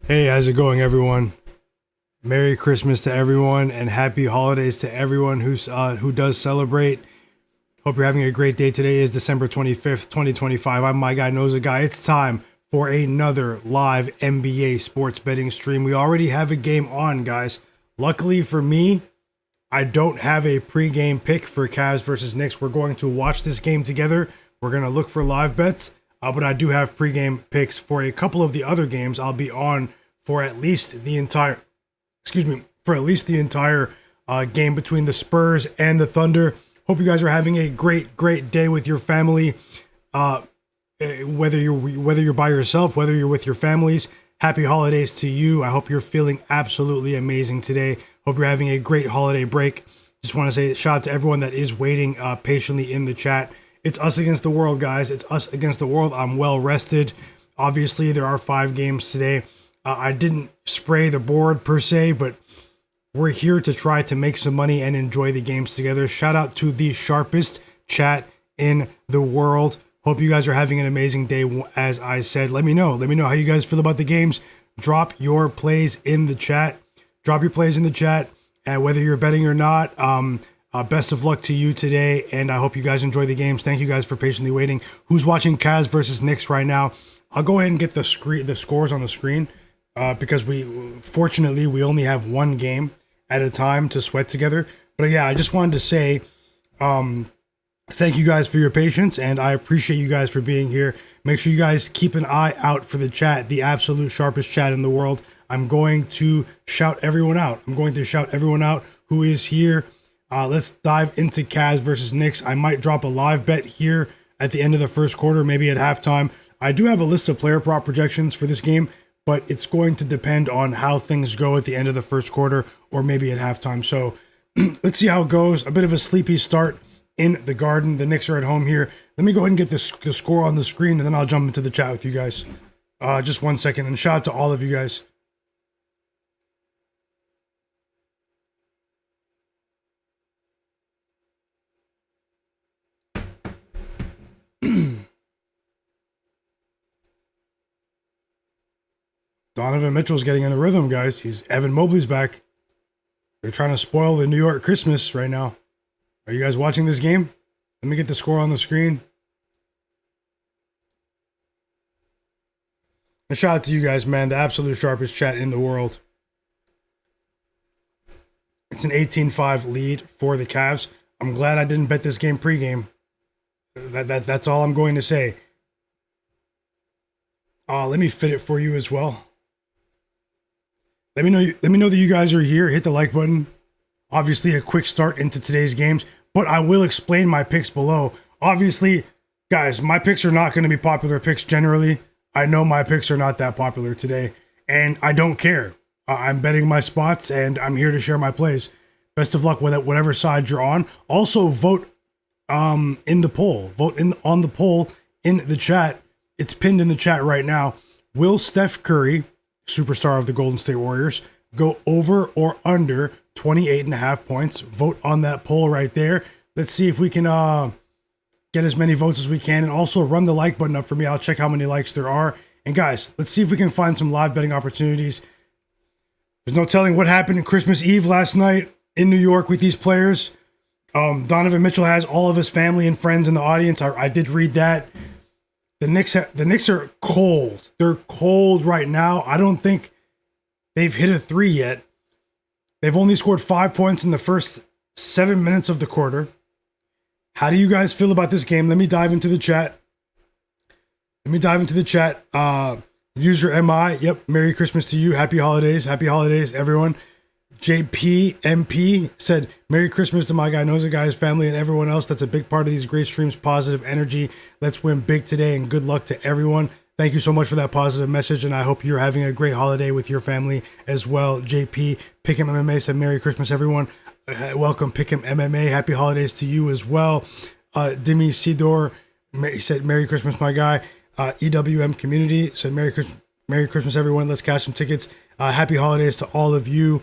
Hey, how's it going, everyone? Merry Christmas to everyone, and happy holidays to everyone who does celebrate. Hope you're having a great day. Today is December 25th, 2025. I'm Myguyknowsaguy. It's time for another live NBA sports betting stream. We already have a game on, guys. Luckily for me, I don't have a pregame pick for Cavs versus Knicks. We're going to watch this game together. We're going to look for live bets, but I do have pregame picks for a couple of the other games. I'll be on for at least the entire, game between the Spurs and the Thunder. Hope you guys are having a great day with your family. Whether you're by yourself, whether you're with your families, happy holidays to you. I hope you're feeling absolutely amazing today. Hope you're having a great holiday break. Just want to say shout out to everyone that is waiting patiently in the chat. It's us against the world, guys. It's us against the world. I'm well rested. Obviously, there are 5 games today. I didn't spray the board per se, but we're here to try to make some money and enjoy the games together. Shout out to the sharpest chat in the world. Hope you guys are having an amazing day. As I said, let me know how you guys feel about the games. Drop your plays in the chat. And whether you're betting or not, best of luck to you today. And I hope you guys enjoy the games. Thank you guys for patiently waiting. Who's watching Cavs versus Knicks right now? I'll go ahead and get the scores on the screen. Because we only have one game at a time to sweat together. But yeah, I just wanted to say thank you guys for your patience, and I appreciate you guys for being here. Make sure you guys keep an eye out for the chat, the absolute sharpest chat in the world. I'm going to shout everyone out. Who is here. Let's dive into Cavs versus Knicks. I might drop a live bet here at the end of the first quarter, maybe at halftime. I do have a list of player prop projections for this game, but it's going to depend on how things go at the end of the first quarter or maybe at halftime. So let's see how it goes. A bit of a sleepy start in the Garden. The Knicks are at home here. Let me go ahead and get the score on the screen, and then I'll jump into the chat with you guys. Just 1 second, and shout out to all of you guys. Donovan Mitchell's getting in the rhythm, guys. Evan Mobley's back. They're trying to spoil the New York Christmas right now. Are you guys watching this game? Let me get the score on the screen. And shout out to you guys, man. The absolute sharpest chat in the world. It's an 18-5 lead for the Cavs. I'm glad I didn't bet this game pregame. That's all I'm going to say. Let me fit it for you as well. Let me know that you guys are here. Hit the like button. Obviously, a quick start into today's games, but I will explain my picks below. Obviously, guys, my picks are not going to be popular picks generally. I know my picks are not that popular today, and I don't care. I'm betting my spots, and I'm here to share my plays. Best of luck with it, whatever side you're on. Also, vote in the poll. On the poll in the chat. It's pinned in the chat right now. Will Steph Curry, superstar of the Golden State Warriors, go over or under 28.5 points? Vote on that poll right there. Let's see if we can get as many votes as we can, and also run the like button up for me. I'll check how many likes there are. And guys, let's see if we can find some live betting opportunities. There's no telling what happened in Christmas Eve last night in New York with these players. Donovan Mitchell has all of his family and friends in the audience. I did read that. The Knicks are cold. They're cold right now. I don't think they've hit a 3 yet. They've only scored 5 points in the first 7 minutes of the quarter. How do you guys feel about this game? Let me dive into the chat. User MI, yep, Merry Christmas to you. Happy holidays, everyone. JP MP said, Merry Christmas to Myguyknowsaguy's family and everyone else. That's a big part of these great streams. Positive energy. Let's win big today, and good luck to everyone. Thank you so much for that positive message, and I hope you're having a great holiday with your family as well. JP Pick'em MMA said, Merry Christmas, everyone. Welcome, Pick'em MMA. Happy holidays to you as well. Dimi Sidor said, Merry Christmas, my guy. EWM Community said, Merry Christmas, everyone. Let's cash some tickets. Happy holidays to all of you.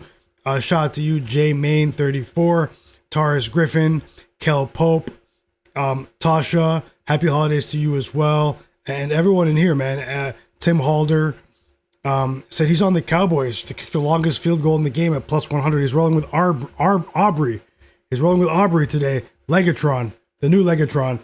Shout out to you, J Main 34, Taurus Griffin, Kel Pope, Tasha. Happy holidays to you as well, and everyone in here, man. Tim Halder, said he's on the Cowboys to kick the longest field goal in the game at plus 100. He's rolling with Aubrey. He's rolling with Aubrey today. Legatron, the new Legatron.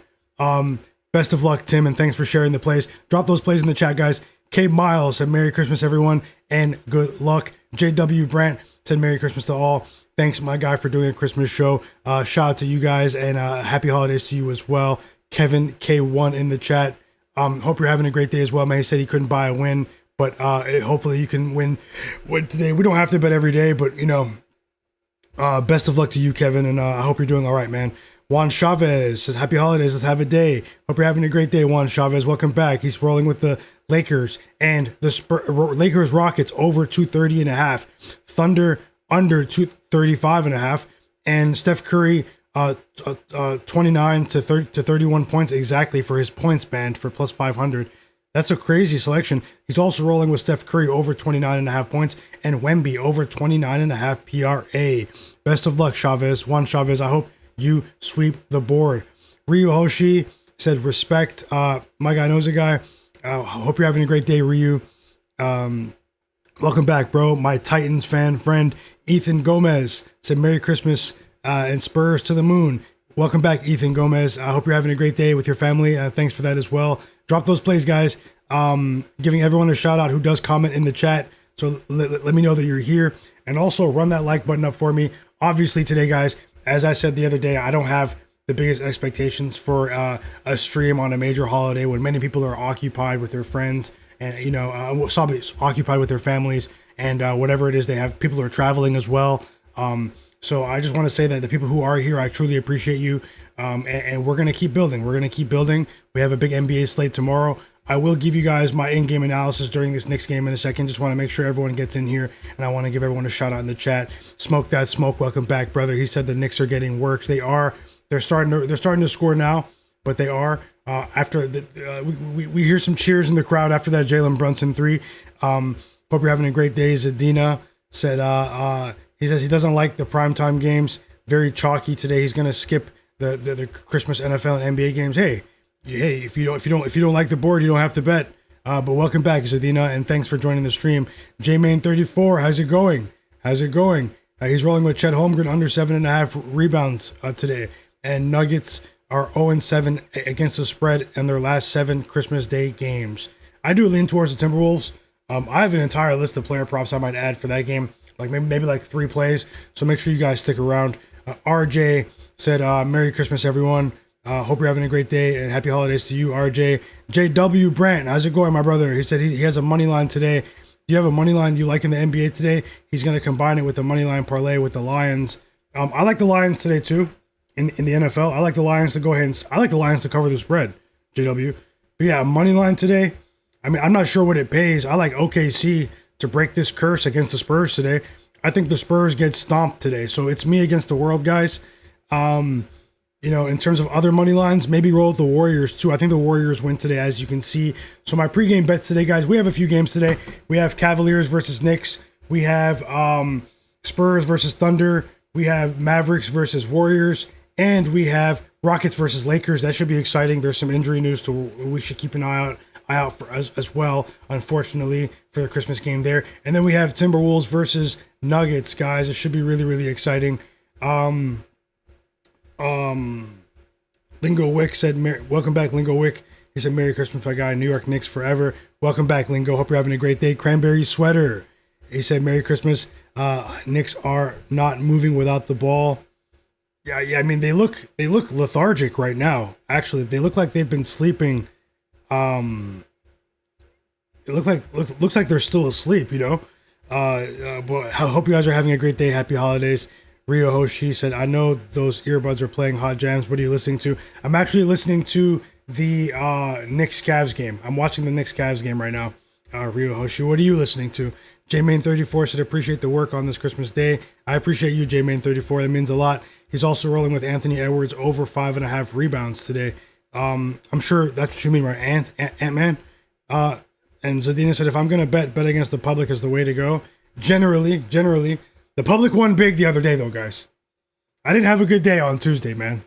Best of luck, Tim, and thanks for sharing the plays. Drop those plays in the chat, guys. K Miles said Merry Christmas, everyone, and good luck. JW Brandt said Merry Christmas to all. Thanks, my guy, for doing a Christmas show. Shout out to you guys, and happy holidays to you as well. Kevin K1 in the chat. Hope you're having a great day as well, man. He said he couldn't buy a win, but hopefully you can win today. We don't have to bet every day, but, best of luck to you, Kevin, and I hope you're doing all right, man. Juan Chavez says, happy holidays, let's have a day. Hope you're having a great day, Juan Chavez. Welcome back. He's rolling with the Lakers and the Lakers Rockets over 230.5. Thunder under 235.5. And Steph Curry 29 to 31 points exactly for his points band for plus 500. That's a crazy selection. He's also rolling with Steph Curry over 29.5 points and Wemby over 29.5 PRA. Best of luck, Chavez. Juan Chavez, I hope you sweep the board. Ryu Hoshi said, respect. Myguyknowsaguy. Hope you're having a great day, Ryu. Welcome back, bro. My Titans fan friend, Ethan Gomez, said, Merry Christmas and Spurs to the moon. Welcome back, Ethan Gomez. I hope you're having a great day with your family. Thanks for that as well. Drop those plays, guys. Giving everyone a shout out who does comment in the chat. So let me know that you're here. And also run that like button up for me. Obviously today, guys, as I said the other day, I don't have the biggest expectations for a stream on a major holiday when many people are occupied with their friends and, occupied with their families and whatever it is they have. People are traveling as well. So I just want to say that the people who are here, I truly appreciate you. And we're going to keep building. We're going to keep building. We have a big NBA slate tomorrow. I will give you guys my in-game analysis during this Knicks game in a second. Just want to make sure everyone gets in here, and I want to give everyone a shout out in the chat. Smoke that smoke. Welcome back, brother. He said the Knicks are getting worked. They are. They're starting to score now, but they are. After we hear some cheers in the crowd after that Jalen Brunson 3. Hope you're having a great day. Zadina said he says he doesn't like the primetime games. Very chalky today. He's gonna skip the Christmas NFL and NBA games. Hey, if you don't like the board, you don't have to bet. But welcome back, Zadina, and thanks for joining the stream. JMain34, how's it going? He's rolling with Chet Holmgren under 7.5 rebounds today. And Nuggets are 0-7 against the spread in their last 7 Christmas Day games. I do lean towards the Timberwolves. I have an entire list of player props I might add for that game, like maybe like 3 plays. So make sure you guys stick around. RJ said, Merry Christmas, everyone. Hope you're having a great day and happy holidays to you, RJ. JW Brandt, how's it going, my brother? He said he has a money line today. Do you have a money line you like in the NBA today? He's going to combine it with the money line parlay with the Lions. I like the Lions today too in the NFL. I like the Lions to go ahead and I like the Lions to cover the spread, JW. But yeah, money line today. I mean, I'm not sure what it pays. I like OKC to break this curse against the Spurs today. I think the Spurs get stomped today. So it's me against the world, guys. In terms of other money lines, maybe roll with the Warriors too. I think the Warriors win today, as you can see. So my pregame bets today, guys, we have a few games today. We have Cavaliers versus Knicks. We have Spurs versus Thunder. We have Mavericks versus Warriors. And we have Rockets versus Lakers. That should be exciting. There's some injury news we should keep an eye out for as well, unfortunately, for the Christmas game there. And then we have Timberwolves versus Nuggets, guys. It should be really, really exciting. Lingo Wick said, welcome back, Lingo Wick. He said, Merry Christmas, my guy. New York Knicks forever. Welcome back, Lingo. Hope you're having a great day. Cranberry Sweater. He said, Merry Christmas. Knicks are not moving without the ball. Yeah. I mean, they look lethargic right now. Actually, they look like they've been sleeping. It looks like they're still asleep, But I hope you guys are having a great day. Happy holidays. Rio Hoshi said, I know those earbuds are playing hot jams. What are you listening to? I'm actually listening to the Knicks Cavs game. I'm watching the Knicks Cavs game right now. Rio Hoshi, what are you listening to? JMain34 said, appreciate the work on this Christmas day. I appreciate you, JMain34. That means a lot. He's also rolling with Anthony Edwards over 5.5 rebounds today. I'm sure that's what you mean, right? Ant-Man. And Zadina said, if I'm going to bet against the public is the way to go. Generally, the public won big the other day, though, guys. I didn't have a good day on Tuesday, man.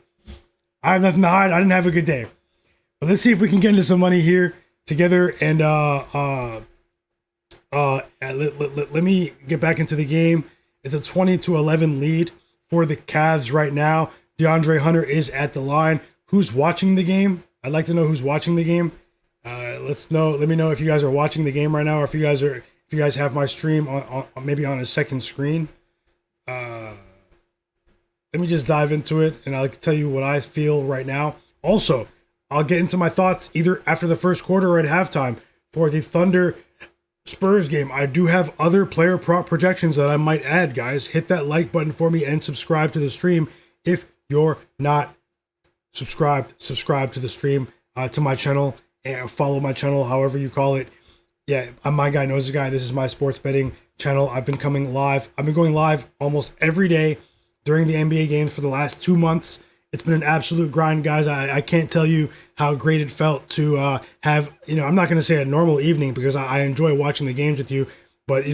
I have nothing to hide. I didn't have a good day. But let's see if we can get into some money here together and Let me get back into the game. It's a 20-11 lead for the Cavs right now. DeAndre Hunter is at the line. Who's watching the game? I'd like to know who's watching the game. Let's know. Let me know if you guys are watching the game right now, or if you guys have my stream on maybe on a second screen. Let me just dive into it, and I'll tell you what I feel right now. Also, I'll get into my thoughts either after the first quarter or at halftime for the Thunder Spurs game. I do have other player prop projections that I might add, guys. Hit that like button for me and subscribe to the stream if you're not subscribed. Subscribe to the stream, to my channel, and follow my channel, however you call it. Yeah, I'm Myguyknowsaguy. This is my sports betting channel. I've been coming live. I've been going live almost every day during the NBA games for the last 2 months. It's been an absolute grind, guys. I can't tell you how great it felt to have, I'm not going to say a normal evening because I enjoy watching the games with you, but,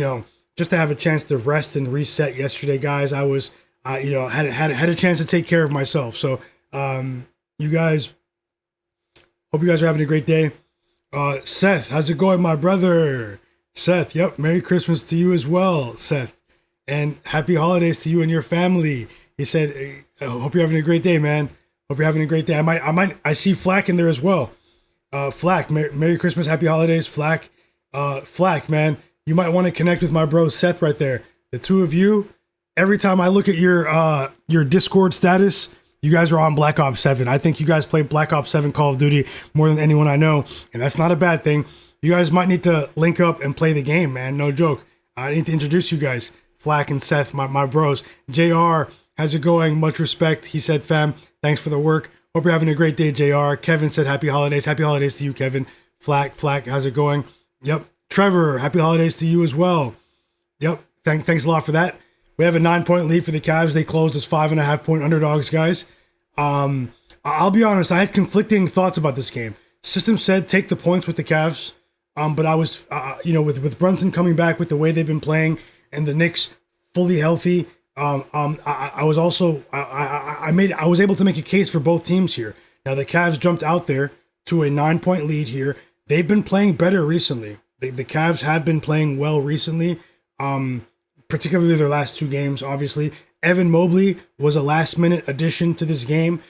just to have a chance to rest and reset yesterday, guys, I was, had a chance to take care of myself. So, you guys, hope you guys are having a great day. Seth, how's it going, my brother? Seth, yep, Merry Christmas to you as well, Seth. And happy holidays to you and your family. He said, I hope you're having a great day, man. Hope you're having a great day. I see Flagg in there as well. Flagg, Merry Christmas, happy holidays, Flagg. Flagg, man, you might want to connect with my bro Seth right there. The two of you, every time I look at your Discord status, you guys are on Black Ops 7. I think you guys play Black Ops 7 Call of Duty more than anyone I know, and that's not a bad thing. You guys might need to link up and play the game, man. No joke. I need to introduce you guys, Flagg and Seth, my bros. JR, how's it going? Much respect. He said, fam, thanks for the work. Hope you're having a great day, JR. Kevin said, happy holidays. Happy holidays to you, Kevin. Flagg, how's it going? Yep. Trevor, happy holidays to you as well. Yep. Thanks a lot for that. We have a 9-point lead for the Cavs. They closed as 5.5-point underdogs, guys. I'll be honest, I had conflicting thoughts about this game. System said take the points with the Cavs, but I was, with Brunson coming back with the way they've been playing and the Knicks fully healthy, I was also I was able to make a case for both teams here. Now the Cavs jumped out there to a 9-point lead here. They've been playing better recently. The Cavs have been playing well recently, particularly their last two games, obviously. Evan Mobley was a last-minute addition to this game.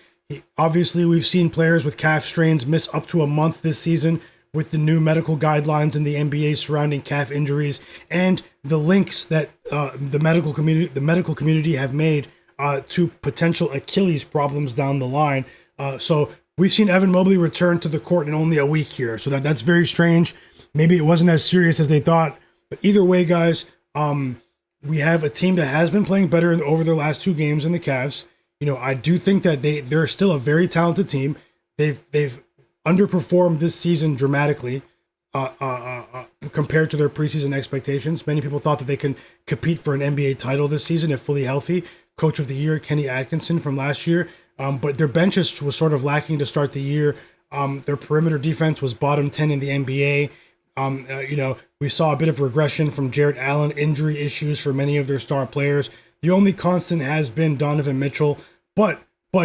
Obviously, we've seen players with calf strains miss up to a month this season with the new medical guidelines in the NBA surrounding calf injuries and the links that the medical community have made to potential Achilles problems down the line. So we've seen Evan Mobley return to the court in only a week here. So that's very strange. Maybe it wasn't as serious as they thought. But either way, guys, we have a team that has been playing better over their last two games in the Cavs. I do think that they're still a very talented team. They've underperformed this season dramatically compared to their preseason expectations. Many people thought that they can compete for an NBA title this season if fully healthy. Coach of the Year, Kenny Atkinson from last year. But their benches was sort of lacking to start the year. Their perimeter defense was bottom 10 in the NBA. We saw a bit of regression from Jarrett Allen, injury issues for many of their star players. The only constant has been Donovan Mitchell. But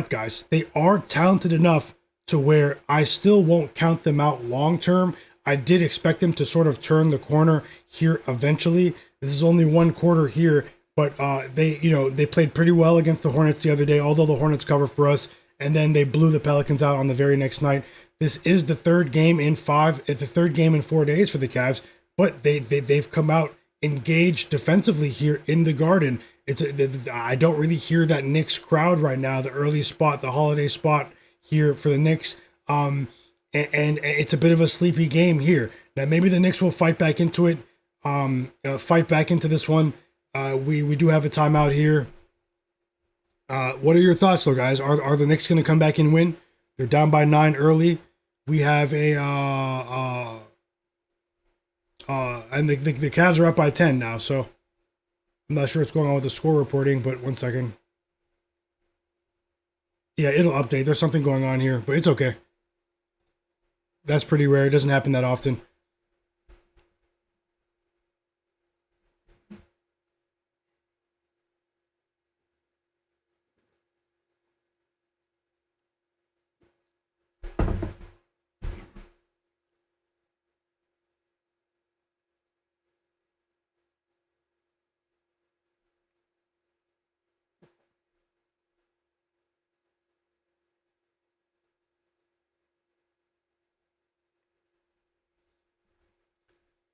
guys, they are talented enough to where I still won't count them out long term. I did expect them to sort of turn the corner here eventually. This is only one quarter here, but they played pretty well against the Hornets the other day, although the Hornets cover for us, and then they blew the Pelicans out on the very next night. This is the third game in 4 days for the Cavs, but they've come out engaged defensively here in the Garden. I don't really hear that Knicks crowd right now, the early spot, the holiday spot here for the Knicks. And it's a bit of a sleepy game here. Now, maybe the Knicks will fight back into it, fight back into this one. We do have a timeout here. What are your thoughts, though, guys? Are the Knicks going to come back and win? They're down by 9 early. We have and the Cavs are up by 10 now, so I'm not sure what's going on with the score reporting, but 1 second. Yeah, it'll update. There's something going on here, but it's okay. That's pretty rare. It doesn't happen that often.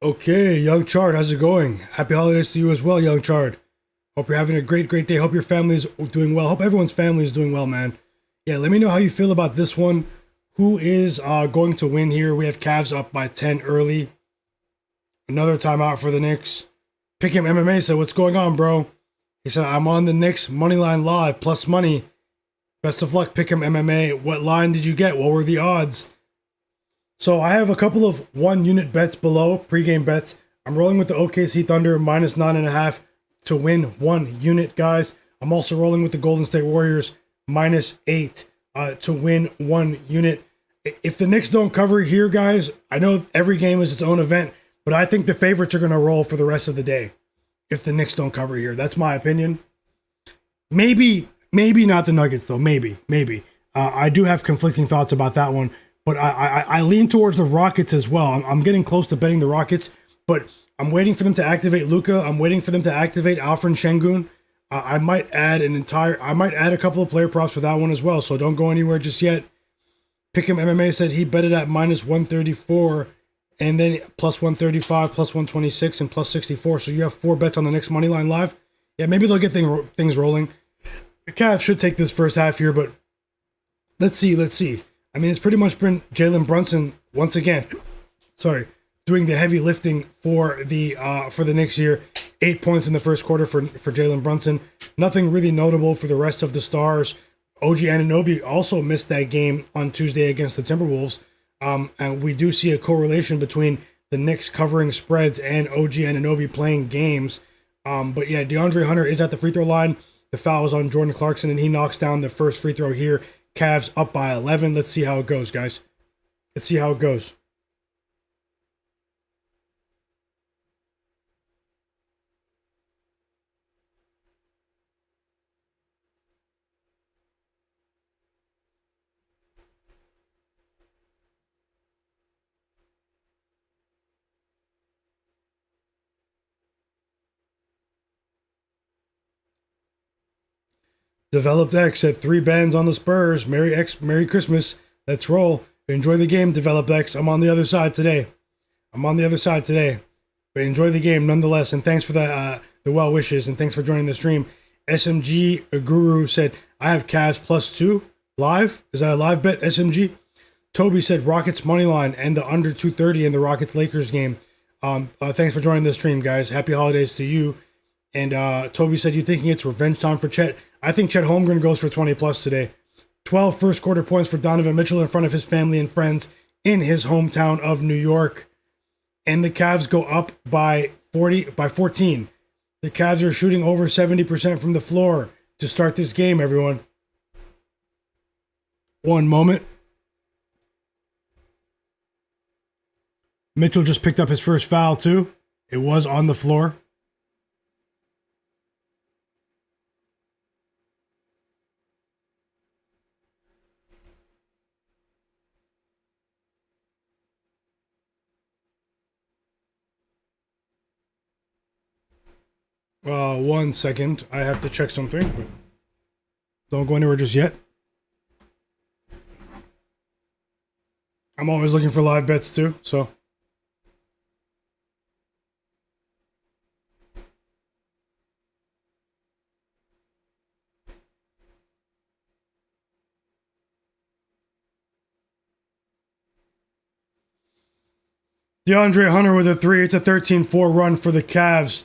Okay, Young Chard, how's it going? Happy holidays to you as well, Young Chard. Hope you're having a great day. Hope your family's doing well. Hope everyone's family is doing well, man. Yeah, let me know how you feel about this one. Who is going to win here? We have Cavs up by 10 early. Another timeout for the Knicks. Pick him MMA said, what's going on, bro? He said, I'm on the Knicks Moneyline Live, plus money. Best of luck, Pick him MMA. What line did you get? What were the odds? So I have a couple of 1-unit bets below, pregame bets. I'm rolling with the OKC Thunder minus 9.5 to win 1 unit, guys. I'm also rolling with the Golden State Warriors minus 8 to win 1 unit. If the Knicks don't cover here, guys, I know every game is its own event, but I think the favorites are going to roll for the rest of the day if the Knicks don't cover here. That's my opinion. Maybe not the Nuggets, though. Maybe. I do have conflicting thoughts about that one. But I lean towards the Rockets as well. I'm getting close to betting the Rockets, but I'm waiting for them to activate Luka. I'm waiting for them to activate Alperen Sengun. I might add a couple of player props for that one as well. So don't go anywhere just yet. Pick'em MMA said he betted at minus 134, and then plus 135, plus 126, and plus 64. So you have 4 bets on the Knicks Moneyline Live. Yeah, maybe they'll get things rolling. The Cavs should take this first half here, but let's see. I mean, it's pretty much been Jalen Brunson once again. Doing the heavy lifting for the Knicks here. 8 points in the first quarter for Jalen Brunson. Nothing really notable for the rest of the stars. OG Anunoby also missed that game on Tuesday against the Timberwolves. And we do see a correlation between the Knicks covering spreads and OG Anunoby playing games. But yeah, DeAndre Hunter is at the free throw line. The foul is on Jordan Clarkson, and he knocks down the first free throw here. Cavs up by 11. Let's see how it goes, guys. Let's see how it goes. Developed X at 3 bands on the Spurs. Merry Christmas. Let's roll. Enjoy the game, Developed X. I'm on the other side today. But enjoy the game nonetheless. And thanks for the well wishes. And thanks for joining the stream. SMG Guru said, I have Cavs +2 live. Is that a live bet, SMG? Toby said Rockets money line and the under 230 in the Rockets Lakers game. Thanks for joining the stream, guys. Happy holidays to you. And Toby said, you thinking it's revenge time for Chet? I think Chet Holmgren goes for 20 plus today. 12 first quarter points for Donovan Mitchell in front of his family and friends in his hometown of New York. And the Cavs go up by 14. The Cavs are shooting over 70% from the floor to start this game, everyone. One moment. Mitchell just picked up his first foul, too. It was on the floor. One second. I have to check something, but don't go anywhere just yet. I'm always looking for live bets too, so. DeAndre Hunter with a 3. It's a 13-4 run for the Cavs.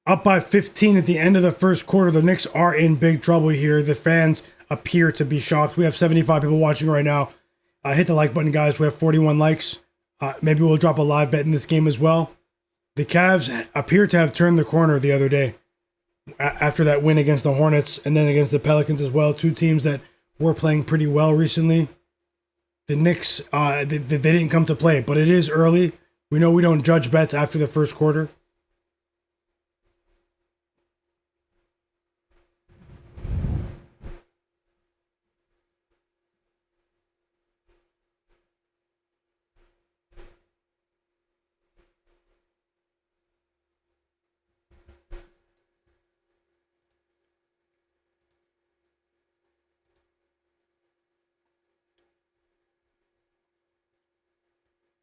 Up by 15 at the end of the first quarter. The Knicks are in big trouble here. The fans appear to be shocked. We have 75 people watching right now. Hit the like button, guys. We have 41 likes. Maybe we'll drop a live bet in this game as well. The Cavs appear to have turned the corner the other day after that win against the Hornets and then against the Pelicans as well. 2 teams that were playing pretty well recently. The Knicks, they didn't come to play, but it is early. We know we don't judge bets after the first quarter.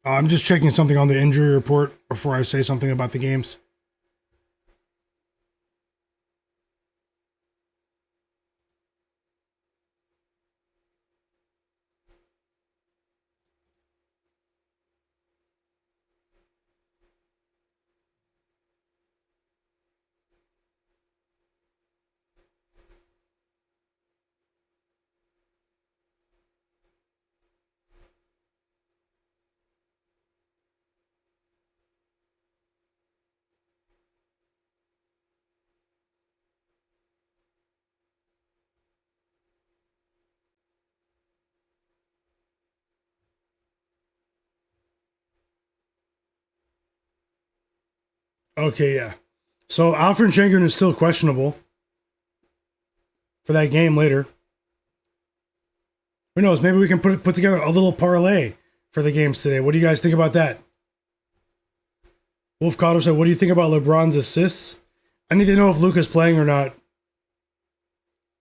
I'm just checking something on the injury report before I say something about the games. Okay, yeah. So Alperen Sengun is still questionable for that game later. Who knows? Maybe we can put together a little parlay for the games today. What do you guys think about that? Wolf Cotto said, "What do you think about LeBron's assists? I need to know if Luka's playing or not.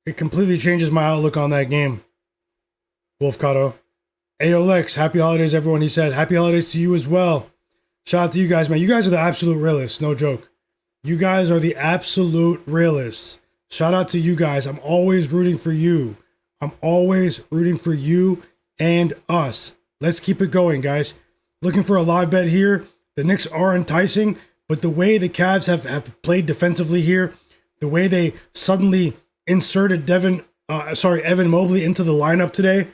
It completely changes my outlook on that game." Wolf Cotto. Ayo Lex, happy holidays, everyone. He said, happy holidays to you as well. Shout out to you guys, man. You guys are the absolute realists. No joke. You guys are the absolute realists. Shout out to you guys. I'm always rooting for you. I'm always rooting for you and us. Let's keep it going, guys. Looking for a live bet here. The Knicks are enticing, but the way the Cavs have played defensively here, the way they suddenly inserted Evan Mobley into the lineup today,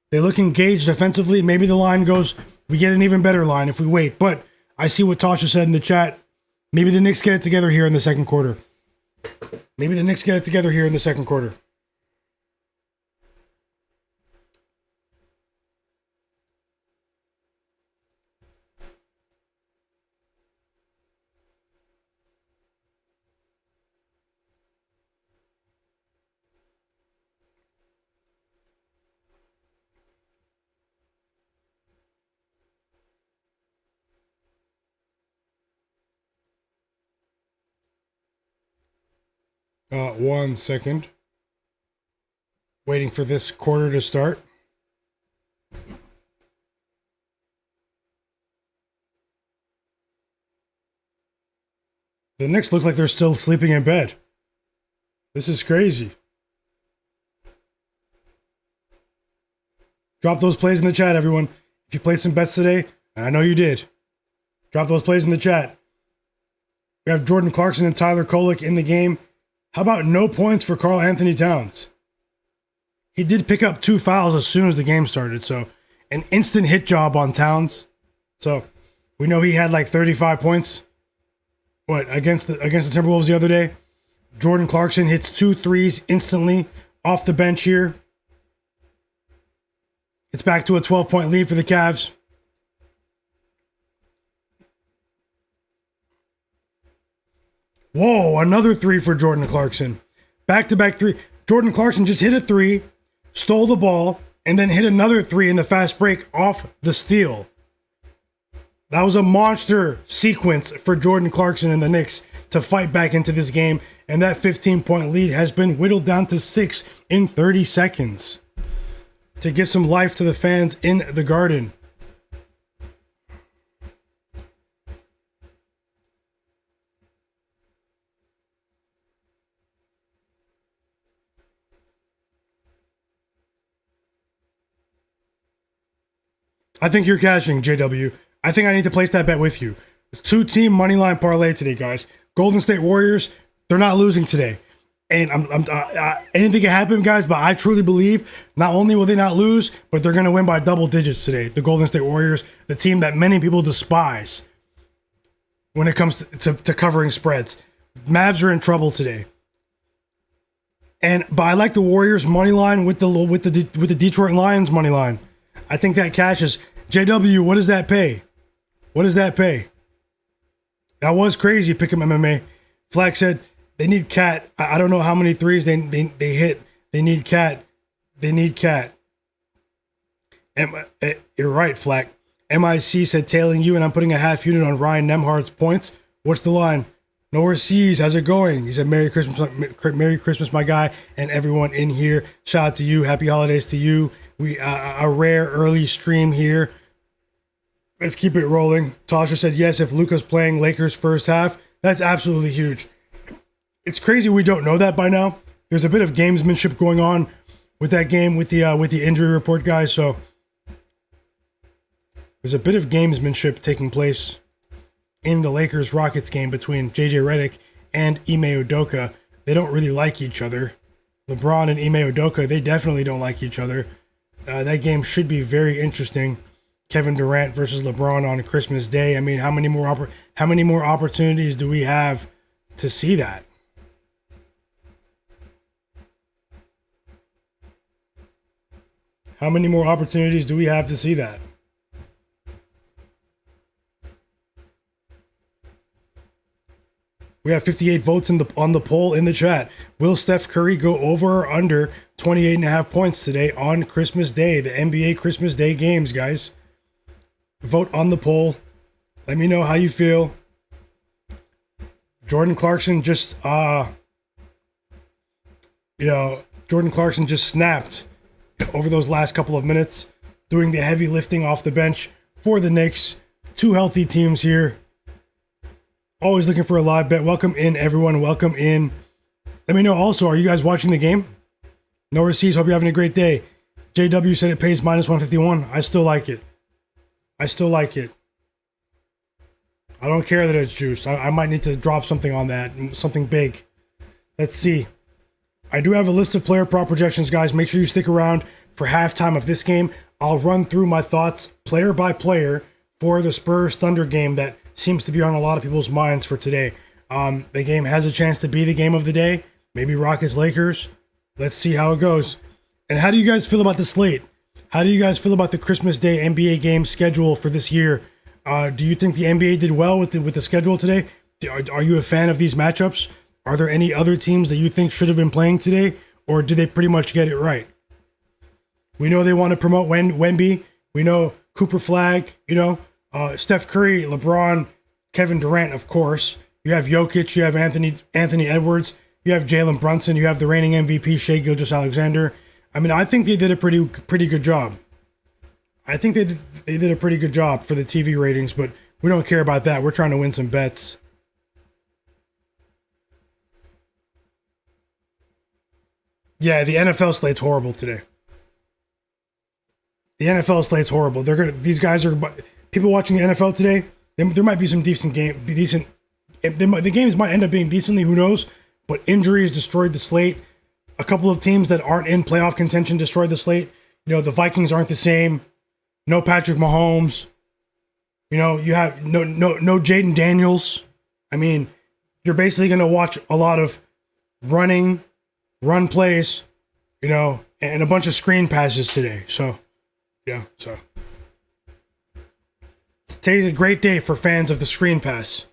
they look engaged defensively. Maybe the line goes, we get an even better line if we wait. But I see what Tasha said in the chat. Maybe the Knicks get it together here in the second quarter. Maybe the Knicks get it together here in the second quarter. One second. Waiting for this quarter to start. The Knicks look like they're still sleeping in bed. This is crazy. Drop those plays in the chat, everyone. If you played some bets today, and I know you did, drop those plays in the chat. We have Jordan Clarkson and Tyler Kolek in the game. How about no points for Karl-Anthony Towns? He did pick up 2 fouls as soon as the game started, so an instant hit job on Towns. So we know he had like 35 points. Against the Timberwolves the other day? Jordan Clarkson hits 2 threes instantly off the bench here. It's back to a 12-point lead for the Cavs. Whoa, another 3 for Jordan Clarkson. Back-to-back 3. Jordan Clarkson just hit a 3, stole the ball, and then hit another 3 in the fast break off the steal. That was a monster sequence for Jordan Clarkson and the Knicks to fight back into this game, and that 15-point lead has been whittled down to 6 in 30 seconds to give some life to the fans in the Garden. I think you're cashing, JW. I think I need to place that bet with you. 2-team moneyline parlay today, guys. Golden State Warriors, they're not losing today. And anything can happen, guys, but I truly believe not only will they not lose, but they're going to win by double digits today. The Golden State Warriors, the team that many people despise when it comes to covering spreads. Mavs are in trouble today. But I like the Warriors money line with the Detroit Lions money line. I think that cashes. JW, what does that pay? What does that pay? That was crazy. Pick 'em MMA. Flagg said they need Cat. I don't know how many threes they hit. They need Cat. They need Cat. You're right, Flagg. MIC said tailing you, and I'm putting a half unit on Ryan Nemhard's points. What's the line? Nowhere sees. How's it going? He said, Merry Christmas, my guy, and everyone in here. Shout out to you. Happy holidays to you. We a rare early stream here. Let's keep it rolling. Tasha said yes if Luka's playing Lakers first half. That's absolutely huge. It's crazy we don't know that by now. There's a bit of gamesmanship going on with that game with the injury report, guys. So there's a bit of gamesmanship taking place in the Lakers-Rockets game between JJ Redick and Ime Udoka. They don't really like each other. LeBron and Ime Udoka, they definitely don't like each other. That game should be very interesting. Kevin Durant versus LeBron on Christmas Day. I mean, how many more opportunities do we have to see that? How many more opportunities do we have to see that? We have 58 votes on the poll in the chat. Will Steph Curry go over or under 28.5 points today on Christmas Day? The NBA Christmas Day games, guys. Vote on the poll. Let me know how you feel. Jordan Clarkson just snapped over those last couple of minutes, doing the heavy lifting off the bench for the Knicks. Two healthy teams here. Always looking for a live bet. Welcome in, everyone. Welcome in. Let me know also, are you guys watching the game? No receipts. Hope you're having a great day. JW said it pays minus 151. I still like it. I don't care that it's juice. I might need to drop something on that, something big. Let's see. I do have a list of player prop projections, guys. Make sure you stick around for halftime of this game. I'll run through my thoughts player by player for the Spurs Thunder game that seems to be on a lot of people's minds for today. The game has a chance to be the game of the day. Maybe Rockets Lakers. Let's see how it goes. And how do you guys feel about the slate? How do you guys feel about the Christmas Day NBA game schedule for this year? Do you think the NBA did well with the schedule today? Are you a fan of these matchups? Are there any other teams that you think should have been playing today? Or did they pretty much get it right? We know they want to promote Wemby. We know Cooper Flagg, Steph Curry, LeBron, Kevin Durant, of course. You have Jokic, you have Anthony Edwards, you have Jalen Brunson, you have the reigning MVP, Shai Gilgeous-Alexander. I mean, I think they did a pretty good job. I think they did a pretty good job for the TV ratings, but we don't care about that. We're trying to win some bets. Yeah, the NFL slate's horrible today. The NFL slate's horrible. These guys are people watching the NFL today. There might be some the games might end up being decently, who knows? But injuries destroyed the slate. A couple of teams that aren't in playoff contention destroyed the slate. The Vikings aren't the same. No Patrick Mahomes. You have no Jaden Daniels. I mean, you're basically going to watch a lot of run plays, and a bunch of screen passes today. So, yeah, today's a great day for fans of the screen pass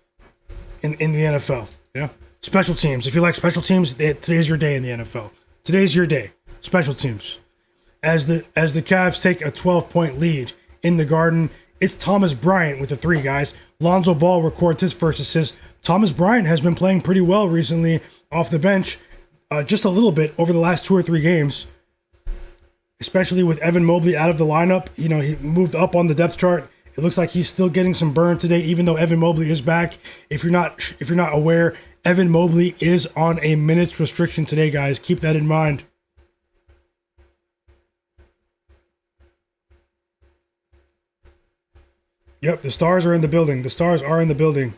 in the NFL. Yeah. Special teams. If you like special teams, today's your day in the NFL. Today's your day. Special teams. As the Cavs take a 12-point lead in the Garden, it's Thomas Bryant with the 3, guys. Lonzo Ball records his first assist. Thomas Bryant has been playing pretty well recently off the bench, just a little bit over the last 2 or 3 games, especially with Evan Mobley out of the lineup. He moved up on the depth chart. It looks like he's still getting some burn today, even though Evan Mobley is back. If you're not aware, Evan Mobley is on a minutes restriction today, guys. Keep that in mind. Yep, the Stars are in the building. The Stars are in the building.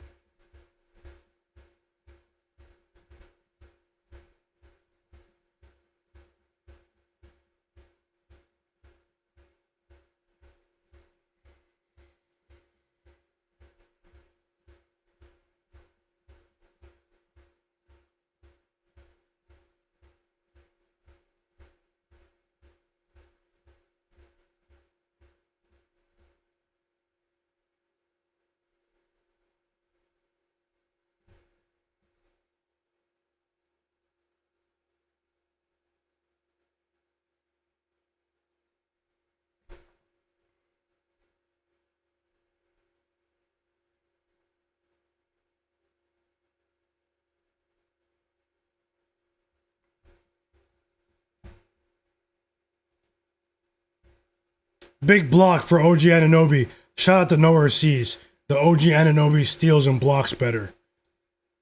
Big block for OG Anunoby. Shout out to Nowhere Seas. The OG Anunoby steals and blocks better.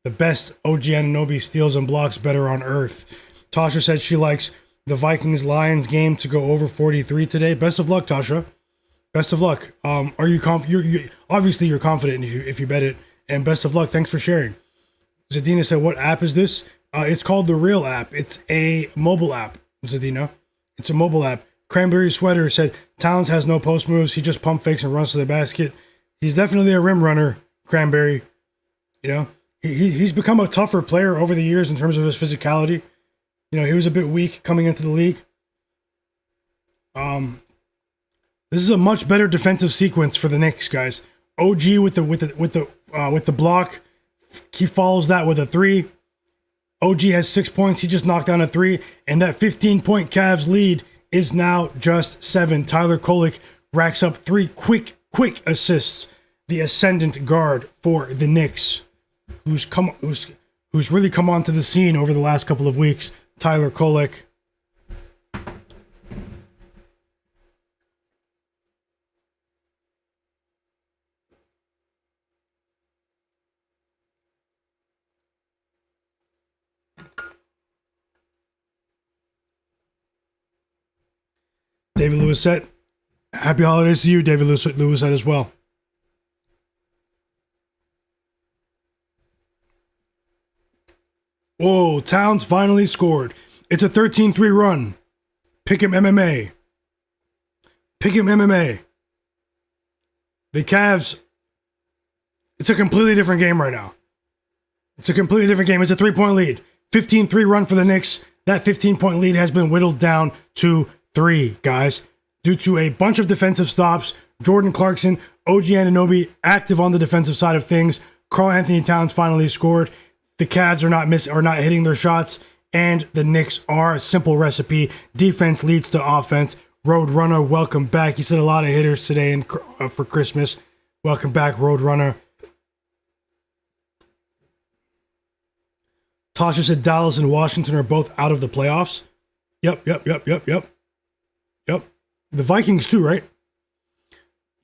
The best OG Anunoby steals and blocks better on earth. Tasha said she likes the Vikings-Lions game to go over 43 today. Best of luck, Tasha. Best of luck. Are you confident? Obviously, you're confident if you bet it. And best of luck. Thanks for sharing. Zadina said, what app is this? It's called the Real app. It's a mobile app, Zadina. It's a mobile app. Cranberry Sweater said, Towns has no post moves. He just pump fakes and runs to the basket. He's definitely a rim runner, Cranberry. You know, he's become a tougher player over the years in terms of his physicality. You know, he was a bit weak coming into the league. This is a much better defensive sequence for the Knicks, guys. OG with the block. He follows that with a 3. OG has 6 points. He just knocked down a 3, and that 15-point Cavs lead is now just 7. Tyler Kolek racks up 3 quick assists. The ascendant guard for the Knicks, who's really come onto the scene over the last couple of weeks. Tyler Kolek. David Lewis said, happy holidays to you, David Lewis said as well. Whoa, Towns finally scored. It's a 13-3 run. Pick him MMA. Pick him MMA. The Cavs, it's a completely different game right now. It's a completely different game. It's a 3-point lead. 15-3 run for the Knicks. That 15-point lead has been whittled down to 3, guys, due to a bunch of defensive stops. Jordan Clarkson, OG Anunoby active on the defensive side of things. Karl-Anthony Towns finally scored. The Cavs are not hitting their shots, and the Knicks are a simple recipe. Defense leads to offense. Roadrunner, welcome back. He said a lot of hitters today for Christmas. Welcome back, Roadrunner. Tasha said Dallas and Washington are both out of the playoffs. Yep. The Vikings too, right?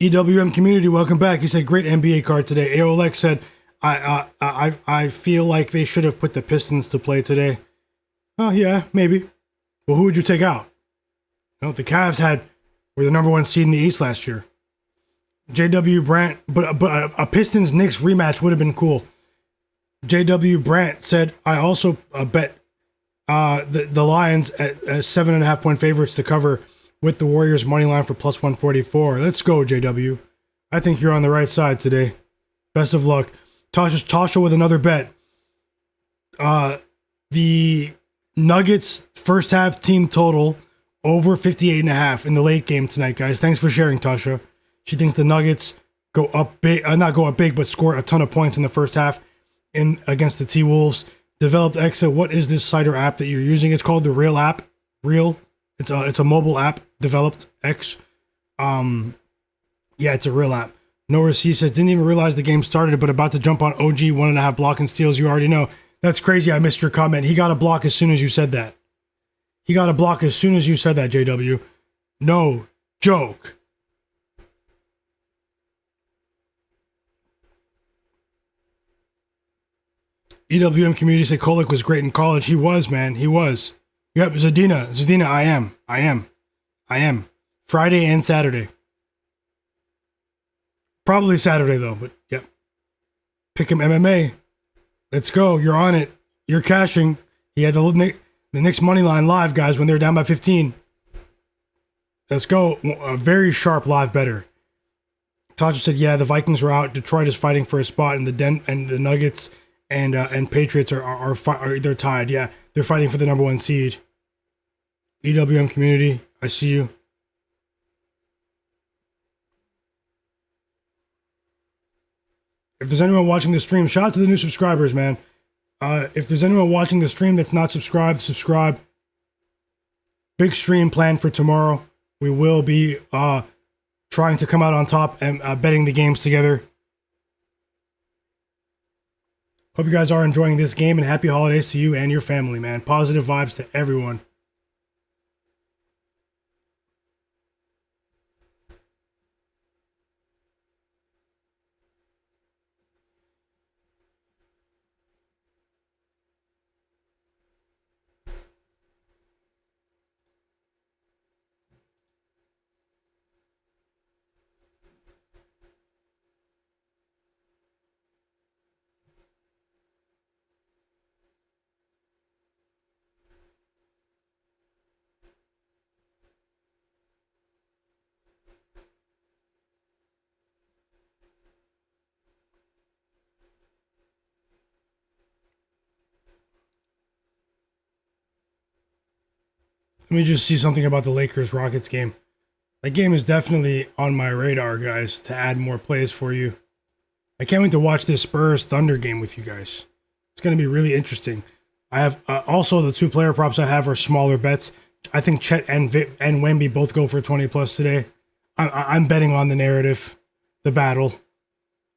EWM community, welcome back. He said, great NBA card today. AOLX said, I feel like they should have put the Pistons to play today. Oh, yeah, maybe. Well, who would you take out? The Cavs were the number 1 seed in the East last year. JW Brandt, but a Pistons-Knicks rematch would have been cool. JW Brandt said, I also bet the Lions at 7.5-point favorites to cover with the Warriors money line for plus 144. Let's go, JW. I think you're on the right side today. Best of luck. Tasha with another bet. The Nuggets first half team total over 58.5 in the late game tonight, guys. Thanks for sharing, Tasha. She thinks the Nuggets go up big, not go up big, but score a ton of points in the first half against the T-Wolves. Developed Exa, what is this site or app that you're using? It's called the Real app. Real. It's a mobile app. Developed X. Yeah, it's a Real app. Nora C says, didn't even realize the game started, but about to jump on OG 1.5 block and steals. You already know. That's crazy. I missed your comment. He got a block as soon as you said that. JW. No joke. EWM community said Kolek was great in college. He was, man. He was. Yep, Zadina, I am. Friday and Saturday. Probably Saturday, though, but yep. Pick him MMA. Let's go. You're on it. You're cashing. He had the Knicks money line live, guys, when they were down by 15. Let's go. A very sharp live better. Tasha said, yeah, the Vikings are out. Detroit is fighting for a spot, and the Nuggets and Patriots are they're tied. Yeah, they're fighting for the number 1 seed. EWM community, I see you. If there's anyone watching the stream, shout out to the new subscribers, man. If there's anyone watching the stream that's not subscribed, subscribe. Big stream planned for tomorrow. We will be trying to come out on top and betting the games together. Hope you guys are enjoying this game, and happy holidays to you and your family, man. Positive vibes to everyone. Let me just see something about the Lakers Rockets game. That game is definitely on my radar, guys, to add more plays for you. I can't wait to watch this Spurs Thunder game with you guys. It's going to be really interesting. I have also the 2 player props I have are smaller bets. I think Chet and Wemby both go for 20 plus today. I'm betting on the narrative, the battle.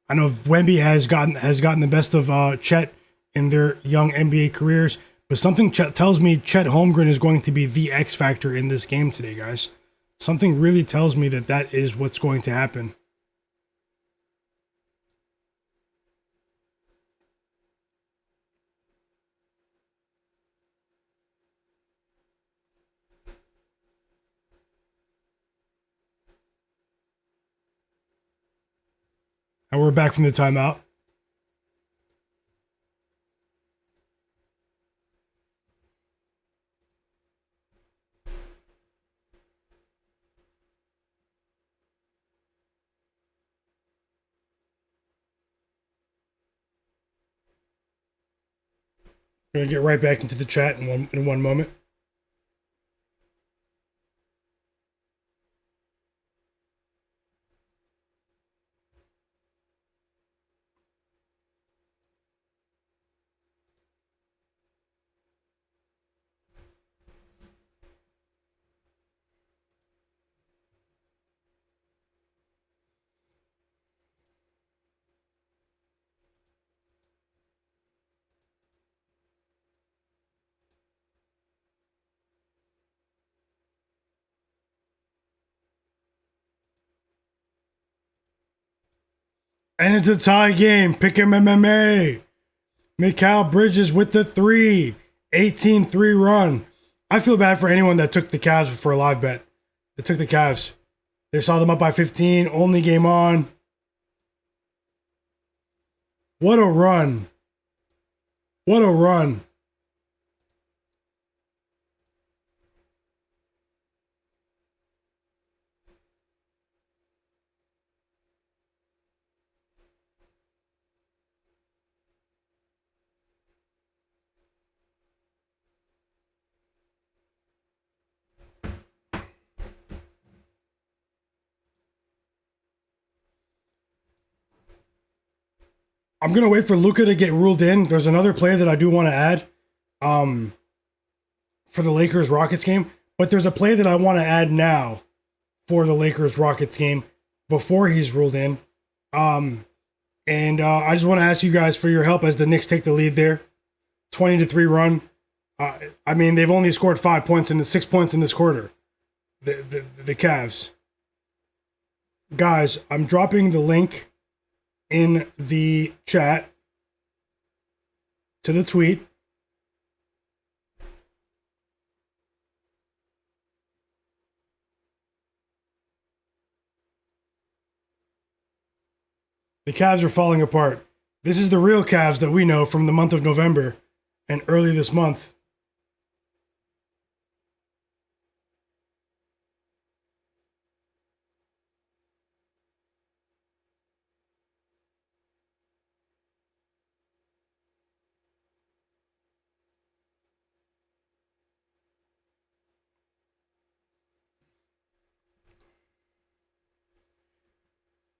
I know Wemby has gotten the best of Chet in their young NBA careers, but something tells me Chet Holmgren is going to be the X factor in this game today, guys. Something really tells me that is what's going to happen. And we're back from the timeout. We're going to get right back into the chat in one moment. And it's a tie game. Pick him MMA. Mikal Bridges with the 3. 18-3 run. I feel bad for anyone that took the Cavs for a live bet. They took the Cavs. They saw them up by 15. Only game on. What a run. What a run. I'm going to wait for Luka to get ruled in. There's another play that I do want to add for the Lakers-Rockets game. But there's a play that I want to add now for the Lakers-Rockets game before he's ruled in. I just want to ask you guys for your help as the Knicks take the lead there. 20-3 run. I mean, they've only scored 5 points in the 6 points in this quarter. The Cavs. Guys, I'm dropping the link in the chat to the tweet. The Cavs are falling apart. This is the real Cavs that we know from the month of November and early this month.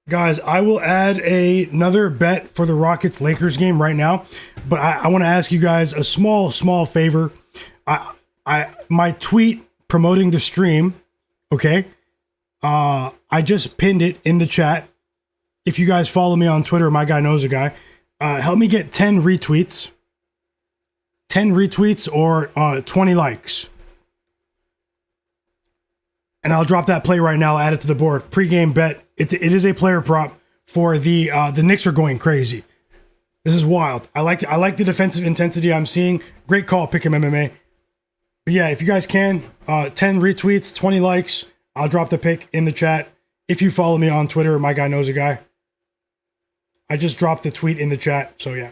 Guys, I will add another bet for the Rockets-Lakers game right now, but I want to ask you guys a small favor. My tweet promoting the stream, okay? I just pinned it in the chat. If you guys follow me on Twitter, Myguyknowsaguy, help me get 10 retweets. 10 retweets or 20 likes. And I'll drop that play right now, add it to the board. Pre-game bet. It is a player prop for the Knicks are going crazy. This is wild. I like the defensive intensity I'm seeing. Great call, pick him MMA. But yeah, if you guys can, 10 retweets, 20 likes, I'll drop the pick in the chat. If you follow me on Twitter, Myguyknowsaguy. I just dropped the tweet in the chat, so yeah.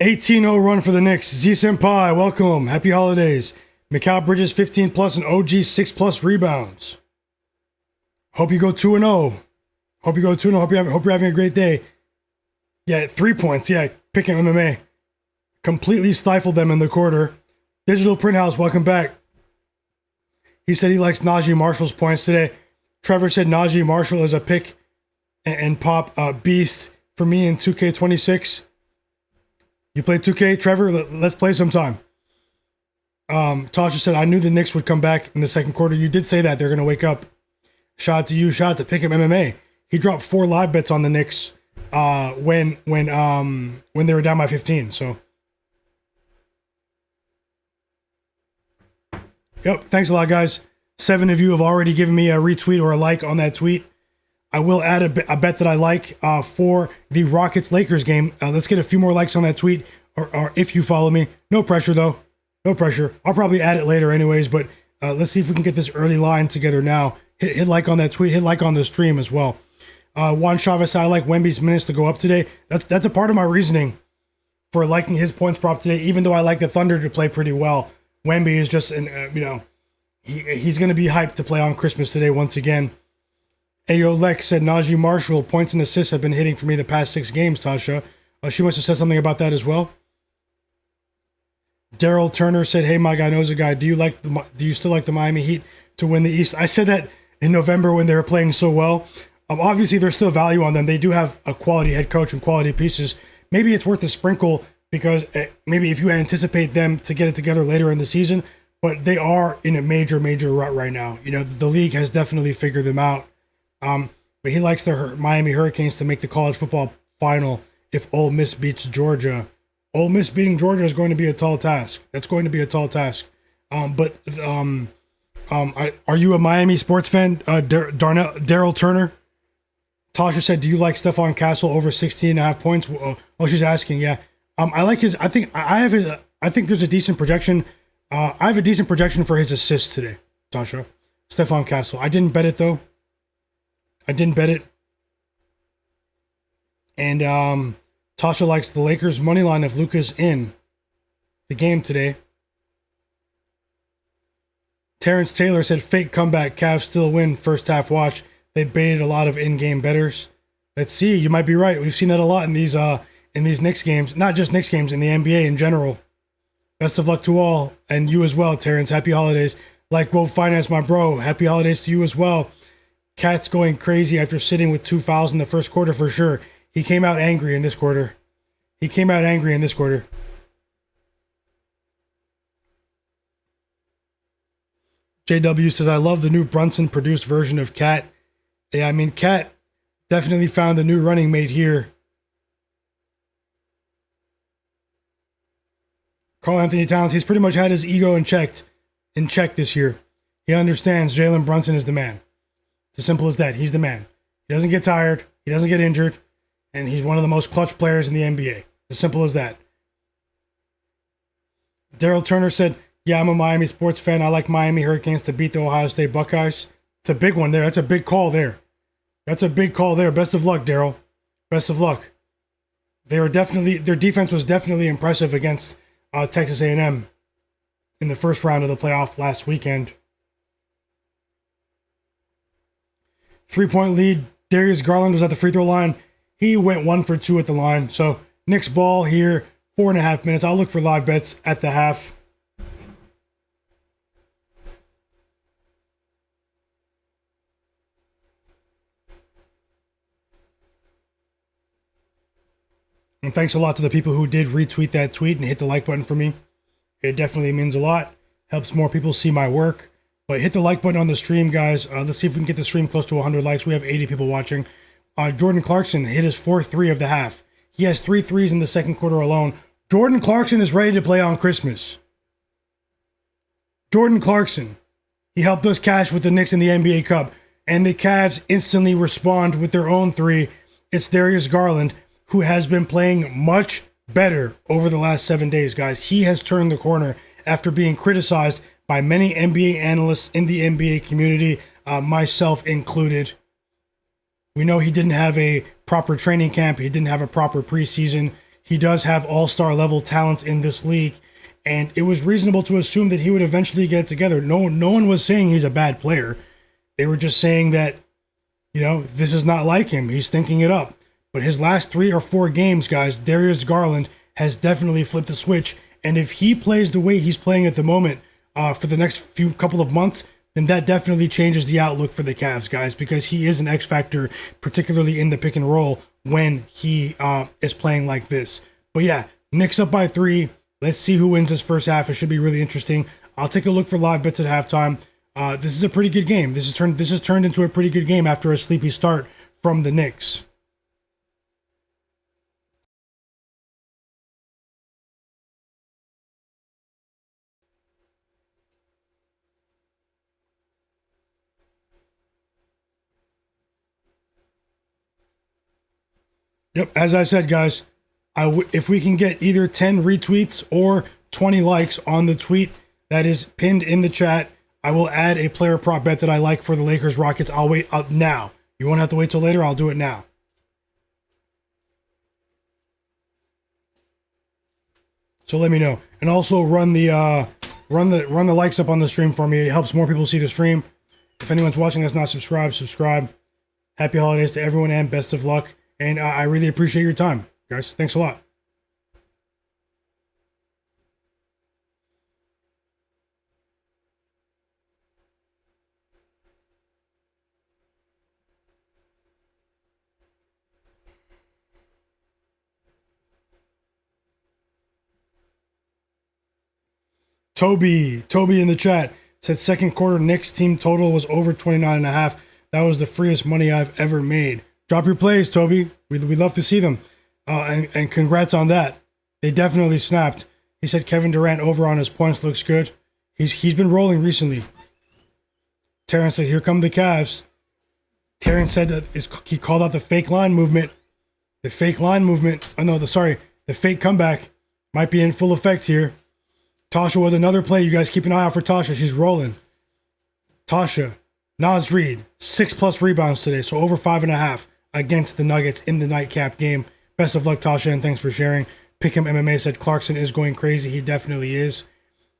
18-0 run for the Knicks. Z Senpai, welcome. Happy holidays. Mikal Bridges 15 plus and OG 6 plus rebounds. Hope you go 2-0. Hope you go 2-0. Hope you're having a great day. Yeah, 3 points. Yeah, picking MMA. Completely stifled them in the quarter. Digital Print House, welcome back. He said he likes Najee Marshall's points today. Trevor said Najee Marshall is a pick and pop beast for me in 2K26. You play 2K, Trevor? Let's play sometime. Tasha said, I knew the Knicks would come back in the second quarter. You did say that. They're going to wake up. Shout out to you. Shout out to Pick'em MMA. He dropped 4 live bets on the Knicks when they were down by 15. So, yep. Thanks a lot, guys. 7 of you have already given me a retweet or a like on that tweet. I will add a bet that I like for the Rockets-Lakers game. Let's get a few more likes on that tweet, or if you follow me. No pressure, though. No pressure. I'll probably add it later anyways, but let's see if we can get this early line together now. Hit like on that tweet. Hit like on the stream as well. Juan Chavez, I like Wemby's minutes to go up today. That's a part of my reasoning for liking his points prop today, even though I like the Thunder to play pretty well. Wemby is just, he's going to be hyped to play on Christmas today once again. Ayo Lex said Najee Marshall points and assists have been hitting for me the past 6 games, Tasha. She must have said something about that as well. Daryl Turner said, hey, Myguyknowsaguy, do you still like the Miami Heat to win the East? I said that in November when they were playing so well. Obviously, there's still value on them. They do have a quality head coach and quality pieces. Maybe it's worth a sprinkle because maybe if you anticipate them to get it together later in the season, but they are in a major, major rut right now. The league has definitely figured them out. But he likes the Miami Hurricanes to make the college football final if Ole Miss beats Georgia. Ole Miss beating Georgia is going to be a tall task. That's going to be a tall task. Are you a Miami sports fan, Daryl Turner? Tasha said, do you like Stephon Castle over 16.5 points? She's asking, yeah. I like his, I think there's a decent projection. I have a decent projection for his assists today, Tasha. Stephon Castle. I didn't bet it though. And Tasha likes the Lakers money line if Luka's in the game today. Terrence Taylor said fake comeback, Cavs still win first half watch. They baited a lot of in-game bettors. Let's see, you might be right. We've seen that a lot in these Knicks games. Not just Knicks games, in the NBA in general. Best of luck to all, and you as well, Terrence. Happy holidays. Like Woe Finance, my bro. Happy holidays to you as well. Cat's going crazy after sitting with 2 fouls in the first quarter for sure. He came out angry in this quarter. JW says, I love the new Brunson produced version of Cat. Yeah, I mean, Cat definitely found a new running mate here. Karl-Anthony Towns, he's pretty much had his ego in check this year. He understands Jalen Brunson is the man. It's as simple as that. He's the man. He doesn't get tired. He doesn't get injured. And he's one of the most clutch players in the NBA. As simple as that. Daryl Turner said, yeah, I'm a Miami sports fan. I like Miami Hurricanes to beat the Ohio State Buckeyes. It's a big one there. That's a big call there. Best of luck, Daryl. Best of luck. Their defense was definitely impressive against Texas A&M in the first round of the playoff last weekend. 3-point lead. Darius Garland was at the free throw line. He went 1 for 2 at the line. So Knicks ball here, 4.5 minutes. I'll look for live bets at the half. And thanks a lot to the people who did retweet that tweet and hit the like button for me. It definitely means a lot. Helps more people see my work. But hit the like button on the stream, guys. Let's see if we can get the stream close to 100 likes. We have 80 people watching. Jordan Clarkson hit his 4th 3 of the half. He has 3 threes in the second quarter alone. Jordan Clarkson is ready to play on Christmas. Jordan Clarkson. He helped us cash with the Knicks in the NBA Cup. And the Cavs instantly respond with their own 3. It's Darius Garland, who has been playing much better over the last 7 days, guys. He has turned the corner after being criticized by many NBA analysts in the NBA community, myself included. We know he didn't have a proper training camp. He didn't have a proper preseason. he does have all-star level talent in this league, and it was reasonable to assume that he would eventually get it together. No one was saying he's a bad player. They were just saying that, this is not like him. He's thinking it up. But his last 3 or 4 games, guys, Darius Garland has definitely flipped the switch. And if he plays the way he's playing at the moment for the next couple of months, then that definitely changes the outlook for the Cavs, guys, because he is an X factor, particularly in the pick and roll when he is playing like this. But yeah, Knicks up by 3. Let's see who wins this first half. It should be really interesting. I'll take a look for live bets at halftime. This is a pretty good game. This has turned into a pretty good game after a sleepy start from the Knicks. Yep, as I said, guys, if we can get either 10 retweets or 20 likes on the tweet that is pinned in the chat, I will add a player prop bet that I like for the Lakers Rockets. I'll wait now. You won't have to wait till later. I'll do it now. So let me know, and also run the likes up on the stream for me. It helps more people see the stream. If anyone's watching that's not subscribed, subscribe. Happy holidays to everyone and best of luck. And I really appreciate your time, guys. Thanks a lot. Toby in the chat said second quarter Knicks team total was over 29.5. That was the freest money I've ever made. Drop your plays, Toby. We'd love to see them. And congrats on that. They definitely snapped. He said Kevin Durant over on his points looks good. He's been rolling recently. Terrence said, here come the Cavs. Terrence said that he called out the fake line movement. The fake line movement. Oh no, the fake comeback might be in full effect here. Tasha with another play. You guys keep an eye out for Tasha. She's rolling. Tasha, Naz Reid, 6+ rebounds today, so over 5.5 against the Nuggets in the nightcap game. Best of luck, Tasha, and thanks for sharing. Pick'em MMA said Clarkson is going crazy. He definitely is.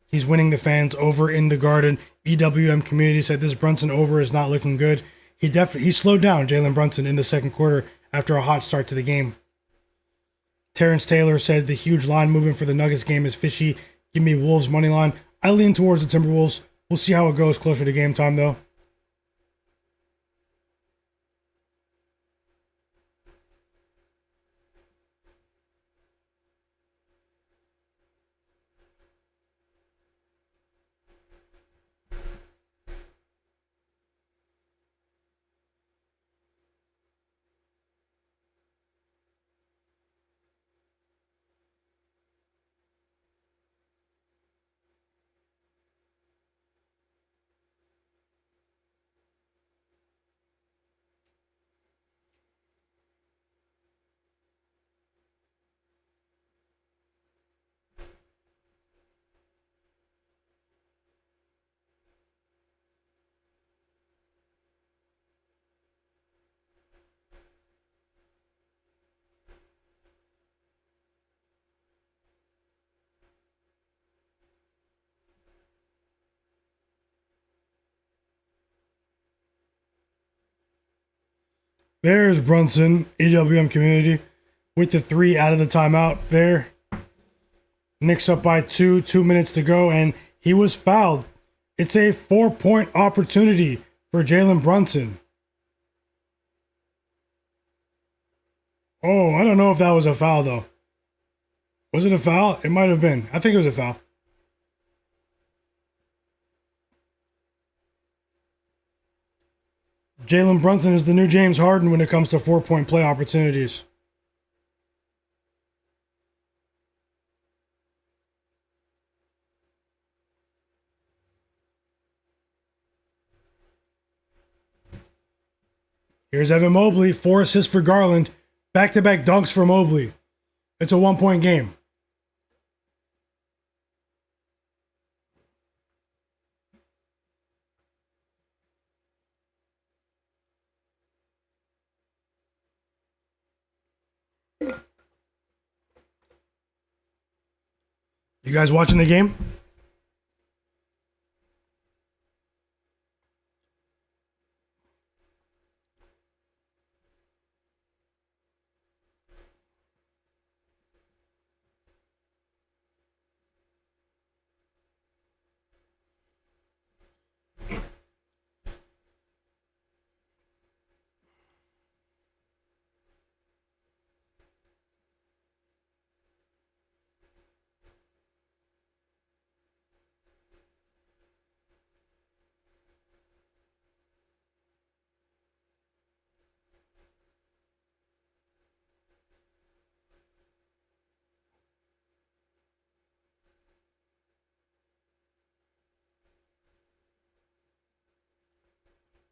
He's winning the fans over in the Garden. EWM community said this Brunson over is not looking good. He slowed down Jalen Brunson in the second quarter after a hot start to the game. Terrence Taylor said the huge line movement for the Nuggets game is fishy. Give me Wolves money line. I lean towards the Timberwolves. We'll see how it goes closer to game time, though. There's Brunson, EWM community, with the 3 out of the timeout there. Knicks up by 2, 2 minutes to go, and he was fouled. It's a 4-point opportunity for Jalen Brunson. Oh, I don't know if that was a foul, though. Was it a foul? It might have been. I think it was a foul. Jalen Brunson is the new James Harden when it comes to 4-point play opportunities. Here's Evan Mobley, 4 assists for Garland. Back-to-back dunks for Mobley. It's a 1-point game. You guys watching the game?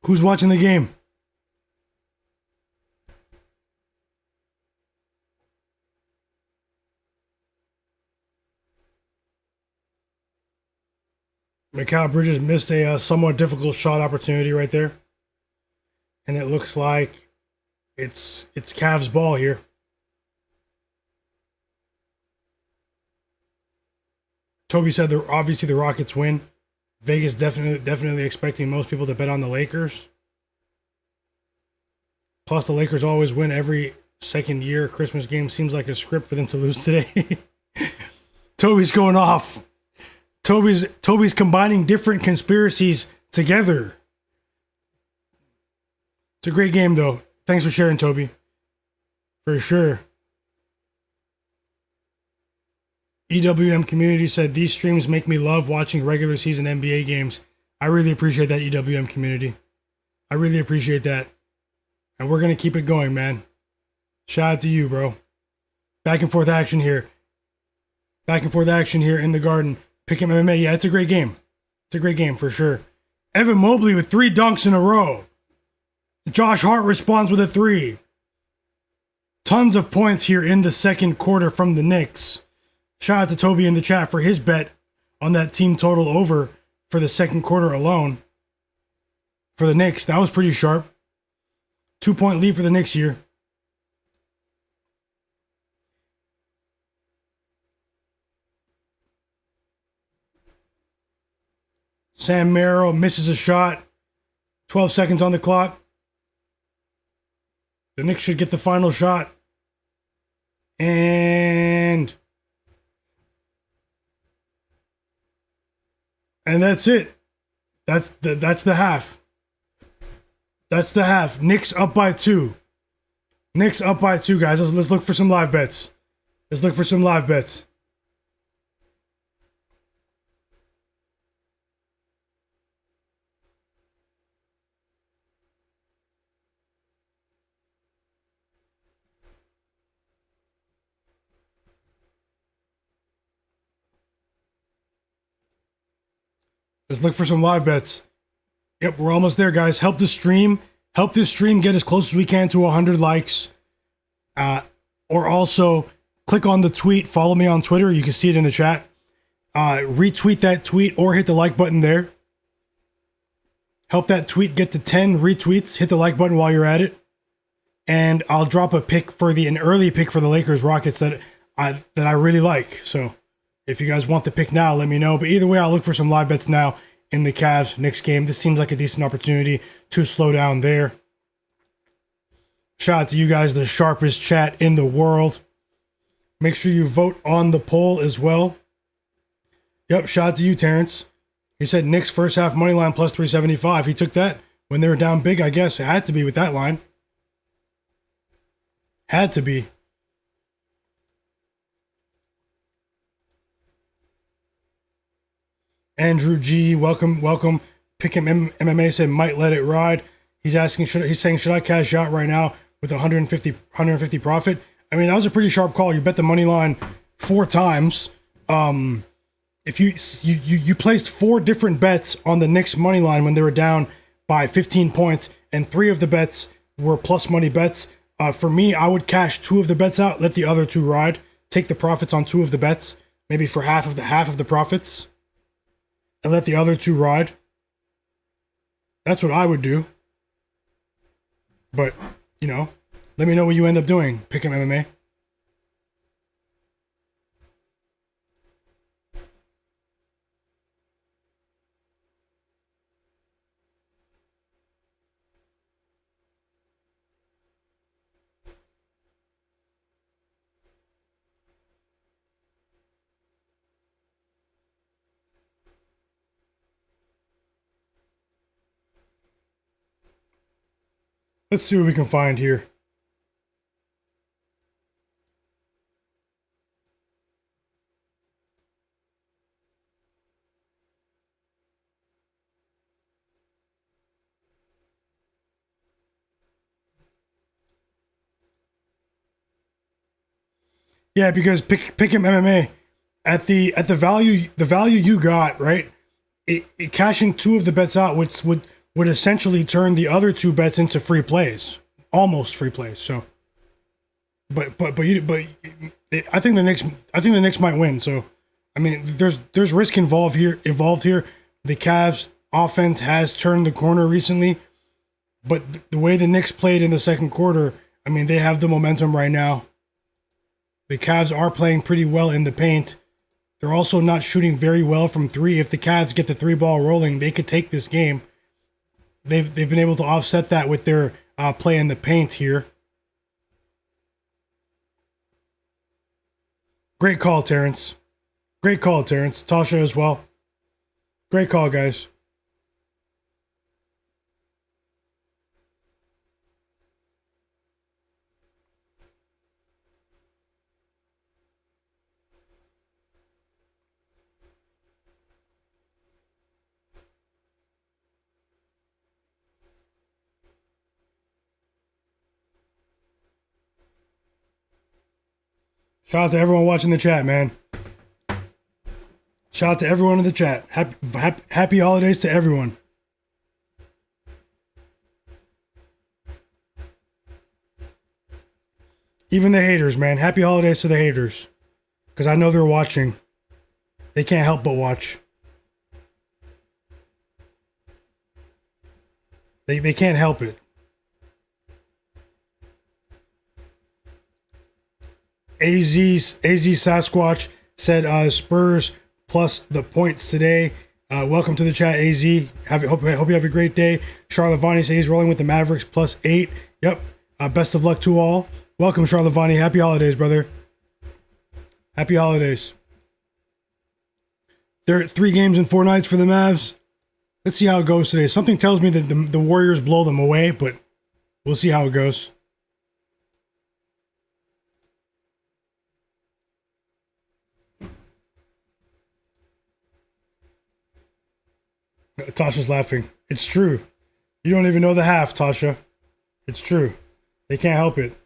Who's watching the game? Mikal Bridges missed a somewhat difficult shot opportunity right there. And it looks like it's Cavs ball here. Toby said obviously the Rockets win. Vegas definitely expecting most people to bet on the Lakers. Plus the Lakers always win every second year. Christmas game seems like a script for them to lose today. Toby's going off. Toby's combining different conspiracies together. It's a great game though. Thanks for sharing, Toby. For sure. EWM community said these streams make me love watching regular season NBA games. I really appreciate that, EWM community. I really appreciate that. And we're going to keep it going, man. Shout out to you, bro. Back and forth action here. Back and forth action here in the Garden. Pick him MMA. Yeah, it's a great game. It's a great game for sure. Evan Mobley with 3 dunks in a row. Josh Hart responds with a 3. Tons of points here in the second quarter from the Knicks. Shout out to Toby in the chat for his bet on that team total over for the second quarter alone. For the Knicks, that was pretty sharp. 2-point lead for the Knicks here. Sam Merrill misses a shot. 12 seconds on the clock. The Knicks should get the final shot. And that's it. That's the half. That's the half. Knicks up by 2. Knicks up by 2, guys. Let's look for some live bets. Let's look for some live bets. Let's look for some live bets. Yep, we're almost there, guys. Help this stream get as close as we can to 100 likes. Or also, click on the tweet. Follow me on Twitter. You can see it in the chat. Retweet that tweet or hit the like button there. Help that tweet get to 10 retweets. Hit the like button while you're at it. And I'll drop an early pick for the Lakers Rockets that I really like. So if you guys want the pick now, let me know. But either way, I'll look for some live bets now in the Cavs Knicks game. This seems like a decent opportunity to slow down there. Shout out to you guys, the sharpest chat in the world. Make sure you vote on the poll as well. Yep, shout out to you, Terrence. He said Knicks first half money line plus 375. He took that when they were down big, I guess. It had to be with that line. Had to be. Andrew G, welcome. Pick him MMA said might let it ride. He's saying should I cash out right now with 150 profit? I mean, that was a pretty sharp call. You bet the money line 4 times. If you placed 4 different bets on the Knicks money line when they were down by 15 points, and 3 of the bets were plus money bets. For me, I would cash 2 of the bets out, let the other 2 ride, take the profits on 2 of the bets, maybe for half of the profits, and let the other 2 ride. That's what I would do. But, let me know what you end up doing. Pick 'em MMA. Let's see what we can find here. Yeah, because pick him MMA at the value you got, right? Cashing two of the bets out would essentially turn the other two bets into free plays, almost free plays. So, I think the Knicks might win. So, I mean, there's risk involved here. The Cavs offense has turned the corner recently, but the way the Knicks played in the second quarter, I mean, they have the momentum right now. The Cavs are playing pretty well in the paint. They're also not shooting very well from three. If the Cavs get the three ball rolling, they could take this game. They've been able to offset that with their play in the paint here. Great call, Terrence. Great call, Terrence. Tasha as well. Great call, guys. Shout out to everyone watching the chat, man. Shout out to everyone in the chat. Happy holidays to everyone. Even the haters, man. Happy holidays to the haters. Because I know they're watching. They can't help but watch. They can't help it. AZ Sasquatch said Spurs plus the points today. Welcome to the chat, AZ. Hope you have a great day. Charlotte Vonnie says he's rolling with the Mavericks plus 8. Yep. Best of luck to all. Welcome, Charlotte Vonnie. Happy holidays, brother. Happy holidays. There are 3 games in 4 nights for the Mavs. Let's see how it goes today. Something tells me that the Warriors blow them away, but we'll see how it goes. Tasha's laughing. It's true. You don't even know the half, Tasha. It's true. They can't help it.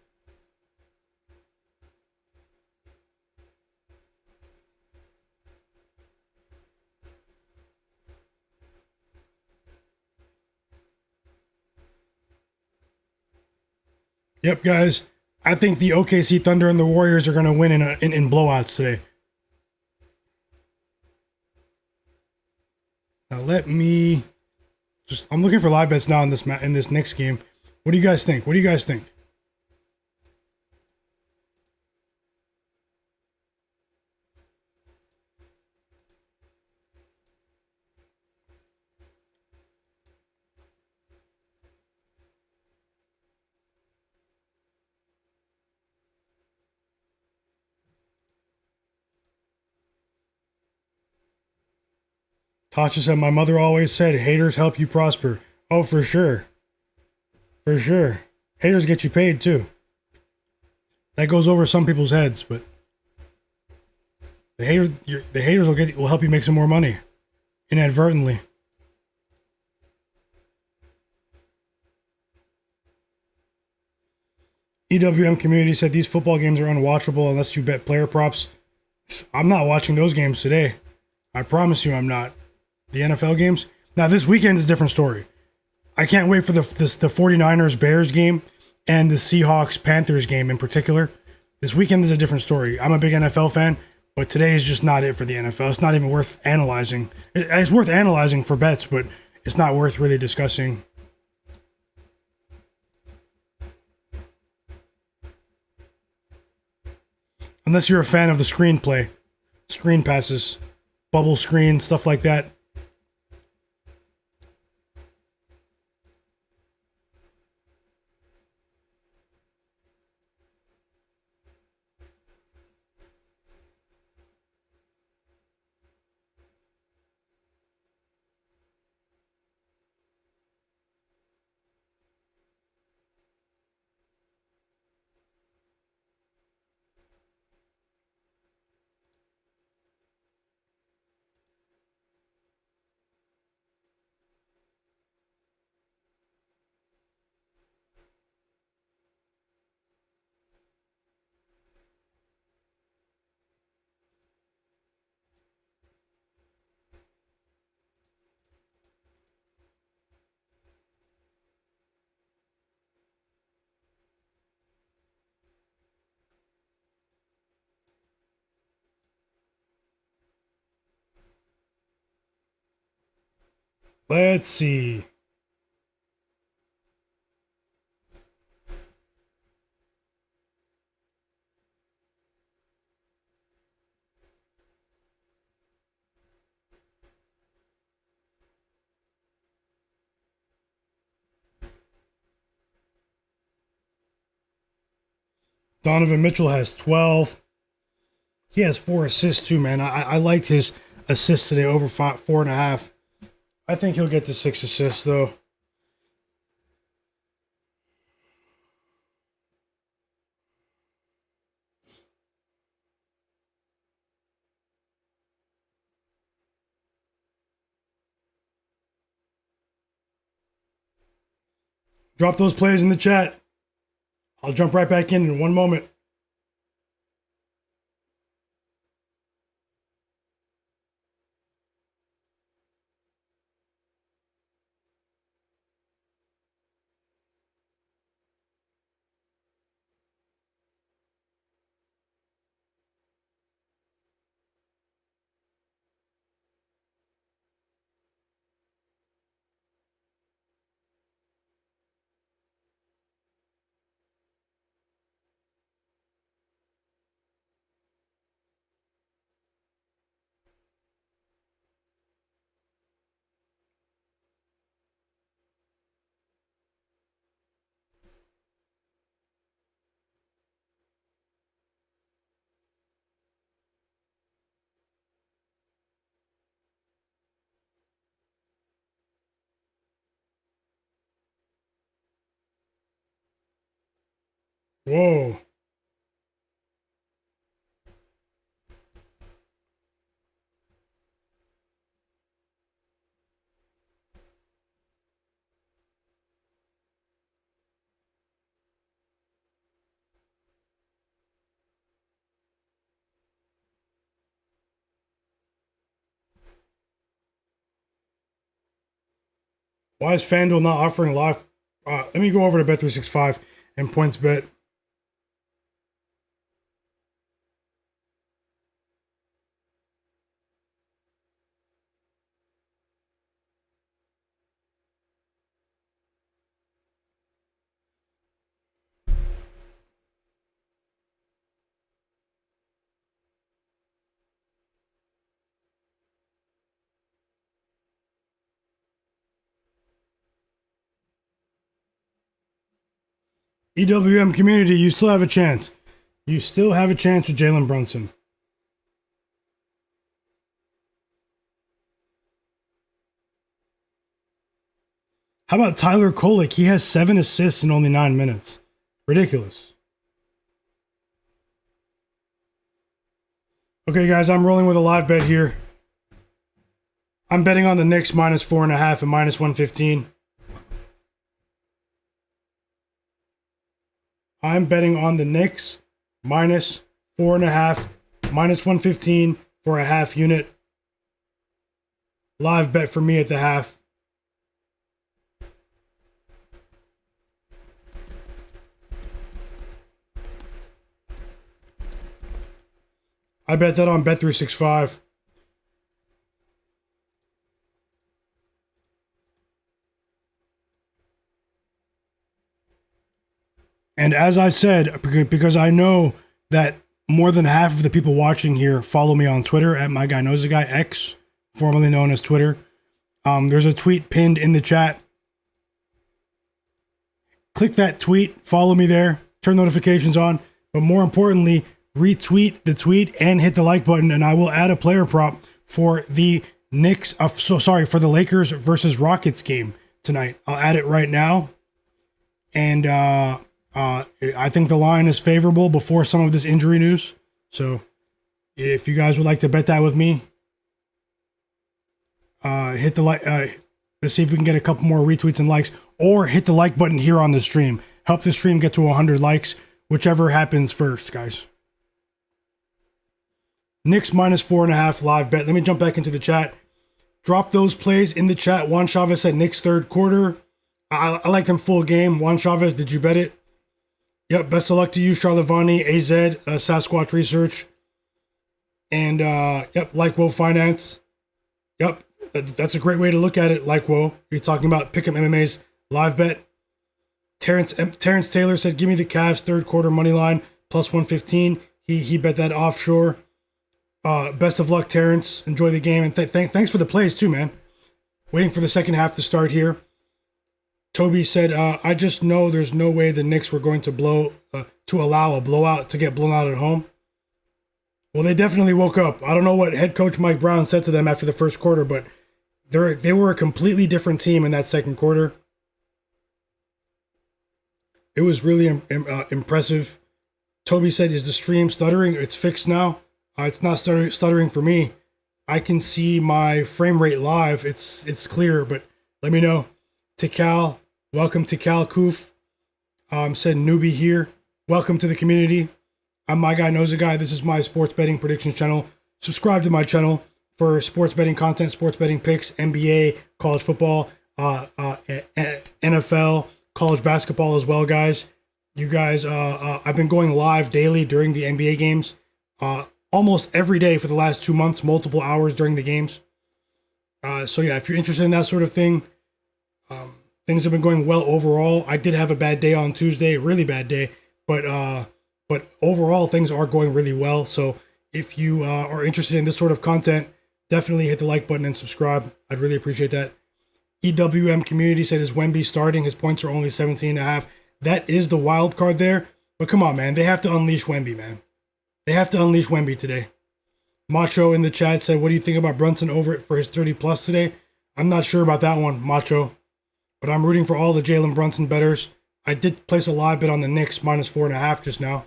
Yep, guys. I think the OKC Thunder and the Warriors are going to win in blowouts today. Now I'm looking for live bets now in this next game. What do you guys think? Tasha said, my mother always said, haters help you prosper. Oh, for sure. For sure. Haters get you paid, too. That goes over some people's heads, but the haters will help you make some more money. Inadvertently. EWM community said these football games are unwatchable unless you bet player props. I'm not watching those games today. I promise you I'm not. The NFL games. Now, this weekend is a different story. I can't wait for the 49ers-Bears game and the Seahawks-Panthers game in particular. This weekend is a different story. I'm a big NFL fan, but today is just not it for the NFL. It's not even worth analyzing. It's worth analyzing for bets, but it's not worth really discussing. Unless you're a fan of the screenplay, screen passes, bubble screen, stuff like that. Let's see. Donovan Mitchell has 12. He has 4 assists too, man. I liked his assists today over 4.5. I think he'll get to 6 assists though. Drop those plays in the chat. I'll jump right back in 1 moment. Whoa. Why is FanDuel not offering live? Let me go over to Bet365 and PointsBet. EWM community, you still have a chance. You still have a chance with Jalen Brunson. How about Tyler Kolek? He has 7 assists in only 9 minutes. Ridiculous. Okay, guys, I'm rolling with a live bet here. I'm betting on the Knicks minus 4.5 and minus 115. I'm betting on the Knicks minus 4.5, minus 115 for a half unit. Live bet for me at the half. I bet that on Bet365. And as I said, because I know that more than half of the people watching here follow me on Twitter at Myguyknowsaguy, X, formerly known as Twitter. There's a tweet pinned in the chat. Click that tweet, follow me there, turn notifications on, but more importantly, retweet the tweet and hit the like button, and I will add a player prop for the for the Lakers versus Rockets game tonight. I'll add it right now. And I think the line is favorable before some of this injury news. So if you guys would like to bet that with me, hit the like. Let's see if we can get a couple more retweets and likes, or hit the like button here on the stream. Help the stream get to 100 likes, whichever happens first, guys. Knicks minus 4.5 live bet. Let me jump back into the chat. Drop those plays in the chat. Juan Chavez said Knicks third quarter. I like them full game. Juan Chavez, did you bet it? Yep, best of luck to you, Charlavani, AZ, Sasquatch Research. And, yep, like Will Finance. Yep, That's a great way to look at it. Like, whoa, you're talking about Pick'em MMA's live bet. Terrence Taylor said, give me the Cavs third quarter money line plus 115. He bet that offshore. Best of luck, Terrence. Enjoy the game. And thanks for the plays too, man. Waiting for the second half to start here. Toby said, I just know there's no way the Knicks were going to allow a blowout to get blown out at home. Well, they definitely woke up. I don't know what head coach Mike Brown said to them after the first quarter, but they were a completely different team in that second quarter. It was really impressive. Toby said, is the stream stuttering? It's fixed now. It's not stuttering for me. I can see my frame rate live. It's clear, but let me know. Tikal, welcome to Cal Koof. Said newbie here. Welcome to the community. I'm Myguyknowsaguy. This is my sports betting predictions channel. Subscribe to my channel for sports betting content, sports betting picks, NBA, college football, NFL, college basketball as well, guys. You guys, I've been going live daily during the NBA games, almost every day for the last 2 months, multiple hours during the games. So yeah, if you're interested in that sort of thing, things have been going well overall. I did have a bad day on Tuesday, really bad day, but overall things are going really well. So if you are interested in this sort of content, definitely hit the like button and subscribe. I'd really appreciate that. EWM community said, is Wemby starting? His points are only 17.5. That is the wild card there. But come on, man. They have to unleash Wemby, man. They have to unleash Wemby today. Macho in the chat said, what do you think about Brunson over it for his 30+ today? I'm not sure about that one, Macho. But I'm rooting for all the Jalen Brunson bettors. I did place a live bet on the Knicks minus 4.5 just now.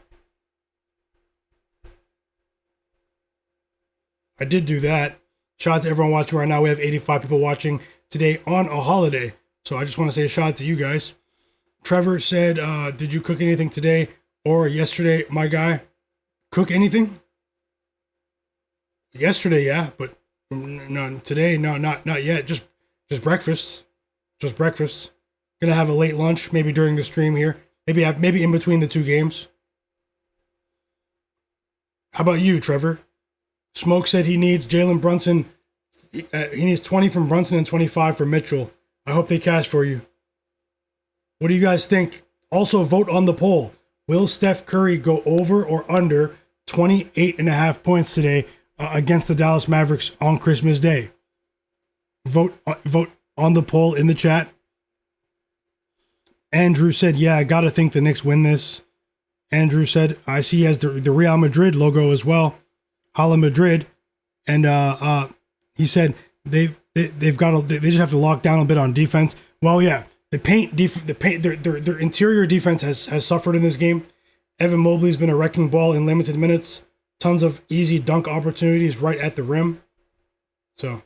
I did do that. Shout out to everyone watching right now. We have 85 people watching today on a holiday. So I just want to say a shout out to you guys. Trevor said, did you cook anything today or yesterday, my guy? Cook anything? Yesterday, yeah, but no, today, no, not yet. Just breakfast. Just breakfast. Gonna have a late lunch, maybe during the stream here. Maybe in between the two games. How about you, Trevor? Smoke said he needs Jalen Brunson. He needs 20 from Brunson and 25 from Mitchell. I hope they cash for you. What do you guys think? Also, vote on the poll. Will Steph Curry go over or under 28.5 points today against the Dallas Mavericks on Christmas Day? Vote on the poll in the chat. Andrew said, yeah, I got to think the Knicks win this. Andrew said, I see he has the Real Madrid logo as well. Hala Madrid. And he said they just have to lock down a bit on defense. Well, yeah, their interior defense has suffered in this game. Evan Mobley's been a wrecking ball in limited minutes. Tons of easy dunk opportunities right at the rim. So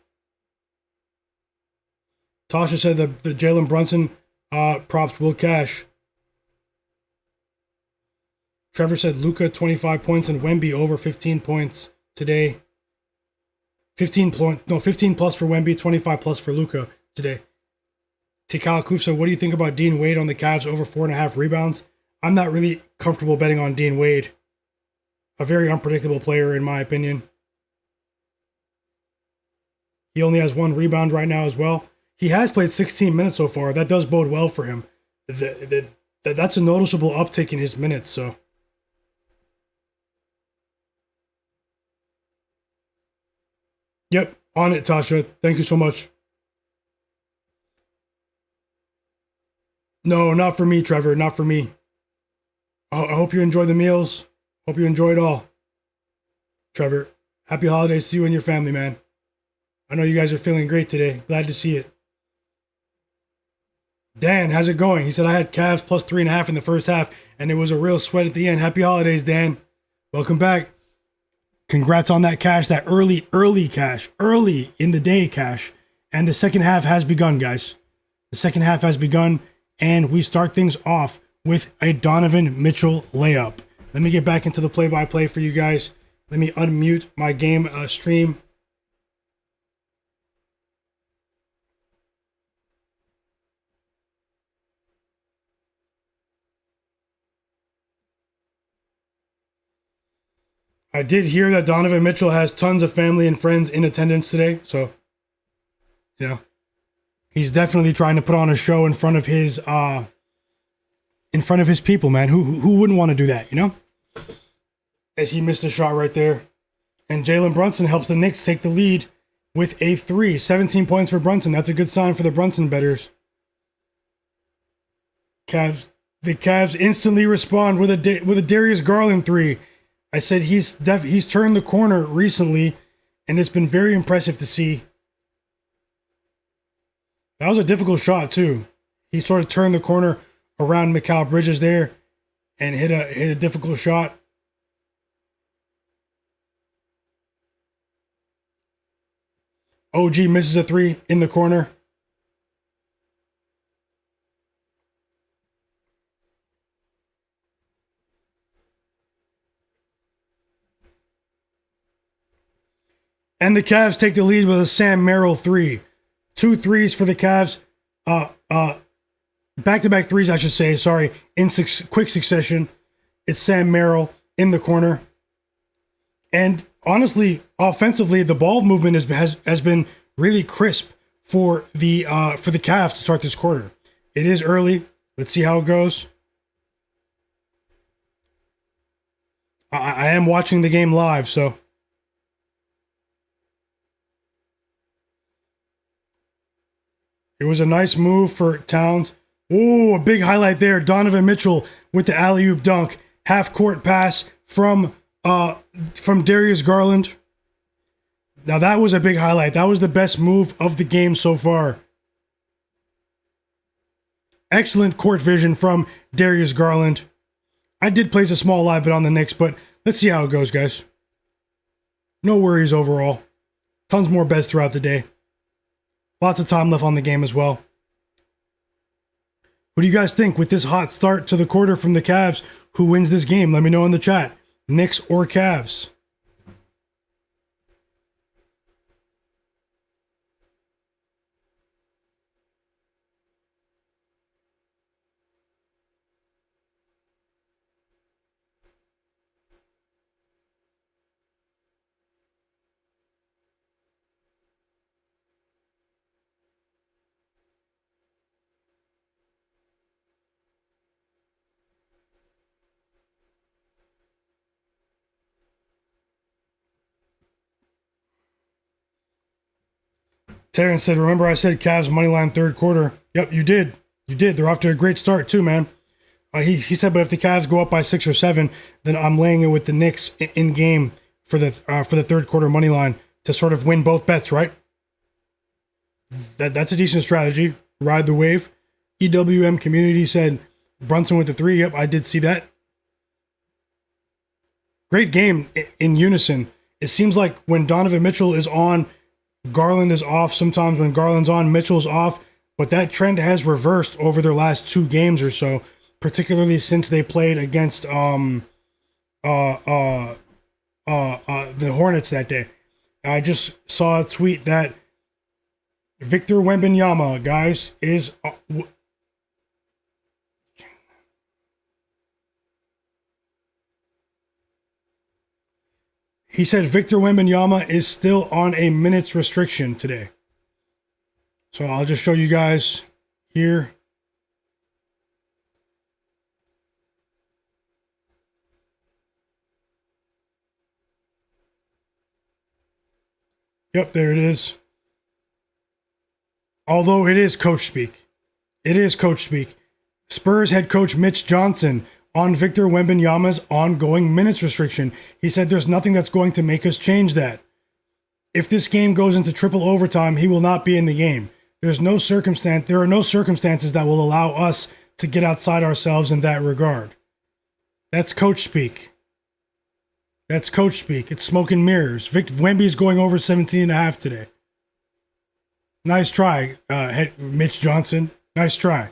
Tasha said the Jalen Brunson props will cash. Trevor said Luka 25 points and Wemby over 15 points today. 15 plus for Wemby, 25 plus for Luka today. Tikal Kuf said, what do you think about Dean Wade on the Cavs over 4.5 rebounds? I'm not really comfortable betting on Dean Wade. A very unpredictable player in my opinion. He only has 1 rebound right now as well. He has played 16 minutes so far. That does bode well for him. That's a noticeable uptick in his minutes, so. Yep, on it, Tasha. Thank you so much. No, not for me, Trevor. Not for me. I hope you enjoy the meals. Hope you enjoy it all. Trevor, happy holidays to you and your family, man. I know you guys are feeling great today. Glad to see it. Dan, how's it going? He said, I had Cavs plus 3.5 in the first half, and it was a real sweat at the end. Happy holidays, Dan. Welcome back. Congrats on that cash, that early cash, early in the day cash. And the second half has begun, guys. The second half has begun, and we start things off with a Donovan Mitchell layup. Let me get back into the play-by-play for you guys. Let me unmute my game stream. I did hear that Donovan Mitchell has tons of family and friends in attendance today, so You know, he's definitely trying to put on a show in front of his people, man. Who wouldn't want to do that, you know? As he missed a shot right there. And Jalen Brunson helps the Knicks take the lead with a 3. 17 points for Brunson. That's a good sign for the Brunson bettors. The Cavs instantly respond with a Darius Garland 3. I said he's turned the corner recently, and it's been very impressive to see. That was a difficult shot too. He sort of turned the corner around Mikal Bridges there, and hit a difficult shot. OG misses a 3 in the corner. And the Cavs take the lead with a Sam Merrill 3. 2 threes for the Cavs. Back-to-back threes, I should say. Sorry, in quick succession. It's Sam Merrill in the corner. And honestly, offensively, the ball movement has been really crisp for the Cavs to start this quarter. It is early. Let's see how it goes. I am watching the game live, so. It was a nice move for Towns. Oh, a big highlight there. Donovan Mitchell with the alley-oop dunk. Half-court pass from Darius Garland. Now that was a big highlight. That was the best move of the game so far. Excellent court vision from Darius Garland. I did place a small live bet on the Knicks, but let's see how it goes, guys. No worries overall. Tons more bets throughout the day. Lots of time left on the game as well. What do you guys think with this hot start to the quarter from the Cavs? Who wins this game? Let me know in the chat. Knicks or Cavs? Terrence said, remember I said Cavs moneyline third quarter? Yep, you did. You did. They're off to a great start too, man. He said, but if the Cavs go up by 6 or 7, then I'm laying it with the Knicks in game for the third quarter moneyline to sort of win both bets, right? That's a decent strategy. Ride the wave. EWM community said Brunson with the 3. Yep, I did see that. Great game in unison. It seems like when Donovan Mitchell is on, Garland is off. Sometimes when Garland's on, Mitchell's off. But that trend has reversed over their last 2 games or so, particularly since they played against the Hornets that day. I just saw a tweet that Victor Wembanyama, guys, is he said Victor Wembanyama is still on a minutes restriction today. So I'll just show you guys here. Yep, there it is. Although it is coach speak. It is coach speak. Spurs head coach Mitch Johnson on Victor Wembanyama's ongoing minutes restriction. He said there's nothing that's going to make us change that. If this game goes into triple overtime, he will not be in the game. There are no circumstances that will allow us to get outside ourselves in that regard. That's coach speak. That's coach speak. It's smoke and mirrors. Wemby's going over 17.5 today. Nice try, Mitch Johnson. Nice try.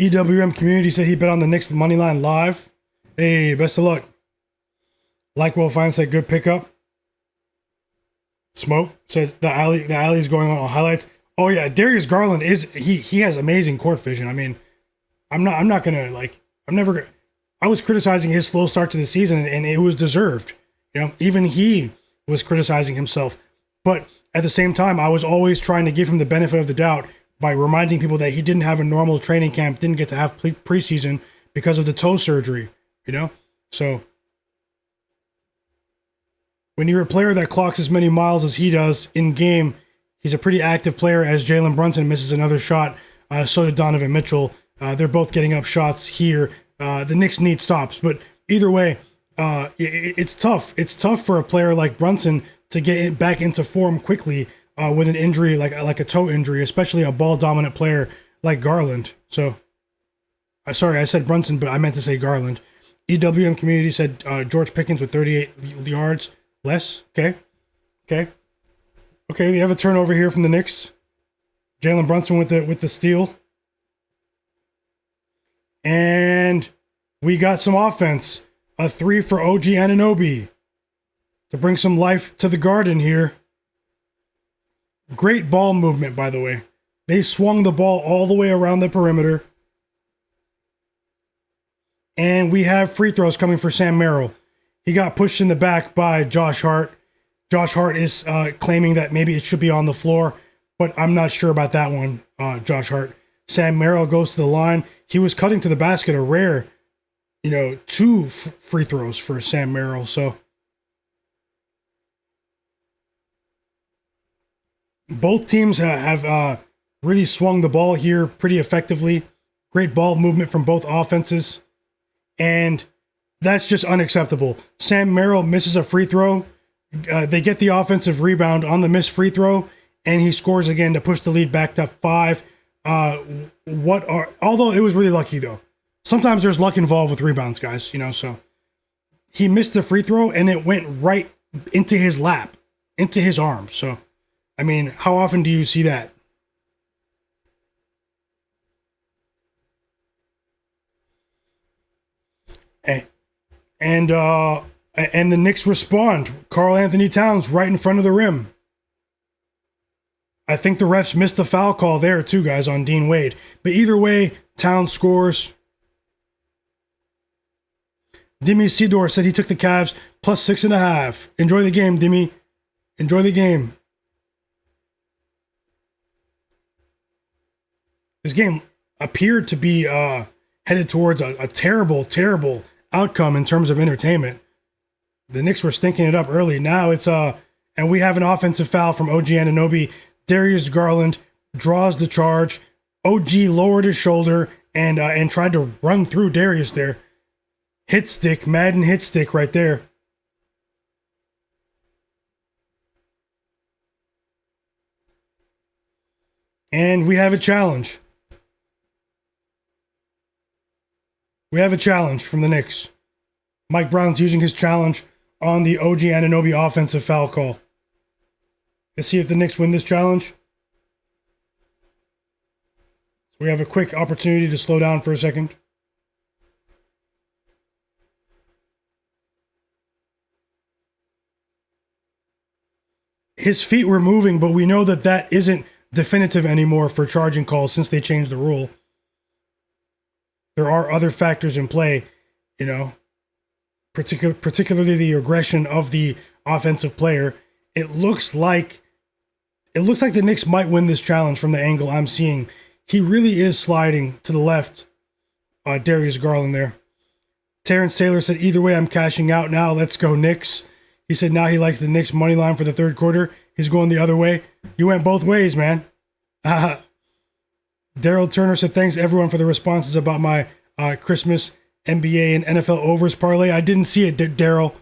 EWM community said he bet on the Knicks money line live. Hey, best of luck. Like Will Fine said, good pickup. Smoke said the alley is going on highlights. Oh yeah, Darius Garland he has amazing court vision. I mean, I'm not gonna like I'm never gonna. I was criticizing his slow start to the season, and it was deserved. You know, even he was criticizing himself. But at the same time, I was always trying to give him the benefit of the doubt by reminding people that he didn't have a normal training camp, didn't get to have preseason because of the toe surgery. You know, so when you're a player that clocks as many miles as he does in game, he's a pretty active player. As Jalen Brunson misses another shot, so did Donovan Mitchell. They're both getting up shots here. The Knicks need stops, but either way, it's tough. It's tough for a player like Brunson to get back into form quickly with an injury like a toe injury, especially a ball dominant player like Garland. So, sorry, I said Brunson, but I meant to say Garland. EWM community said George Pickens with 38 yards less. Okay. We have a turnover here from the Knicks. Jalen Brunson with the steal. And we got some offense. A 3 for OG Anunoby to bring some life to the Garden here. Great ball movement, by the way. They swung the ball all the way around the perimeter. And we have free throws coming for Sam Merrill. He got pushed in the back by Josh Hart. Josh Hart is claiming that maybe it should be on the floor, but I'm not sure about that one, Josh Hart. Sam Merrill goes to the line. He was cutting to the basket, a rare, 2 free throws for Sam Merrill. So both teams have really swung the ball here pretty effectively. Great ball movement from both offenses. And that's just unacceptable. Sam Merrill misses a free throw. They get the offensive rebound on the missed free throw, and he scores again to push the lead back to 5. Although it was really lucky though. Sometimes there's luck involved with rebounds, guys, so he missed the free throw and it went right into his lap, into his arms. So, I mean, how often do you see that? And the Knicks respond. Karl-Anthony Towns right in front of the rim. I think the refs missed a foul call there too, guys, on Dean Wade. But either way, Towns scores. Dimi Sidor said he took the Cavs plus 6.5. Enjoy the game, Dimi. Enjoy the game. This game appeared to be headed towards a terrible, terrible outcome in terms of entertainment. The Knicks were stinking it up early. Now it's and we have an offensive foul from OG Anunoby. Darius Garland draws the charge. OG lowered his shoulder and tried to run through Darius there. Hit stick, Madden hit stick right there. And we have a challenge. We have a challenge from the Knicks. Mike Brown's using his challenge on the OG Anunoby offensive foul call. Let's see if the Knicks win this challenge. We have a quick opportunity to slow down for a second. His feet were moving, but we know that isn't definitive anymore for charging calls since they changed the rule. There are other factors in play, particularly the aggression of the offensive player. It looks like the Knicks might win this challenge from the angle I'm seeing. He really is sliding to the left. Darius Garland there. Terrence Taylor said, either way, I'm cashing out now. Let's go Knicks. He said now he likes the Knicks money line for the third quarter. He's going the other way. You went both ways, man. Daryl Turner said, thanks everyone for the responses about my Christmas NBA and NFL overs parlay. I didn't see it, Daryl.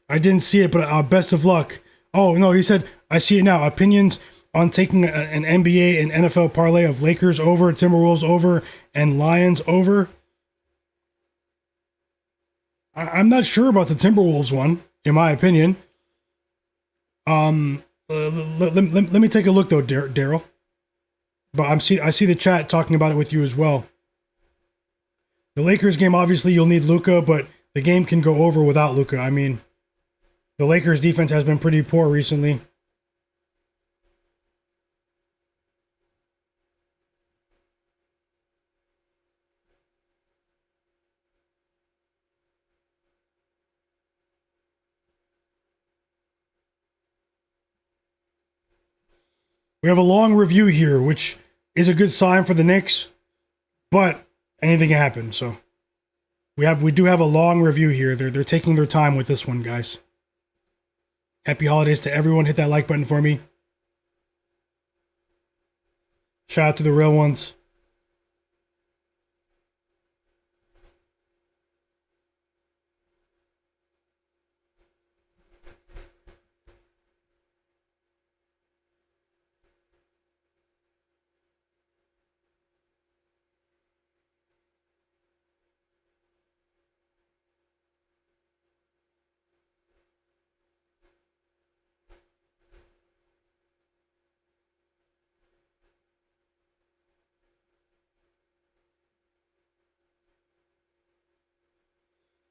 I didn't see it, but best of luck. Oh, no, he said, I see it now. Opinions on taking an NBA and NFL parlay of Lakers over, Timberwolves over, and Lions over. I'm not sure about the Timberwolves one, in my opinion. Let me take a look, though, Daryl. But I see the chat talking about it with you as well. The Lakers game, obviously, you'll need Luka, but the game can go over without Luka. I mean, The Lakers defense has been pretty poor recently. We have a long review here, which is a good sign for the Knicks, but anything can happen. So we do have a long review here. They're taking their time with this one, guys. Happy holidays to everyone. Hit that like button for me. Shout out to the real ones.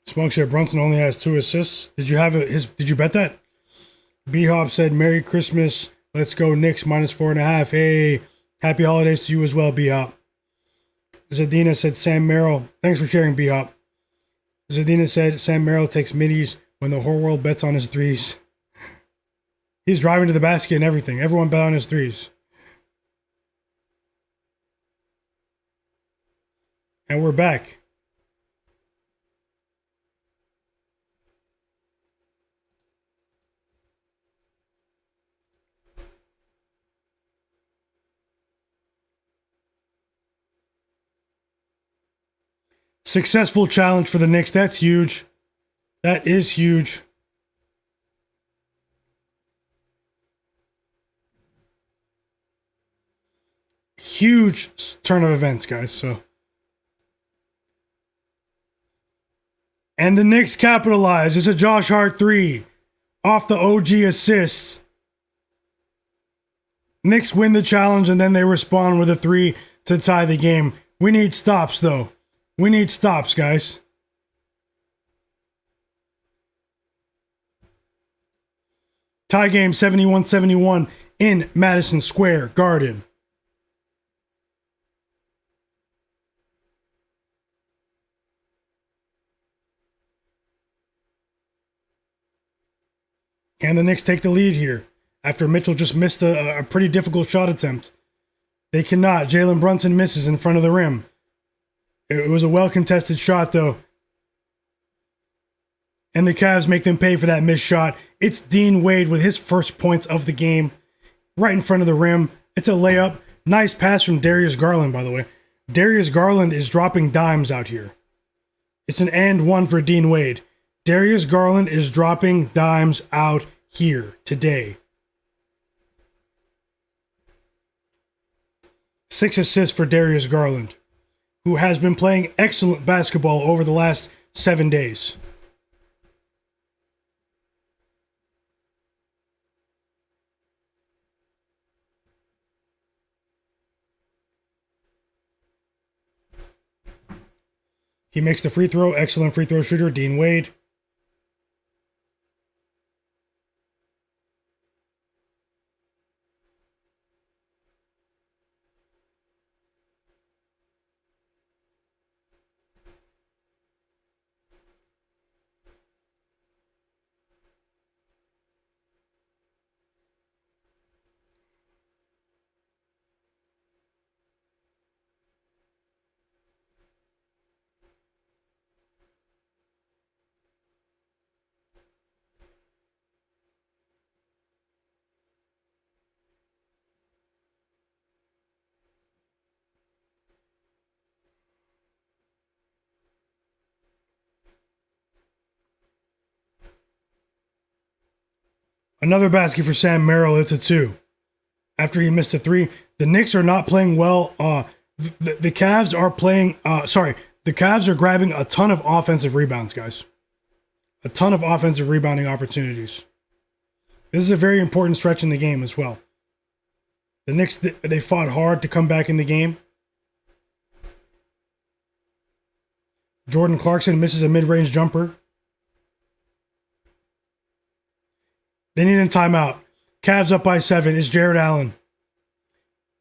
Smoke said Brunson only has 2 assists. Did you have his? Did you bet that? B Hop said Merry Christmas. Let's go Knicks -4.5. Hey, happy holidays to you as well, B Hop. Zadina said Sam Merrill. Thanks for sharing, B Hop. Zadina said Sam Merrill takes middies when the whole world bets on his threes. He's driving to the basket and everything. Everyone bet on his threes. And we're back. Successful challenge for the Knicks. That's huge. That is huge. Huge turn of events, guys. So, and the Knicks capitalize. It's a Josh Hart 3 off the OG assists. Knicks win the challenge and then they respond with a 3 to tie the game. We need stops, though. We need stops, guys. Tie game 71-71 in Madison Square Garden. Can the Knicks take the lead here after Mitchell just missed a pretty difficult shot attempt? They cannot. Jalen Brunson misses in front of the rim. It was a well-contested shot, though. And the Cavs make them pay for that missed shot. It's Dean Wade with his first points of the game. Right in front of the rim. It's a layup. Nice pass from Darius Garland, by the way. Darius Garland is dropping dimes out here. It's an and one for Dean Wade. Darius Garland is dropping dimes out here today. 6 assists for Darius Garland, who has been playing excellent basketball over the last 7 days. He makes the free throw. Excellent free throw shooter, Dean Wade. Another basket for Sam Merrill. It's a 2. After he missed a 3. The Knicks are not playing well. The Cavs are playing... The Cavs are grabbing a ton of offensive rebounds, guys. A ton of offensive rebounding opportunities. This is a very important stretch in the game as well. The Knicks, they fought hard to come back in the game. Jordan Clarkson misses a mid-range jumper. They need a timeout. Cavs up by 7. It's Jared Allen.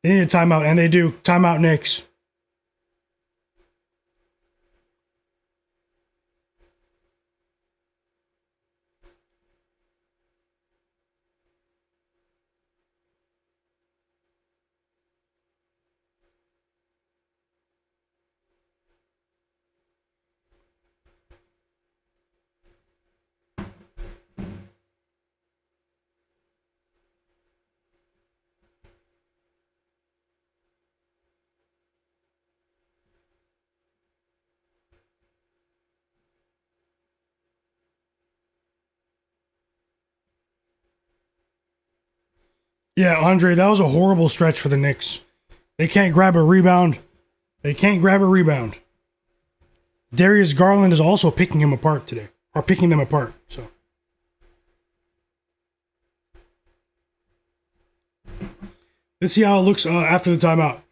They need a timeout, and they do. Timeout Knicks. Yeah, Andre, that was a horrible stretch for the Knicks. They can't grab a rebound. Darius Garland is also picking him apart today, or picking them apart. So let's see how it looks after the timeout.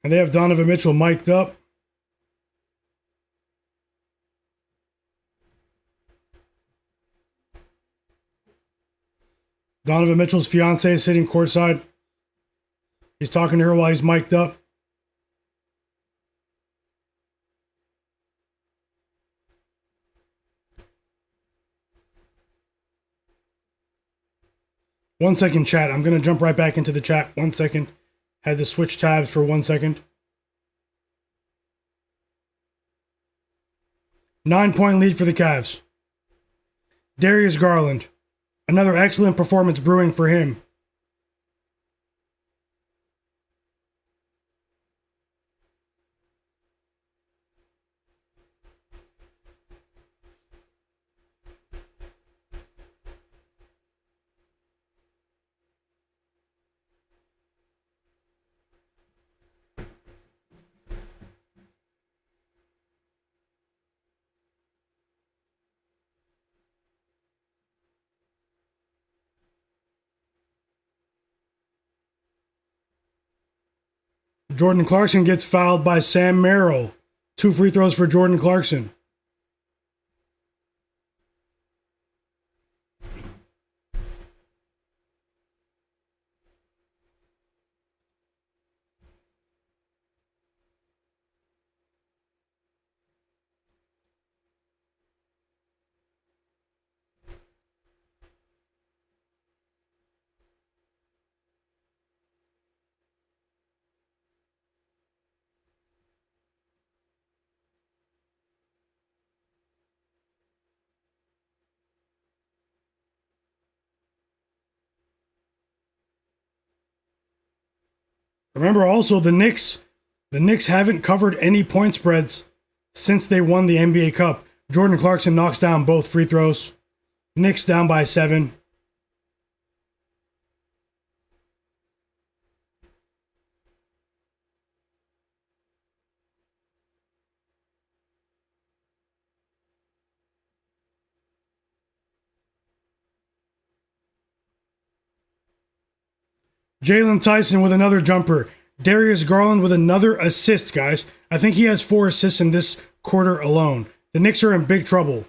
And they have Donovan Mitchell mic'd up. Donovan Mitchell's fiance is sitting courtside. He's talking to her while he's mic'd up. One second, chat. I'm going to jump right back into the chat. 1 second. Had to switch tabs for 1 second. 9-point lead for the Cavs. Darius Garland. Another excellent performance brewing for him. Jordan Clarkson gets fouled by Sam Merrill. 2 free throws for Jordan Clarkson. Remember also the Knicks haven't covered any point spreads since they won the NBA Cup. Jordan Clarkson knocks down both free throws. Knicks down by 7. Jalen Tyson with another jumper. Darius Garland with another assist, guys. I think he has 4 assists in this quarter alone. The Knicks are in big trouble.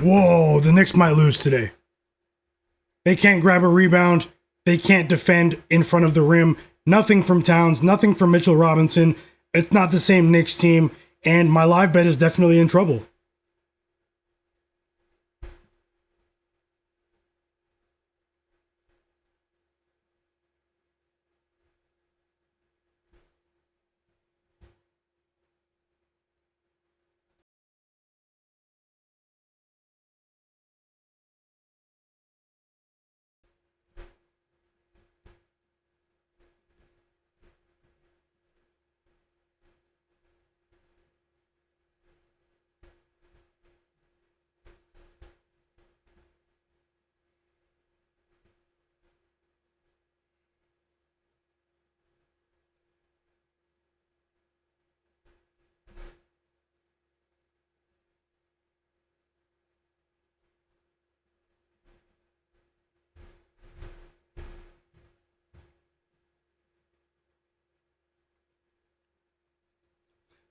Whoa, the Knicks might lose today. They can't grab a rebound. They can't defend in front of the rim. Nothing from Towns, nothing from Mitchell Robinson. It's not the same Knicks team, and my live bet is definitely in trouble.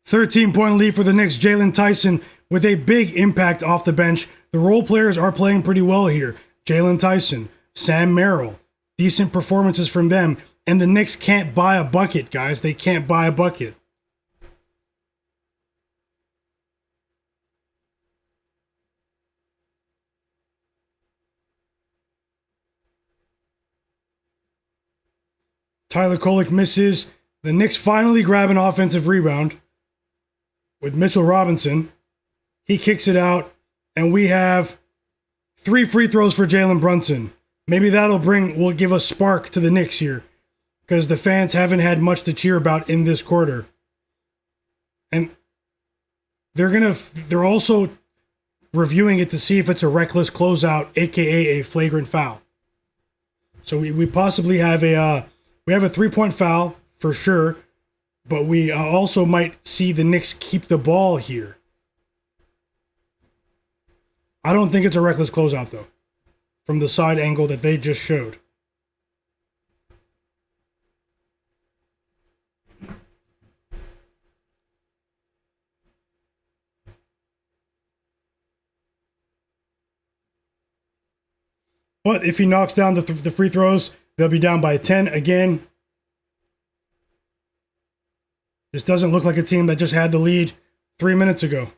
13-point lead for the Knicks. Jalen Tyson with a big impact off the bench. The role players are playing pretty well here. Jalen Tyson, Sam Merrill, decent performances from them. And the Knicks can't buy a bucket, guys. They can't buy a bucket. Tyler Kolek misses. The Knicks finally grab an offensive rebound with Mitchell Robinson. He kicks it out, and we have 3 free throws for Jalen Brunson. Maybe will give a spark to the Knicks here, because the fans haven't had much to cheer about in this quarter. And they're also reviewing it to see if it's a reckless closeout, aka a flagrant foul. So we possibly have a 3-point foul for sure, but we also might see the Knicks keep the ball here. I don't think it's a reckless closeout though, from the side angle that they just showed. But if he knocks down the free throws, they'll be down by 10 again. This doesn't look like a team that just had the lead 3 minutes ago.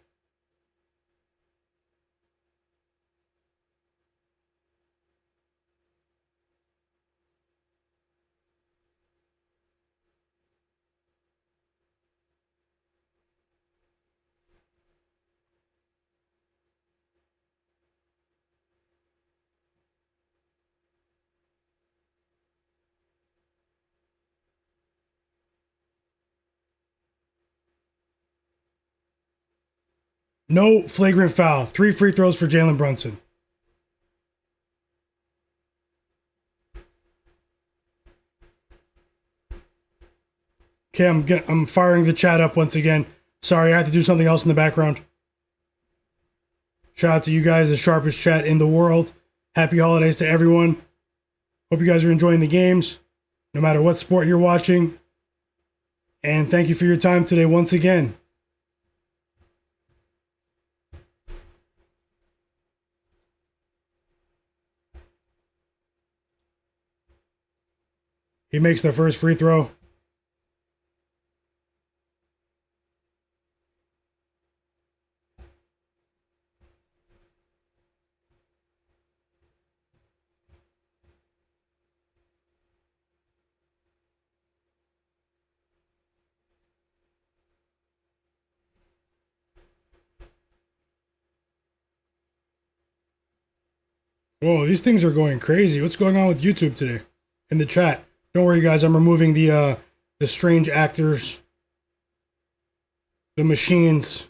No flagrant foul. 3 free throws for Jalen Brunson. Okay, I'm firing the chat up once again. Sorry, I had to do something else in the background. Shout out to you guys, the sharpest chat in the world. Happy holidays to everyone. Hope you guys are enjoying the games, no matter what sport you're watching. And thank you for your time today once again. He makes the first free throw. Whoa, these things are going crazy. What's going on with YouTube today? In the chat. Don't worry, guys. I'm removing the strange actors, the machines.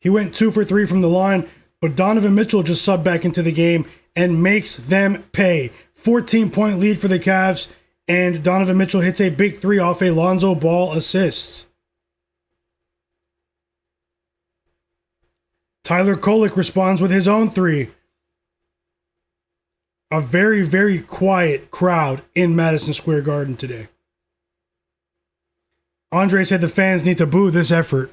He went 2 for 3 from the line, but Donovan Mitchell just subbed back into the game and makes them pay. 14-point lead for the Cavs, and Donovan Mitchell hits a big 3 off a Lonzo Ball assist. Tyler Kolek responds with his own 3. A very, very quiet crowd in Madison Square Garden today. Andre said the fans need to boo this effort.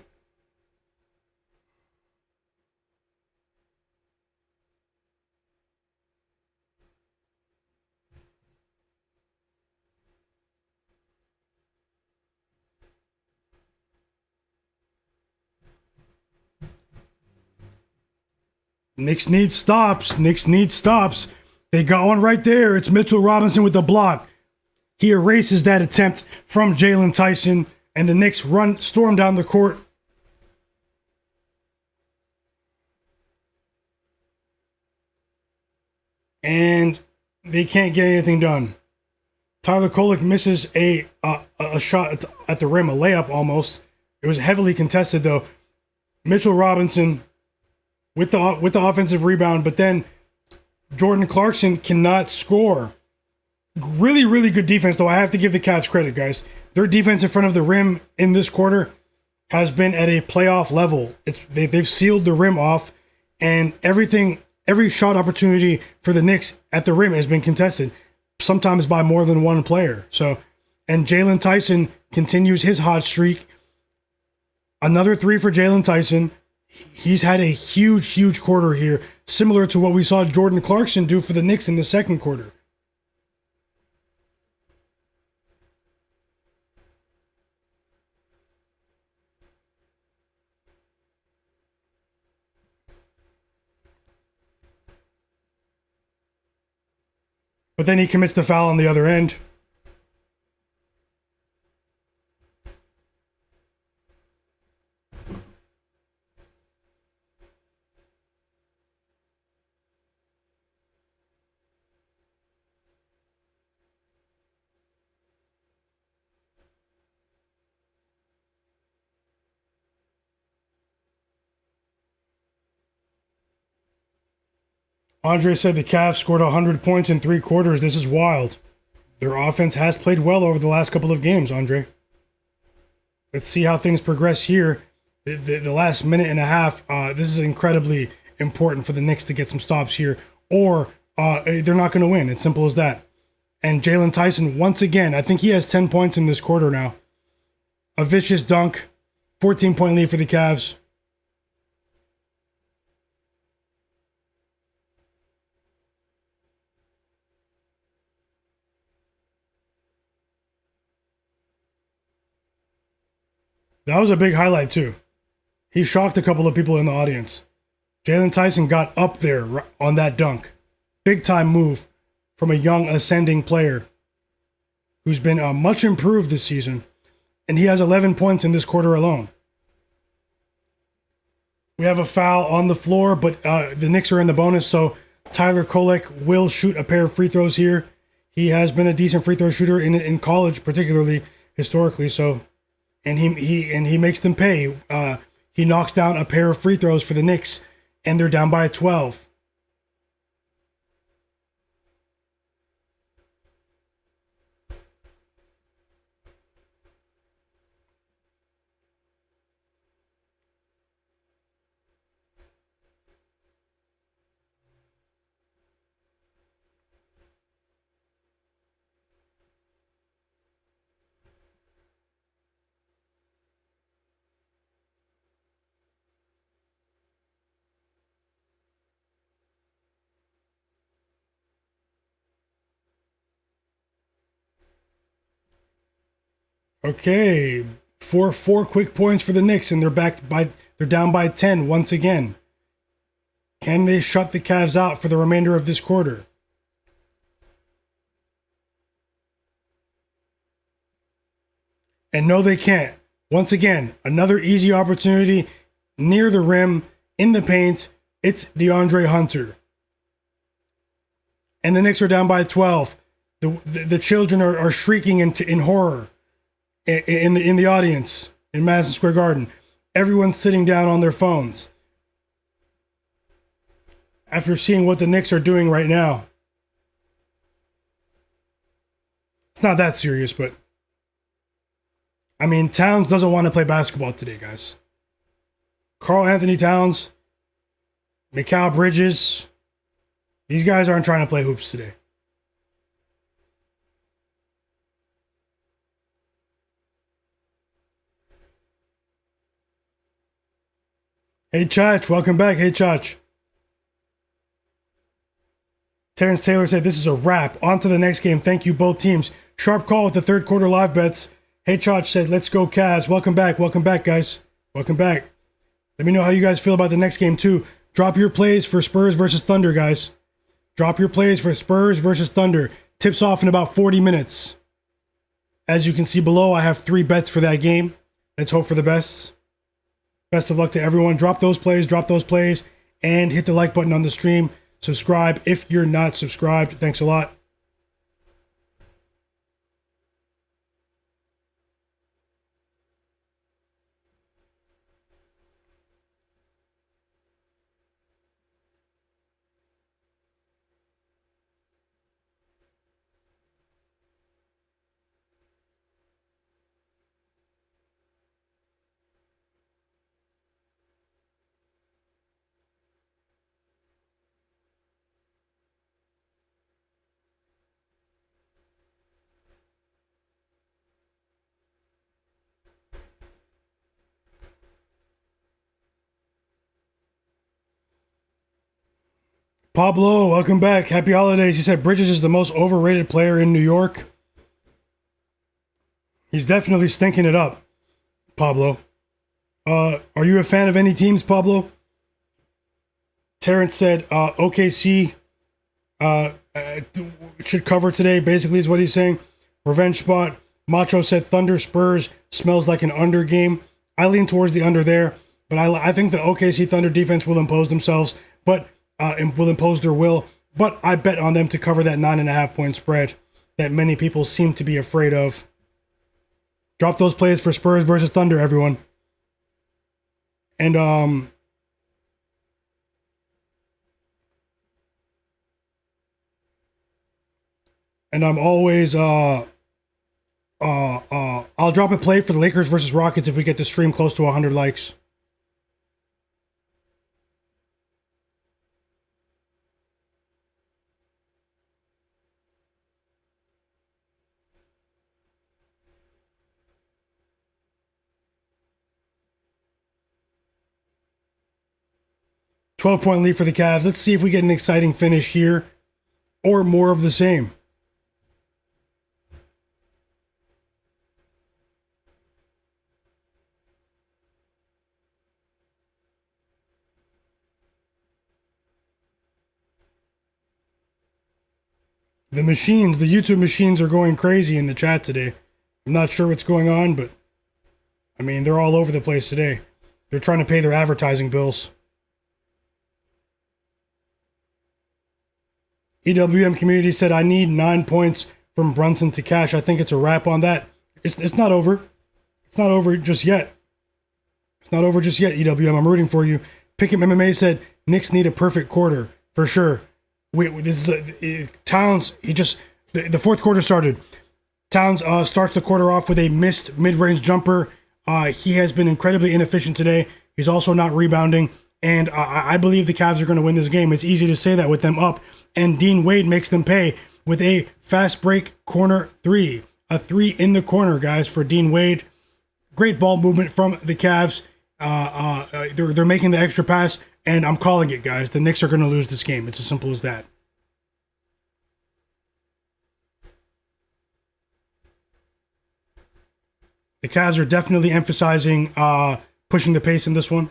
Knicks need stops. Knicks need stops. They got one right there. It's Mitchell Robinson with the block. He erases that attempt from Jalen Tyson, and the Knicks storm down the court. And they can't get anything done. Tyler Kolek misses a shot at the rim, a layup almost. It was heavily contested though. Mitchell Robinson with the offensive rebound, but then Jordan Clarkson cannot score. Really, really good defense, though. I have to give the Cavs credit, guys. Their defense in front of the rim in this quarter has been at a playoff level. They've sealed the rim off, and everything Every shot opportunity for the Knicks at the rim has been contested, sometimes by more than one player. So, and Jalen Tyson continues his hot streak. Another three for Jalen Tyson. He's had a huge, huge quarter here, similar to what we saw Jordan Clarkson do for the Knicks in the second quarter. But then he commits the foul on the other end. Andre said the Cavs scored 100 points in 3 quarters. This is wild. Their offense has played well over the last couple of games, Andre. Let's see how things progress here. The last minute and a half, this is incredibly important for the Knicks to get some stops here, or they're not going to win. It's simple as that. And Jalen Tyson, once again, I think he has 10 points in this quarter now. A vicious dunk, 14-point lead for the Cavs. That was a big highlight, too. He shocked a couple of people in the audience. Jalen Tyson got up there on that dunk. Big time move from a young ascending player who's been much improved this season. And he has 11 points in this quarter alone. We have a foul on the floor, but the Knicks are in the bonus, so Tyler Kolek will shoot a pair of free throws here. He has been a decent free throw shooter in college, particularly historically, so... And he makes them pay. He knocks down a pair of free throws for the Knicks, and they're down by 12. Okay, four quick points for the Knicks, and they're down by 10 once again. Can they shut the Cavs out for the remainder of this quarter? And no, they can't. Once again, another easy opportunity near the rim, in the paint. It's DeAndre Hunter. And the Knicks are down by 12. The children are shrieking in horror. In the audience in Madison Square Garden, everyone's sitting down on their phones after seeing what the Knicks are doing right now. It's not that serious, but I mean, Towns doesn't want to play basketball today, guys. Karl-Anthony Towns, Mikal Bridges, these guys aren't trying to play hoops today. Hey, Chach, welcome back. Hey, Chach. Terrence Taylor said, this is a wrap. On to the next game. Thank you, both teams. Sharp call with the third quarter live bets. Hey, Chach said, let's go, Cavs. Welcome back. Welcome back, guys. Welcome back. Let me know how you guys feel about the next game, too. Drop your plays for Spurs versus Thunder, guys. Drop your plays for Spurs versus Thunder. Tips off in about 40 minutes. As you can see below, I have 3 bets for that game. Let's hope for the best. Best of luck to everyone. Drop those plays, and hit the like button on the stream. Subscribe if you're not subscribed. Thanks a lot. Pablo, welcome back. Happy holidays. He said Bridges is the most overrated player in New York. He's definitely stinking it up, Pablo. Are you a fan of any teams, Pablo? Terrence said OKC should cover today, basically is what he's saying. Revenge spot. Macho said Thunder Spurs smells like an under game. I lean towards the under there, but I think the OKC Thunder defense will impose themselves, but will impose their will. But I bet on them to cover that 9.5 point spread that many people seem to be afraid of. Drop those plays for Spurs versus Thunder, everyone. And I'll drop a play for the Lakers versus Rockets if we get the stream close to 100 likes. .12 lead for the Cavs. Let's see if we get an exciting finish here or more of the same. The machines, the YouTube machines are going crazy in the chat today. I'm not sure what's going on, but I mean, they're all over the place today. They're trying to pay their advertising bills. EWM community said, I need 9 points from Brunson to cash. I think it's a wrap on that. It's not over. It's not over just yet. It's not over just yet, EWM. I'm rooting for you. Pick'em MMA said, Knicks need a perfect quarter, for sure. This is Towns. The fourth quarter started. Towns starts the quarter off with a missed mid-range jumper. He has been incredibly inefficient today. He's also not rebounding. And I believe the Cavs are going to win this game. It's easy to say that with them up. And Dean Wade makes them pay with a fast break corner three. A three in the corner, guys, for Dean Wade. Great ball movement from the Cavs. They're making the extra pass. And I'm calling it, guys. The Knicks are going to lose this game. It's as simple as that. The Cavs are definitely emphasizing pushing the pace in this one.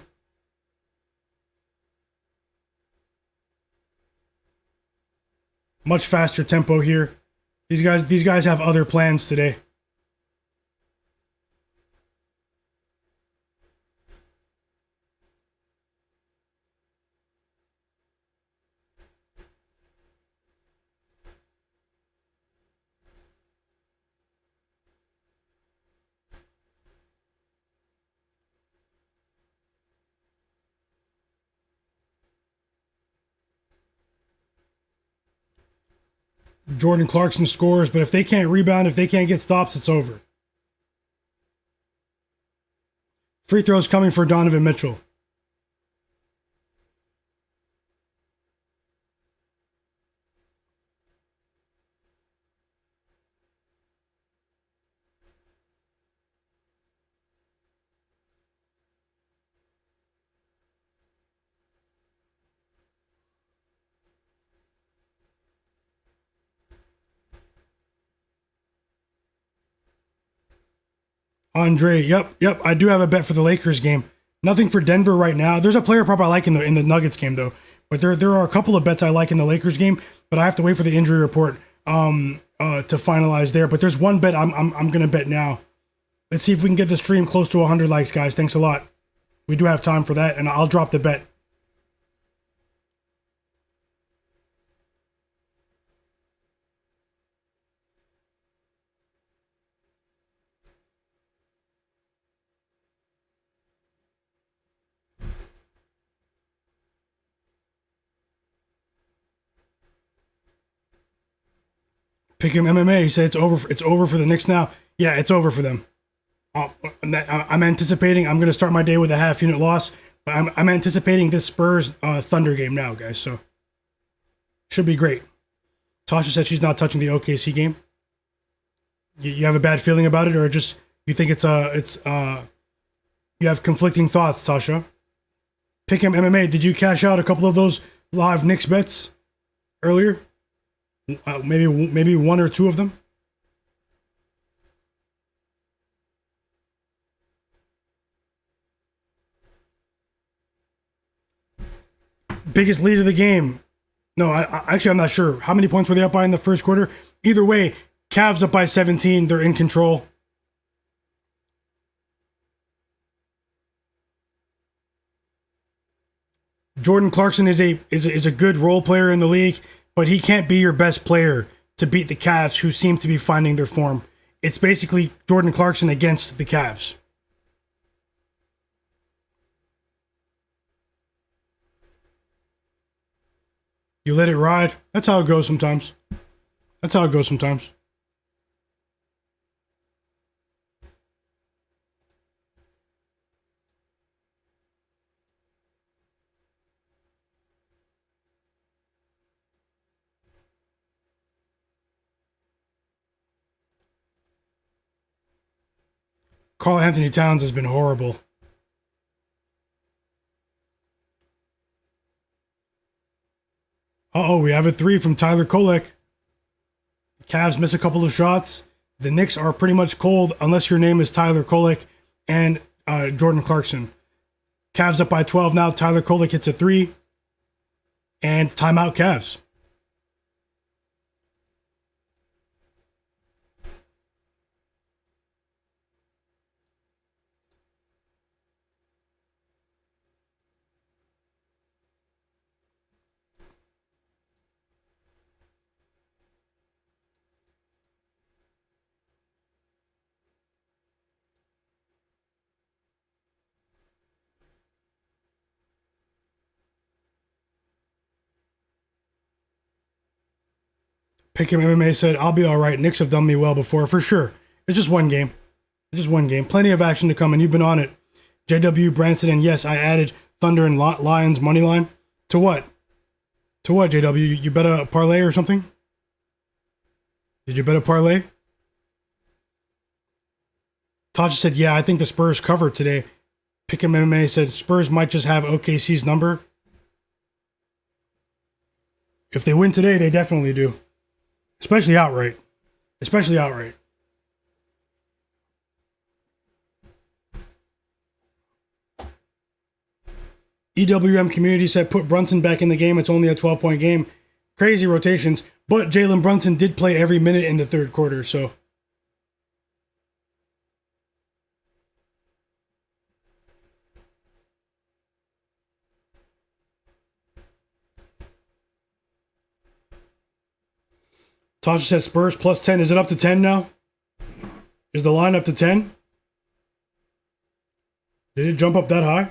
Much faster tempo here. These guys have other plans today. Jordan Clarkson scores, but if they can't rebound, if they can't get stops, it's over. Free throws coming for Donovan Mitchell. Andre, yep. I do have a bet for the Lakers game. Nothing for Denver right now. There's a player prop I like in the Nuggets game though. But there are a couple of bets I like in the Lakers game, but I have to wait for the injury report to finalize there. But there's one bet I'm gonna bet now. Let's see if we can get the stream close to 100 likes, guys. Thanks a lot. We do have time for that, and I'll drop the bet. Pick'em MMA. He said it's over. It's over for the Knicks now. Yeah, it's over for them. I'm anticipating. I'm going to start my day with a half-unit loss, but I'm anticipating this Spurs Thunder game now, guys. So should be great. Tasha said she's not touching the OKC game. You have a bad feeling about it, or just you think it's you have conflicting thoughts, Tasha. Pick'em MMA. Did you cash out a couple of those live Knicks bets? earlier. Maybe one or two of them. Biggest lead of the game. No, actually, I'm not sure. How many points were they up by in the first quarter? Either way, Cavs up by 17. They're in control. Jordan Clarkson is a good role player in the league, but he can't be your best player to beat the Cavs, who seem to be finding their form. It's basically Jordan Clarkson against the Cavs. You let it ride. That's how it goes sometimes. That's how it goes sometimes. Karl-Anthony Towns has been horrible. Uh-oh, we have a three from Tyler Kolek. The Cavs miss a couple of shots. The Knicks are pretty much cold unless your name is Tyler Kolek and Jordan Clarkson. Cavs up by 12 now. Tyler Kolek hits a three. And timeout Cavs. Pick'em MMA said, I'll be all right. Knicks have done me well before, for sure. It's just one game. It's just one game. Plenty of action to come, and you've been on it. JW Branson, and yes, I added Thunder and Lions money line. To what? To what, JW? You bet a parlay or something? Did you bet a parlay? Tasha said, yeah, I think the Spurs covered today. Pick'em MMA said, Spurs might just have OKC's number. If they win today, they definitely do. Especially outright. Especially outright. EWM community said put Brunson back in the game. It's only a 12-point game. Crazy rotations. But Jalen Brunson did play every minute in the third quarter, so. Tasha says Spurs plus 10. Is it up to 10 now? Is the line up to 10? Did it jump up that high?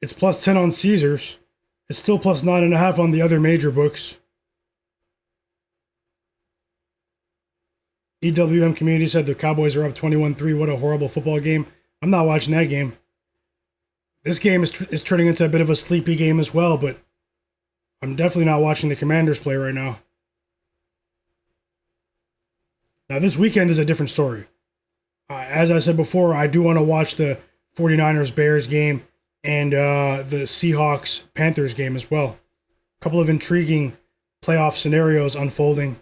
It's plus 10 on Caesars. It's still plus 9.5 on the other major books. EWM community said the Cowboys are up 21-3. What a horrible football game. I'm not watching that game. This game is turning into a bit of a sleepy game as well, but I'm definitely not watching the Commanders play right now. Now, this weekend is a different story. As I said before, I do want to watch the 49ers-Bears game and the Seahawks-Panthers game as well. A couple of intriguing playoff scenarios unfolding.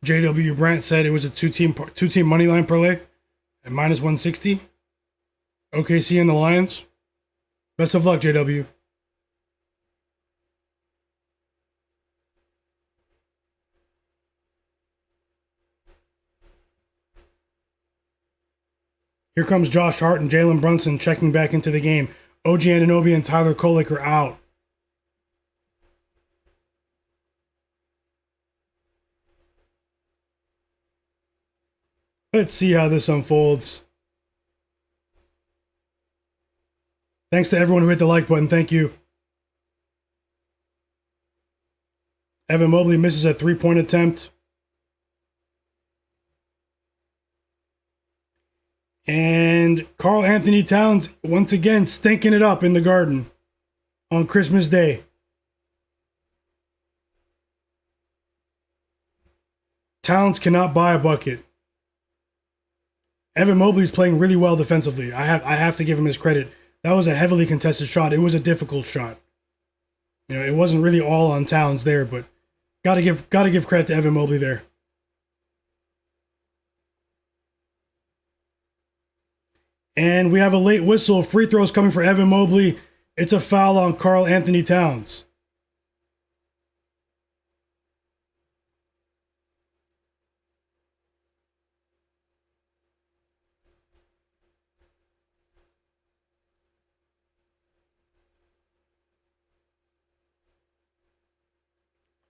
JW Brandt said it was a two-team money line parlay at minus 160. OKC and the Lions. Best of luck, JW. Here comes Josh Hart and Jalen Brunson checking back into the game. OG Anunoby and Tyler Kolek are out. Let's see how this unfolds. Thanks to everyone who hit the like button. Thank you. Evan Mobley misses a three-point attempt. And Karl-Anthony Towns once again stinking it up in the Garden on Christmas Day. Towns cannot buy a bucket. Evan Mobley's playing really well defensively. I have to give him his credit. That was a heavily contested shot. It was a difficult shot. You know, it wasn't really all on Towns there, but gotta give credit to Evan Mobley there. And we have a late whistle. Free throws coming for Evan Mobley. It's a foul on Karl-Anthony Towns.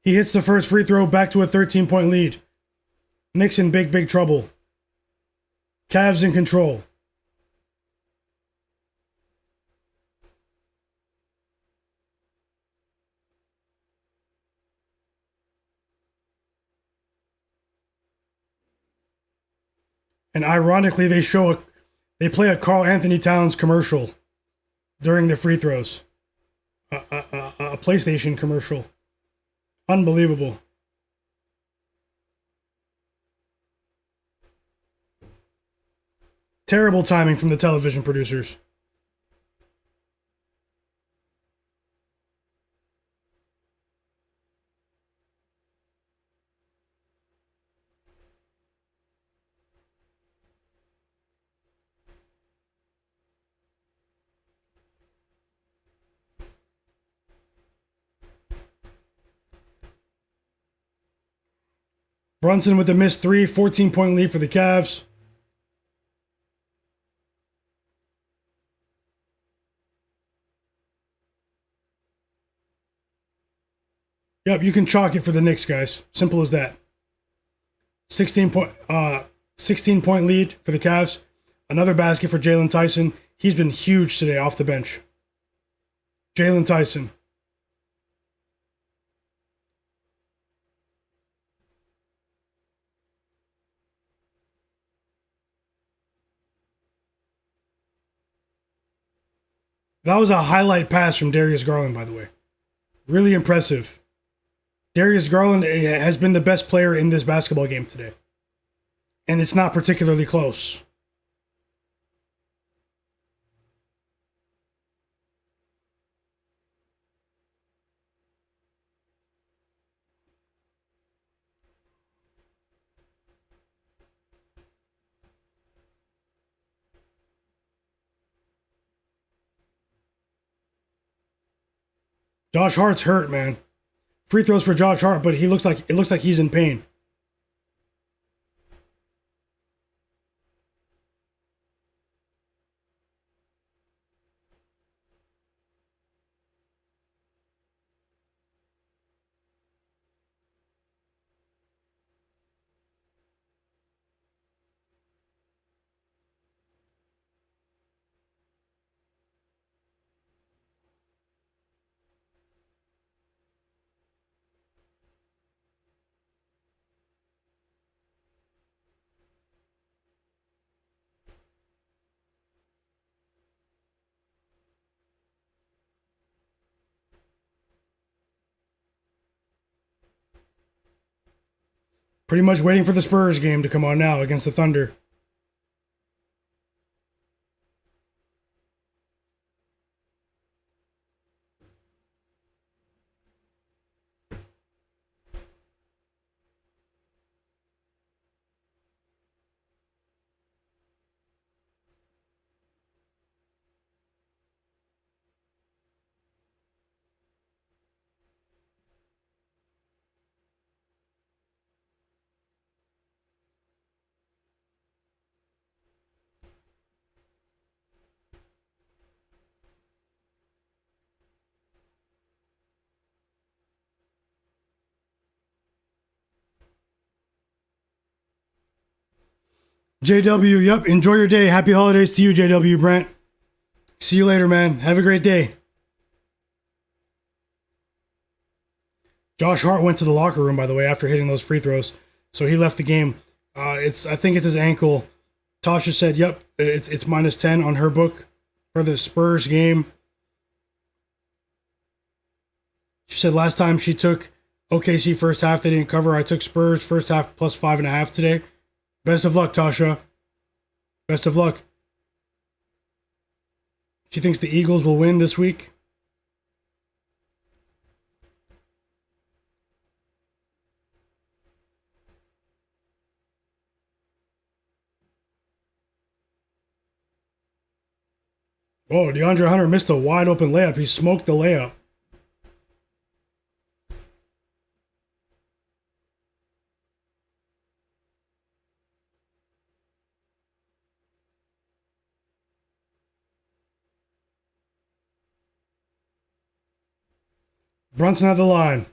He hits the first free throw, back to a 13-point lead. Knicks in big trouble. Cavs in control. And ironically, they play a Karl-Anthony Towns commercial during the free throws. A PlayStation commercial. Unbelievable. Terrible timing from the television producers. Brunson with a missed three, 14-point lead for the Cavs. Yep, you can chalk it for the Knicks, guys. Simple as that. 16-point lead for the Cavs. Another basket for Jalen Tyson. He's been huge today off the bench. Jalen Tyson. That was a highlight pass from Darius Garland, by the way. Really impressive. Darius Garland has been the best player in this basketball game today. And it's not particularly close. Josh Hart's hurt, man. Free throws for Josh Hart, but it looks like he's in pain. Pretty much waiting for the Spurs game to come on now against the Thunder. JW, yep. Enjoy your day. Happy holidays to you, JW Brent. See you later, man. Have a great day. Josh Hart went to the locker room, by the way, after hitting those free throws. So he left the game. I think it's his ankle. Tasha said, yep, it's minus 10 on her book for the Spurs game. She said last time she took OKC first half, they didn't cover. I took Spurs first half plus 5.5 today. Best of luck, Tasha. Best of luck. She thinks the Eagles will win this week. Oh, DeAndre Hunter missed a wide open layup. He smoked the layup. Brunson at the line.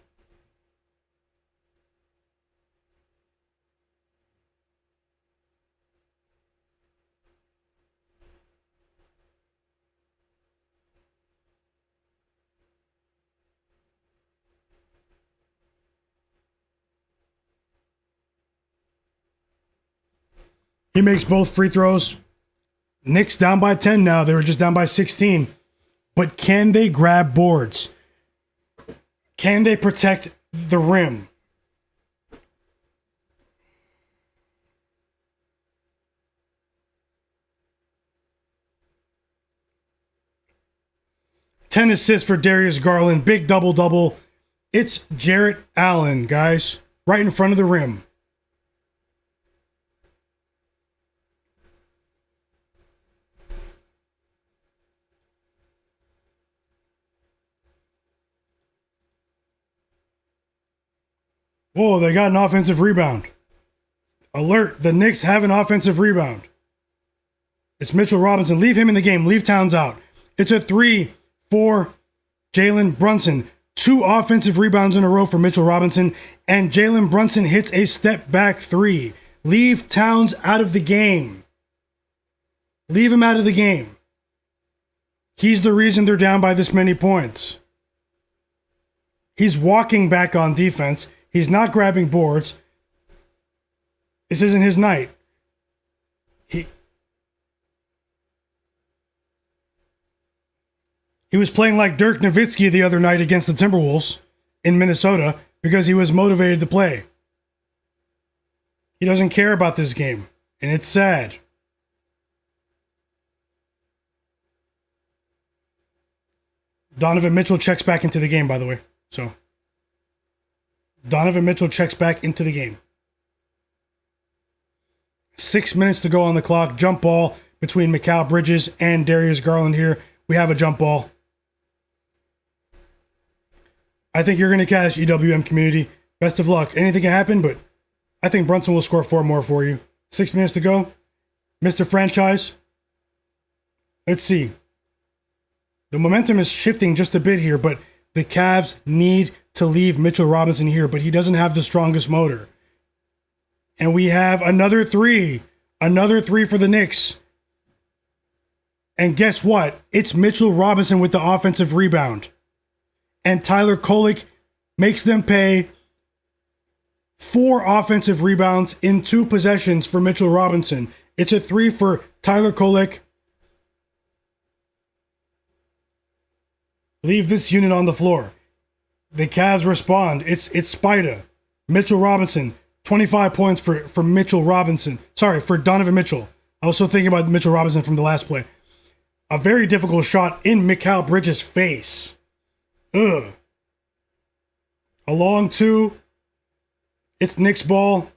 He makes both free throws. Knicks down by 10 now. They were just down by 16. But can they grab boards? Can they protect the rim? Ten assists for Darius Garland. Big double-double. It's Jarrett Allen, guys. Right in front of the rim. Whoa, they got an offensive rebound. Alert, the Knicks have an offensive rebound. It's Mitchell Robinson. Leave him in the game. Leave Towns out. It's a 3 for Jalen Brunson. 2 offensive rebounds in a row for Mitchell Robinson. And Jalen Brunson hits a step back 3. Leave Towns out of the game. Leave him out of the game. He's the reason they're down by this many points. He's walking back on defense. He's not grabbing boards. This isn't his night. He was playing like Dirk Nowitzki the other night against the Timberwolves in Minnesota because he was motivated to play. He doesn't care about this game, and it's sad. Donovan Mitchell checks back into the game, by the way. So Donovan Mitchell checks back into the game. 6 minutes to go on the clock. Jump ball between Mikal Bridges and Darius Garland here. We have a jump ball. I think you're going to cash, EWM community. Best of luck. Anything can happen, but I think Brunson will score 4 more for you. 6 minutes to go. Mr. Franchise. Let's see. The momentum is shifting just a bit here, but the Cavs need to leave Mitchell Robinson here, but he doesn't have the strongest motor. And we have another 3. Another 3 for the Knicks. And guess what? It's Mitchell Robinson with the offensive rebound. And Tyler Kolek makes them pay 4 offensive rebounds in 2 possessions for Mitchell Robinson. It's a 3 for Tyler Kolek. Leave this unit on the floor. The Cavs respond. It's Spida. Mitchell Robinson. 25 points for Mitchell Robinson. Sorry, for Donovan Mitchell. I was still thinking about Mitchell Robinson from the last play. A very difficult shot in Mikal Bridges' face. Ugh. A long 2. It's Knicks ball.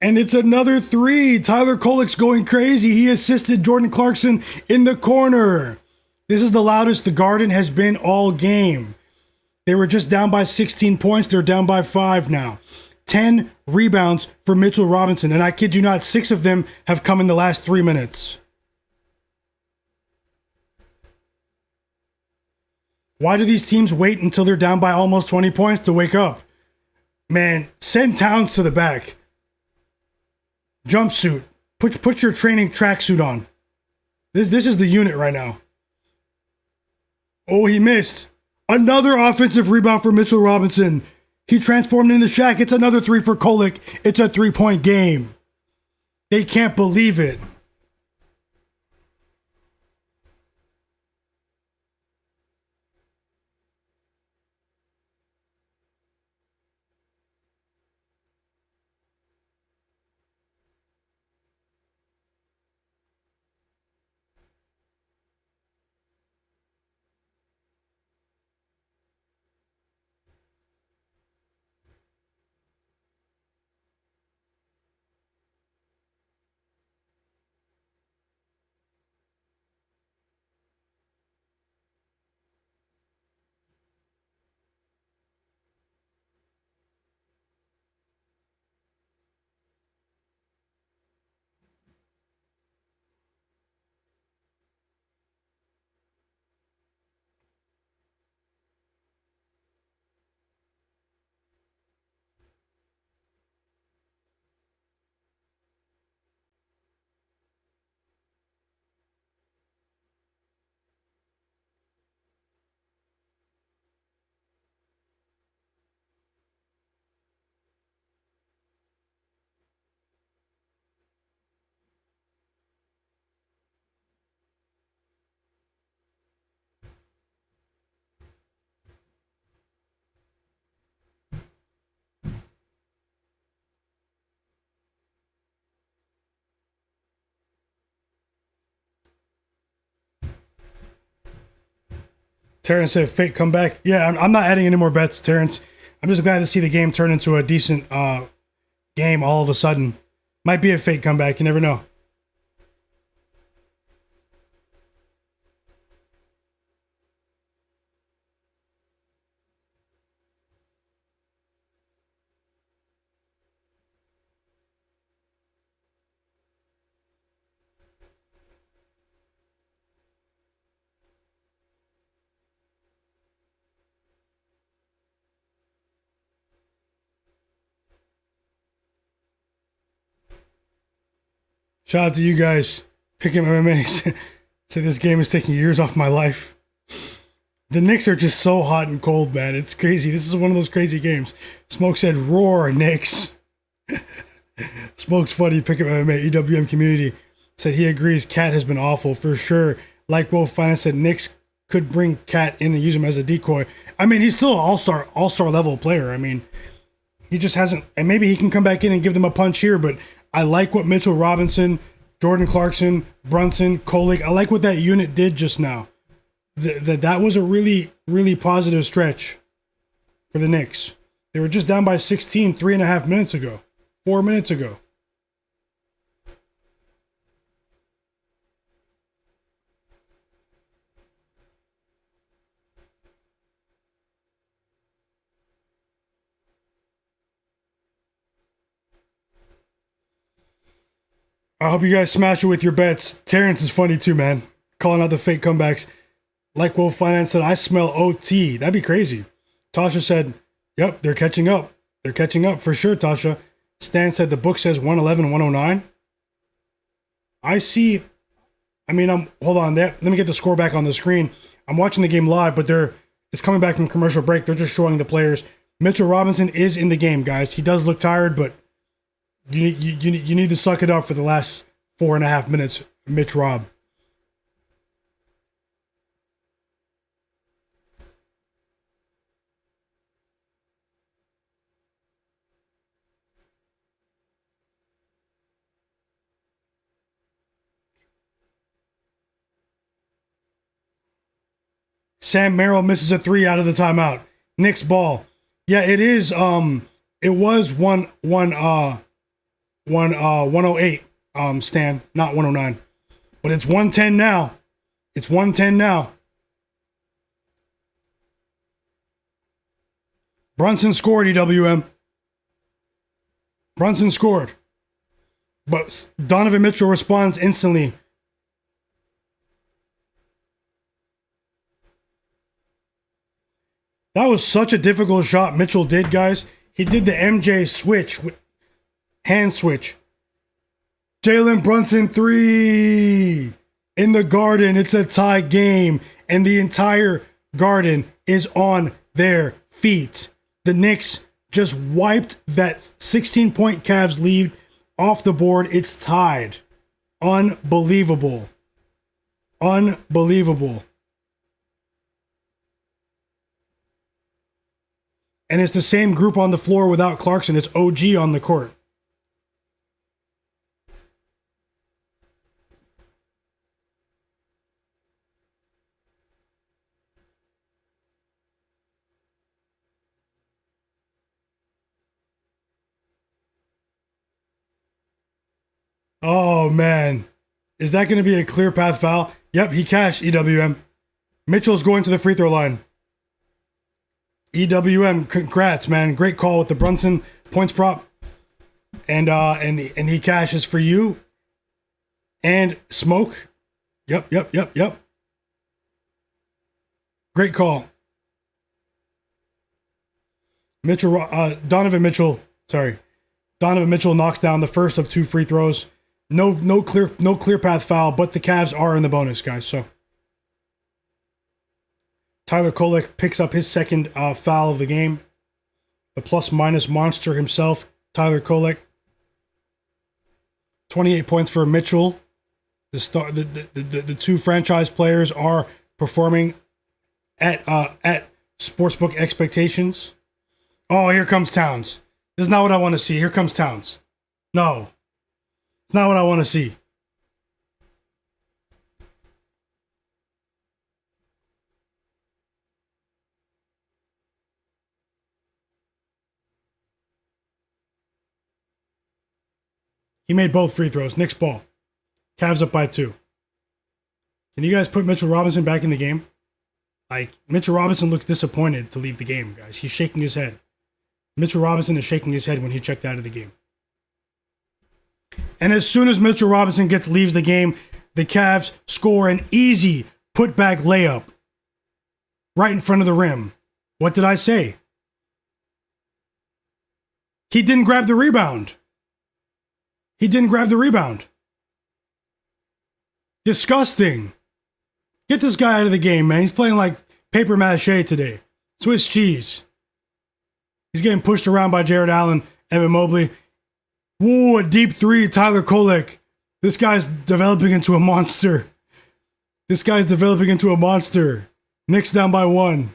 And it's another 3. Tyler Kolek's going crazy. He assisted Jordan Clarkson in the corner. This is the loudest the Garden has been all game. They were just down by 16 points. They're down by 5 now. 10 rebounds for Mitchell Robinson. And I kid you not, 6 of them have come in the last 3 minutes. Why do these teams wait until they're down by almost 20 points to wake up? Man, send Towns to the back. Jumpsuit. Put your training tracksuit on. This is the unit right now. Oh, he missed. Another offensive rebound for Mitchell Robinson. He transformed into Shaq. It's another three for Kolek. It's a 3-point game. They can't believe it. Terrence said fake comeback. Yeah, I'm not adding any more bets, Terrence. I'm just glad to see the game turn into a decent game all of a sudden. Might be a fake comeback. You never know. Shout out to you guys. Picking MMA. Say this game is taking years off my life. The Knicks are just so hot and cold, man. It's crazy. This is one of those crazy games. Smoke said, roar, Knicks. Smoke's funny. Picking MMA. EWM community said he agrees Cat has been awful for sure. Like Wolf Finance said, Knicks could bring Cat in and use him as a decoy. I mean, he's still an all-star level player. I mean, he just hasn't, and maybe he can come back in and give them a punch here, but I like what Mitchell Robinson, Jordan Clarkson, Brunson, Kolek, I like what that unit did just now. That was a really, really positive stretch for the Knicks. They were just down by 16 3.5 minutes ago, 4 minutes ago. I hope you guys smash it with your bets. Terrence is funny too, man. Calling out the fake comebacks. Like Wolf Finance said, I smell OT. That'd be crazy. Tasha said, yep, they're catching up. They're catching up for sure, Tasha. Stan said the book says 111, 109. I see. I mean, hold on. Let me get the score back on the screen. I'm watching the game live, but it's coming back from commercial break. They're just showing the players. Mitchell Robinson is in the game, guys. He does look tired, but You need to suck it up for the last 4.5 minutes, Mitch Rob. Sam Merrill misses a 3 out of the timeout. Knicks ball. Yeah, it is. It was 108. Stan, not 109, but it's 110 now. It's 110 now. Brunson scored. EWM. Brunson scored, but Donovan Mitchell responds instantly. That was such a difficult shot Mitchell did, guys. He did the MJ switch, hand switch. Jalen Brunson 3 in the Garden. It's a tie game, and the entire Garden is on their feet. The Knicks just wiped that 16-point Cavs lead off the board. It's tied. Unbelievable. Unbelievable. And it's the same group on the floor without Clarkson. It's OG on the court. Oh, man. Is that going to be a clear path foul? Yep, he cashed EWM. Mitchell's going to the free throw line. EWM, congrats, man. Great call with the Brunson points prop. And he cashes for you. And Smoke. Yep. Great call. Donovan Mitchell knocks down the first of 2 free throws. No clear path foul, but the Cavs are in the bonus, guys. So Tyler Kolek picks up his second foul of the game. The plus-minus monster himself, Tyler Kolek. 28 points for Mitchell. The 2 franchise players are performing at sportsbook expectations. Oh, here comes Towns. This is not what I want to see. Here comes Towns. No. It's not what I want to see. He made both free throws. Knicks ball. Cavs up by 2. Can you guys put Mitchell Robinson back in the game? Like, Mitchell Robinson looks disappointed to leave the game, guys. He's shaking his head. Mitchell Robinson is shaking his head when he checked out of the game. And as soon as Mitchell Robinson leaves the game, the Cavs score an easy putback layup right in front of the rim. What did I say? He didn't grab the rebound. Disgusting. Get this guy out of the game, man. He's playing like paper mache today. Swiss cheese. He's getting pushed around by Jared Allen, Evan Mobley. Whoa, a deep 3, Tyler Kolek. This guy's developing into a monster. Knicks down by 1.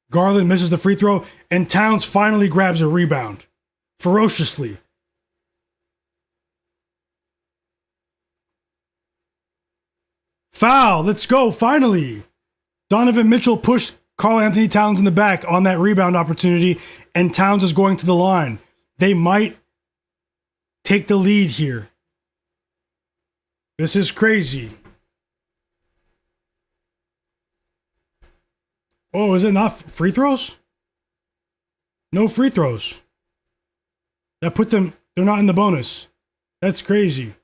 Garland misses the free throw, and Towns finally grabs a rebound. Ferociously. Foul. Let's go. Finally. Donovan Mitchell pushed Karl-Anthony Towns in the back on that rebound opportunity, and Towns is going to the line. They might take the lead here. This is crazy. Oh, is it not free throws? No free throws. That put them, they're not in the bonus. That's crazy.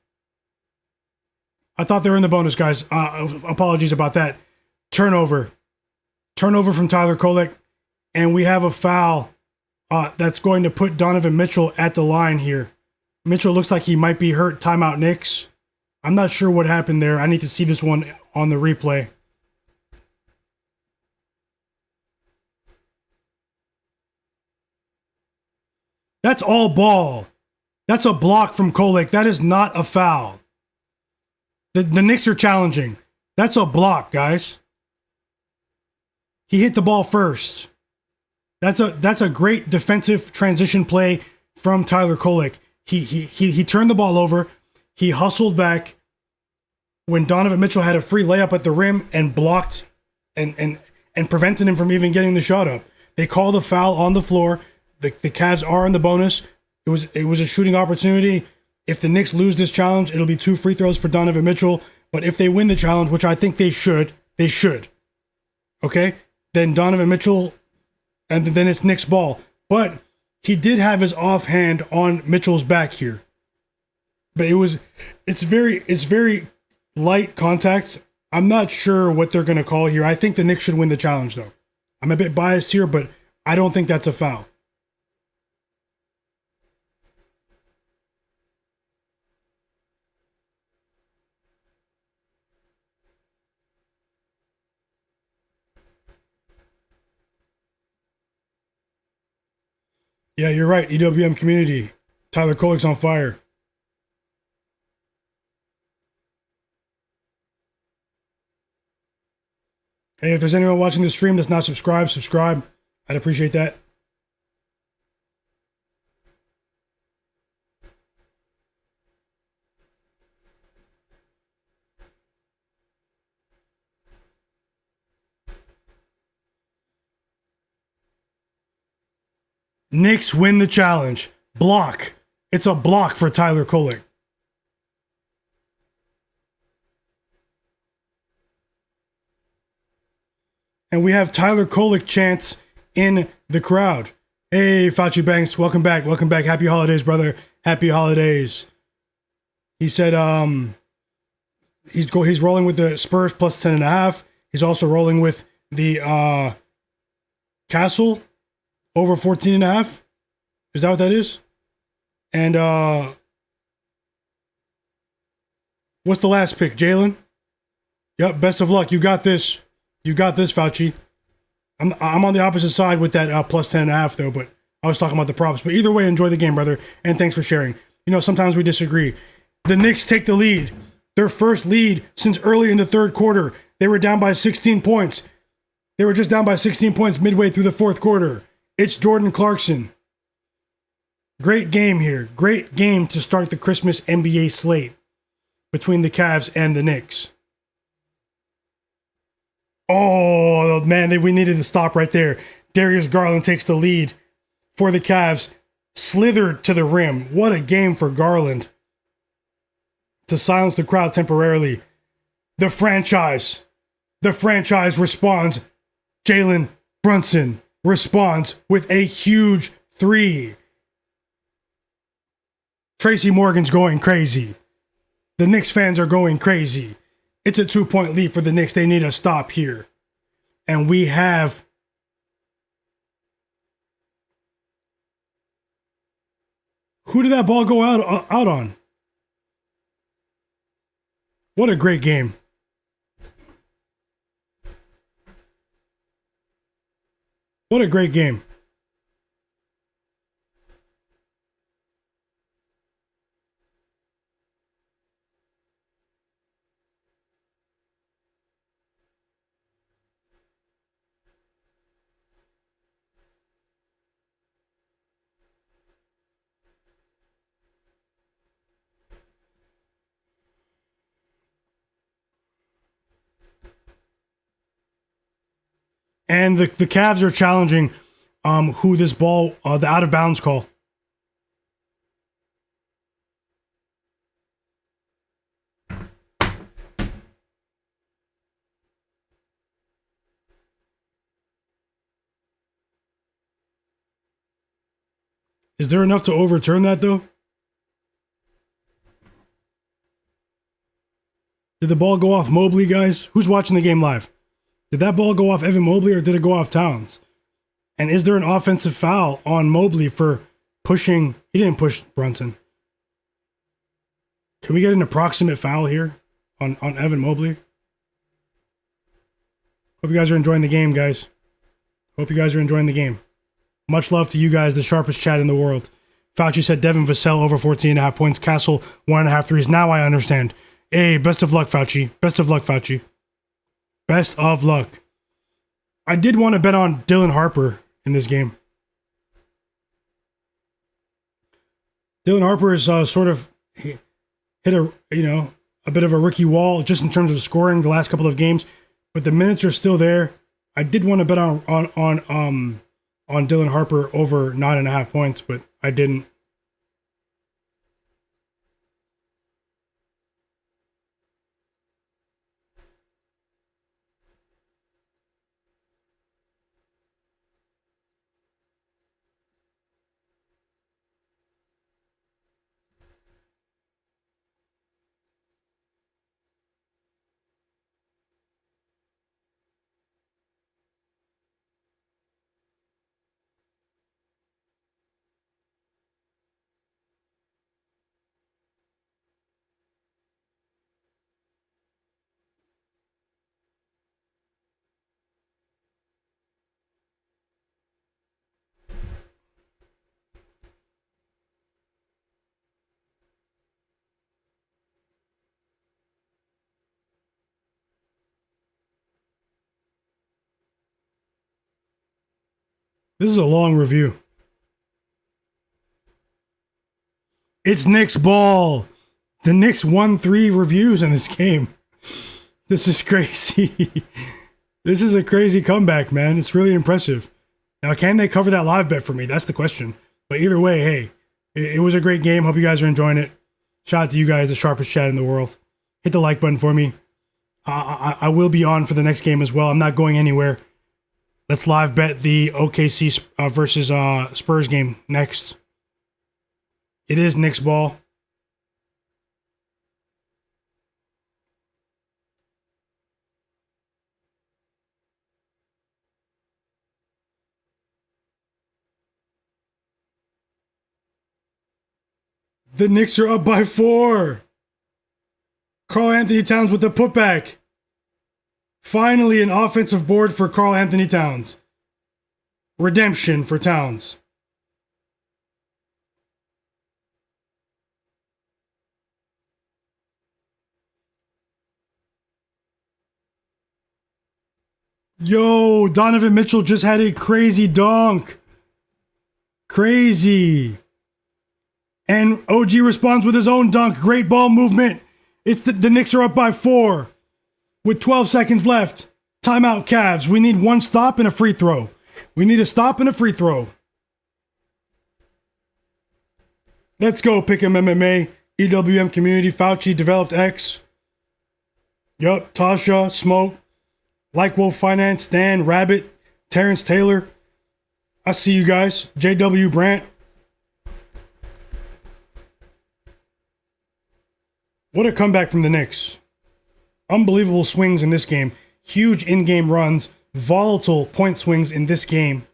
I thought they were in the bonus, guys. Apologies about that. Turnover from Tyler Kolek. And we have a foul that's going to put Donovan Mitchell at the line here. Mitchell looks like he might be hurt. Timeout Knicks. I'm not sure what happened there. I need to see this one on the replay. That's all ball. That's a block from Kolek. That is not a foul. The Knicks are challenging. That's a block, guys. He hit the ball first. That's a great defensive transition play from Tyler Kolek. He turned the ball over. He hustled back when Donovan Mitchell had a free layup at the rim and blocked and prevented him from even getting the shot up. They call the foul on the floor. The Cavs are in the bonus. It was a shooting opportunity. If the Knicks lose this challenge, it'll be 2 free throws for Donovan Mitchell. But if they win the challenge, which I think they should. Okay? Then Donovan Mitchell, and then it's Knicks ball. But he did have his offhand on Mitchell's back here, but it's very light contact. I'm not sure what they're gonna call here. I think the Knicks should win the challenge though. I'm a bit biased here, but I don't think that's a foul. Yeah, you're right. EWM community. Tyler Kolek's on fire. Hey, if there's anyone watching the stream that's not subscribed, subscribe. I'd appreciate that. Knicks win the challenge. Block. It's a block for Tyler Kolek. And we have Tyler Kolek chants in the crowd. Hey, Fauci Banks, welcome back. Welcome back. Happy holidays, brother. Happy holidays. He said he's rolling with the Spurs plus 10.5. He's also rolling with the Castle over 14.5. Is that what that is? And what's the last pick? Jalen? Yep, best of luck. You got this. You got this, Fauci. I'm on the opposite side with that plus 10.5 though, but I was talking about the props. But either way, enjoy the game, brother. And thanks for sharing. You know, sometimes we disagree. The Knicks take the lead. Their first lead since early in the third quarter. They were down by 16 points. They were just down by 16 points midway through the fourth quarter. It's Jordan Clarkson. Great game here. Great game to start the Christmas NBA slate between the Cavs and the Knicks. Oh, man, we needed to stop right there. Darius Garland takes the lead for the Cavs. Slithered to the rim. What a game for Garland. To silence the crowd temporarily. The franchise responds. Jalen Brunson responds with a huge three. Tracy Morgan's going crazy. The Knicks fans are going crazy. It's a 2-point lead for the Knicks. They need a stop here. And we have who did that ball go out on? What a great game. What a great game. And the Cavs are challenging who this ball, the out of bounds call. Is there enough to overturn that though? Did the ball go off Mobley, guys? Who's watching the game live? Did that ball go off Evan Mobley or did it go off Towns? And is there an offensive foul on Mobley for pushing? He didn't push Brunson. Can we get an approximate foul here on Evan Mobley? Hope you guys are enjoying the game, guys. Hope you guys are enjoying the game. Much love to you guys, the sharpest chat in the world. Fauci said Devin Vassell over 14.5 points. Castle 1.5 threes. Now I understand. Hey, best of luck, Fauci. Best of luck, Fauci. Best of luck. I did want to bet on Dylan Harper in this game. Dylan Harper is sort of hit a bit of a rookie wall just in terms of scoring the last couple of games, but the minutes are still there. I did want to bet on Dylan Harper over 9.5 points, but I didn't. This is a long review. It's Knicks ball. The Knicks won 3 reviews in this game. This is crazy. This is a crazy comeback, man. It's really impressive. Now, can they cover that live bet for me? That's the question. But either way, hey, it was a great game. Hope you guys are enjoying it. Shout out to you guys, the sharpest chat in the world. Hit the like button for me. I will be on for the next game as well. I'm not going anywhere. Let's live bet the OKC versus Spurs game next. It is Knicks ball. The Knicks are up by 4. Karl-Anthony Towns with the putback. Finally, an offensive board for Karl-Anthony Towns. Redemption for Towns. Yo, Donovan Mitchell just had a crazy dunk. Crazy. And OG responds with his own dunk. Great ball movement. It's the Knicks are up by 4 with 12 seconds left. Timeout, Cavs. We need 1 stop and a free throw. We need a stop and a free throw. Let's go, Pick'em MMA. EWM Community. Fauci developed X. Yup, Tasha, Smoke. Like Wolf Finance, Stan, Rabbit, Terrence Taylor. I see you guys. JW Brandt. What a comeback from the Knicks. Unbelievable swings in this game. Huge in-game runs. Volatile point swings in this game.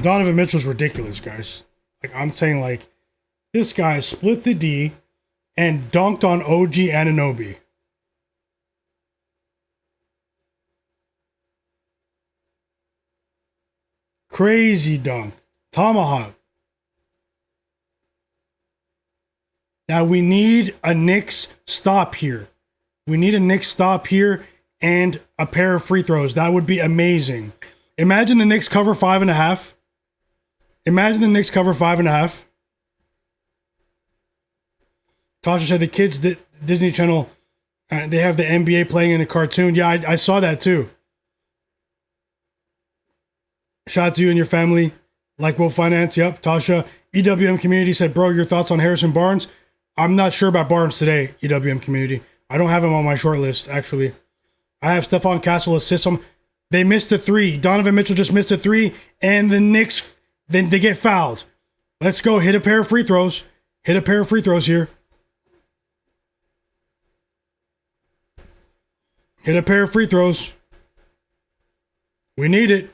Donovan Mitchell's ridiculous, guys. Like, I'm saying, like, this guy split the D and dunked on OG Anunoby. Crazy dunk. Tomahawk. Now, we need a Knicks stop here. We need a Knicks stop here and a pair of free throws. That would be amazing. Imagine the Knicks cover 5.5. Imagine the Knicks cover 5.5. Tasha said the kids, Disney Channel, they have the NBA playing in a cartoon. Yeah, I saw that too. Shout out to you and your family. Like Will Finance, yep. Tasha, EWM Community said, bro, your thoughts on Harrison Barnes? I'm not sure about Barnes today, EWM Community. I don't have him on my short list, actually. I have Stephon Castle assist him. They missed a 3. Donovan Mitchell just missed a 3, and the Knicks, then they get fouled. Let's go. Hit a pair of free throws. Hit a pair of free throws here. Hit a pair of free throws. We need it.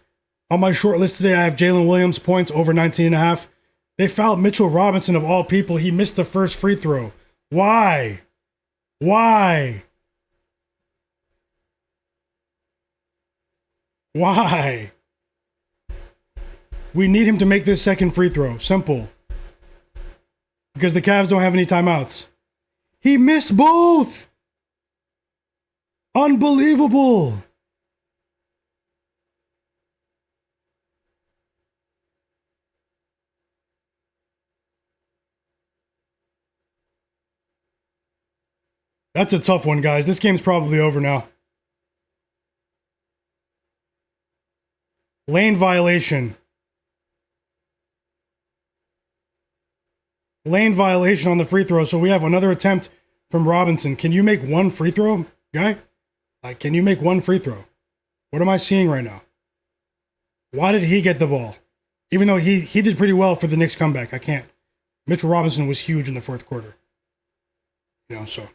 On my short list today, I have Jalen Williams points over 19.5. They fouled Mitchell Robinson of all people. He missed the first free throw. Why? Why? Why? We need him to make this second free throw. Simple. Because the Cavs don't have any timeouts. He missed both! Unbelievable! That's a tough one, guys. This game's probably over now. Lane violation. Lane violation on the free throw. So we have another attempt from Robinson. Can you make one free throw, guy? Like, can you make one free throw? What am I seeing right now? Why did he get the ball? Even though he did pretty well for the Knicks comeback. I can't. Mitchell Robinson was huge in the fourth quarter. So.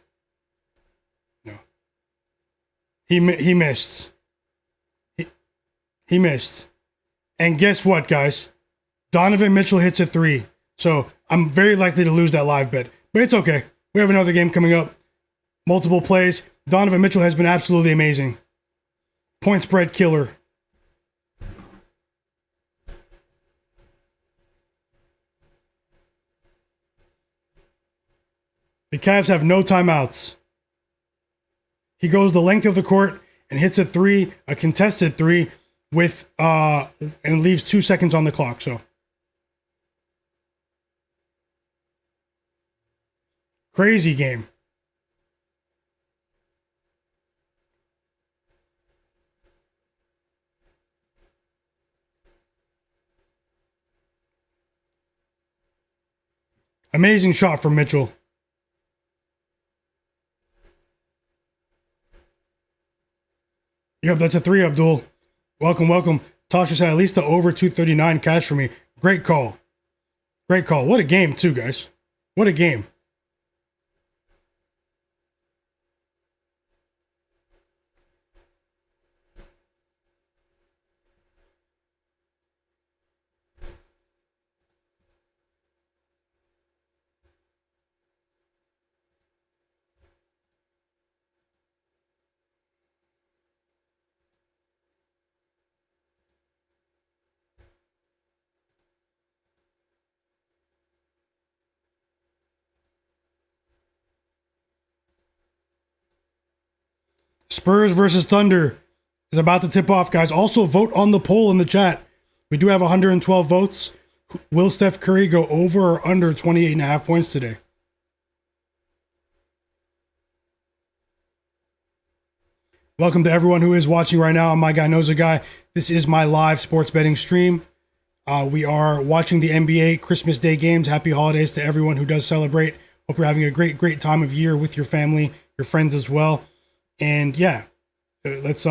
He missed. He missed. And guess what, guys? Donovan Mitchell hits a 3. So I'm very likely to lose that live bet. But it's okay. We have another game coming up. Multiple plays. Donovan Mitchell has been absolutely amazing. Point spread killer. The Cavs have no timeouts. He goes the length of the court and hits a 3, a contested 3, with and leaves 2 seconds on the clock. So crazy game. Amazing shot from Mitchell. Yep, that's a 3, Abdul. Welcome. Tasha said at least the over 239 cash for me. Great call. What a game, too, guys. What a game. Spurs versus Thunder is about to tip off, guys. Also, vote on the poll in the chat. We do have 112 votes. Will Steph Curry go over or under 28.5 points today? Welcome to everyone who is watching right now. I'm Myguyknowsaguy. This is my live sports betting stream. We are watching the NBA Christmas Day games. Happy holidays to everyone who does celebrate. Hope you're having a great time of year with your family, your friends as well. And yeah, let's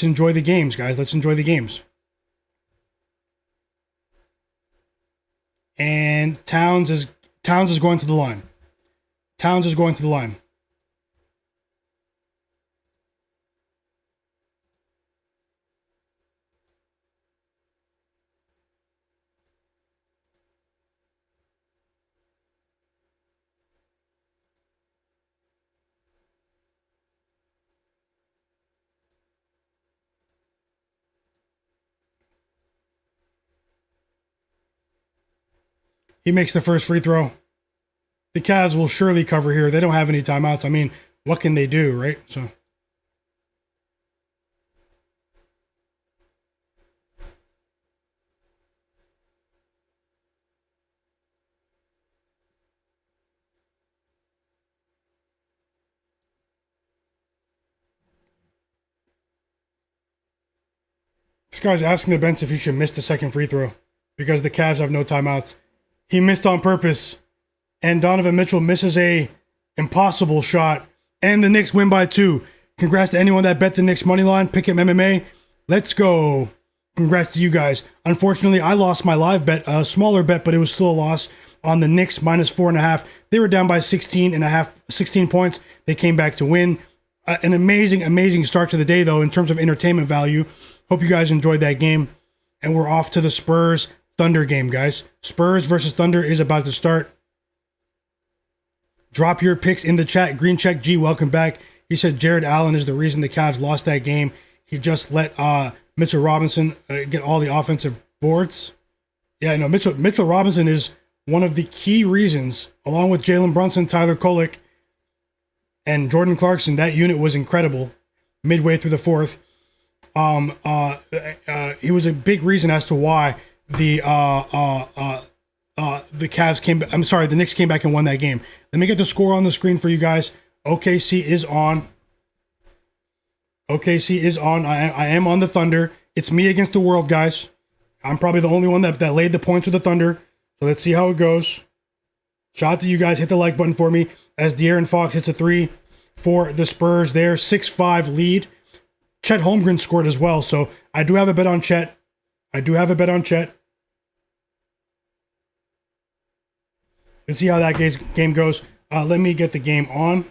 enjoy the games, guys. Let's enjoy the games. And Towns is going to the line. Towns is going to the line. He makes the first free throw. The Cavs will surely cover here. They don't have any timeouts. I mean, what can they do, right? So. This guy's asking the bench if he should miss the second free throw because the Cavs have no timeouts. He missed on purpose, and Donovan Mitchell misses a impossible shot, and the Knicks win by 2. Congrats to anyone that bet the Knicks money line. Pick 'em MMA. Let's go. Congrats to you guys. Unfortunately, I lost my live bet, a smaller bet, but it was still a loss on the Knicks minus 4.5. They were down by 16 points. They came back to win. An amazing start to the day, though, in terms of entertainment value. Hope you guys enjoyed that game. And we're off to the Spurs Thunder game, guys. Spurs versus Thunder is about to start. Drop your picks in the chat. Green Check G, welcome back. He said Jared Allen is the reason the Cavs lost that game. He just let Mitchell Robinson get all the offensive boards. Yeah, no, Mitchell Robinson is one of the key reasons, along with Jalen Brunson, Tyler Kolek, and Jordan Clarkson. That unit was incredible midway through the fourth. He was a big reason as to why the Cavs came. I'm sorry, the Knicks came back and won that game. Let me get the score on the screen for you guys. OKC is on. I am on the Thunder. It's me against the world, guys. I'm probably the only one that laid the points with the Thunder. So let's see how it goes. Shout out to you guys. Hit the like button for me as De'Aaron Fox hits a 3 for the Spurs there. 6-5 lead. Chet Holmgren scored as well. So I do have a bet on Chet. I do have a bet on Chet. Let's see how that game goes. Let me get the game on.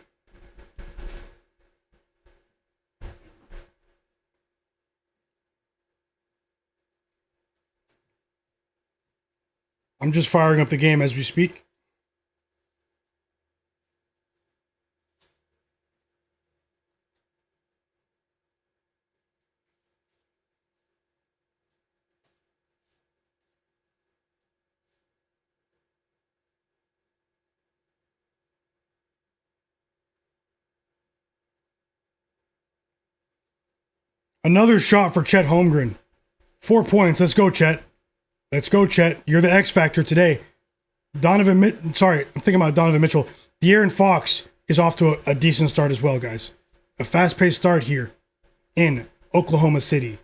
I'm just firing up the game as we speak. Another shot for Chet Holmgren. 4 points. Let's go, Chet. Let's go, Chet. You're the X factor today. I'm thinking about Donovan Mitchell. De'Aaron Fox is off to a decent start as well, guys. A fast-paced start here in Oklahoma City.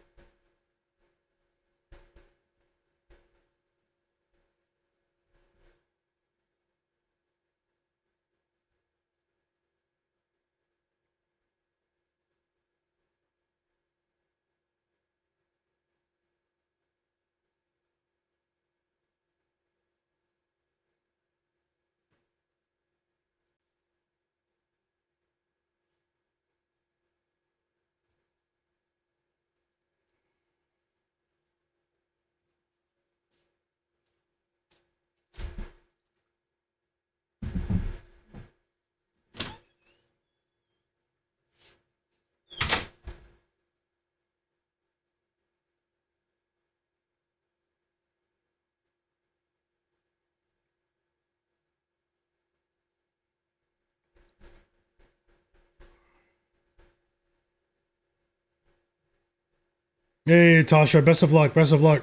Hey, Tasha, best of luck, best of luck.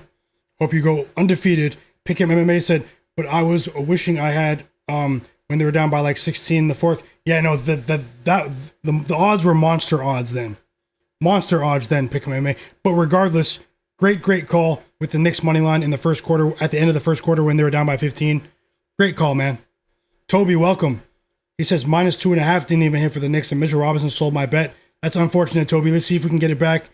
Hope you go undefeated. Pick'em MMA said, but I was wishing I had when they were down by like 16 in the fourth. Yeah, no, the odds were monster odds then. Monster odds then, Pick'em MMA. But regardless, great call with the Knicks money line in the first quarter, at the end of the first quarter when they were down by 15. Great call, man. Toby, welcome. He says -2.5 didn't even hit for the Knicks, and Mitchell Robinson sold my bet. That's unfortunate, Toby. Let's see if we can get it back.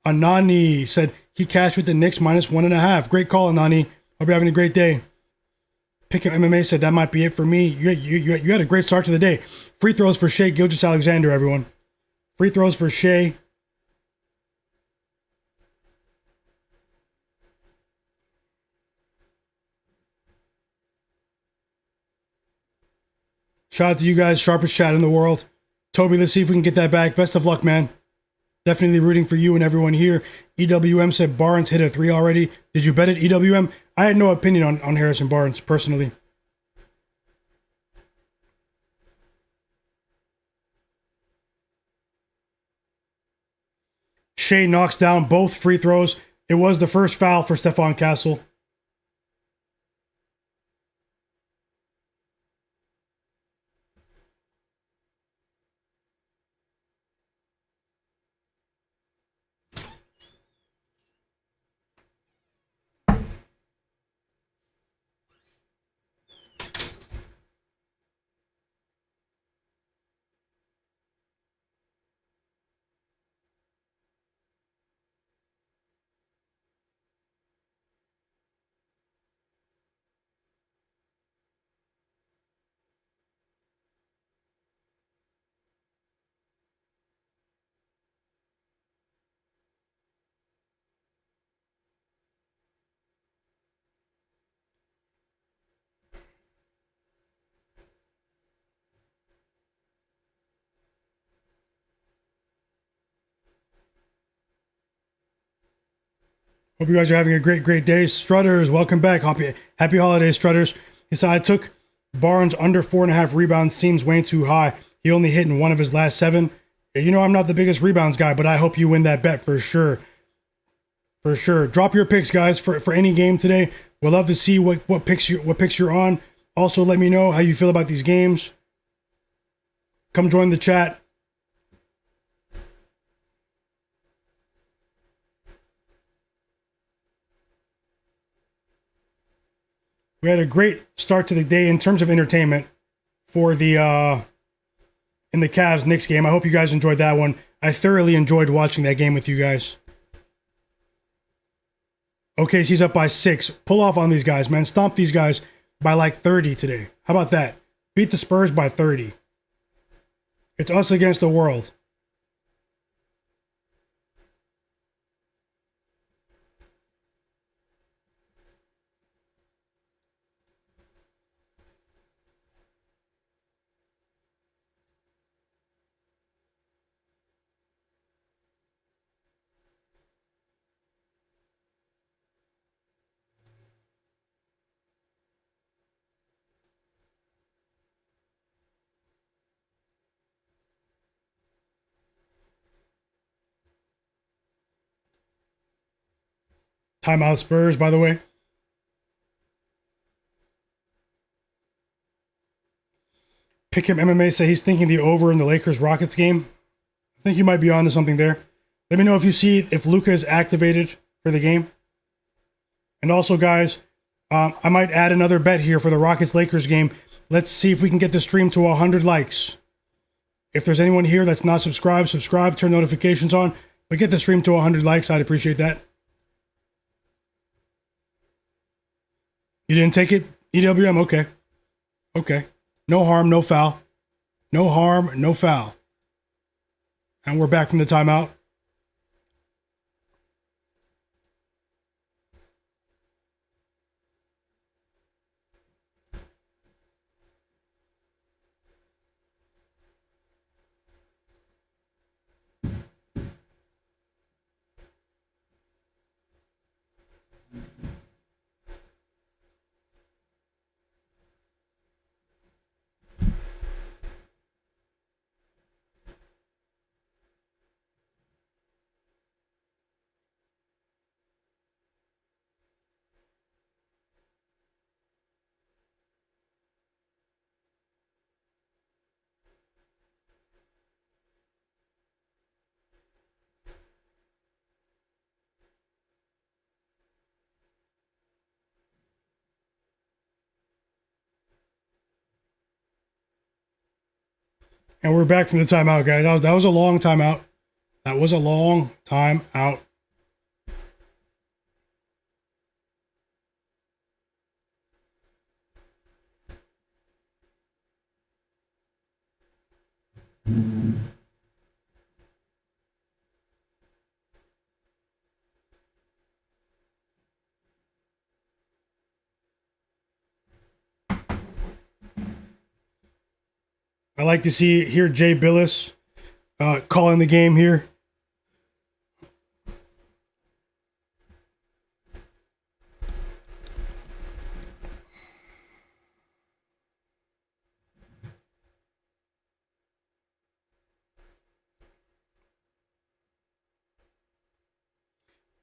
Anani said he cashed with the Knicks -1.5. Great call, Anani. Hope you're having a great day. Pick'em MMA said that might be it for me. You had a great start to the day. Free throws for Shai Gilgeous-Alexander, everyone. Free throws for Shai. Shout out to you guys, sharpest chat in the world. Toby, let's see if we can get that back. Best of luck, man. Definitely rooting for you and everyone here. EWM said Barnes hit a 3 already. Did you bet it, EWM? I had no opinion on Harrison Barnes, personally. Shai knocks down both free throws. It was the first foul for Stephon Castle. Hope you guys are having a great day. Strutters, welcome back. Happy holidays, Strutters. He said, I took Barnes under 4.5 rebounds. Seems way too high. He only hit in one of his last 7. You know, I'm not the biggest rebounds guy, but I hope you win that bet for sure. For sure. Drop your picks, guys, for any game today. We'll love to see what picks you're on. Also, let me know how you feel about these games. Come join the chat. We had a great start to the day in terms of entertainment for the in the Cavs-Knicks game. I hope you guys enjoyed that one. I thoroughly enjoyed watching that game with you guys. OKC's up by 6. Pull off on these guys, man. Stomp these guys by like 30 today. How about that? Beat the Spurs by 30. It's us against the world. Timeout Spurs, by the way. Pick him MMA say he's thinking the over in the Lakers-Rockets game. I think you might be onto something there. Let me know if you see if Luka is activated for the game. And also, guys, I might add another bet here for the Rockets-Lakers game. Let's see if we can get the stream to 100 likes. If there's anyone here that's not subscribed, subscribe, turn notifications on. But get the stream to 100 likes. I'd appreciate that. You didn't take it? EWM? Okay. Okay. No harm, no foul. No harm, no foul. And we're back from the timeout. And we're back from the timeout, guys. That was a long timeout. That was a long time out. I like to hear Jay Billis calling the game here.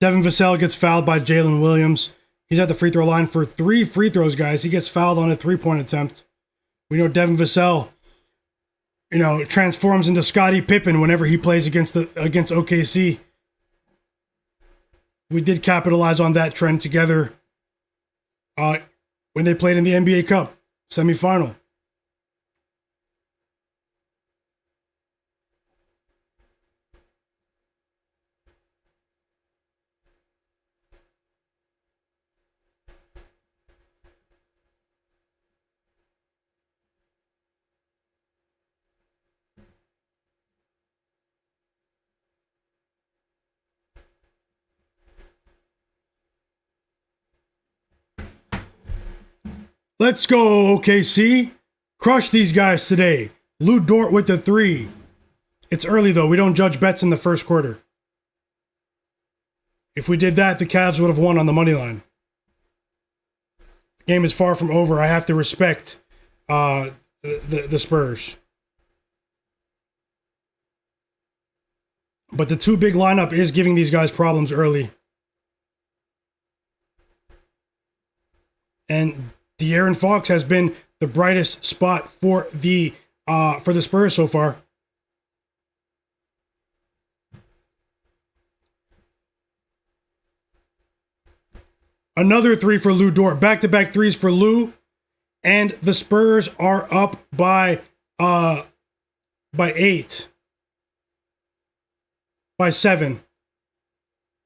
Devin Vassell gets fouled by Jalen Williams. He's at the free throw line for 3 free throws, guys. He gets fouled on a 3-point attempt. We know Devin Vassell, transforms into Scottie Pippen whenever he plays against OKC. We did capitalize on that trend together when they played in the NBA Cup semifinal. Let's go, OKC. Crush these guys today. Lou Dort with the 3. It's early, though. We don't judge bets in the first quarter. If we did that, the Cavs would have won on the money line. The game is far from over. I have to respect the Spurs. But the 2 big lineup is giving these guys problems early. And De'Aaron Fox has been the brightest spot for the Spurs so far. Another 3 for Lou Dort. Back-to-back 3s for Lou. And the Spurs are up by 8. By 7.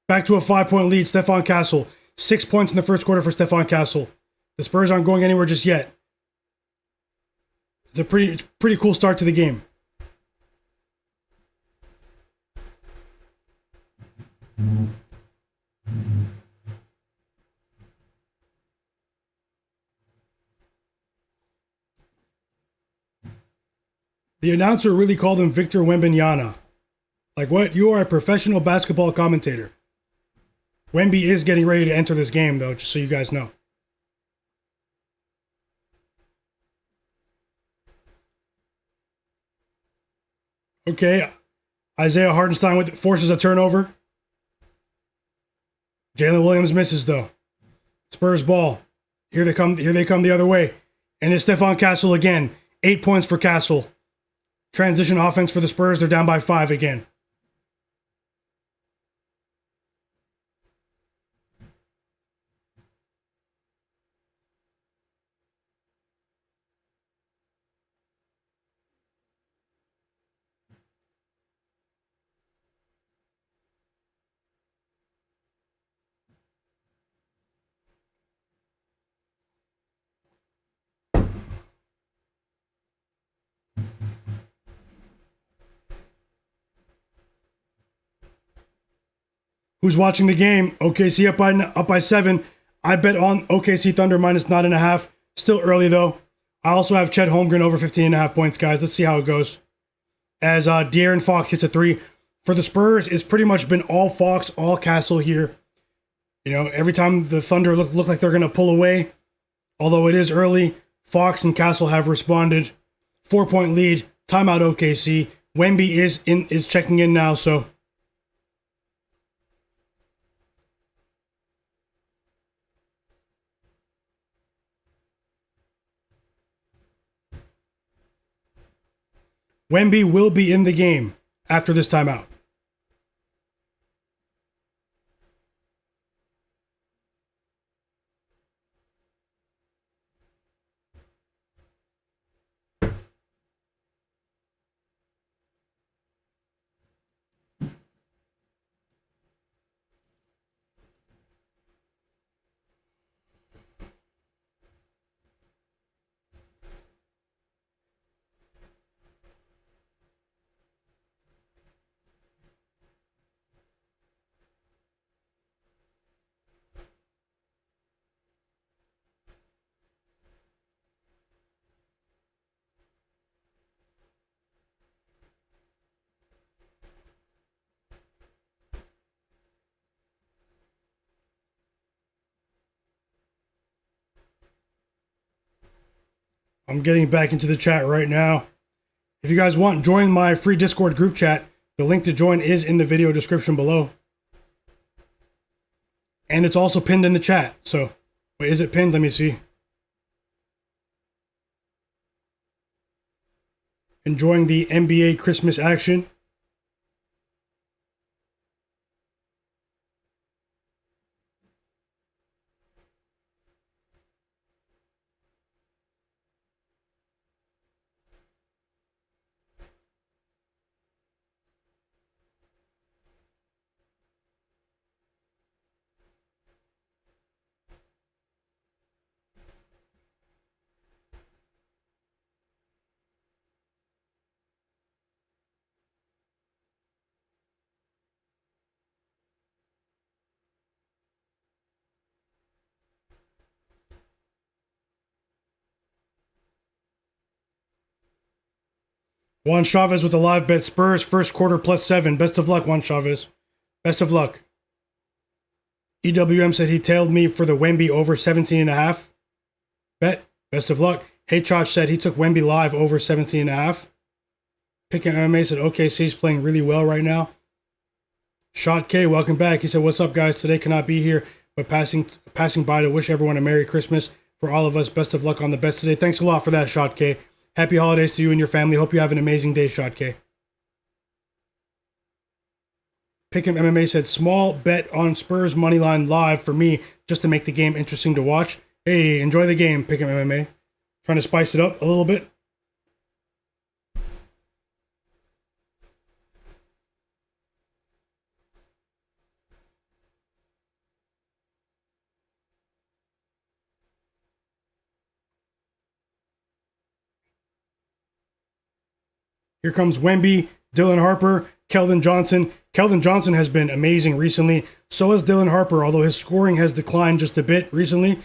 Back to a 5-point lead. Stephon Castle. 6 points in the first quarter for Stephon Castle. The Spurs aren't going anywhere just yet. It's a pretty cool start to the game. The announcer really called him Victor Wembanyama. Like, what? You are a professional basketball commentator. Wemby is getting ready to enter this game, though, just so you guys know. Okay, Isaiah Hartenstein forces a turnover. Jalen Williams misses, though. Spurs ball. Here they come the other way. And it's Stephon Castle again. 8 points for Castle. Transition offense for the Spurs. They're down by 5 again. Who's watching the game? OKC up by 7. I bet on OKC Thunder minus 9.5. Still early though. I also have Chet Holmgren over 15.5 points, guys. Let's see how it goes. As De'Aaron Fox hits a 3. For the Spurs, it's pretty much been all Fox, all Castle here. You know, every time the Thunder look like they're going to pull away, although it is early, Fox and Castle have responded. 4-point lead, timeout OKC. Wemby is checking in now, so Wemby will be in the game after this timeout. I'm getting back into the chat right now. If you guys want, join my free Discord group chat. The link to join is in the video description below. And it's also pinned in the chat. So, wait, is it pinned? Let me see. Enjoying the NBA Christmas action. Juan Chavez with a live bet. Spurs first quarter plus 7. Best of luck, Juan Chavez. Best of luck. EWM said he tailed me for the Wemby over 17.5. Bet. Best of luck. Hey Chach said he took Wemby live over 17.5. Picking MMA said OKC's playing really well right now. Shot K, welcome back. He said, what's up, guys? Today cannot be here, but passing by to wish everyone a Merry Christmas. For all of us, best of luck on the best today. Thanks a lot for that, Shot K. Happy holidays to you and your family. Hope you have an amazing day, Shot K. Pick'em MMA said, small bet on Spurs moneyline live for me, just to make the game interesting to watch. Hey, enjoy the game, Pick'em MMA. Trying to spice it up a little bit. Here comes Wemby, Dylan Harper, Keldon Johnson. Keldon Johnson has been amazing recently. So has Dylan Harper, although his scoring has declined just a bit recently.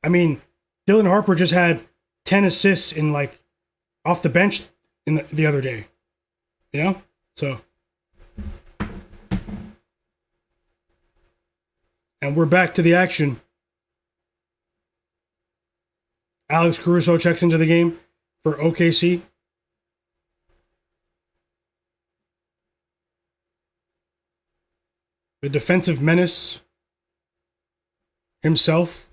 I mean, Dylan Harper just had 10 assists in like off the bench in the other day. You know? So. And we're back to the action. Alex Caruso checks into the game for OKC. The defensive menace himself.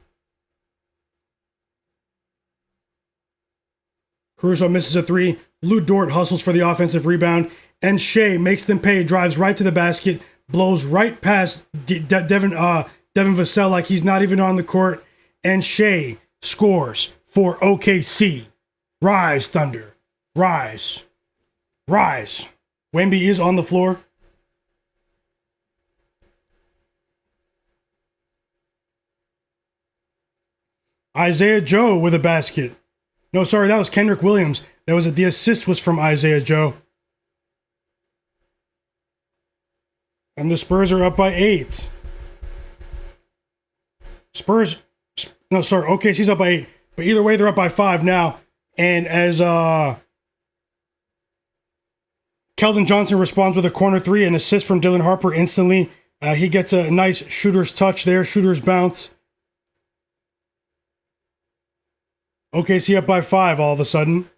Caruso misses a three. Lou Dort hustles for the offensive rebound. And Shai makes them pay, drives right to the basket, blows right past Devin Vassell like he's not even on the court. And Shai scores for OKC. Rise, Thunder. Rise. Rise. Wemby is on the floor. Isaiah Joe with a basket. No, sorry, that was Kendrick Williams. The assist was from Isaiah Joe. And the Spurs are up by 8. OKC's up by 8. But either way, they're up by 5 now. And as Keldon Johnson responds with a corner three, an assist from Dylan Harper instantly. He gets a nice shooter's touch there, shooter's bounce. OKC up by 5 all of a sudden.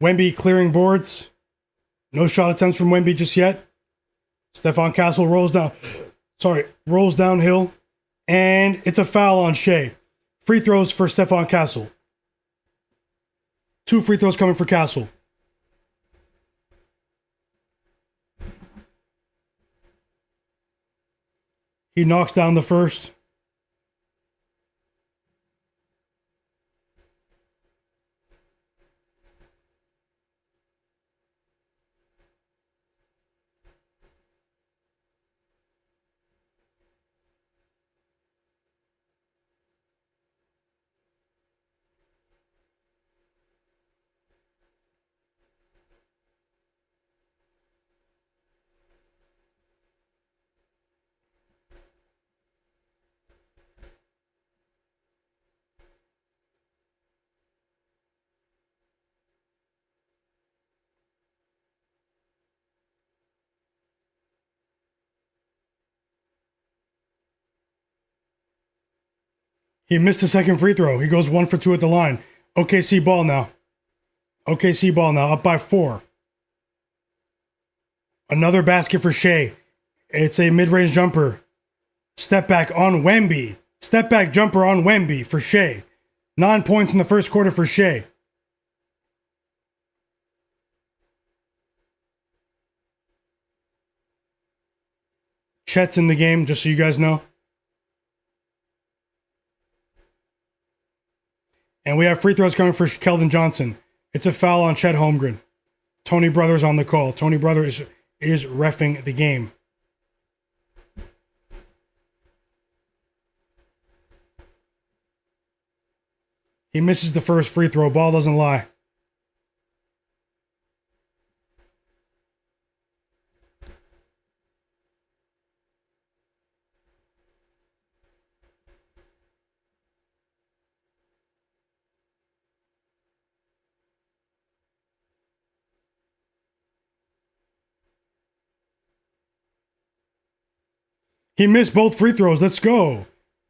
Wemby clearing boards. No shot attempts from Wemby just yet. Stephon Castle rolls downhill. And it's a foul on Shai. Free throws for Stephon Castle. 2 free throws coming for Castle. He knocks down the first. He missed the second free throw. He goes 1 for 2 at the line. OKC ball now. OKC ball now, up by 4. Another basket for Shai. It's a mid-range jumper. Step back on Wemby. Step back jumper on Wemby for Shai. 9 points in the first quarter for Shai. Chet's in the game, just so you guys know. And we have free throws coming for Keldon Johnson. It's a foul on Chet Holmgren. Tony Brothers on the call. Tony Brothers is reffing the game. He misses the first free throw. Ball doesn't lie. He missed both free throws. Let's go.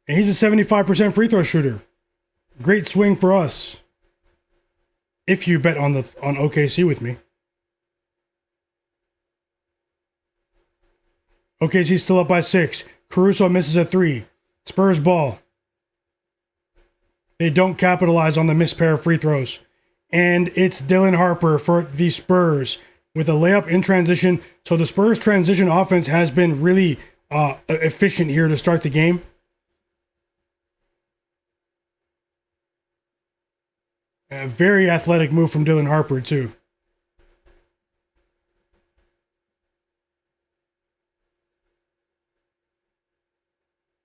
And he's a 75% free throw shooter. Great swing for us. If you bet on OKC with me. OKC's still up by 6. Caruso misses a 3. Spurs ball. They don't capitalize on the missed pair of free throws. And it's Dylan Harper for the Spurs with a layup in transition. So the Spurs transition offense has been really efficient here to start the game. A very athletic move from Dylan Harper, too.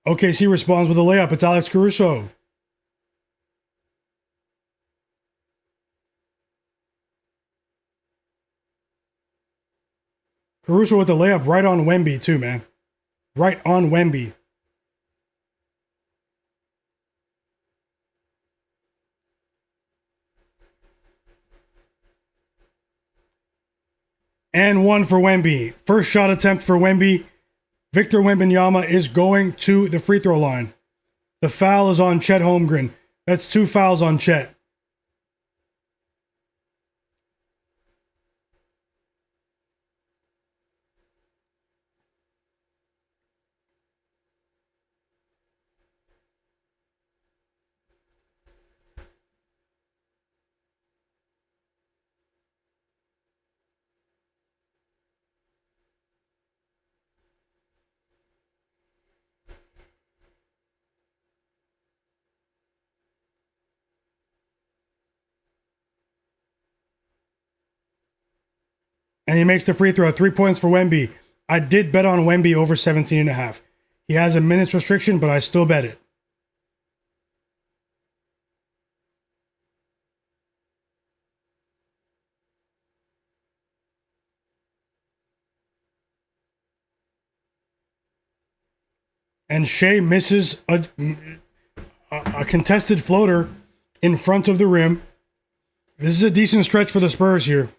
OKC responds with a layup. It's Alex Caruso. Caruso with the layup right on Wemby too, man. Right on Wemby. And one for Wemby. First shot attempt for Wemby. Victor Wembanyama is going to the free throw line. The foul is on Chet Holmgren. That's 2 fouls on Chet. And he makes the free throw. 3 points for Wemby. I did bet on Wemby over 17.5. He has a minutes restriction, but I still bet it. And Shai misses a contested floater in front of the rim. This is a decent stretch for the Spurs here.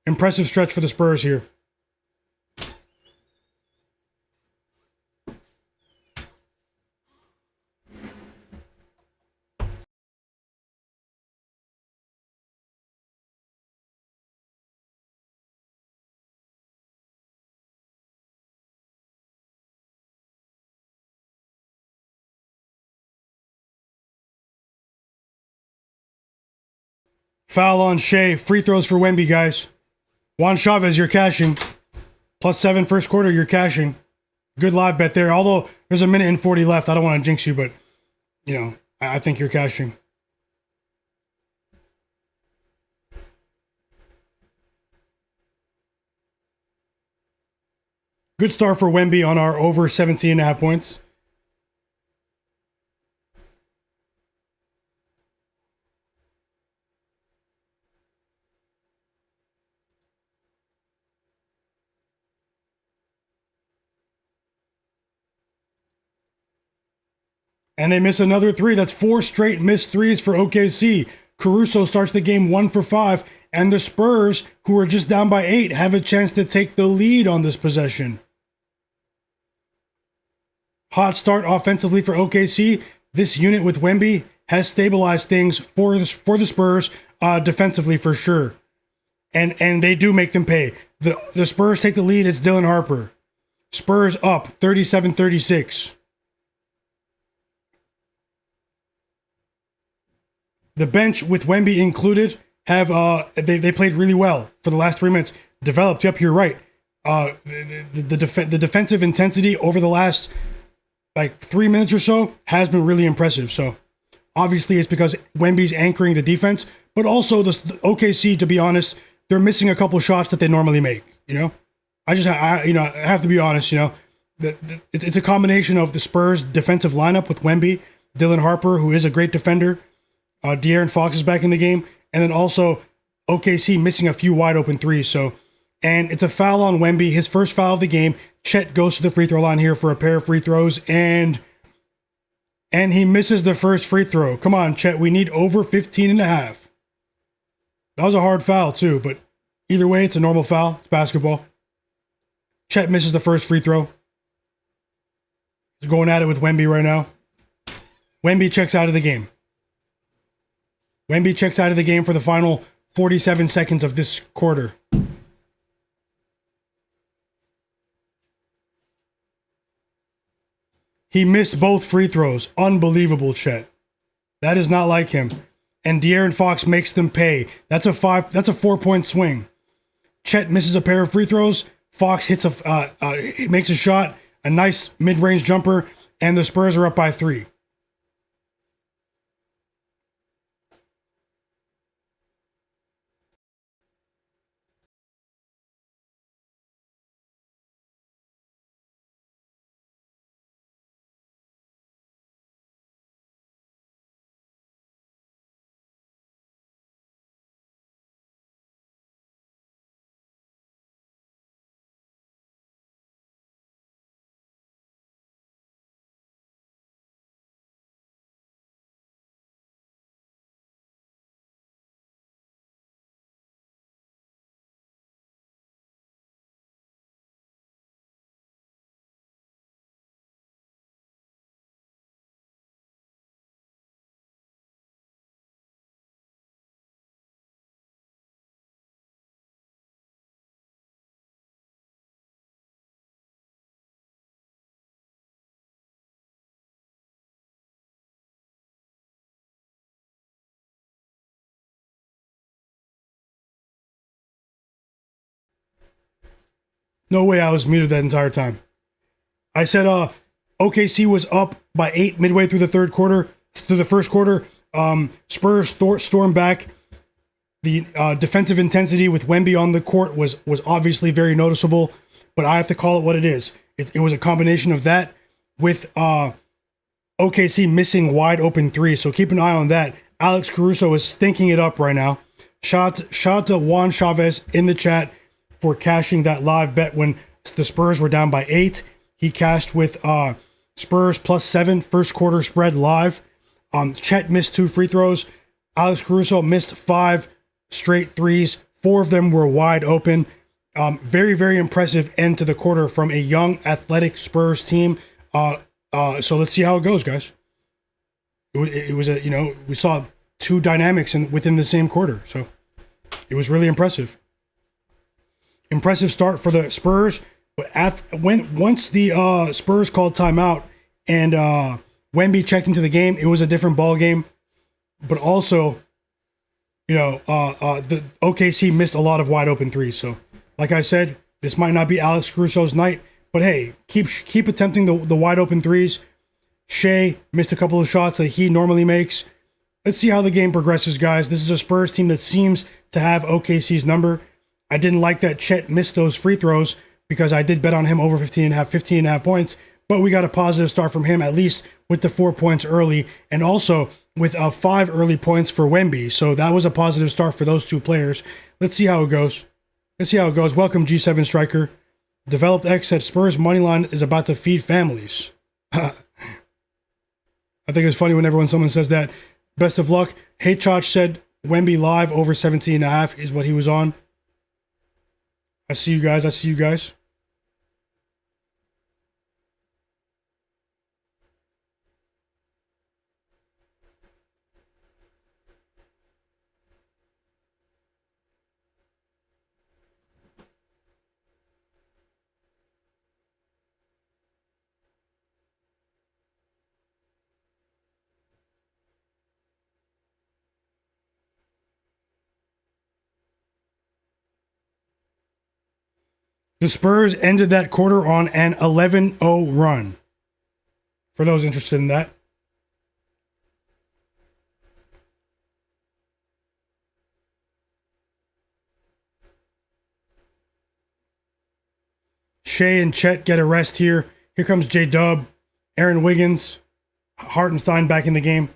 Impressive stretch for the Spurs here. Foul on Shai. Free throws for Wemby, guys. Juan Chavez, you're cashing. +7 first quarter, you're cashing. Good live bet there. Although there's a minute and 40 left. I don't want to jinx you, but, you know, I think you're cashing. Good start for Wemby on our over 17.5 points. And they miss another 3. That's 4 straight missed threes for OKC. Caruso starts the game 1 for 5. And the Spurs, who are just down by 8, have a chance to take the lead on this possession. Hot start offensively for OKC. This unit with Wemby has stabilized things for the Spurs defensively for sure. And they do make them pay. The Spurs take the lead. It's Dylan Harper. Spurs up 37-36. The bench with Wemby included have they played really well for the last 3 minutes. Developed. Yep, you're right. The defensive intensity over the last 3 minutes or so has been really impressive. So obviously it's because Wemby's anchoring the defense, but also the OKC, to be honest, they're missing a couple shots that they normally make. You know, I have to be honest. You know, it's a combination of the Spurs defensive lineup with Wemby, Dylan Harper, who is a great defender. De'Aaron Fox is back in the game, and then also OKC missing a few wide open threes. So, and it's a foul on Wemby, his first foul of the game. Chet goes to the free throw line here for a pair of free throws, and he misses the first free throw. Come on, Chet, we need over 15.5. That was a hard foul too, but either way, it's a normal foul. It's basketball. Chet misses the first free throw. He's going at it with Wemby right now. Wemby checks out of the game. Wemby checks out of the game for the final 47 seconds of this quarter. He missed both free throws. Unbelievable, Chet. That is not like him. And De'Aaron Fox makes them pay. That's a 4-point swing. Chet misses a pair of free throws. Fox hits makes a shot, a nice mid-range jumper, and the Spurs are up by 3. No way I was muted that entire time. I said OKC was up by 8 midway through the first quarter. Spurs stormed back. The defensive intensity with Wemby on the court was obviously very noticeable, but I have to call it what it is. It was a combination of that with OKC missing wide open threes, so keep an eye on that. Alex Caruso is stinking it up right now. Shout out to Juan Chavez in the chat for cashing that live bet when the Spurs were down by 8. He cashed with Spurs +7 first quarter spread live. Chet missed 2 free throws. Alex Caruso missed 5 straight threes. 4 of them were wide open. Very, very impressive end to the quarter from a young, athletic Spurs team. So let's see how it goes, guys. It was we saw 2 dynamics within the same quarter, so it was really impressive. Impressive start for the Spurs, but once the Spurs called timeout and Wemby checked into the game, it was a different ball game. But also, the OKC missed a lot of wide open threes. So, like I said, this might not be Alex Caruso's night, but hey, keep attempting the wide open threes. Shai missed a couple of shots that he normally makes. Let's see how the game progresses, guys. This is a Spurs team that seems to have OKC's number. I didn't like that Chet missed those free throws because I did bet on him over 15.5 points, but we got a positive start from him, at least with the 4 points early, and also with 5 early points for Wemby. So that was a positive start for those 2 players. Let's see how it goes. Welcome, G7 Striker. Developed X said Spurs moneyline is about to feed families. I think it's funny whenever someone says that. Best of luck. Hey Chach said Wemby live over 17.5 is what he was on. I see you guys. The Spurs ended that quarter on an 11-0 run. For those interested in that. Shai and Chet get a rest here. Here comes J-Dub, Aaron Wiggins, Hartenstein back in the game.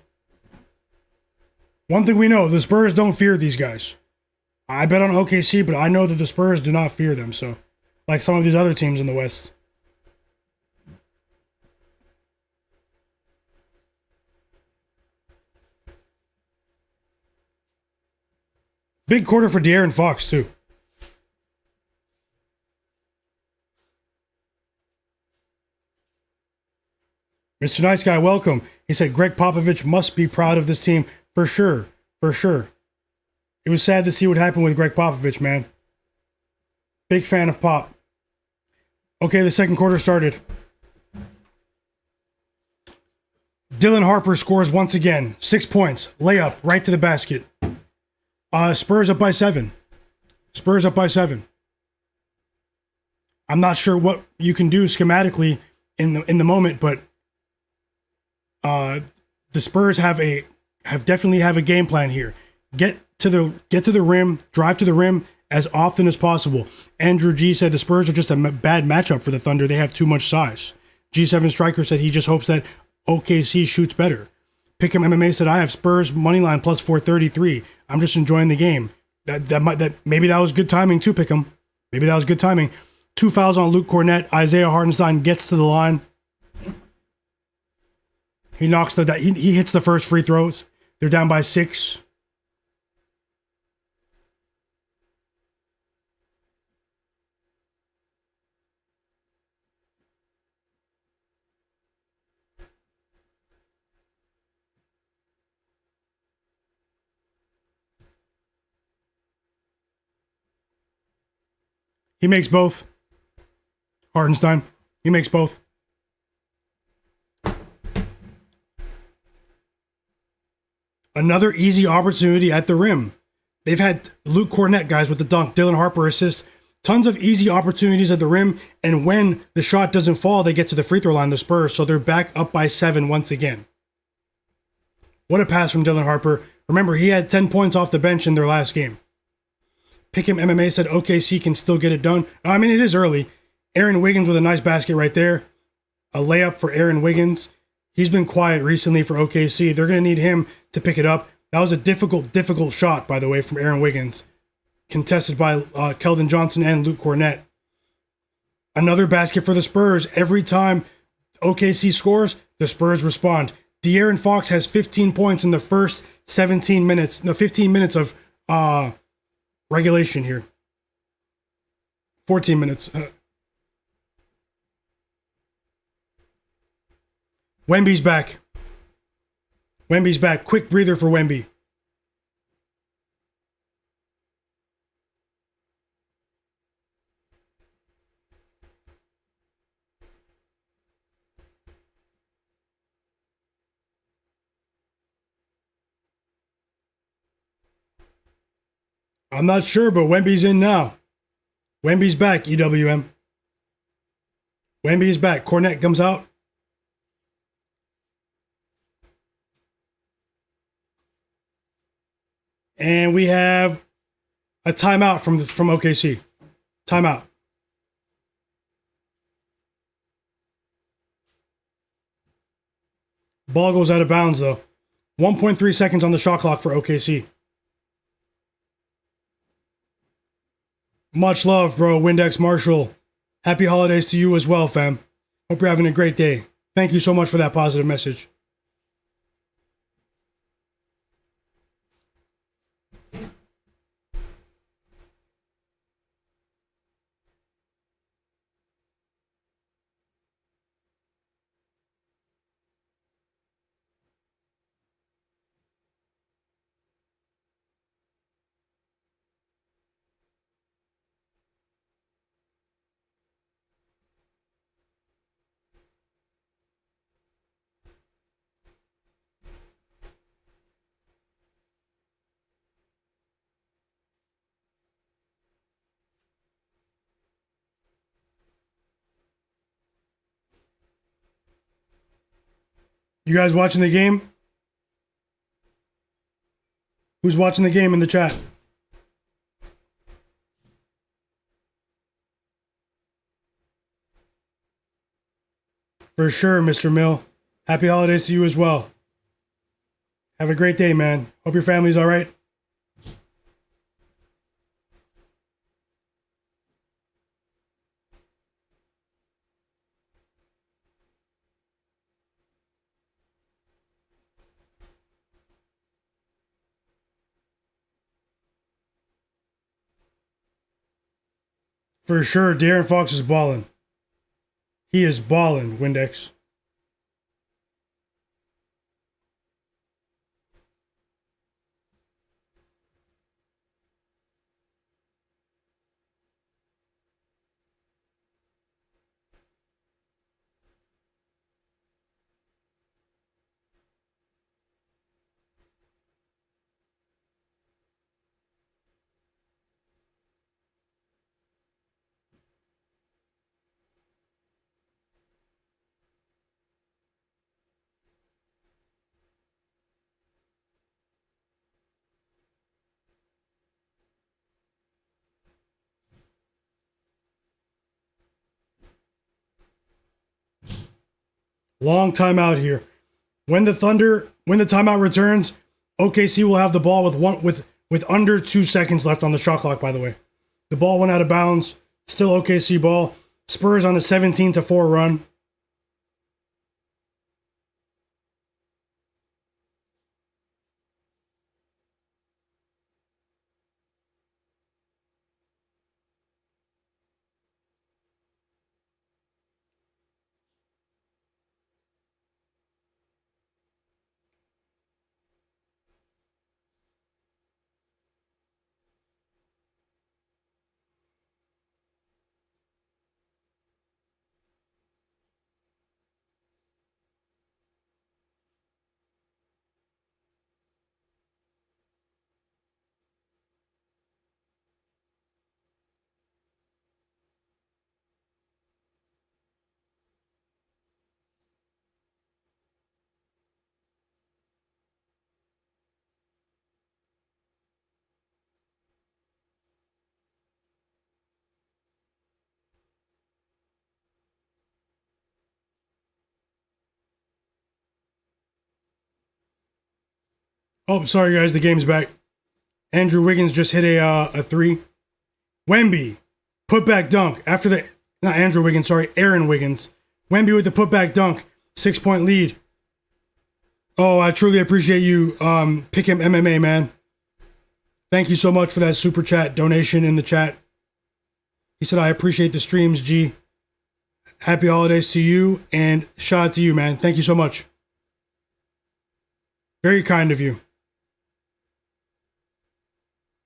One thing we know, the Spurs don't fear these guys. I bet on OKC, but I know that the Spurs do not fear them, so... like some of these other teams in the West. Big quarter for De'Aaron Fox, too. Mr. Nice Guy, welcome. He said Greg Popovich must be proud of this team. For sure. It was sad to see what happened with Greg Popovich, man. Big fan of Pop. Okay, the second quarter started. Dylan Harper scores once again. 6 points. Layup right to the basket. Spurs up by 7. I'm not sure what you can do schematically in the moment, but the Spurs have definitely a game plan here. Get to the rim, drive to the rim as often as possible. Andrew G said the Spurs are just a bad matchup for the Thunder. They have too much size. G7 Striker said he just hopes that OKC shoots better. Pick'em MMA said I have Spurs moneyline plus 433. I'm just enjoying the game. Maybe that was good timing too, Pick'em. Maybe that was good timing. 2 fouls on Luke Cornett. Isaiah Hartenstein gets to the line. He hits the first free throws. They're down by 6. He makes both. Hartenstein. He makes both. Another easy opportunity at the rim. They've had Luke Cornett, guys, with the dunk. Dylan Harper assist. tons of easy opportunities at the rim, and when the shot doesn't fall, they get to the free throw line, the Spurs, so they're back up by 7 once again. What a pass from Dylan Harper. Remember, he had 10 points off the bench in their last game. Pick'em MMA said OKC can still get it done. I mean, it is early. Aaron Wiggins with a nice basket right there. A layup for Aaron Wiggins. He's been quiet recently for OKC. They're going to need him to pick it up. That was a difficult shot, by the way, from Aaron Wiggins. Contested by Keldon Johnson and Luke Cornett. Another basket for the Spurs. Every time OKC scores, the Spurs respond. De'Aaron Fox has 15 points in the first 15 minutes of regulation here. 14 minutes. Wemby's back. Wemby's back. Quick breather for Wemby. I'm not sure, but Wemby's in now. Wemby's back, EWM. Wemby's back. Cornette comes out. And we have a timeout from OKC. Timeout. Ball goes out of bounds, though. 1.3 seconds on the shot clock for OKC. Much love, bro. Windex Marshall. Happy holidays to you as well, fam. Hope you're having a great day. Thank you so much for that positive message. You guys watching the game? Who's watching the game in the chat? For sure, Mr. Mill. Happy holidays to you as well. Have a great day, man. Hope your family's all right. For sure, De'Aaron Fox is balling. He is balling, Windex. Long timeout here. When the timeout returns, OKC will have the ball with under 2 seconds left on the shot clock, by the way. The ball went out of bounds. Still OKC ball. Spurs on a 17-4 run. Oh, sorry guys, the game's back. Andrew Wiggins just hit a three. Wemby, putback dunk after the not Andrew Wiggins, sorry, Aaron Wiggins. Wemby with the putback dunk, 6-point lead. Oh, I truly appreciate you, Pick Him MMA, man. Thank you so much for that super chat donation in the chat. He said, I appreciate the streams, G. Happy holidays to you, and shout out to you, man. Thank you so much. Very kind of you.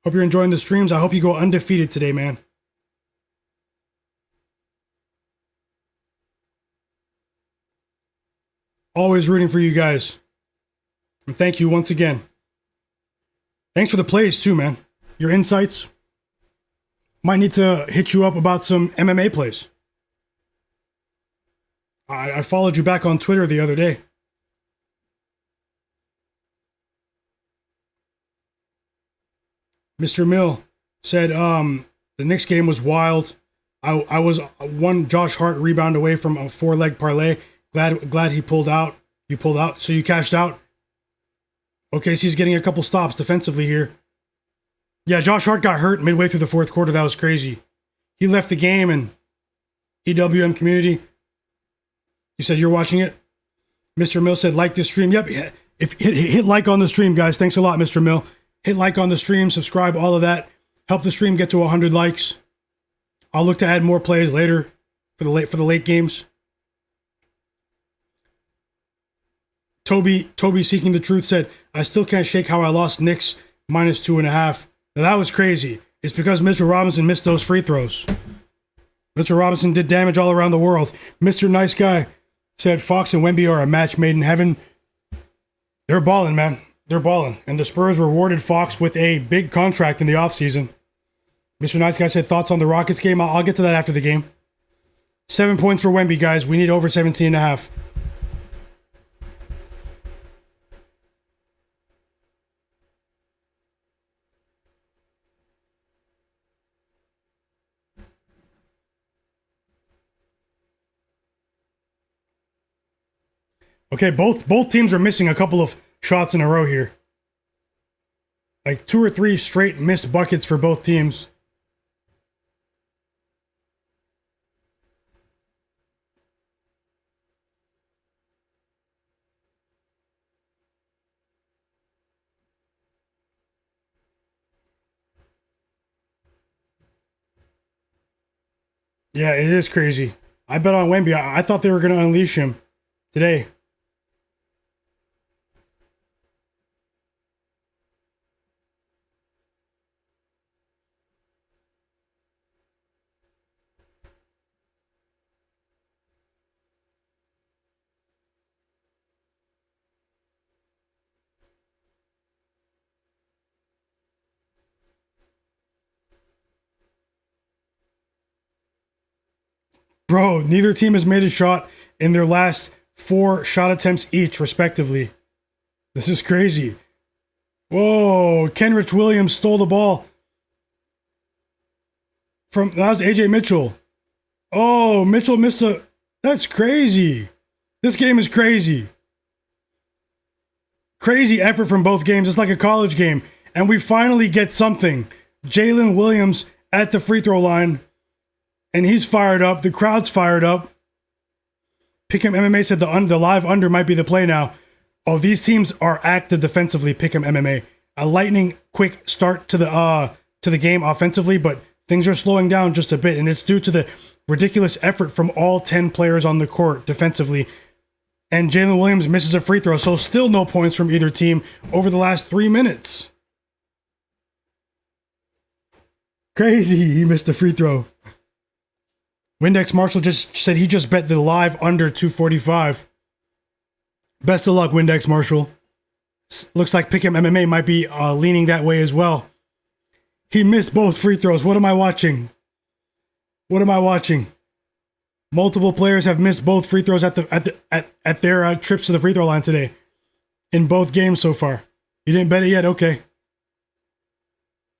Hope you're enjoying the streams. I hope you go undefeated today, man. Always rooting for you guys. And thank you once again. Thanks for the plays too, man. Your insights. Might need to hit you up about some MMA plays. I followed you back on Twitter the other day. Mr. Mill said the Knicks game was wild. I was one Josh Hart rebound away from a 4-leg parlay. Glad he pulled out. You pulled out, so you cashed out. Okay, so he's getting a couple stops defensively here. Yeah, Josh Hart got hurt midway through the fourth quarter. That was crazy. He left the game, and EWM community. You said you're watching it? Mr. Mill said, like this stream. Yep, if hit like on the stream, guys. Thanks a lot, Mr. Mill. Hit like on the stream, subscribe, all of that. Help the stream get to 100 likes. I'll look to add more plays later for the late games. Toby Seeking the Truth said, I still can't shake how I lost Knicks -2.5. Now that was crazy. It's because Mitchell Robinson missed those free throws. Mitchell Robinson did damage all around the world. Mr. Nice Guy said Fox and Wemby are a match made in heaven. They're balling, man. They're balling. And the Spurs rewarded Fox with a big contract in the offseason. Mr. Nice Guy said thoughts on the Rockets game. I'll get to that after the game. 7 points for Wemby, guys. We need over 17.5. Okay, both teams are missing a couple of shots in a row here. Like 2 or 3 straight missed buckets for both teams. Yeah, it is crazy. I bet on Wemby. I thought they were going to unleash him today. Bro, neither team has made a shot in their last 4 shot attempts each, respectively. This is crazy. Whoa, Kenrich Williams stole the ball. That was AJ Mitchell. Oh, Mitchell missed a... That's crazy. This game is crazy. Crazy effort from both games. It's like a college game. And we finally get something. Jalen Williams at the free throw line. And he's fired up. The crowd's fired up. Pick'em MMA said the live under might be the play now. Oh, these teams are active defensively. Pick'em MMA. A lightning quick start to the game offensively, but things are slowing down just a bit, and it's due to the ridiculous effort from all 10 players on the court defensively. And Jalen Williams misses a free throw, so still no points from either team over the last 3 minutes. Crazy, he missed a free throw. Windex Marshall just said he just bet the live under 245. Best of luck, Windex Marshall. Looks like Pick'em MMA might be leaning that way as well. He missed both free throws. What am I watching? What am I watching? Multiple players have missed both free throws at their trips to the free throw line today. In both games so far. You didn't bet it yet? Okay.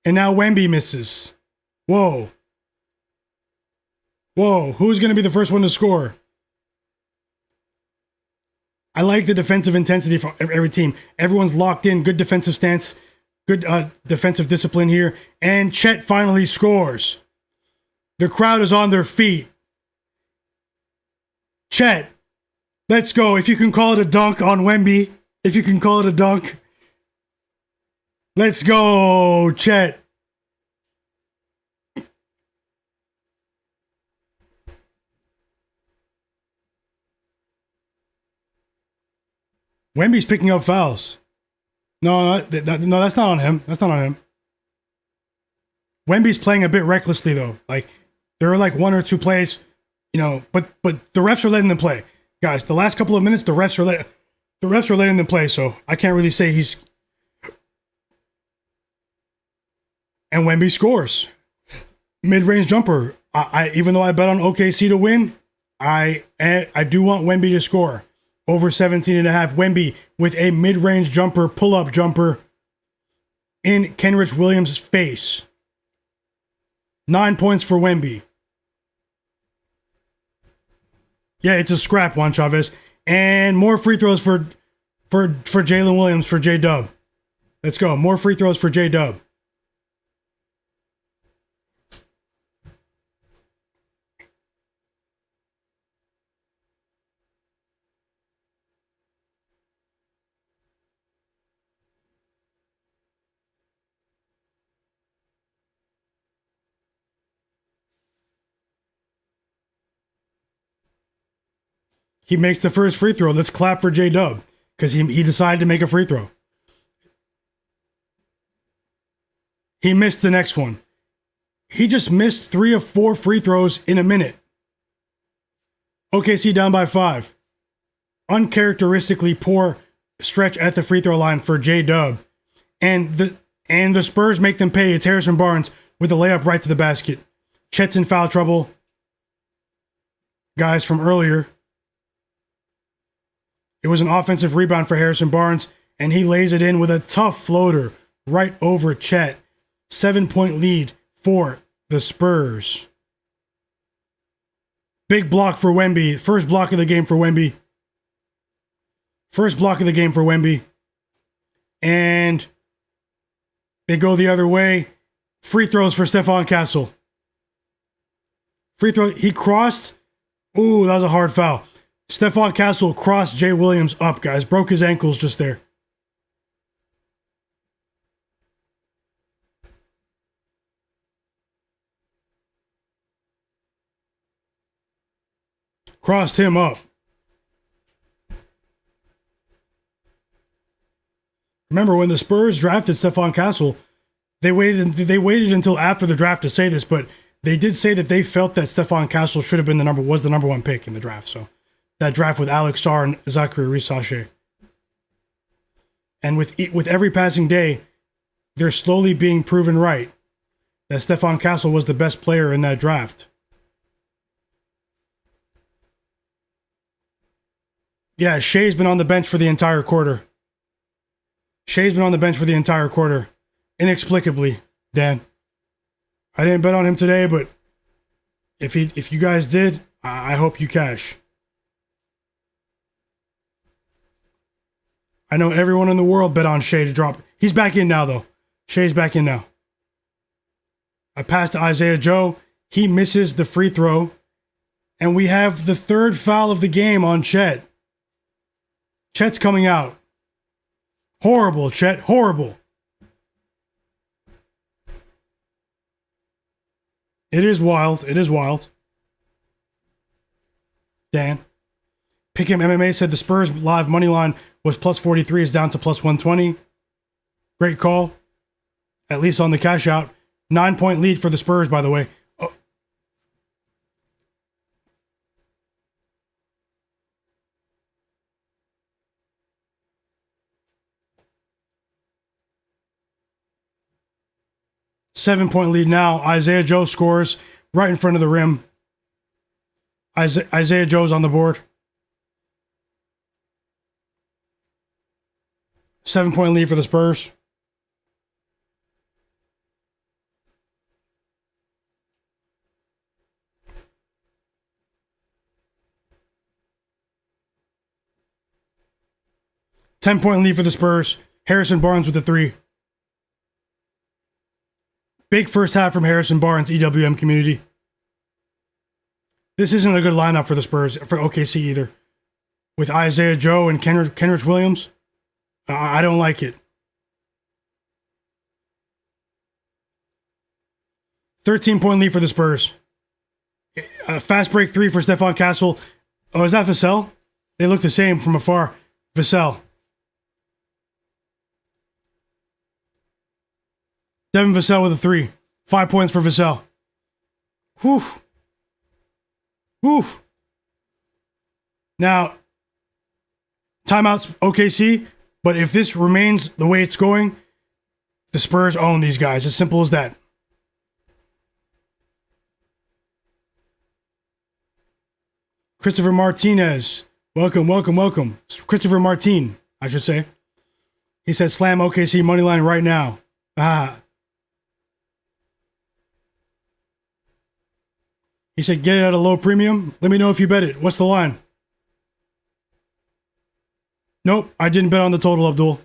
And now Wemby misses. Whoa. Whoa, who's going to be the first one to score? I like the defensive intensity from every team. Everyone's locked in, good defensive stance, good defensive discipline here. And Chet finally scores. The crowd is on their feet. Chet, let's go. If you can call it a dunk on Wemby, if you can call it a dunk. Let's go, Chet. Wemby's picking up fouls. No, that's not on him. That's not on him. Wemby's playing a bit recklessly though. Like there are like one or two plays, but the refs are letting them play. Guys, the last couple of minutes, the refs are letting them play. So I can't really say he's. And Wemby scores. Mid-range jumper. I even though I bet on OKC to win, I do want Wemby to score. Over 17.5. Wemby with a mid-range jumper, pull-up jumper in Kenrich Williams' face. 9 points for Wemby. Yeah, it's a scrap, Juan Chavez. And more free throws for Jalen Williams for J-Dub. Let's go. More free throws for J-Dub. He makes the first free throw. Let's clap for J-Dub because he decided to make a free throw. He missed the next one. He just missed 3 of 4 free throws in a minute. OKC down by 5. Uncharacteristically poor stretch at the free throw line for J-Dub. And the Spurs make them pay. It's Harrison Barnes with a layup right to the basket. Chet's in foul trouble. Guys from earlier. It was an offensive rebound for Harrison Barnes, and he lays it in with a tough floater right over Chet. 7-point lead for the Spurs. Big block for Wemby. First block of the game for Wemby. First block of the game for Wemby. And they go the other way. Free throws for Stephon Castle. Free throw. He crossed. Ooh, that was a hard foul. Stephon Castle crossed Jay Williams up, guys. Broke his ankles just there. Crossed him up. Remember, when the Spurs drafted Stephon Castle, they waited until after the draft to say this, but they did say that they felt that Stephon Castle should have been the number 1 pick in the draft. So that draft with Alex Sarr and Zachary Reese-Sachet. And with every passing day, they're slowly being proven right that Stephon Castle was the best player in that draft. Yeah, Shai's been on the bench for the entire quarter. Shai's been on the bench for the entire quarter. Inexplicably, Dan. I didn't bet on him today, but if you guys did, I hope you cash. I know everyone in the world bet on Shai to drop. He's back in now, though. Shai's back in now. I pass to Isaiah Joe. He misses the free throw. And we have the third foul of the game on Chet. Chet's coming out. Horrible, Chet. Horrible. It is wild. It is wild. Dan. Pick'em MMA said the Spurs live money line was plus 43 is down to plus 120. Great call. At least on the cash out. 9-point lead for the Spurs, by the way. Oh. Seven-point lead now. Isaiah Joe scores right in front of the rim. Isaiah Joe's on the board. 7-point lead for the Spurs. 10-point lead for the Spurs. Harrison Barnes with the 3. Big first half from Harrison Barnes, EWM community. This isn't a good lineup for the Spurs, for OKC either. With Isaiah Joe and Kenrich Williams, I don't like it. 13-point lead for the Spurs. A fast break 3 for Stephon Castle. Oh, is that Vassell? They look the same from afar. Vassell. Devin Vassell with a 3. 5 points for Vassell. Whew. Whew. Now, timeouts OKC, but if this remains the way it's going, the Spurs own these guys. As simple as that. Christopher Martinez. Welcome. Christopher Martin, I should say. He said, slam OKC moneyline right now. He said, get it at a low premium. Let me know if you bet it. What's the line? Nope, I didn't bet on the total, Abdul.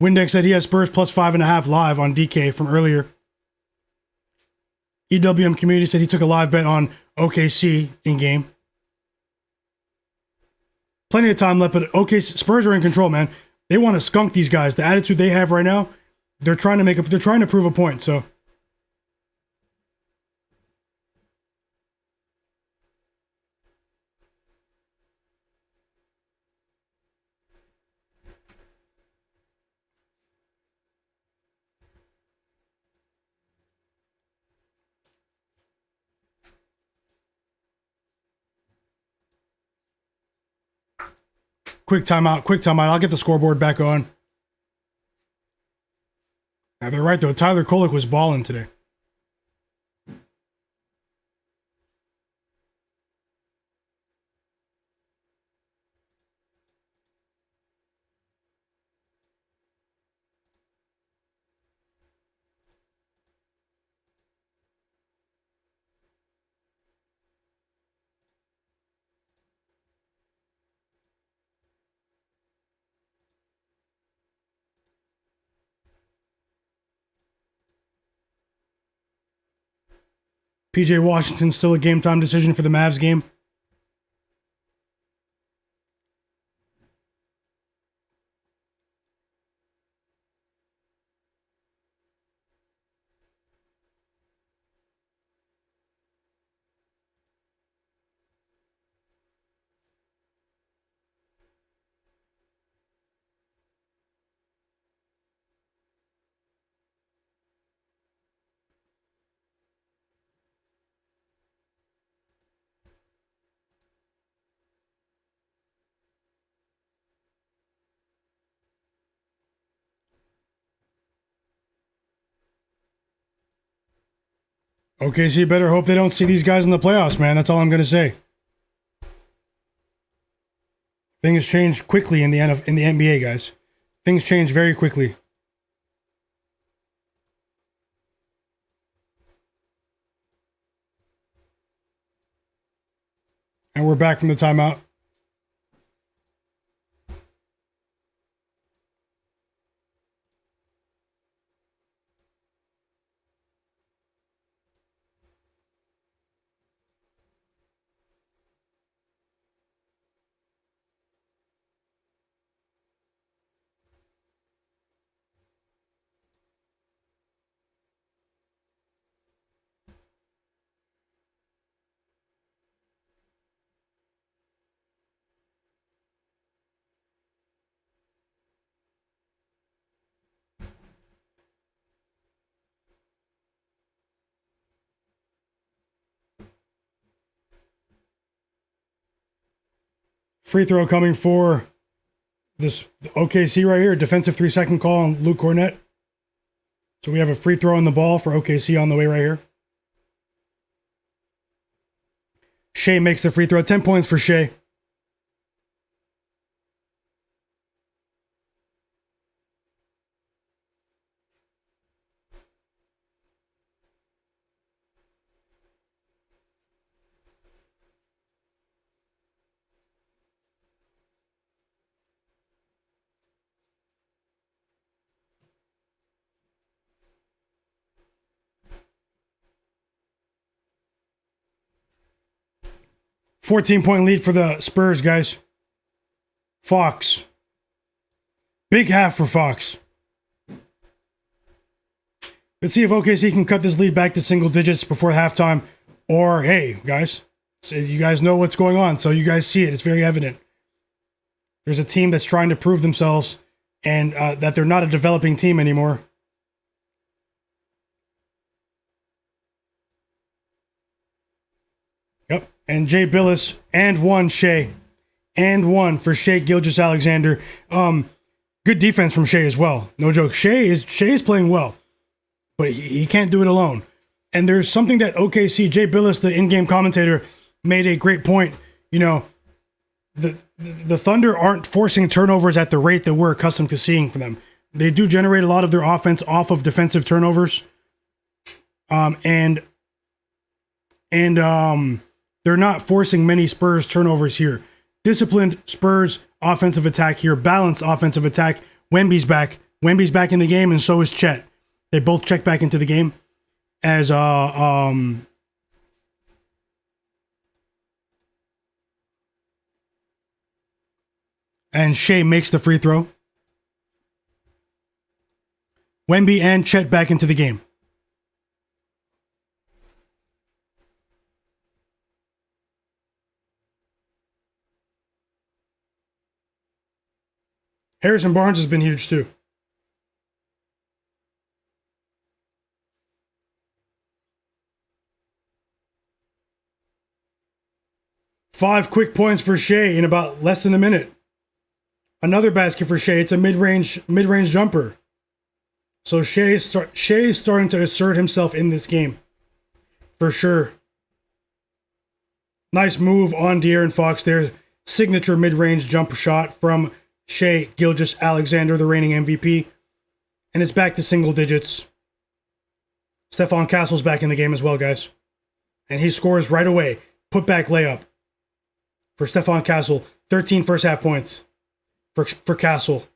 Windex said he has Spurs plus 5.5 live on DK from earlier. EWM community said he took a live bet on OKC in game. Plenty of time left, but OKC Spurs are in control, man. They want to skunk these guys. The attitude they have right now, they're trying to prove a point, so. Quick timeout. I'll get the scoreboard back on. Now, they're right, though. Tyler Kolek was balling today. PJ Washington still a game time decision for the Mavs game. Okay, so you better hope they don't see these guys in the playoffs, man. That's all I'm going to say. Things change quickly in the NBA, guys. Things change very quickly. And we're back from the timeout. Free throw coming for this OKC right here. Defensive 3-second call on Luke Cornett. So we have a free throw on the ball for OKC on the way right here. Shai makes the free throw. 10 points for Shai. 14-point lead for the Spurs, guys. Fox. Big half for Fox. Let's see if OKC can cut this lead back to single digits before halftime. Or, hey, guys, you guys know what's going on, so you guys see it. It's very evident. There's a team that's trying to prove themselves and that they're not a developing team anymore. Yep. And Jay Billis and one Shai. And one for Shai Gilgeous-Alexander. Good defense from Shai as well. No joke. Shai is playing well. But he can't do it alone. And there's something that OKC, Jay Billis, the in-game commentator, made a great point. You know, the Thunder aren't forcing turnovers at the rate that we're accustomed to seeing from them. They do generate a lot of their offense off of defensive turnovers. And they're not forcing many Spurs turnovers here. Disciplined Spurs offensive attack here. Balanced offensive attack. Wemby's back. Wemby's back in the game, and so is Chet. They both check back into the game as and Shai makes the free throw. Wemby and Chet back into the game. Harrison Barnes has been huge too. Five quick points for Shai in about less than a minute. Another basket for Shai. It's a mid-range jumper. So Shai is starting to assert himself in this game. For sure. Nice move on De'Aaron Fox there. Signature mid-range jump shot from Shai Gilgeous-Alexander, the reigning MVP. And it's back to single digits. Stephon Castle's back in the game as well, guys. And he scores right away. Put back layup for Stephon Castle. 13 first half points for Castle.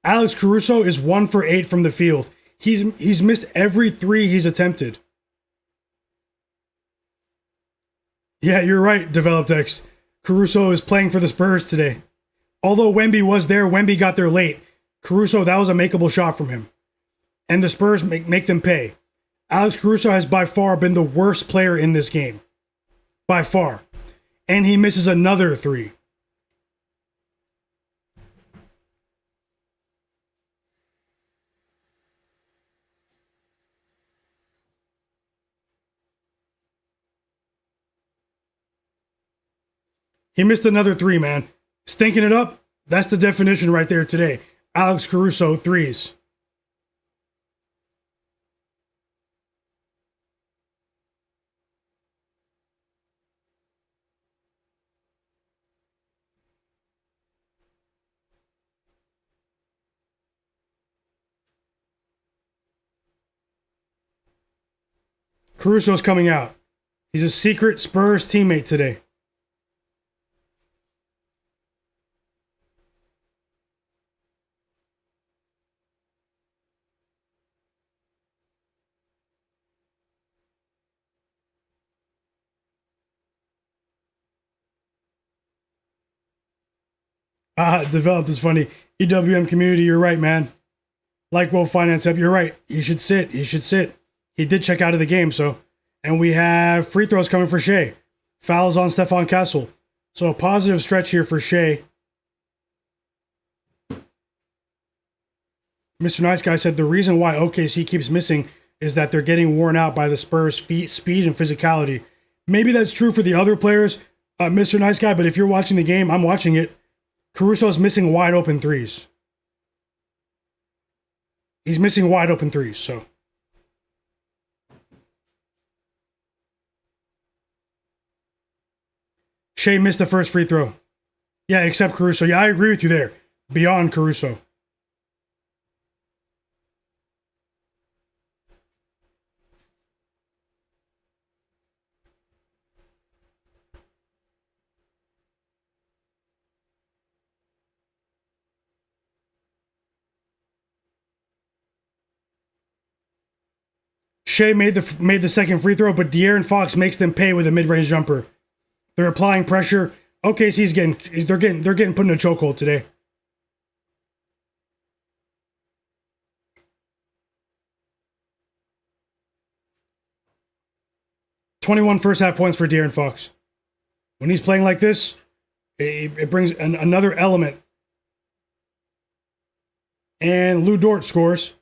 Alex Caruso is 1 for 8 from the field. He's missed every three he's attempted. Yeah, you're right, Developed X. Caruso is playing for the Spurs today. Although Wemby was there, Wemby got there late. Caruso, that was a makeable shot from him. And the Spurs make them pay. Alex Caruso has by far been the worst player in this game. By far. And he misses another three. He missed another three, man. Stinking it up, that's the definition right there today. Alex Caruso, threes. Caruso's coming out. He's a secret Spurs teammate today. Developed is funny. EWM community, you're right, man. Like World Finance Up, you're right. He should sit. He did check out of the game, so. And we have free throws coming for Shai. Fouls on Stephon Castle. So a positive stretch here for Shai. Mr. Nice Guy said the reason why OKC keeps missing is that they're getting worn out by the Spurs' speed and physicality. Maybe that's true for the other players, Mr. Nice Guy, but if you're watching the game, I'm watching it. Caruso's missing wide open threes. He's missing wide open threes, so. Shai missed the first free throw. Yeah, except Caruso. Yeah, I agree with you there. Beyond Caruso. Shai made the second free throw, but De'Aaron Fox makes them pay with a mid-range jumper. They're applying pressure. OKC's they're getting put in a chokehold today. 21 first half points for De'Aaron Fox. When he's playing like this, it brings another element. And Lu Dort scores.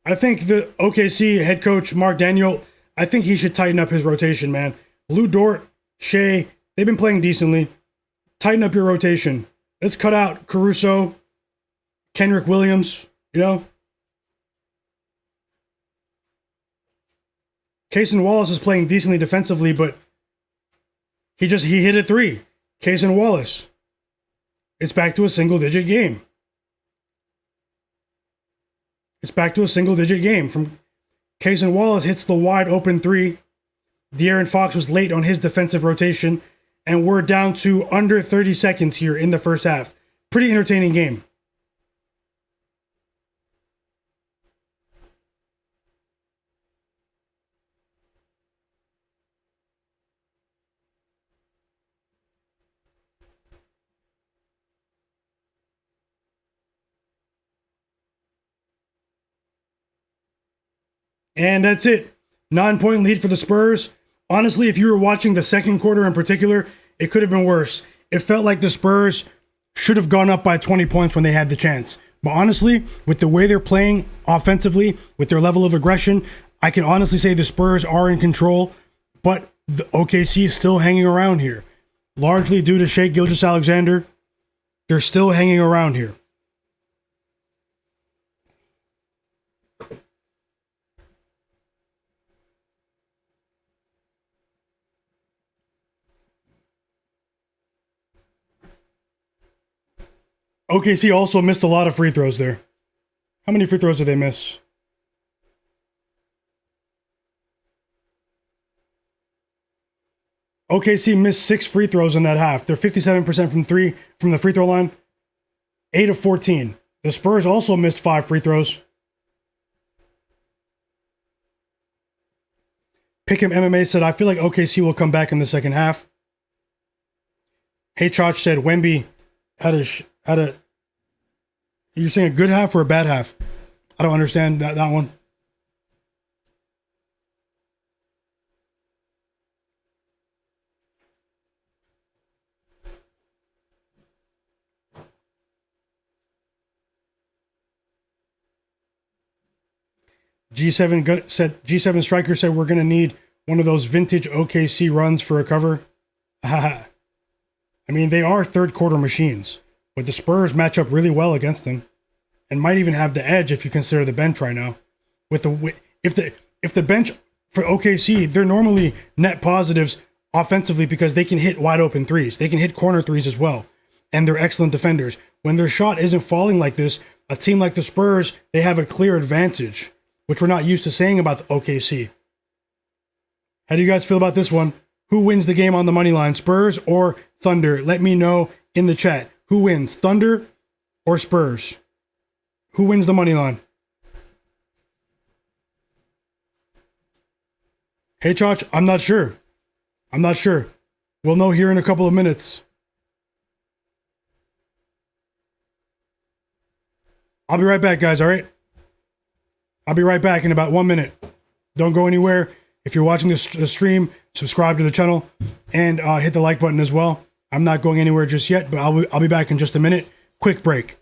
I think the OKC head coach, Mark Daniel, I think he should tighten up his rotation, man. Lu Dort, Shai, they've been playing decently. Tighten up your rotation. Let's cut out Caruso, Kenrich Williams, you know? Cason Wallace is playing decently defensively, but he hit a three. Cason Wallace. It's back to a single-digit game. It's back to a single-digit game. From Cason Wallace hits the wide-open three. De'Aaron Fox was late on his defensive rotation, and we're down to under 30 seconds here in the first half. Pretty entertaining game. And that's it. 9-point lead for the Spurs. Honestly, if you were watching the second quarter in particular, it could have been worse. It felt like the Spurs should have gone up by 20 points when they had the chance. But honestly, with the way they're playing offensively, with their level of aggression, I can honestly say the Spurs are in control, but the OKC is still hanging around here. Largely due to Shai Gilgeous-Alexander, they're still hanging around here. OKC also missed a lot of free throws there. How many free throws did they miss? OKC missed 6 free throws in that half. They're 57% from the free throw line. 8 of 14. The Spurs also missed 5 free throws. Pick'em MMA said, I feel like OKC will come back in the second half. Hey Chach said, Wemby had a you're saying a good half or a bad half? I don't understand that one. G7 Striker said we're gonna need one of those vintage OKC runs for a cover. I mean, they are third quarter machines, but the Spurs match up really well against them, and might even have the edge if you consider the bench right now. If the bench for OKC, they're normally net positives offensively because they can hit wide open threes. They can hit corner threes as well, and they're excellent defenders. When their shot isn't falling like this, a team like the Spurs, they have a clear advantage, which we're not used to saying about the OKC. How do you guys feel about this one? Who wins the game on the money line, Spurs or Thunder? Let me know in the chat. Who wins, Thunder or Spurs? Who wins the money line? Hey, Chach, I'm not sure. We'll know here in a couple of minutes. I'll be right back, guys, all right? I'll be right back in about 1 minute. Don't go anywhere. If you're watching the stream, subscribe to the channel and hit the like button as well. I'm not going anywhere just yet, but I'll be back in just a minute. Quick break.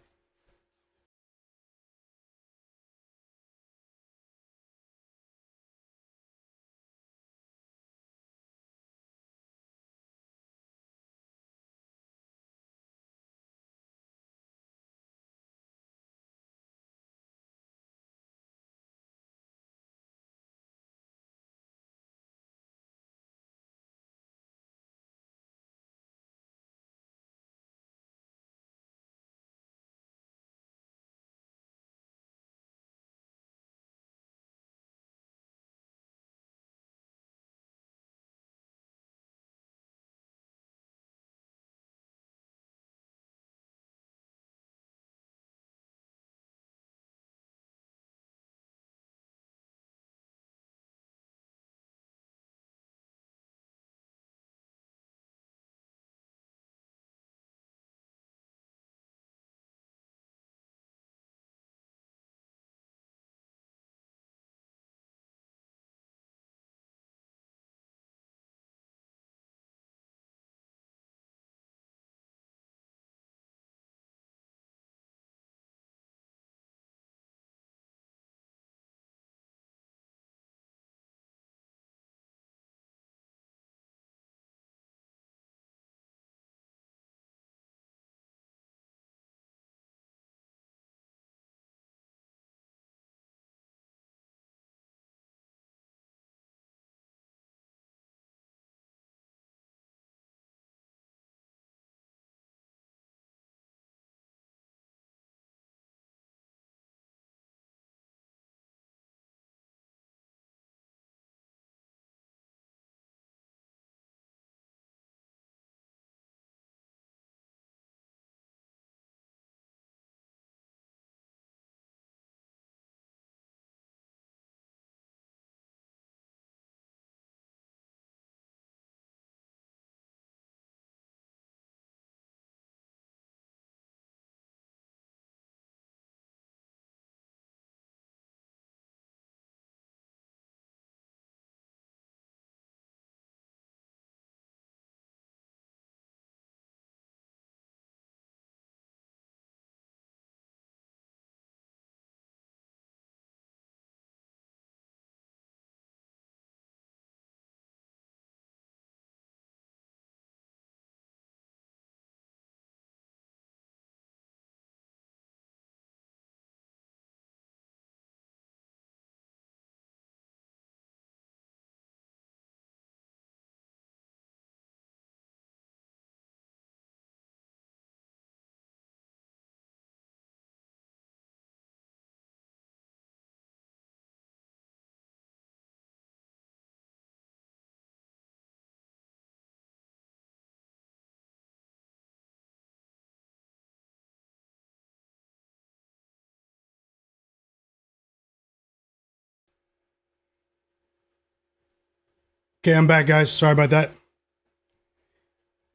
Okay, I'm back, guys. Sorry about that.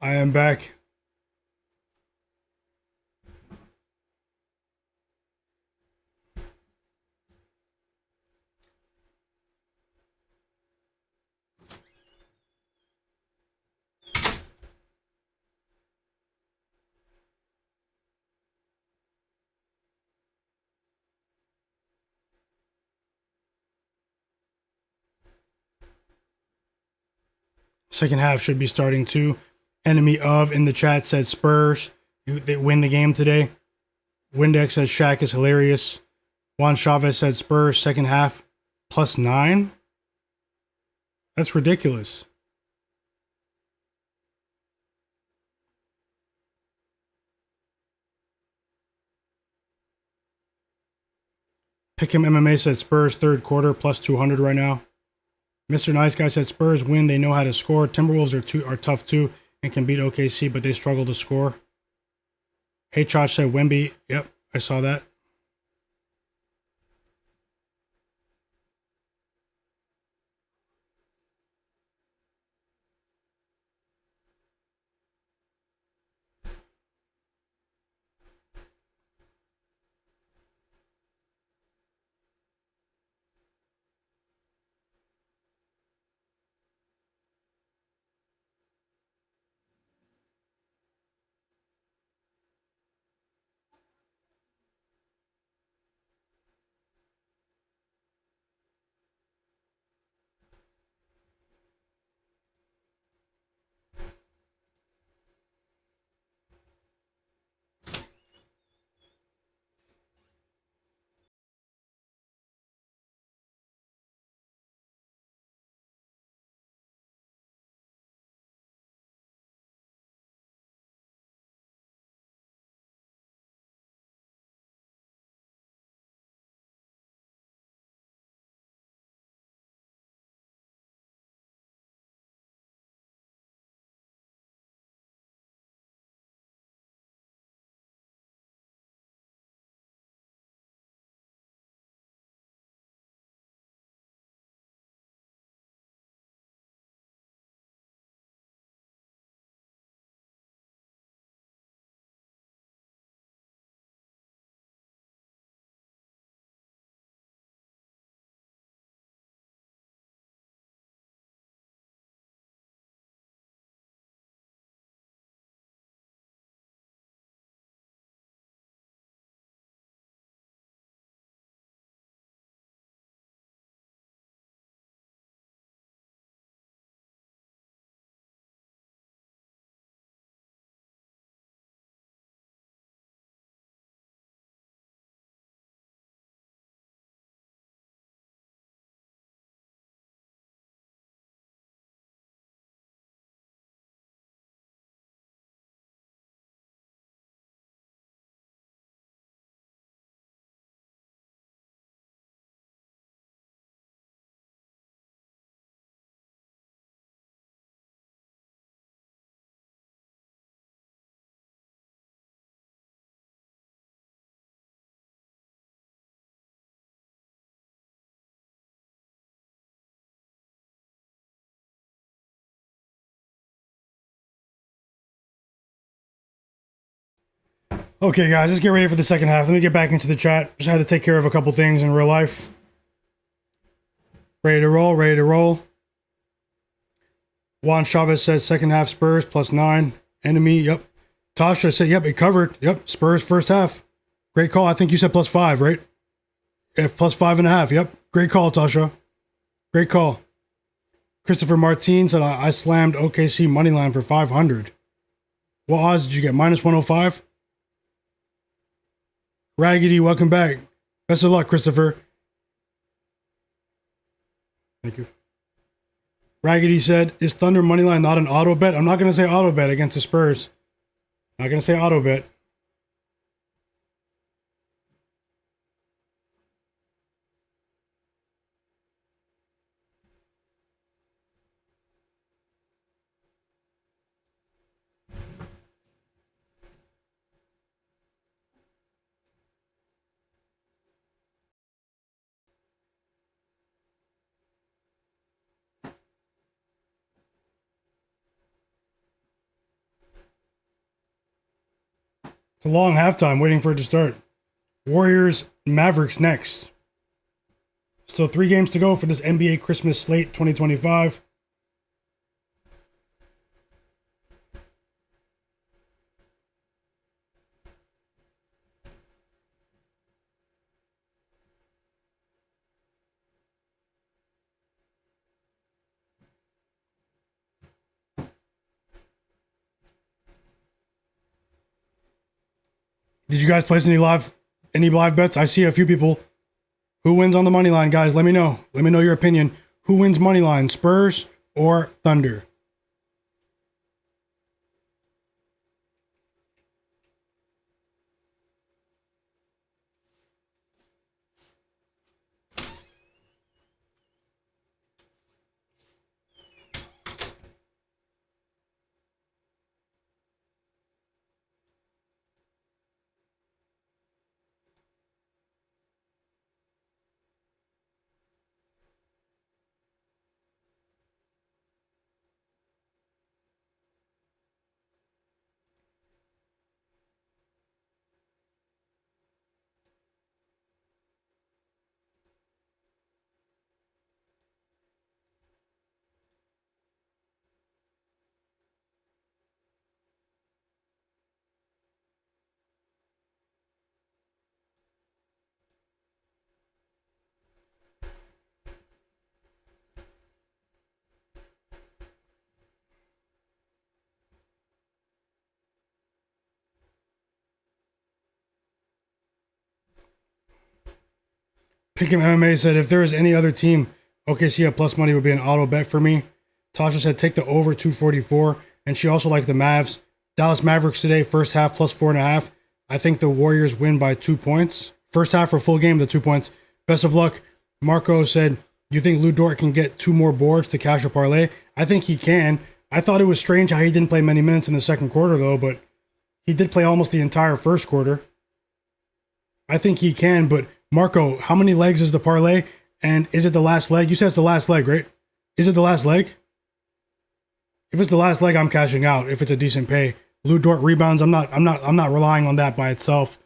I am back. Second half should be starting too. Enemy of in the chat said Spurs. They win the game today. Windex says Shaq is hilarious. Juan Chavez said Spurs second half +9. That's ridiculous. Pick'em MMA said Spurs third quarter +200 right now. Mr. Nice Guy said Spurs win. They know how to score. Timberwolves are tough too and can beat OKC, but they struggle to score. Hey Josh said Wemby. Yep, I saw that. Okay, guys, let's get ready for the second half. Let me get back into the chat. Just had to take care of a couple things in real life. Ready to roll, ready to roll. Juan Chavez says second half Spurs +9. Enemy, yep. Tasha said, yep, it covered. Yep, Spurs first half. Great call. I think you said +5, right? If +5.5, yep. Great call, Tasha. Great call. Christopher Martin said, I slammed OKC moneyline for 500. What odds did you get? -105? Raggedy, welcome back. Best of luck, Christopher. Thank you. Raggedy said, is Thunder moneyline not an auto bet? I'm not going to say auto bet against the Spurs. Not going to say auto bet. It's a long halftime waiting for it to start. Warriors, Mavericks next. Still 3 games to go for this NBA Christmas slate 2025. Did you guys place any live bets? I see a few people. Who wins on the money line, guys? Let me know. Let me know your opinion. Who wins money line, Spurs or Thunder? Pick'em MMA said if there is any other team, OKC at plus money would be an auto bet for me. Tasha said take the over 244, and she also likes the Mavs. Dallas Mavericks today, first half plus 4.5. I think the Warriors win by 2 points. First half for full game, the 2 points. Best of luck. Marco said, you think Lou Dort can get 2 more boards to cash a parlay? I think he can. I thought it was strange how he didn't play many minutes in the second quarter, though, but he did play almost the entire first quarter. I think he can, but Marco, how many legs is the parlay? And is it the last leg? You said it's the last leg, right? Is it the last leg? If it's the last leg, I'm cashing out. If it's a decent pay, Lou Dort rebounds. I'm not relying on that by itself.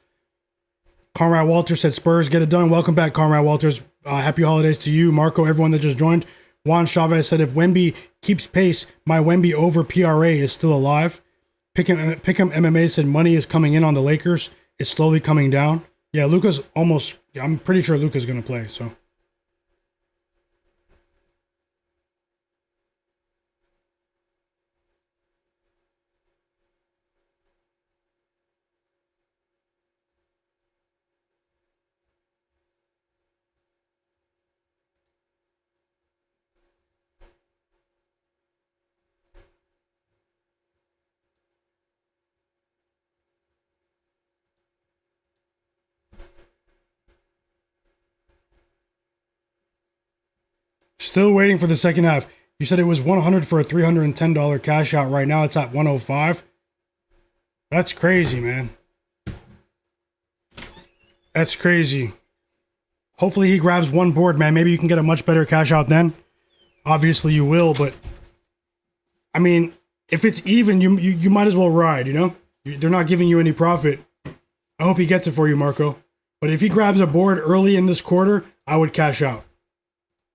Conrad Walters said Spurs get it done. Welcome back, Conrad Walters. Happy holidays to you, Marco. Everyone that just joined. Juan Chavez said if Wemby keeps pace, my Wemby over PRA is still alive. Pick'em MMA said money is coming in on the Lakers. It's slowly coming down. Yeah, Luka's almost. I'm pretty sure Luka's gonna play. So. Still waiting for the second half. You said it was 100 for a $310 cash out. Right now it's at 105. That's crazy, man. That's crazy. Hopefully he grabs one board, man. Maybe you can get a much better cash out then. Obviously you will, but I mean, if it's even, you might as well ride, you know? They're not giving you any profit. I hope he gets it for you, Marco. But if he grabs a board early in this quarter, I would cash out.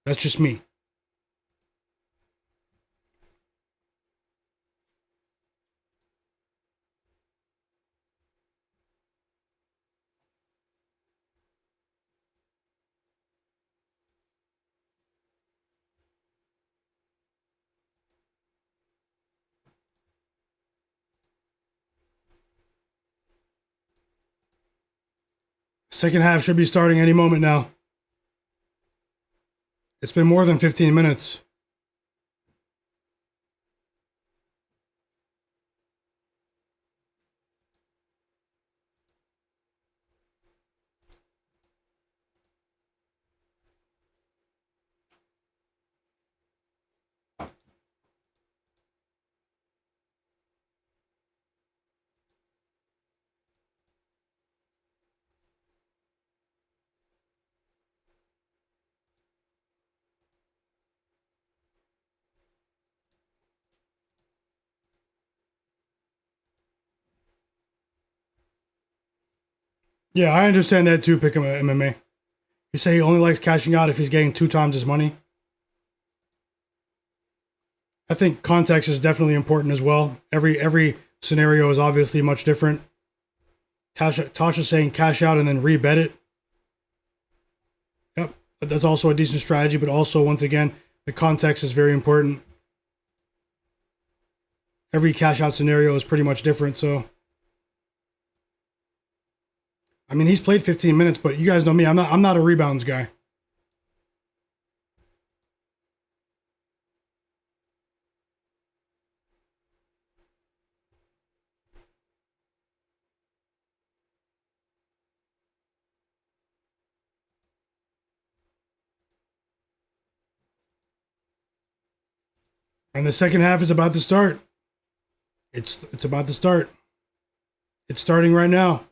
That's just me. Second half should be starting any moment now. It's been more than 15 minutes. Yeah, I understand that too, pick him at MMA. You say he only likes cashing out if he's getting 2 times his money. I think context is definitely important as well. Every scenario is obviously much different. Tasha's saying cash out and then rebet it. Yep, that's also a decent strategy, but also, once again, the context is very important. Every cash out scenario is pretty much different, so. I mean, he's played 15 minutes, but you guys know me. I'm not a rebounds guy. And the second half is about to start. It's about to start. It's starting right now.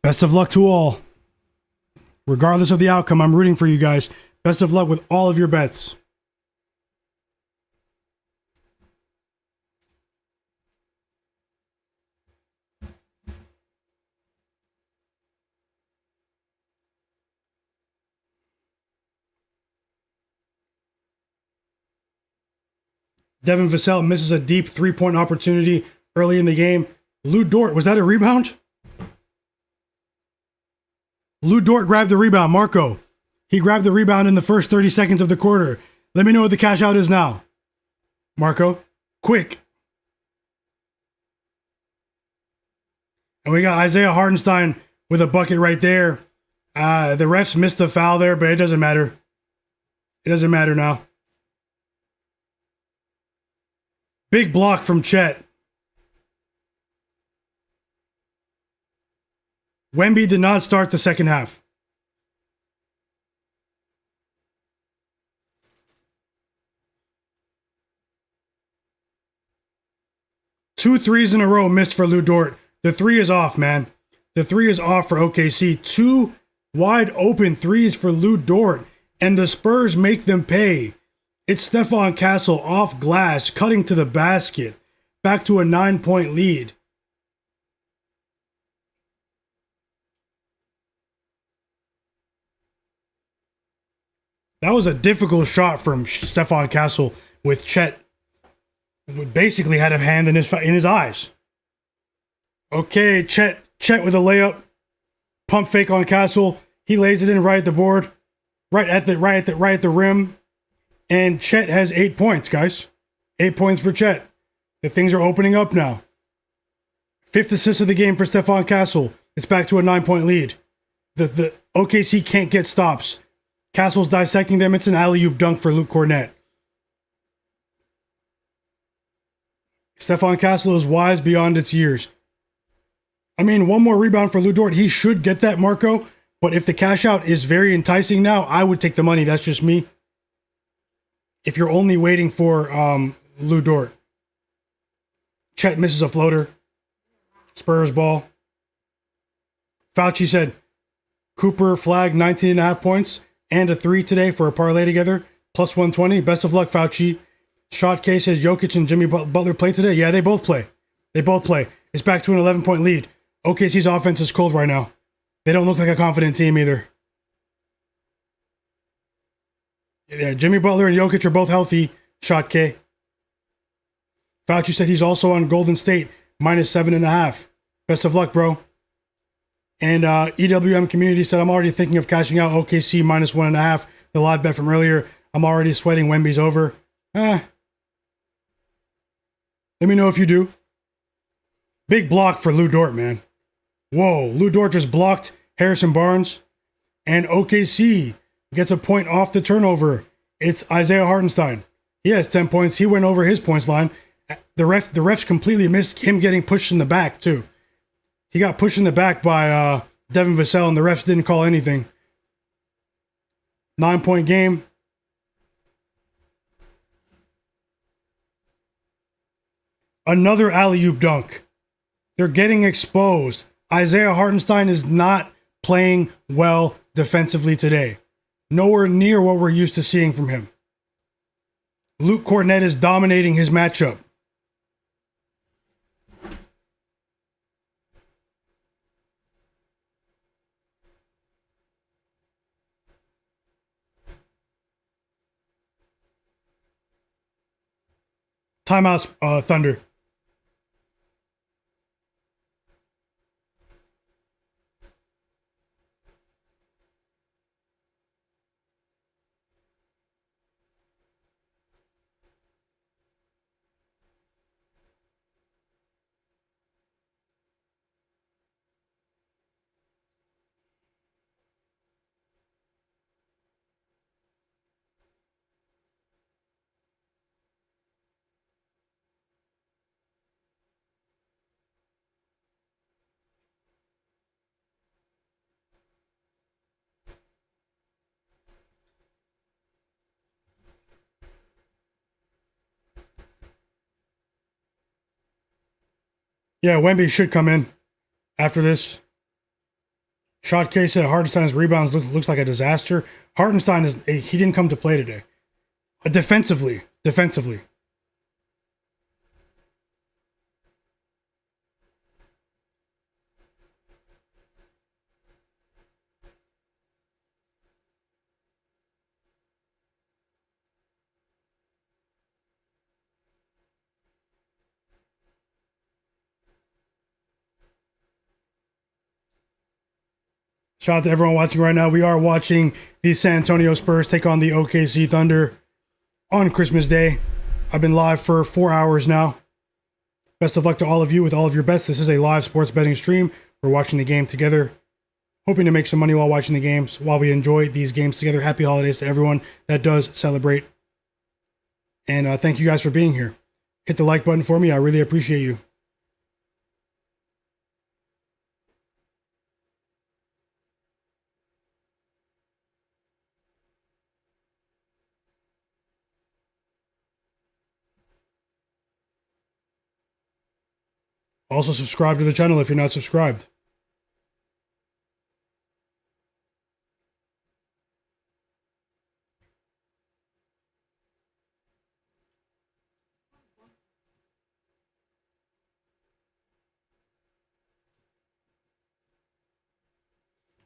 Best of luck to all. Regardless of the outcome, I'm rooting for you guys. Best of luck with all of your bets. Devin Vassell misses a deep 3-point opportunity early in the game. Lou Dort, was that a rebound? Lou Dort grabbed the rebound. Marco, he grabbed the rebound in the first 30 seconds of the quarter. Let me know what the cash out is now. Marco, quick. And we got Isaiah Hartenstein with a bucket right there. The refs missed the foul there, but it doesn't matter. It doesn't matter now. Big block from Chet. Wemby did not start the second half. Two threes in a row missed for Lou Dort. The 3 is off, man. The 3 is off for OKC. 2 wide open threes for Lou Dort, and the Spurs make them pay. It's Stephon Castle off glass, cutting to the basket. Back to a 9-point lead. That was a difficult shot from Stephon Castle with Chet. Basically had a hand in his eyes. Okay, Chet with a layup. Pump fake on Castle. He lays it in right at the board. Right at the rim. And Chet has 8 points, guys. 8 points for Chet. The things are opening up now. 5th assist of the game for Stephon Castle. It's back to a 9-point lead. The OKC can't get stops. Castle's dissecting them. It's an alley-oop dunk for Luke Cornett. Stephon Castle is wise beyond its years. I mean, one more rebound for Lou Dort. He should get that, Marco. But if the cash out is very enticing now, I would take the money. That's just me. If you're only waiting for Lou Dort. Chet misses a floater. Spurs ball. Fauci said, Cooper, Flagg, 19.5 points. And a 3 today for a parlay together. Plus 120. Best of luck, Fauci. Shot K says Jokic and Jimmy Butler play today. Yeah, they both play. It's back to an 11-point lead. OKC's offense is cold right now. They don't look like a confident team either. Yeah, Jimmy Butler and Jokic are both healthy. Shot K. Fauci said he's also on Golden State, minus 7.5. Best of luck, bro. And EWM Community said, I'm already thinking of cashing out OKC minus 1.5. The live bet from earlier. I'm already sweating Wemby's over. Let me know if you do. Big block for Lou Dort, man. Whoa, Lou Dort just blocked Harrison Barnes. And OKC gets a point off the turnover. It's Isaiah Hartenstein. He has 10 points. He went over his points line. The refs completely missed him getting pushed in the back, too. He got pushed in the back by Devin Vassell, and the refs didn't call anything. 9-point game. Another alley-oop dunk. They're getting exposed. Isaiah Hartenstein is not playing well defensively today. Nowhere near what we're used to seeing from him. Luke Kornet is dominating his matchup. Timeouts, Thunder. Yeah, Wemby should come in after this. Shot case said Hartenstein's rebounds looks like a disaster. Hartenstein he didn't come to play today. Defensively. Shout out to everyone watching right now. We are watching the San Antonio Spurs take on the OKC Thunder on Christmas Day. I've been live for 4 hours now. Best of luck to all of you with all of your bets. This is a live sports betting stream. We're watching the game together, hoping to make some money while watching the games, while we enjoy these games together. Happy holidays to everyone that does celebrate. And thank you guys for being here. Hit the like button for me. I really appreciate you. Also, subscribe to the channel if you're not subscribed.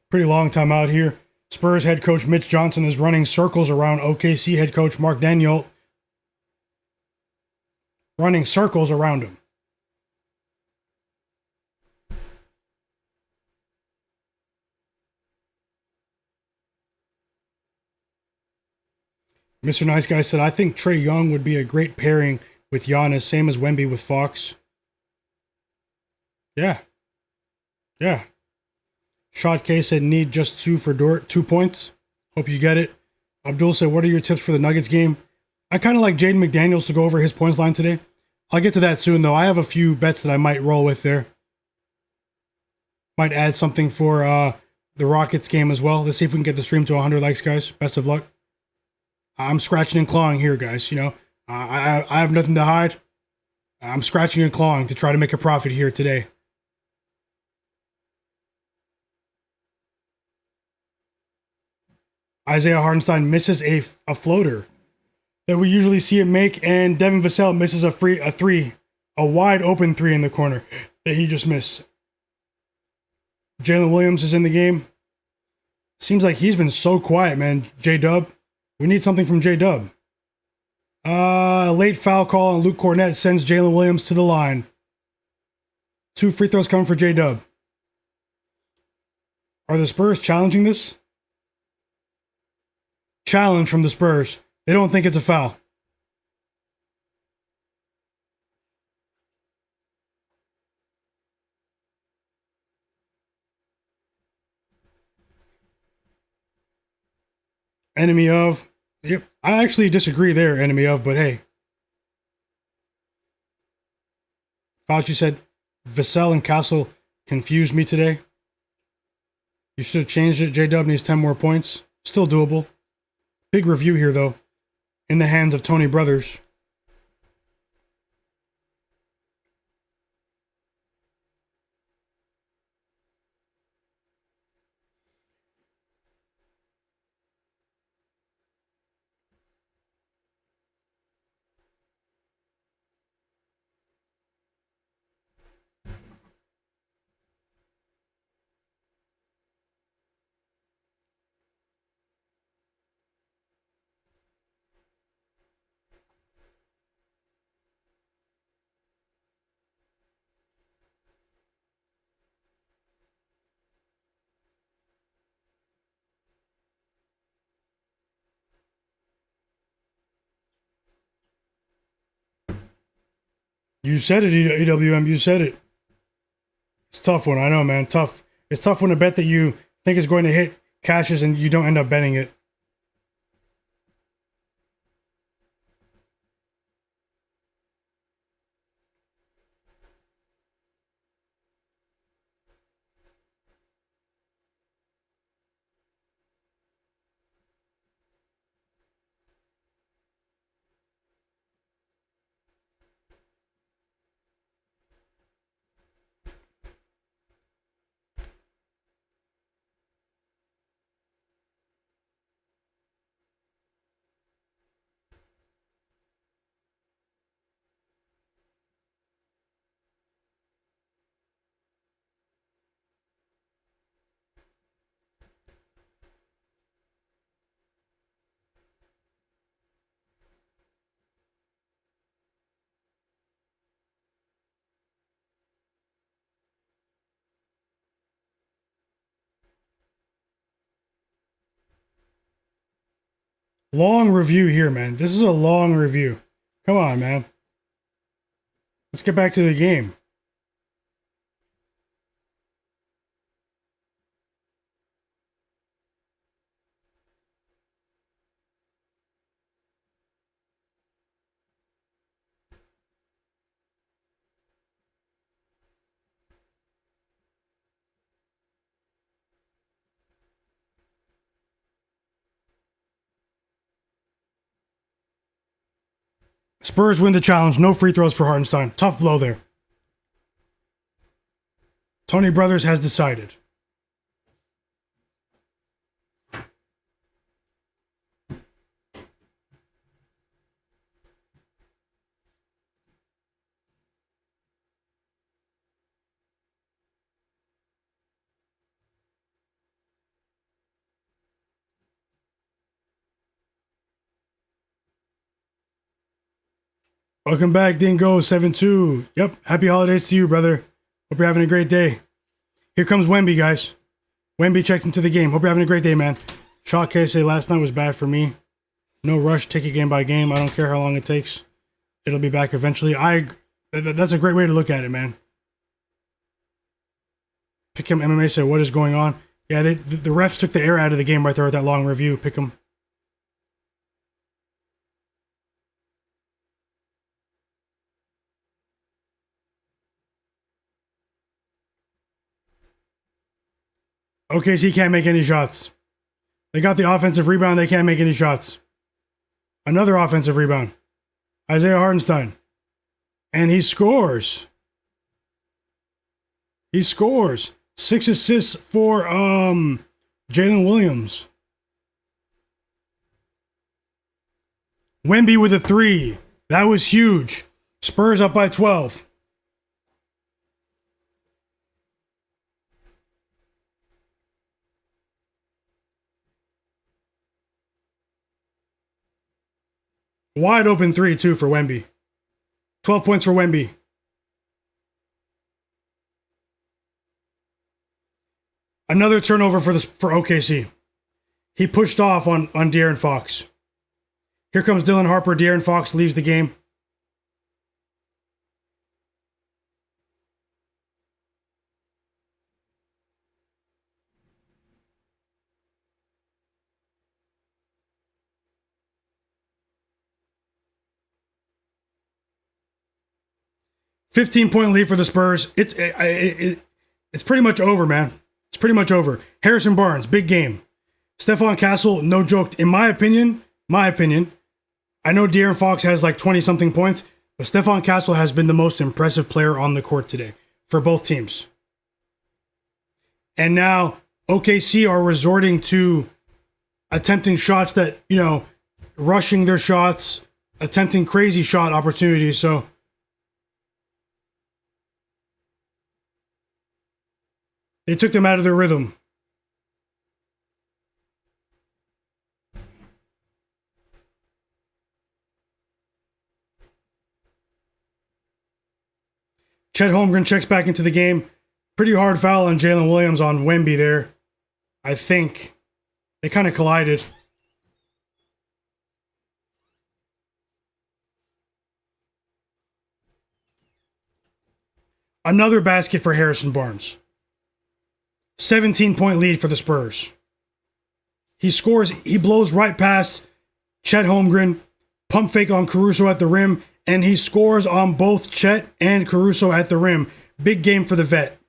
Pretty long time out here. Spurs head coach Mitch Johnson is running circles around OKC head coach Mark Daniel. Running circles around him. Mr. Nice Guy said, I think Trae Young would be a great pairing with Giannis, same as Wemby with Fox. Yeah. Shot K said, need just two for Dort, 2 points. Hope you get it. Abdul said, what are your tips for the Nuggets game? I kind of like Jaden McDaniels to go over his points line today. I'll get to that soon, though. I have a few bets that I might roll with there. Might add something for the Rockets game as well. Let's see if we can get the stream to 100 likes, guys. Best of luck. I'm scratching and clawing here, guys. You know, I have nothing to hide. I'm scratching and clawing to try to make a profit here today. Isaiah Hartenstein misses a floater that we usually see him make, and Devin Vassell misses a wide open three in the corner that he just missed. Jalen Williams is in the game. Seems like he's been so quiet, man. J-Dub. We need something from J-Dub. Late foul call on Luke Kornet sends Jalen Williams to the line. 2 free throws coming for J-Dub. Are the Spurs challenging this? Challenge from the Spurs. They don't think it's a foul. Enemy of. Yep. I actually disagree there, enemy of, but hey. Fauci said Vassell and Castle confused me today. You should have changed it. J-Dub needs 10 more points. Still doable. Big review here, though. In the hands of Tony Brothers. You said it, EWM. You said it. It's a tough one. I know, man. Tough. It's tough when a bet that you think is going to hit cashes and you don't end up betting it. Long review here, man. This is a long review. Come on, man. Let's get back to the game. Spurs win the challenge. No free throws for Hartenstein. Tough blow there. Tony Brothers has decided. Welcome back, Dingo 7-2. Yep, happy holidays to you, brother. Hope you're having a great day. Here comes Wemby, guys. Wemby checks into the game. Hope you're having a great day, man. Shot case say last night was bad for me. No rush, take it game by game. I don't care how long it takes. It'll be back eventually. That's a great way to look at it, man. Pick him MMA said, what is going on? Yeah, the refs took the air out of the game right there with that long review. Pick him. OKC can't make any shots. They got the offensive rebound. They can't make any shots. Another offensive rebound. Isaiah Hartenstein. And he scores. He scores. 6 assists for Jalen Williams. Wemby with a 3. That was huge. Spurs up by 12. Wide open 3, too, for Wemby. 12 points for Wemby. Another turnover for OKC. He pushed off on De'Aaron Fox. Here comes Dylan Harper. De'Aaron Fox leaves the game. $15-point lead for the Spurs. It's pretty much over, man. It's pretty much over. Harrison Barnes, big game. Stephon Castle, no joke. In my opinion, I know De'Aaron Fox has like 20-something points, but Stephon Castle has been the most impressive player on the court today for both teams. And now OKC are resorting to attempting shots that, rushing their shots, attempting crazy shot opportunities. So they took them out of their rhythm. Chet Holmgren checks back into the game. Pretty hard foul on Jalen Williams on Wemby there. I think they kind of collided. Another basket for Harrison Barnes. 17-point lead for the Spurs. He scores, he blows right past Chet Holmgren, pump fake on Caruso at the rim, and he scores on both Chet and Caruso at the rim. Big game for the vet.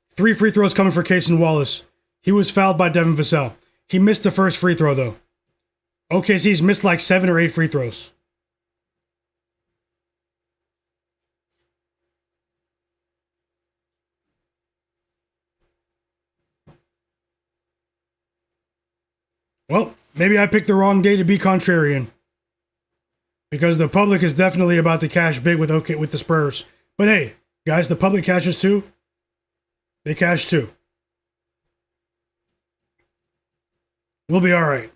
Three free throws coming for Cason Wallace. He was fouled by Devin Vassell. He missed the first free throw, though. OKC's missed like 7 or 8 free throws. Well, maybe I picked the wrong day to be contrarian. Because the public is definitely about to cash big with the Spurs. But hey, guys, the public cashes too. They cash too. We'll be all right.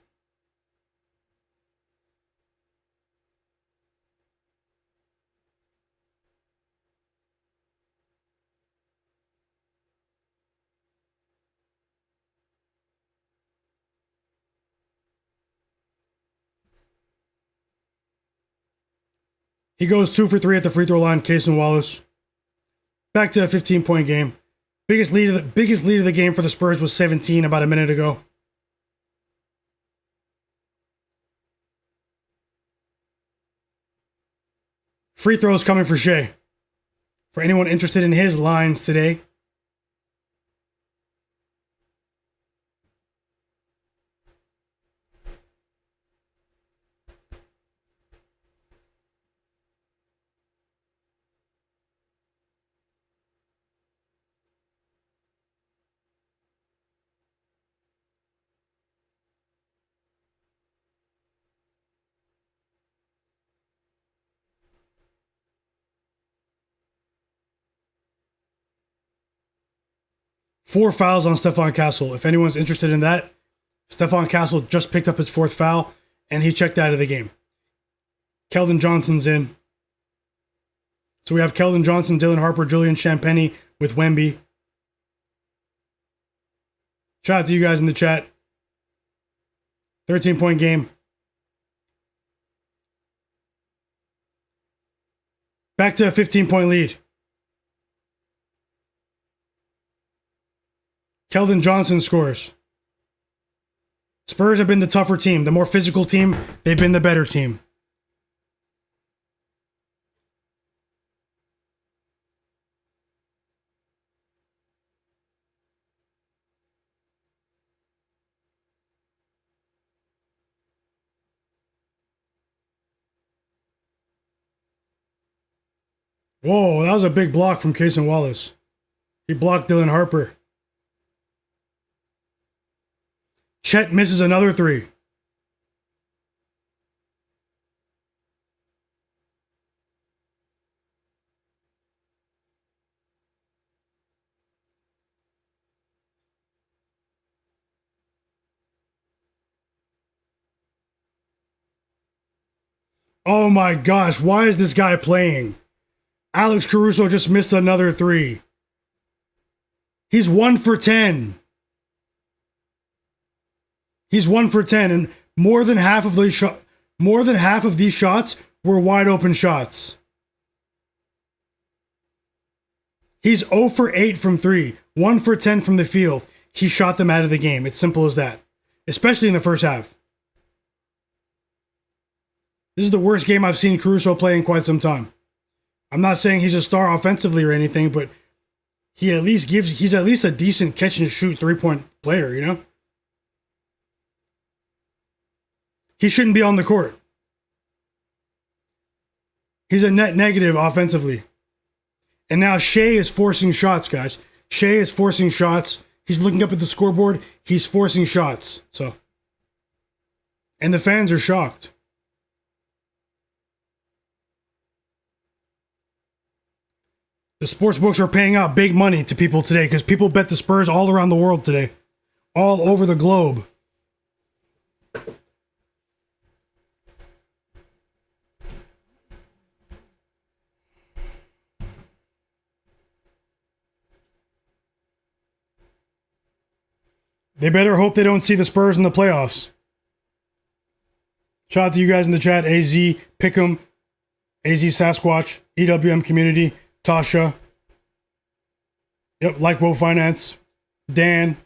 He goes 2 for 3 at the free throw line, Cason Wallace. Back to a 15-point game. Biggest lead of the game for the Spurs was 17 about a minute ago. Free throws coming for Shai. For anyone interested in his lines today. Four fouls on Stephon Castle. If anyone's interested in that, Stephon Castle just picked up his 4th foul, and he checked out of the game. Keldon Johnson's in. So we have Keldon Johnson, Dylan Harper, Julian Champagnie with Wemby. Shout out to you guys in the chat. 13-point game. Back to a 15-point lead. Keldon Johnson scores. Spurs have been the tougher team, the more physical team. They've been the better team. Whoa, that was a big block from Cason Wallace. He blocked Dylan Harper. Chet misses another 3. Oh my gosh, why is this guy playing? Alex Caruso just missed another 3. He's 1 for 10. He's 1 for 10, and more than half of these shots were wide open shots. He's 0 for 8 from 3, 1 for 10 from the field. He shot them out of the game. It's simple as that, especially in the first half. This is the worst game I've seen Caruso play in quite some time. I'm not saying he's a star offensively or anything, but he's at least a decent catch and shoot 3-point player, you know? He shouldn't be on the court. He's a net negative offensively. And now Shai is forcing shots, guys. Shai is forcing shots. He's looking up at the scoreboard. He's forcing shots. And the fans are shocked. The sports books are paying out big money to people today because people bet the Spurs all around the world today. All over the globe. They better hope they don't see the Spurs in the playoffs. Shout out to you guys in the chat. AZ, Pick'em, AZ Sasquatch, EWM Community, Tasha. Yep, Like Woe Finance, Dan.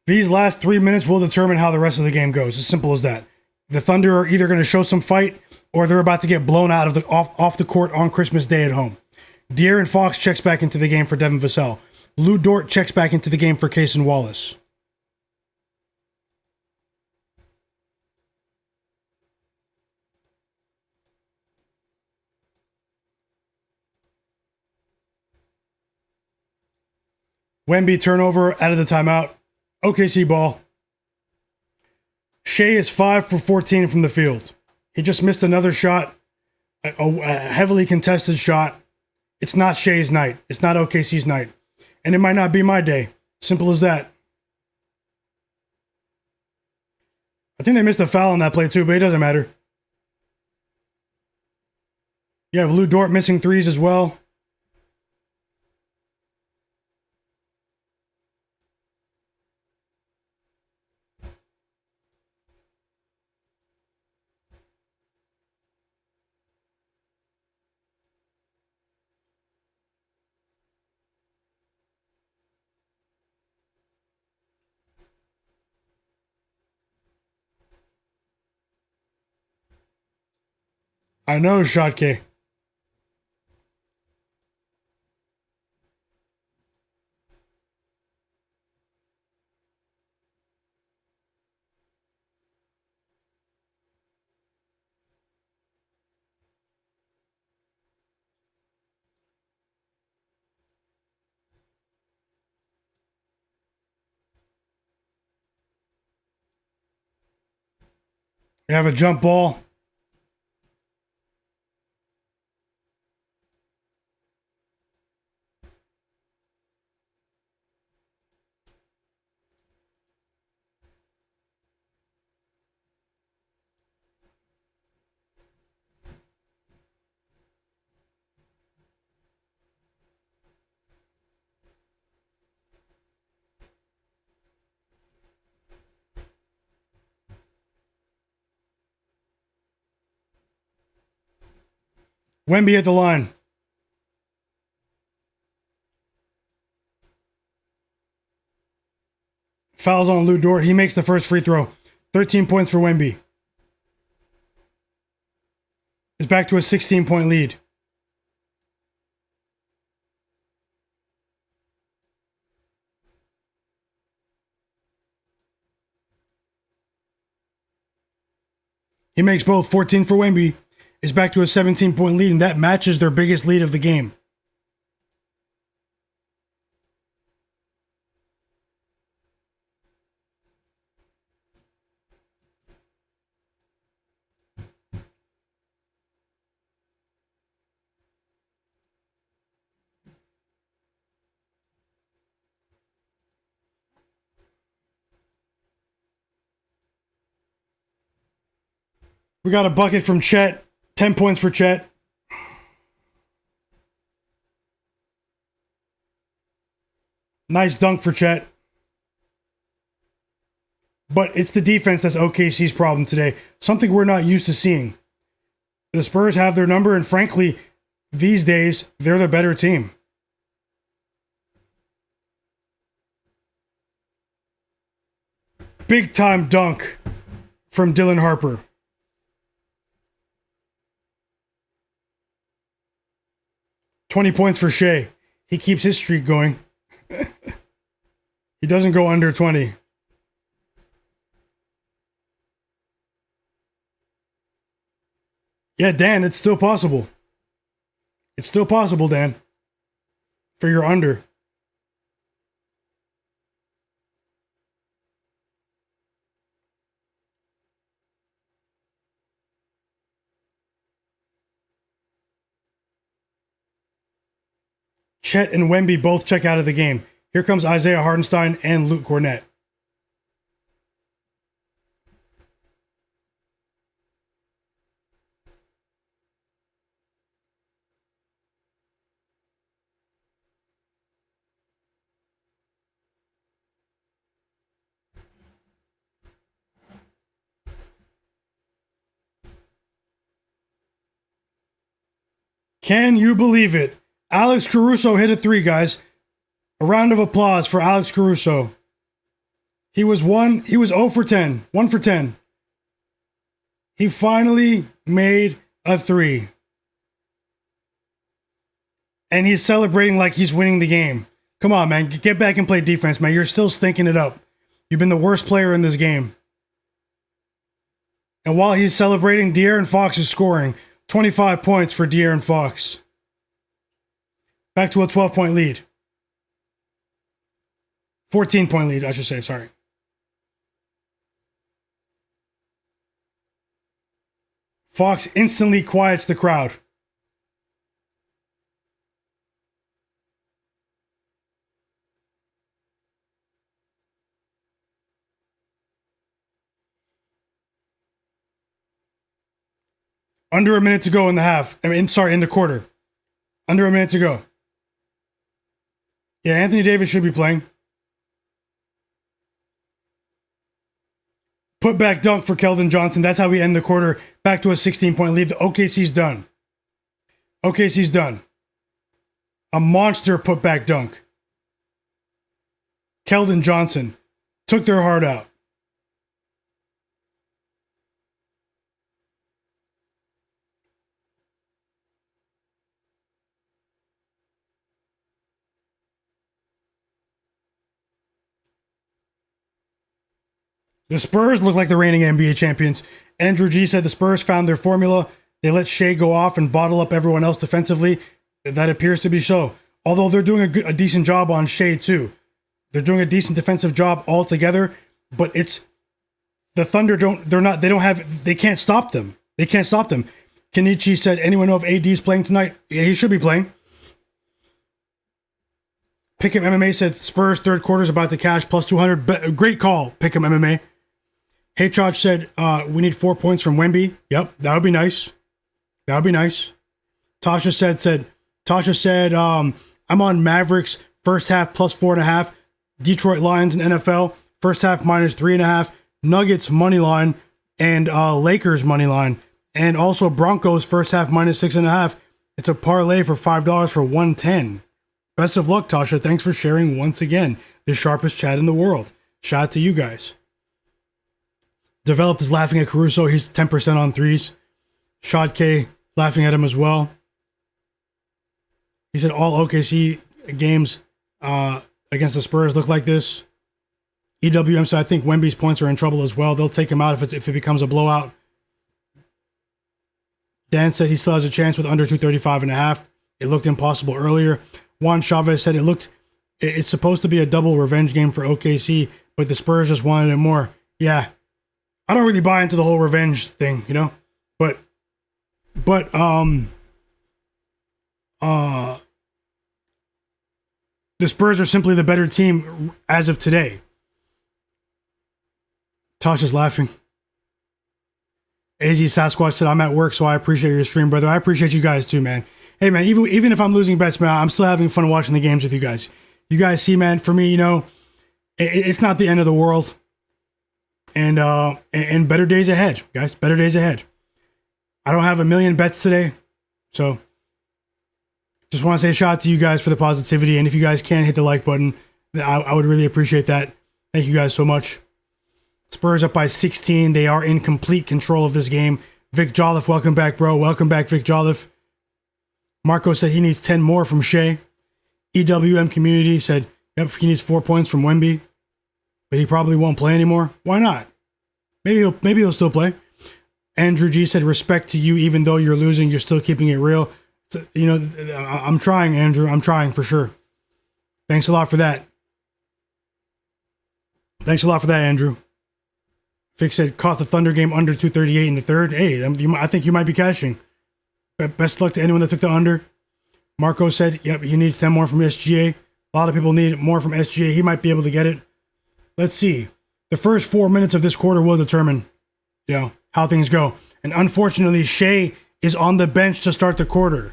These last 3 minutes will determine how the rest of the game goes. As simple as that. The Thunder are either going to show some fight or they're about to get blown out of the off the court on Christmas Day at home. De'Aaron Fox checks back into the game for Devin Vassell. Lou Dort checks back into the game for Cason Wallace. Wemby turnover out of the timeout. OKC ball. Shai is 5 for 14 from the field. He just missed another shot, a heavily contested shot. It's not Shai's night. It's not OKC's night. And it might not be my day. Simple as that. I think they missed a foul on that play too, but it doesn't matter. You have Lou Dort missing threes as well. I know, Shotke. You have a jump ball. Wemby at the line. Fouls on Lou Dort. He makes the first free throw. 13 points for Wemby. It's back to a 16-point lead. He makes both. 14 for Wemby. It's back to a 17-point lead, and that matches their biggest lead of the game. We got a bucket from Chet. 10 points for Chet. Nice dunk for Chet. But it's the defense that's OKC's problem today. Something we're not used to seeing. The Spurs have their number, and frankly, these days, they're the better team. Big time dunk from Dylan Harper. $20 points for Shai. He keeps his streak going. He doesn't go under 20. Yeah, Dan, it's still possible. It's still possible, Dan. For your under. Chet and Wemby both check out of the game. Here comes Isaiah Hartenstein and Luke Cornett. Can you believe it? Alex Caruso hit a 3, guys. A round of applause for Alex Caruso. He was 0 for 10. 1 for 10. He finally made a 3. And he's celebrating like he's winning the game. Come on, man. Get back and play defense, man. You're still stinking it up. You've been the worst player in this game. And while he's celebrating, De'Aaron Fox is scoring. 25 points for De'Aaron Fox. Back to a 12-point lead. 14-point lead, I should say, sorry. Fox instantly quiets the crowd. Under a minute to go in the half. in the quarter. Under a minute to go. Yeah, Anthony Davis should be playing. Put back dunk for Keldon Johnson. That's how we end the quarter. Back to a 16-point lead. The OKC's done. OKC's done. A monster put back dunk. Keldon Johnson took their heart out. The Spurs look like the reigning NBA champions. Andrew G said the Spurs found their formula. They let Shai go off and bottle up everyone else defensively. That appears to be so. Although they're doing a decent job on Shai too. They're doing a decent defensive job altogether. But it's the Thunder they can't stop them. They can't stop them. Kenichi said, anyone know if AD's playing tonight? Yeah, he should be playing. Pick'em MMA said Spurs third quarter's about to cash plus 200. Great call, Pick'em MMA. Hey Chach said, we need 4 points from Wemby. Yep, that would be nice. That would be nice. Tasha said, I'm on Mavericks first half plus 4.5. Detroit Lions and NFL first half minus 3.5. Nuggets money line and Lakers money line. And also Broncos first half minus 6.5. It's a parlay for $5 for 110. Best of luck, Tasha. Thanks for sharing once again. The sharpest chat in the world. Shout out to you guys. Developed is laughing at Caruso. He's 10% on threes. Shad K laughing at him as well. He said all OKC games against the Spurs look like this. EWM said I think Wemby's points are in trouble as well. They'll take him out if it becomes a blowout. Dan said he still has a chance with under 235.5. It looked impossible earlier. Juan Chavez said it's supposed to be a double revenge game for OKC, but the Spurs just wanted it more. Yeah. I don't really buy into the whole revenge thing, you know? But the Spurs are simply the better team as of today. Tosh is laughing. AZ Sasquatch said, I'm at work, so I appreciate your stream, brother. I appreciate you guys too, man. Hey, man, even if I'm losing bets, man, I'm still having fun watching the games with you guys. You guys see, man, for me, you know, it's not the end of the world. And better days ahead, guys. Better days ahead. I don't have a million bets today, so just want to say a shout out to you guys for the positivity. And if you guys can hit the like button, I would really appreciate that. Thank you guys so much. Spurs up by 16. They are in complete control of this game. Vic Jolliffe, welcome back, bro. Welcome back, Vic Jolliffe. Marco said he needs 10 more from Shai. EWM community said, yep, he needs 4 points from Wemby, but he probably won't play anymore. Why not? Maybe he'll still play. Andrew G said, respect to you, even though you're losing, you're still keeping it real. So, you know, I'm trying, Andrew. I'm trying for sure. Thanks a lot for that. Thanks a lot for that, Andrew. Vic said, caught the Thunder game under 238 in the third. Hey, I think you might be cashing. Best luck to anyone that took the under. Marco said, yep, he needs 10 more from SGA. A lot of people need more from SGA. He might be able to get it. Let's see. The first 4 minutes of this quarter will determine, how things go. And unfortunately, Shai is on the bench to start the quarter.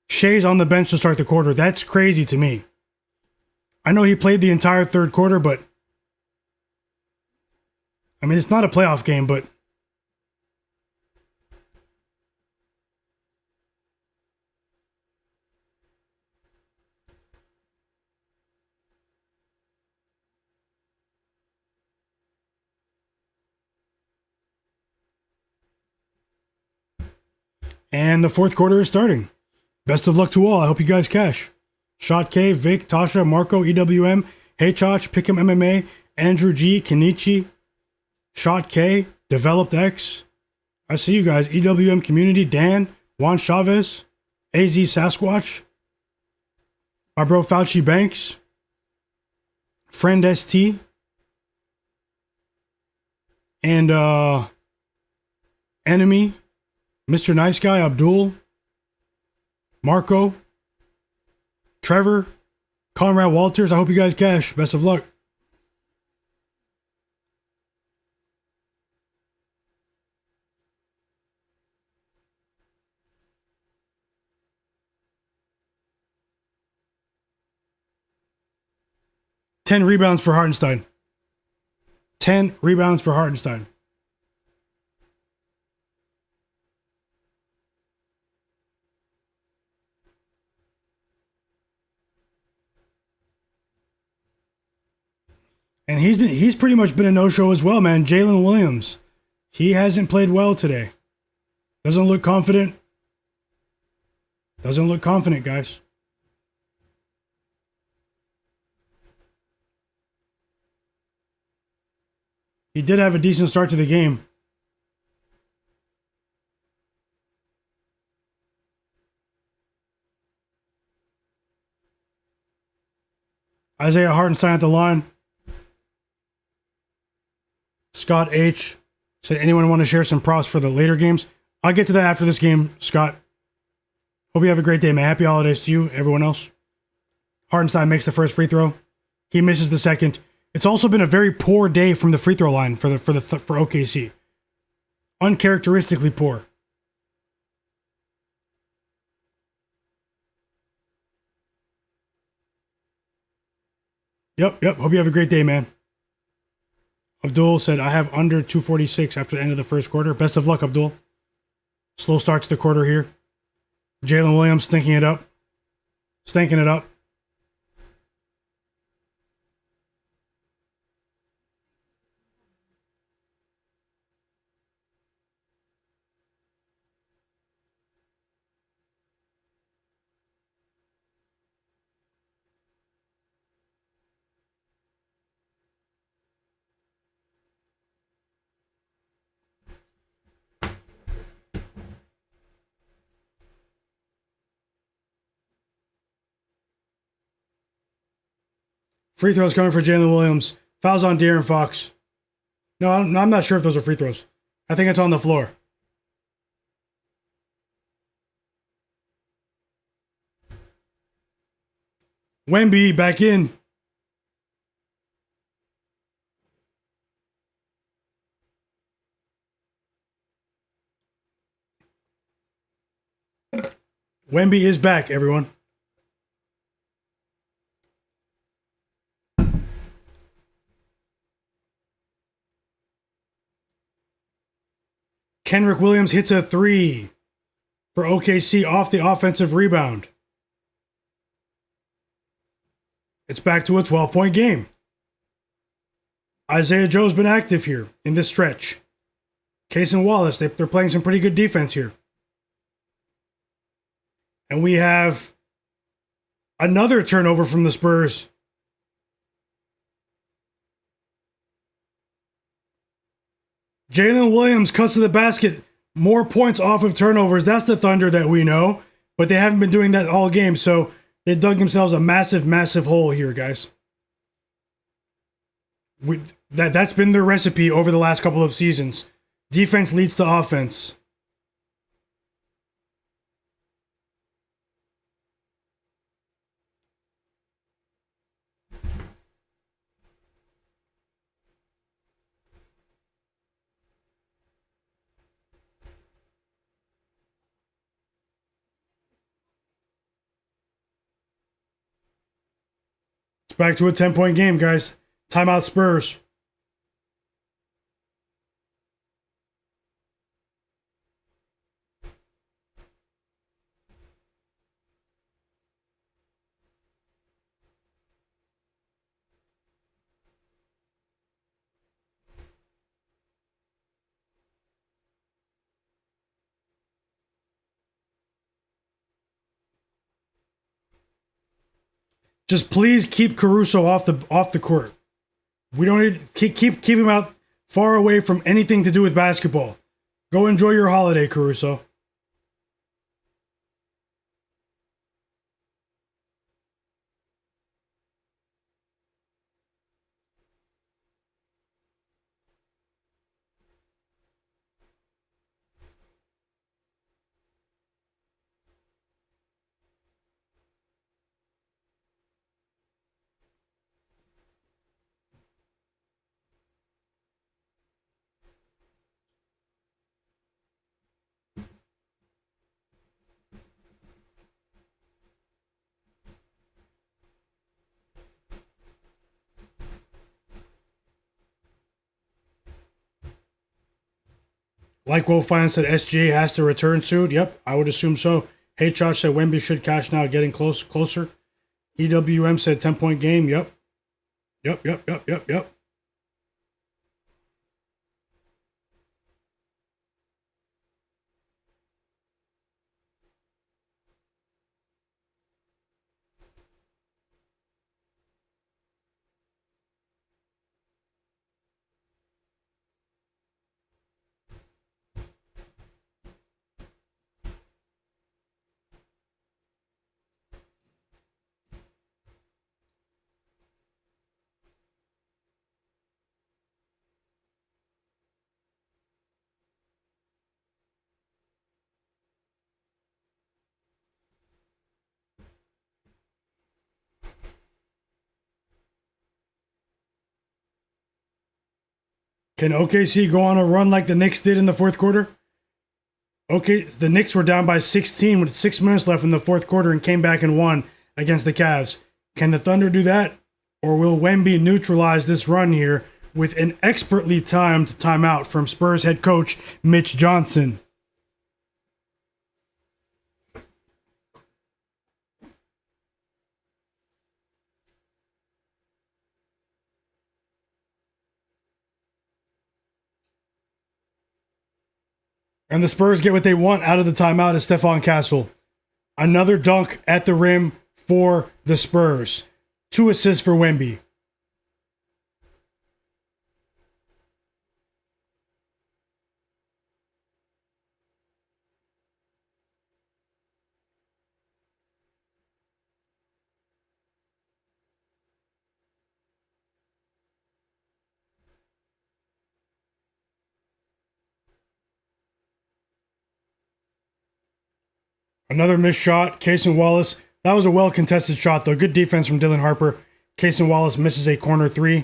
Shai's on the bench to start the quarter. That's crazy to me. I know he played the entire third quarter, but I mean, it's not a playoff game, but and the fourth quarter is starting. Best of luck to all. I hope you guys cash. Shot K, Vic, Tasha, Marco, EWM, Hey Chach, Pick'em MMA, Andrew G, Kenichi, Shot K, Developed X. I see you guys. EWM Community, Dan, Juan Chavez, AZ Sasquatch, my bro Fauci Banks, Friend ST, and Enemy, Mr. Nice Guy, Abdul, Marco, Trevor, Conrad Walters. I hope you guys cash. Best of luck. Ten rebounds for Hartenstein. 10 rebounds for Hartenstein. And he's pretty much been a no-show as well, man. Jalen Williams. He hasn't played well today. Doesn't look confident. Doesn't look confident, guys. He did have a decent start to the game. Isaiah Hartenstein at the line. Scott H said, anyone want to share some props for the later games? I'll get to that after this game, Scott. Hope you have a great day, man. Happy holidays to you, everyone else. Hartenstein makes the first free throw. He misses the second. It's also been a very poor day from the free throw line for OKC. Uncharacteristically poor. Yep. Hope you have a great day, man. Abdul said, I have under 246 after the end of the first quarter. Best of luck, Abdul. Slow start to the quarter here. Jalen Williams stinking it up. Free throws coming for Jalen Williams. Fouls on De'Aaron Fox. No, I'm not sure if those are free throws. I think it's on the floor. Wemby back in. Wemby is back, everyone. Kenrick Williams hits a three for OKC off the offensive rebound. It's back to a 12-point game. Isaiah Joe's been active here in this stretch. Case and Wallace, they're playing some pretty good defense here. And we have another turnover from the Spurs. Jalen Williams cuts to the basket. More points off of turnovers. That's the Thunder that we know. But they haven't been doing that all game. So they dug themselves a massive, massive hole here, guys. That's been their recipe over the last couple of seasons. Defense leads to offense. back to a 10-point game, guys. Timeout Spurs. Just please keep Caruso off the court. We don't need to keep him out far away from anything to do with basketball. Go enjoy your holiday, Caruso. Like Will Fine said, SGA has to return soon. Yep, I would assume so. Hey, Josh said Wemby should cash now, getting closer. EWM said 10-point game. Yep. Yep. Can OKC go on a run like the Knicks did in the fourth quarter? Okay, the Knicks were down by 16 with 6 minutes left in the fourth quarter and came back and won against the Cavs. Can the Thunder do that? Or will Wemby neutralize this run here with an expertly timed timeout from Spurs head coach Mitch Johnson? And the Spurs get what they want out of the timeout as Stephon Castle. Another dunk at the rim for the Spurs. 2 assists for Wemby. Another missed shot. Cason Wallace. That was a well-contested shot, though. Good defense from Dylan Harper. Cason Wallace misses a corner 3.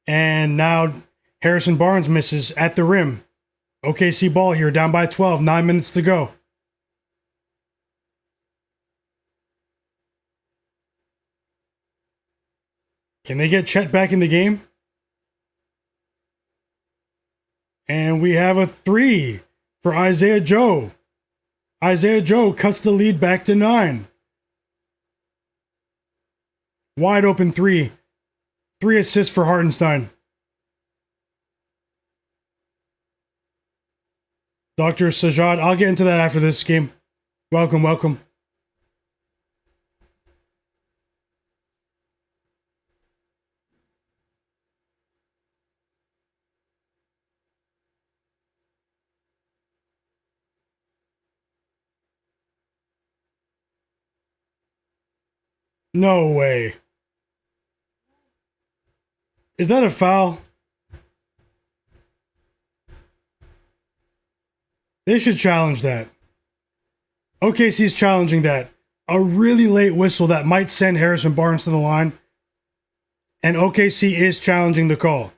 And now Harrison Barnes misses at the rim. OKC ball here, down by 12. 9 minutes to go. Can they get Chet back in the game? And we have a 3 for Isaiah Joe. Isaiah Joe cuts the lead back to 9. Wide open 3. 3 assists for Hartenstein. Dr. Sajad, I'll get into that after this game. Welcome. No way. Is that a foul? They should challenge that. OKC's challenging that. A really late whistle that might send Harrison Barnes to the line. And OKC is challenging the call.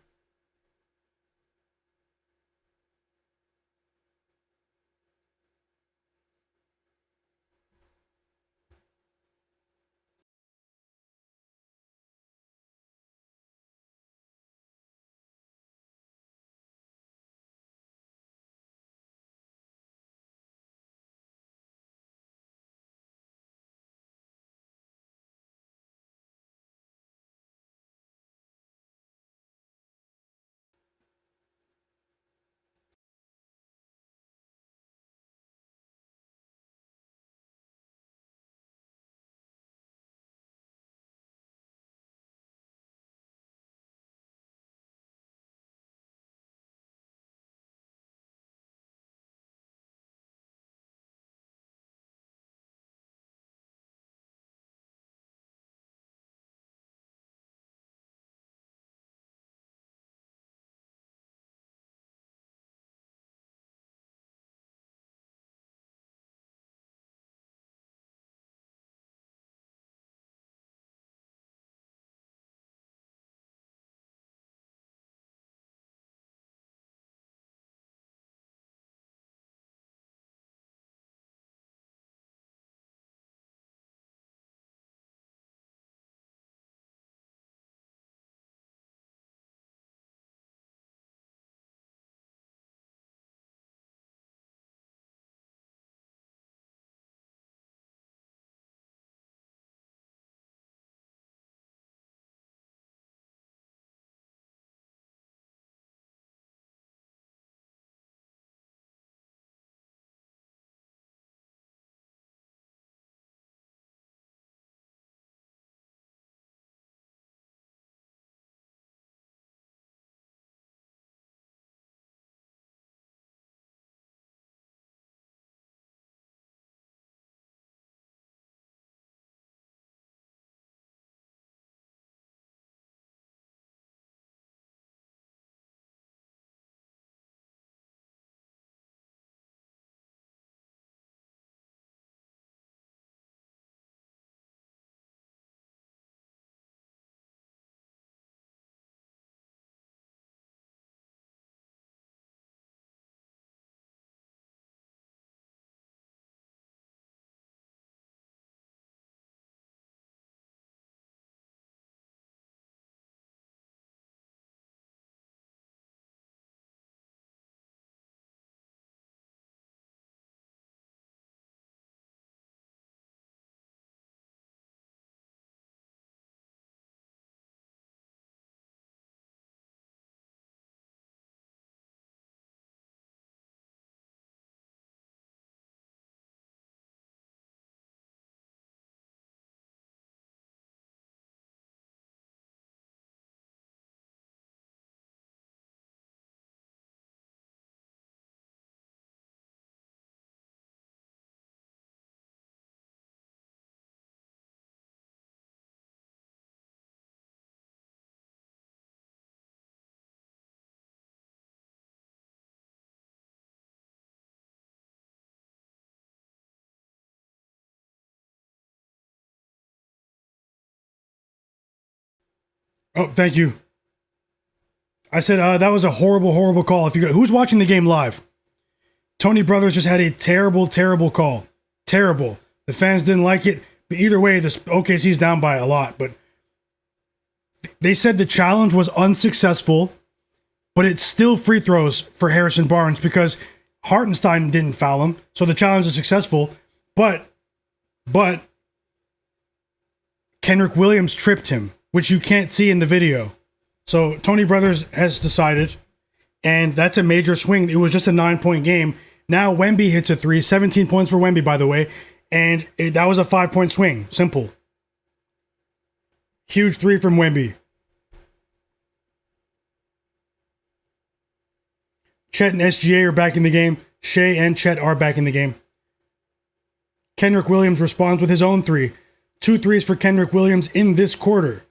Oh, thank you. I said that was a horrible, horrible call. If you who's watching the game live, Tony Brothers just had a terrible, terrible call. Terrible. The fans didn't like it. But either way, this OKC's down by a lot. But they said the challenge was unsuccessful, but it's still free throws for Harrison Barnes because Hartenstein didn't foul him, so the challenge is successful. But Kenrich Williams tripped him, which you can't see in the video. So Tony Brothers has decided, and that's a major swing. It was just a 9-point game. Now Wemby hits a three, 17 points for Wemby, by the way, and that was a 5-point swing. Simple. Huge three from Wemby. Chet and SGA are back in the game. Shai and Chet are back in the game. Kenrich Williams responds with his own three. 2 threes for Kenrich Williams in this quarter.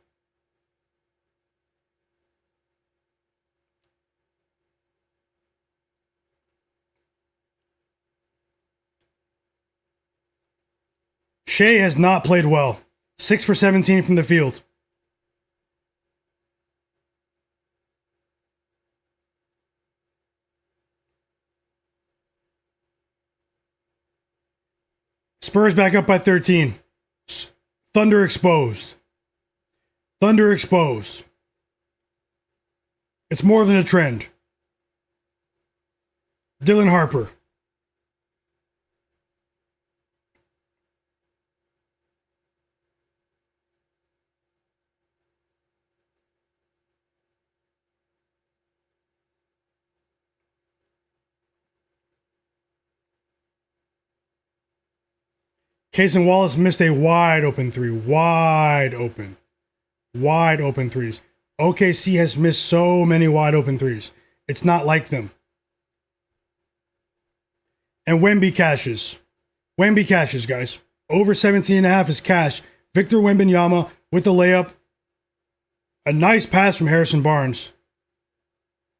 Shai has not played well. 6 for 17 from the field. Spurs back up by 13. Thunder exposed. Thunder exposed. It's more than a trend. Dylan Harper. Cason Wallace missed a wide open three. Wide open. Wide open threes. OKC has missed so many wide open threes. It's not like them. And Wemby cashes. Wemby cashes, guys. Over 17.5 is cash. Victor Wembanyama with the layup. A nice pass from Harrison Barnes.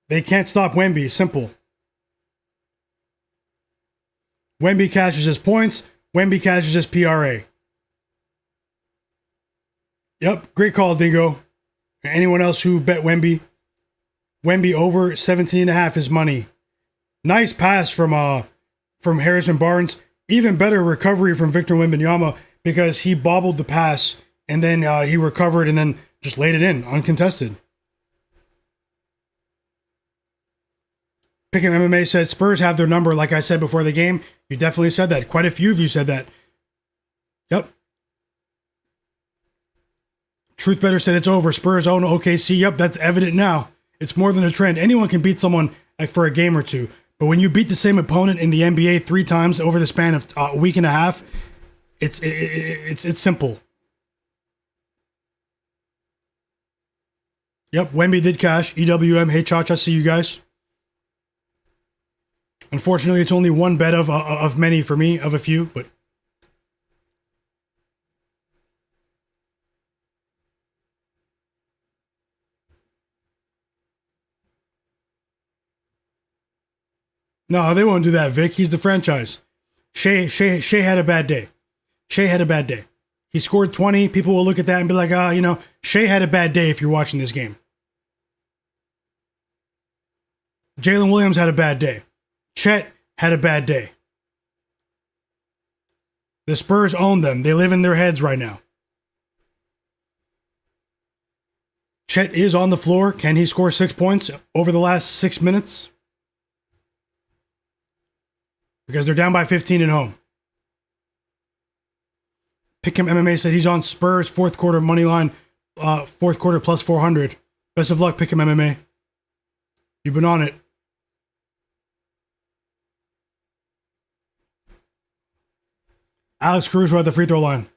They can't stop Wemby. Simple. Wemby cashes his points. Wemby cashes his PRA. Yep, great call, Dingo. Anyone else who bet Wemby? Wemby over 17.5 is money. Nice pass from Harrison Barnes. Even better recovery from Victor Wembanyama because he bobbled the pass and then he recovered and then just laid it in, uncontested. Pick'em MMA said Spurs have their number, like I said before the game. You definitely said that. Quite a few of you said that. Yep. Truth Better said it's over. Spurs own OKC. Yep, that's evident now. It's more than a trend. Anyone can beat someone for a game or two. But when you beat the same opponent in the NBA 3 times over the span of a week and a half, it's simple. Yep, Wemby did cash. EWM, hey Cha-Cha, see you guys. Unfortunately, it's only one bet of many for me, of a few, but no, they won't do that, Vic. He's the franchise. Shai had a bad day. Shai had a bad day. He scored 20. People will look at that and be like, Shai had a bad day if you're watching this game. Jalen Williams had a bad day. Chet had a bad day. The Spurs own them. They live in their heads right now. Chet is on the floor. Can he score 6 points over the last 6 minutes? Because they're down by 15 at home. Pick'em MMA said he's on Spurs fourth quarter money line, fourth quarter plus 400. Best of luck, Pick'em MMA. You've been on it. Alex Caruso at the free throw line.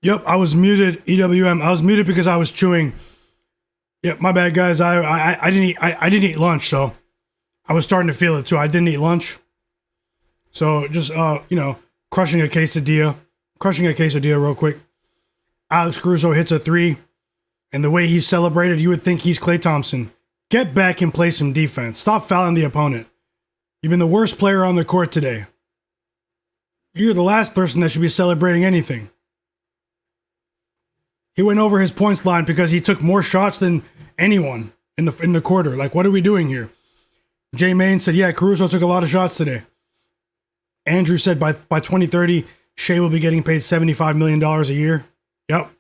Yep, I was muted. EWM. I was muted because I was chewing. Yep, my bad, guys. I didn't eat. I didn't eat lunch, so I was starting to feel it too. I didn't eat lunch, so just crushing a quesadilla. Crushing a quesadilla real quick. Alex Caruso hits a three, and the way he celebrated, you would think he's Klay Thompson. Get back and play some defense. Stop fouling the opponent. You've been the worst player on the court today. You're the last person that should be celebrating anything. He went over his points line because he took more shots than anyone in the quarter. Like, what are we doing here? Jay Main said, yeah, Caruso took a lot of shots today. Andrew said by 2030, Shai will be getting paid $75 million a year. Yep.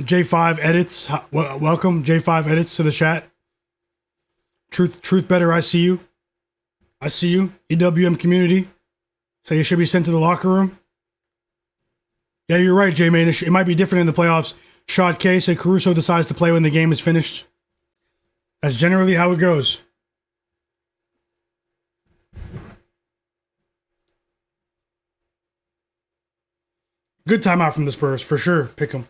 J5 edits. Welcome, J5 edits to the chat. Truth better, I see you. I see you. EWM community. So you should be sent to the locker room. Yeah, you're right, J-Main. It might be different in the playoffs. Shot K said Caruso decides to play when the game is finished. That's generally how it goes. Good timeout from the Spurs, for sure. Pick him.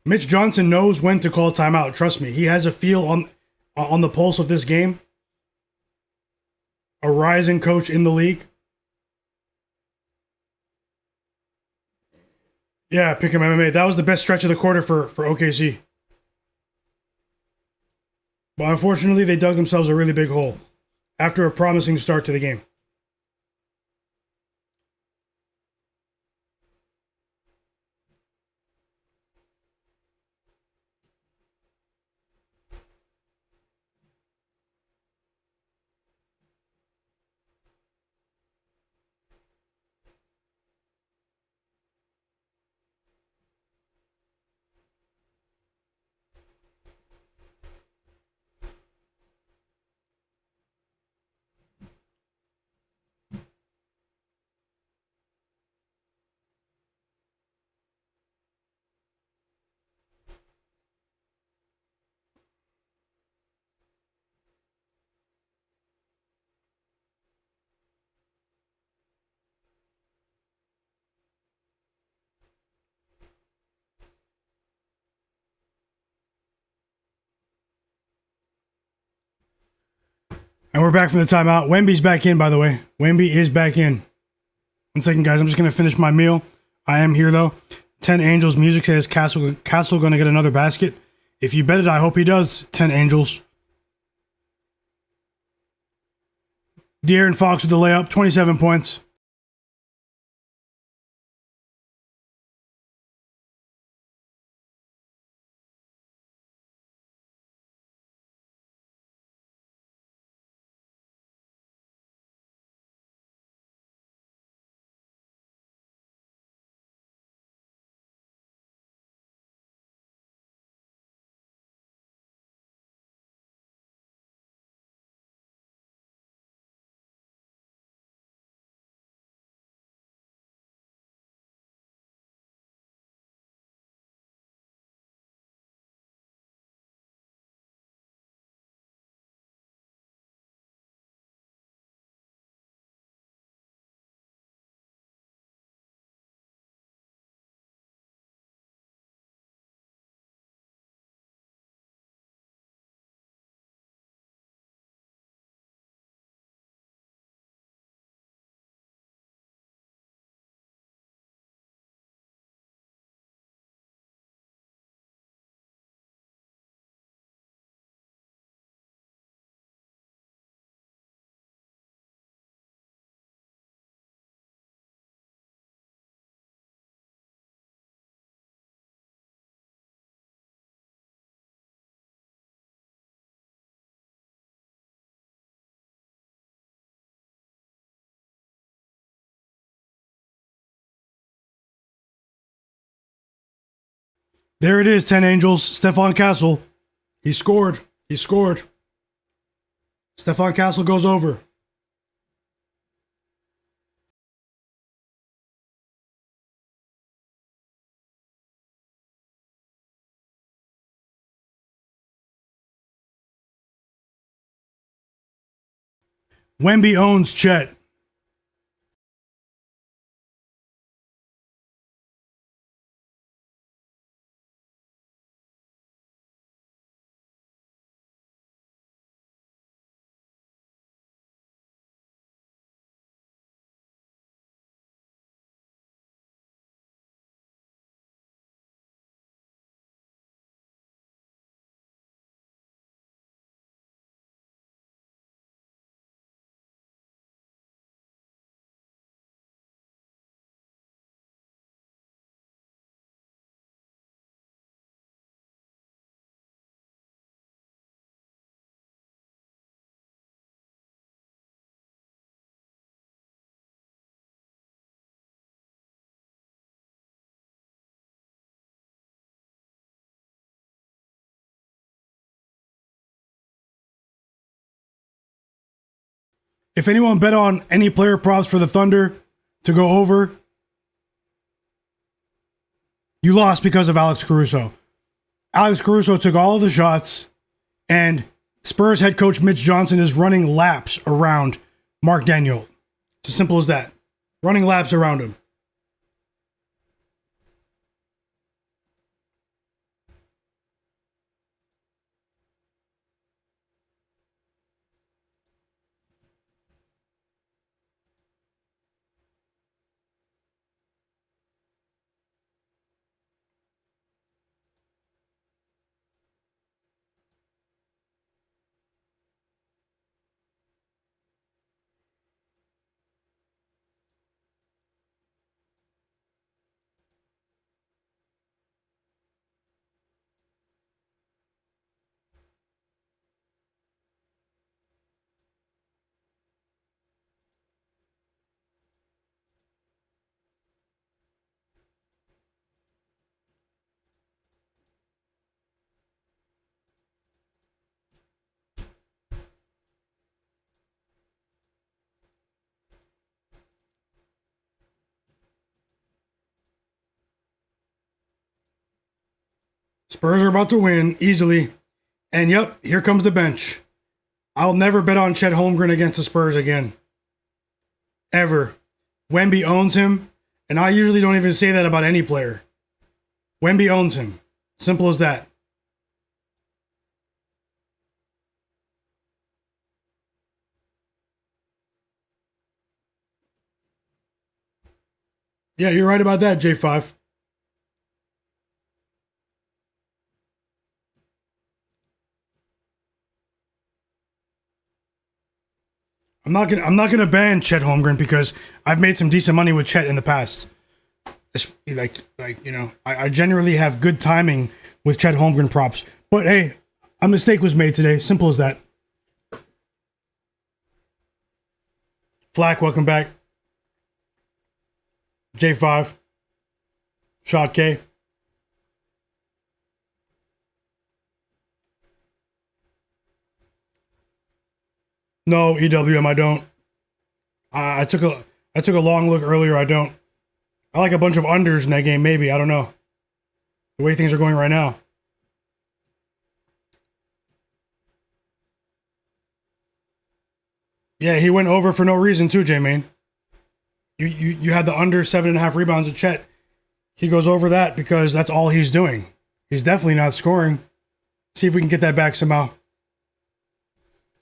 Mitch Johnson knows when to call timeout. Trust me. He has a feel on the pulse of this game. A rising coach in the league. Yeah, pick him MMA. That was the best stretch of the quarter for OKC. But unfortunately, they dug themselves a really big hole after a promising start to the game. And we're back from the timeout. Wemby's back in, by the way. Wemby is back in. 1 second, guys. I'm just going to finish my meal. I am here, though. 10 Angels music says Castle going to get another basket. If you bet it, I hope he does. 10 Angels. De'Aaron Fox with the layup. 27 points. There it is, 10 Angels. Stephon Castle. He scored. He scored. Stephon Castle goes over. Wemby owns Chet. If anyone bet on any player props for the Thunder to go over, you lost because of Alex Caruso. Alex Caruso took all of the shots, and Spurs head coach Mitch Johnson is running laps around Mark Daniel. It's as simple as that. Running laps around him. Spurs are about to win easily. And yep, here comes the bench. I'll never bet on Chet Holmgren against the Spurs again. Ever. Wemby owns him. And I usually don't even say that about any player. Wemby owns him. Simple as that. Yeah, you're right about that, J5. I'm not gonna ban Chet Holmgren because I've made some decent money with Chet in the past. It's I generally have good timing with Chet Holmgren props. But hey, a mistake was made today. Simple as that. Flagg, welcome back. J5. Shot K. No, EWM, I don't. I took a long look earlier. I don't. I like a bunch of unders in that game. Maybe, I don't know. The way things are going right now. Yeah, he went over for no reason too, J-Main. You had the under 7.5 rebounds of Chet. He goes over that because that's all he's doing. He's definitely not scoring. See if we can get that back somehow.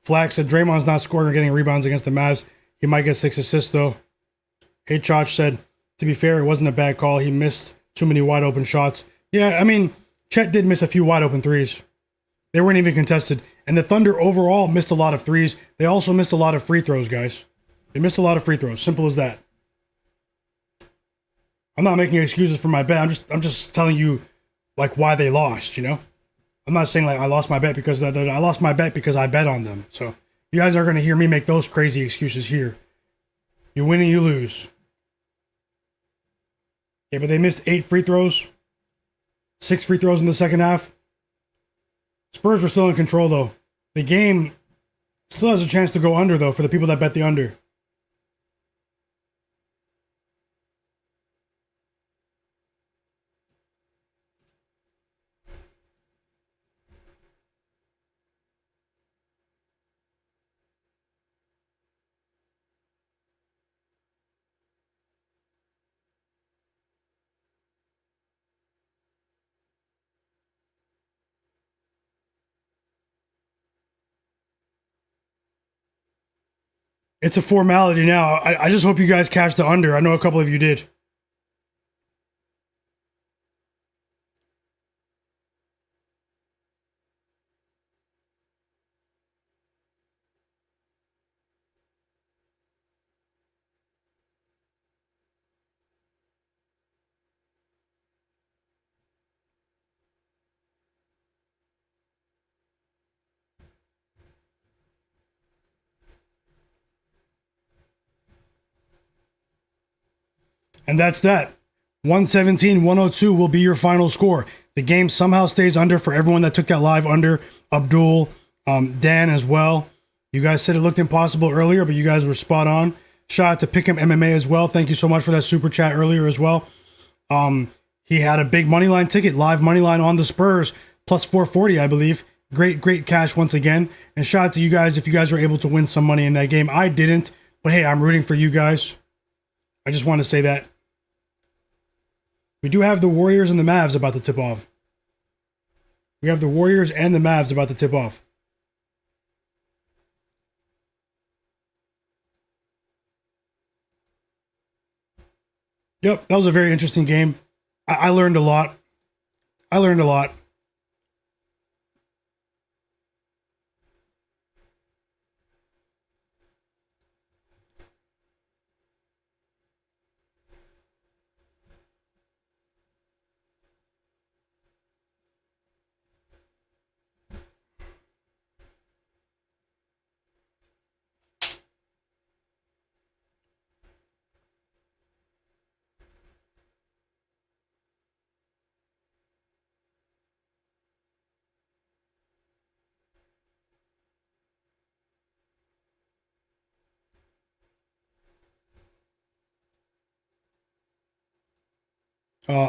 Flagg said Draymond's not scoring or getting rebounds against the Mavs. He might get 6 assists though. Hey Chach said, to be fair, it wasn't a bad call. He missed too many wide open shots. Yeah, I mean, Chet did miss a few wide open threes. They weren't even contested. And the Thunder overall missed a lot of threes. They also missed a lot of free throws, guys. They missed a lot of free throws. Simple as that. I'm not making excuses for my bet. I'm just telling you like why they lost, you know? I'm not saying like I lost my bet because I lost my bet because I bet on them. So you guys are going to hear me make those crazy excuses here. You win and you lose. Yeah, but they missed 8 free throws. 6 free throws in the second half. Spurs were still in control though. The game still has a chance to go under though for the people that bet the under. It's a formality now. I just hope you guys catch the under. I know a couple of you did. And that's that. 117-102 will be your final score. The game somehow stays under for everyone that took that live under. Abdul, Dan as well. You guys said it looked impossible earlier, but you guys were spot on. Shout out to Pick'em MMA as well. Thank you so much for that super chat earlier as well. He had a big money line ticket, live money line on the Spurs, plus 440, I believe. Great cash once again. And shout out to you guys if you guys were able to win some money in that game. I didn't, but hey, I'm rooting for you guys. I just want to say that. We do have the Warriors and the Mavs about to tip off. We have the Warriors and the Mavs about to tip off. Yep, that was a very interesting game. I learned a lot. I learned a lot.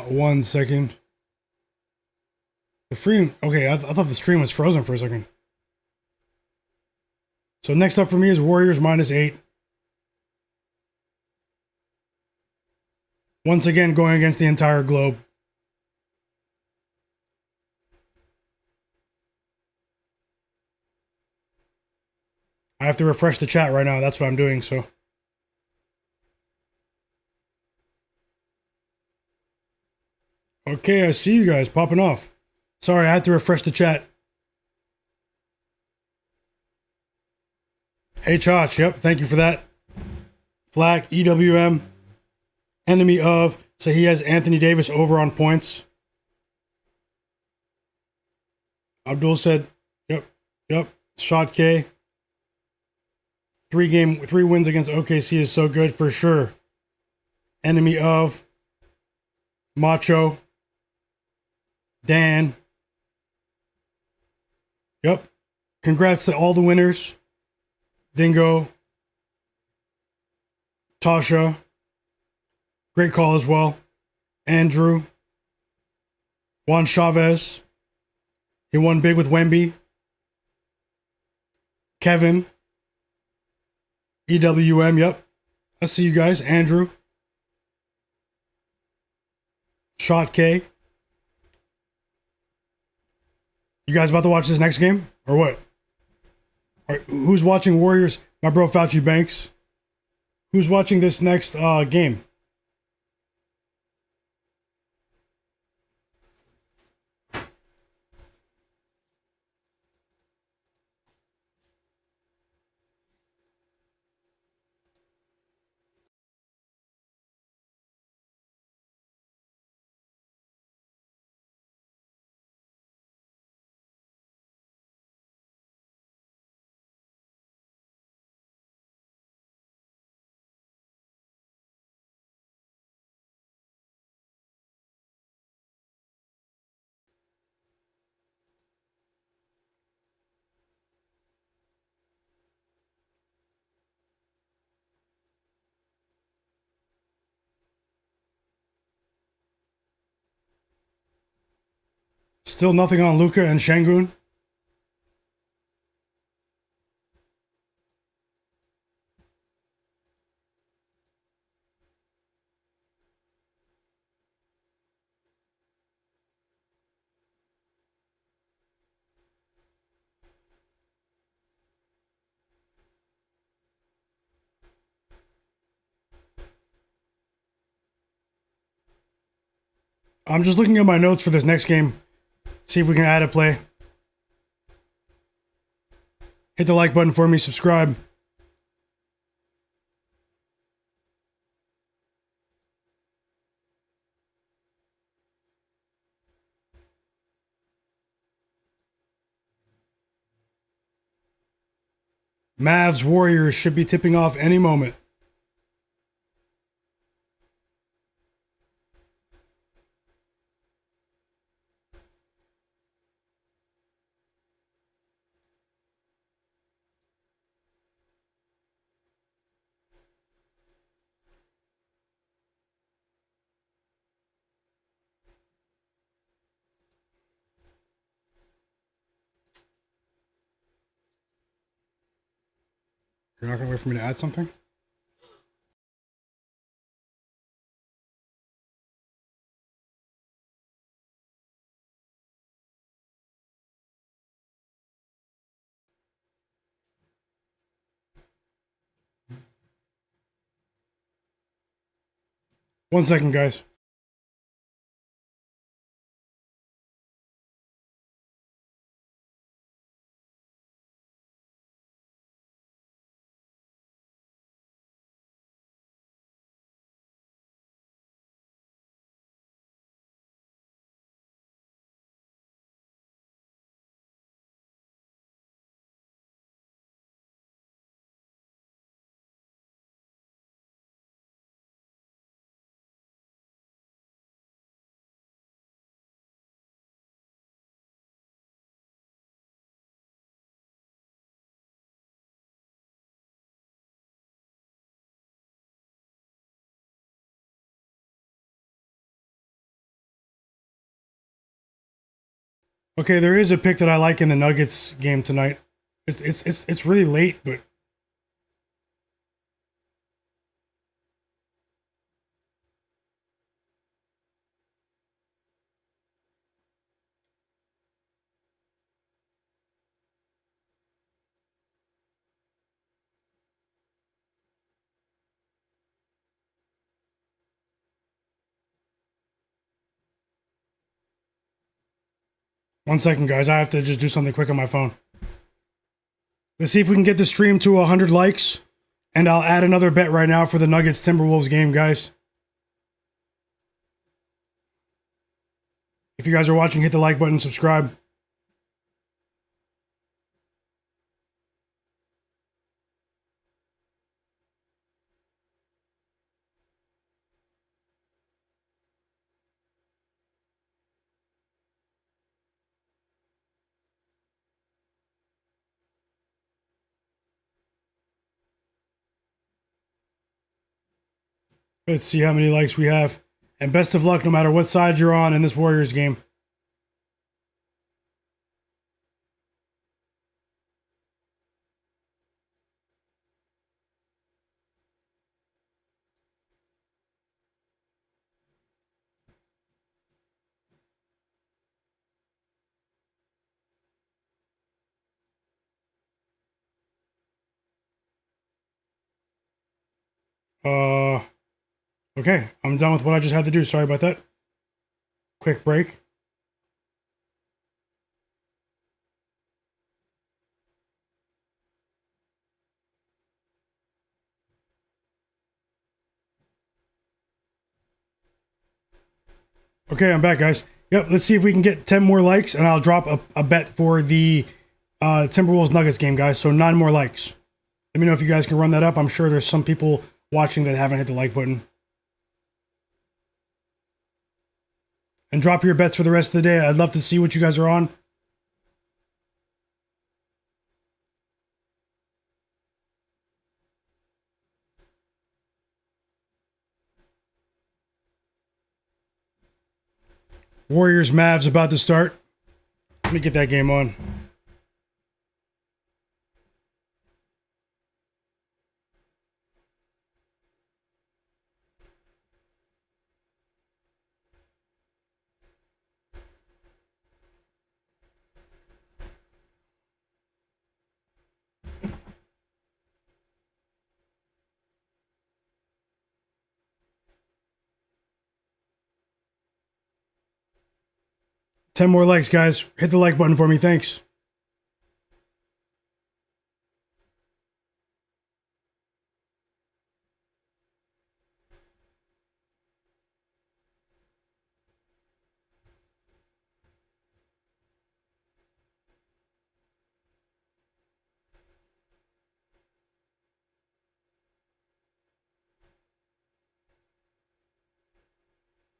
One second. The free. Okay, I thought the stream was frozen for a second. So next up for me is Warriors -8. Once again, going against the entire globe. I have to refresh the chat right now. That's what I'm doing, so. Okay, I see you guys popping off. Sorry, I had to refresh the chat. Hey, Chach. Yep, thank you for that. Flagg, EWM. Enemy of. So he has Anthony Davis over on points. Abdul said, yep. Shot K. 3 wins against OKC is so good for sure. Enemy of. Macho. Dan. Yep. Congrats to all the winners. Dingo. Tasha. Great call as well. Andrew. Juan Chavez. He won big with Wemby. Kevin. EWM, yep. I see you guys. Andrew. Shot K. You guys about to watch this next game? Or what? All right, who's watching Warriors? My bro Fauci Banks. Who's watching this next game? Still nothing on Luka and Sengun. I'm just looking at my notes for this next game. See if we can add a play. Hit the like button for me, subscribe. Mavs Warriors should be tipping off any moment. You're not gonna wait for me to add something? One second, guys. Okay, there is a pick that I like in the Nuggets game tonight. It's really late, but one second, guys. I have to just do something quick on my phone. Let's see if we can get the stream to 100 likes, and I'll add another bet right now for the Nuggets Timberwolves game, guys. If you guys are watching, hit the like button, subscribe. Let's see how many likes we have. And best of luck no matter what side you're on in this Warriors game. Okay, I'm done with what I just had to do. Sorry about that. Quick break. Okay, I'm back, guys. Yep, let's see if we can get 10 more likes, and I'll drop a bet for the Timberwolves Nuggets game, guys. So 9 more likes. Let me know if you guys can run that up. I'm sure there's some people watching that haven't hit the like button. And drop your bets for the rest of the day. I'd love to see what you guys are on. Warriors Mavs about to start. Let me get that game on. Ten more likes, guys. Hit the like button for me. Thanks.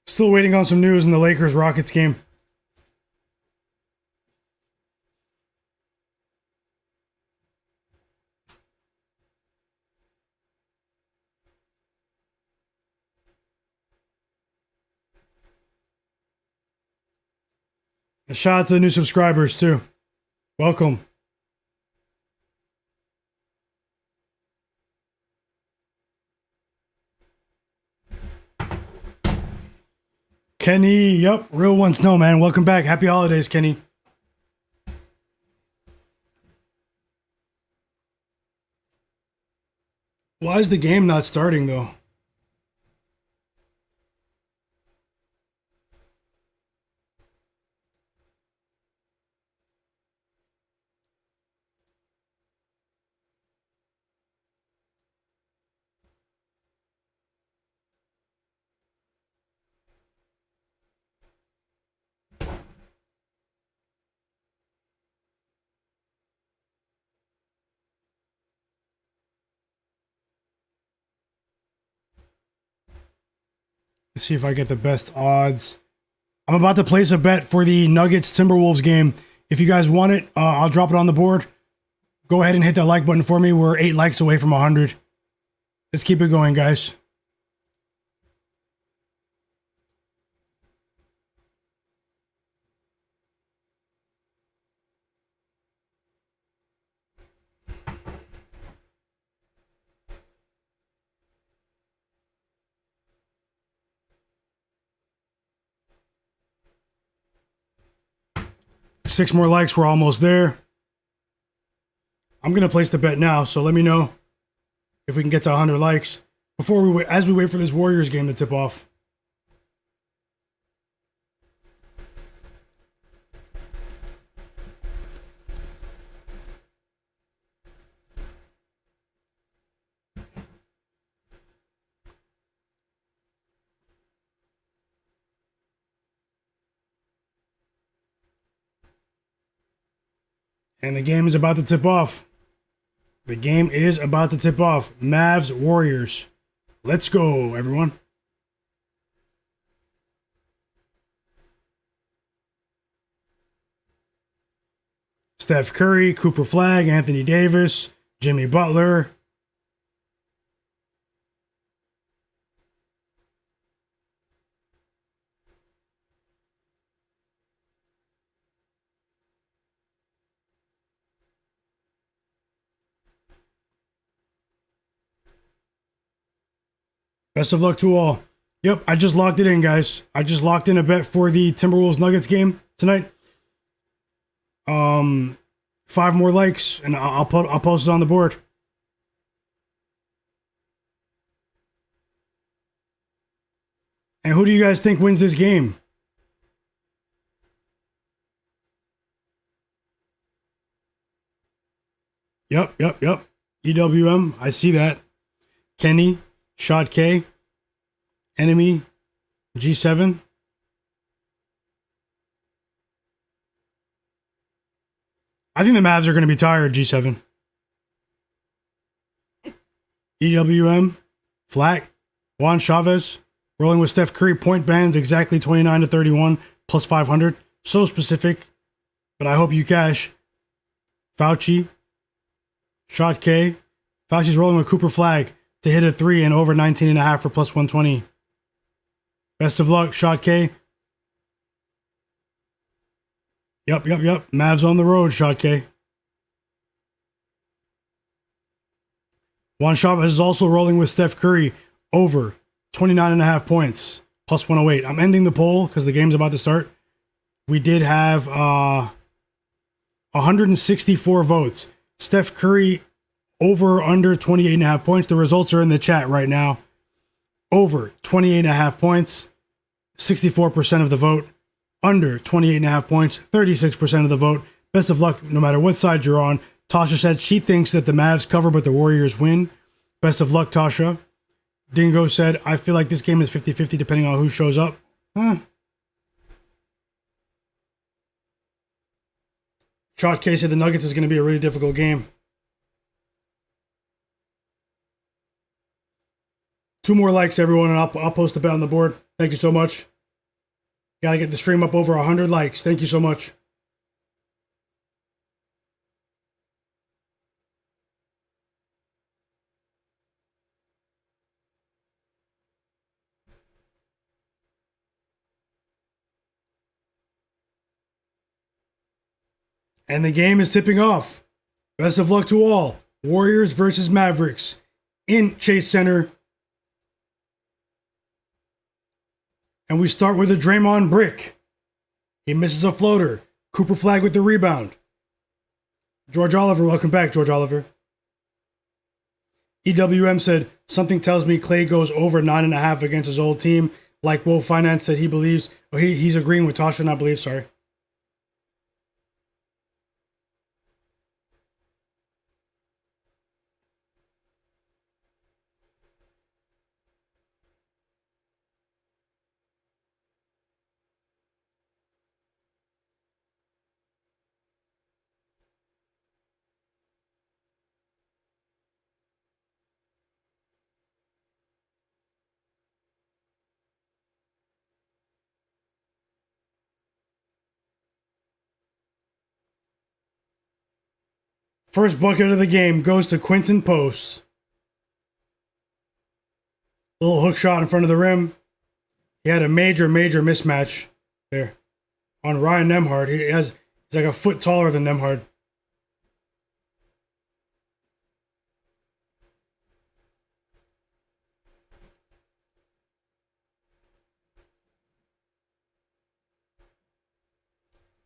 Still waiting on some news in the Lakers-Rockets game. A shout out to the new subscribers, too. Welcome. Kenny, yep, real one snow, man. Welcome back. Happy holidays, Kenny. Why is the game not starting, though? Let's see if I get the best odds. I'm about to place a bet for the Nuggets Timberwolves game. If you guys want it, I'll drop it on the board. Go ahead and hit that like button for me. We're 8 likes away from 100. Let's keep it going, guys. Six more likes. We're almost there. I'm going to place the bet now, so let me know if we can get to 100 likes before we wait, as we wait for this Warriors game to tip off. And the game is about to tip off. The game is about to tip off. Mavs, Warriors. Let's go, everyone. Steph Curry, Cooper Flagg, Anthony Davis, Jimmy Butler. Best of luck to all. Yep, I just locked it in, guys. I just locked in a bet for the Timberwolves Nuggets game tonight. 5 more likes, and I'll post it on the board. And who do you guys think wins this game? Yep. EWM, I see that. Kenny, Shot K, Enemy, G7. I think the Mavs are going to be tired, G7. EWM, Flagg, Juan Chavez, rolling with Steph Curry, point bands exactly 29 to 31, plus 500. So specific, but I hope you cash. Fauci, Shot K. Fauci's rolling with Cooper Flagg to hit a 3 and over 19.5 for plus 120. Best of luck, Shot K. Yep. Mavs on the road, Shot K. Juan Chavez is also rolling with Steph Curry over 29.5 points, plus 108. I'm ending the poll because the game's about to start. We did have 164 votes. Steph Curry over or under 28.5 points. The results are in the chat right now. Over 28.5 points, 64% of the vote. Under 28.5 points, 36% of the vote. Best of luck no matter what side you're on. Tasha said she thinks that the Mavs cover but the Warriors win. Best of luck, Tasha. Dingo said, I feel like this game is 50-50 depending on who shows up. Shot K said the Nuggets is going to be a really difficult game. 2 more likes, everyone, and I'll post a bet on the board. Thank you so much. Gotta get the stream up over 100 likes. Thank you so much. And the game is tipping off. Best of luck to all. Warriors versus Mavericks in Chase Center. And we start with a Draymond brick. He misses a floater. Cooper Flagg with the rebound. George Oliver, welcome back, George Oliver. EWM said, something tells me Clay goes over 9.5 against his old team. Like Wolf Finance said he believes. Oh, he's agreeing with Tasha, not believe, sorry. First bucket of the game goes to Quinton Post. Little hook shot in front of the rim. He had a major mismatch there on Ryan Nembhard. He's like a foot taller than Nembhard.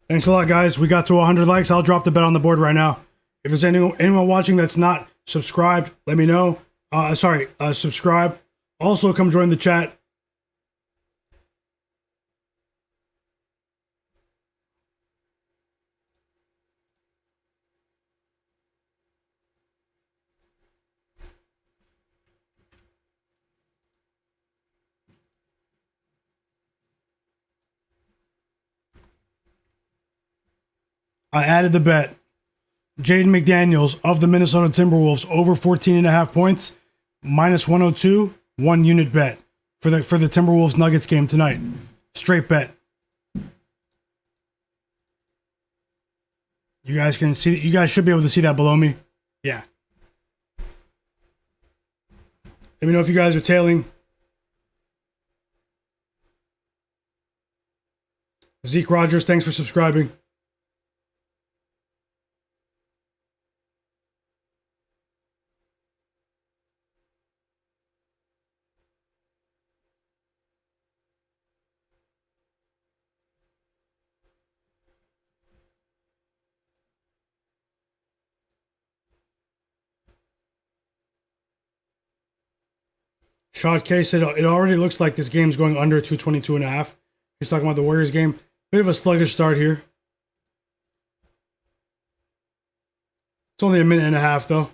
Thanks a lot, guys. We got to 100 likes. I'll drop the bet on the board right now. If there's anyone watching that's not subscribed, let me know. Subscribe. Also, come join the chat. I added the bet. Jaden McDaniels of the Minnesota Timberwolves over 14.5 points, minus 102, 1 unit bet for the Timberwolves Nuggets game tonight. Straight bet. You guys can see. You guys should be able to see that below me. Yeah. Let me know if you guys are tailing. Zeke Rogers, thanks for subscribing. Shot K said it already looks like this game's going under 222.5. He's talking about the Warriors game. Bit of a sluggish start here. It's only a minute and a half, though.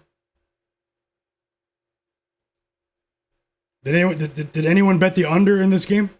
Did anyone bet the under in this game?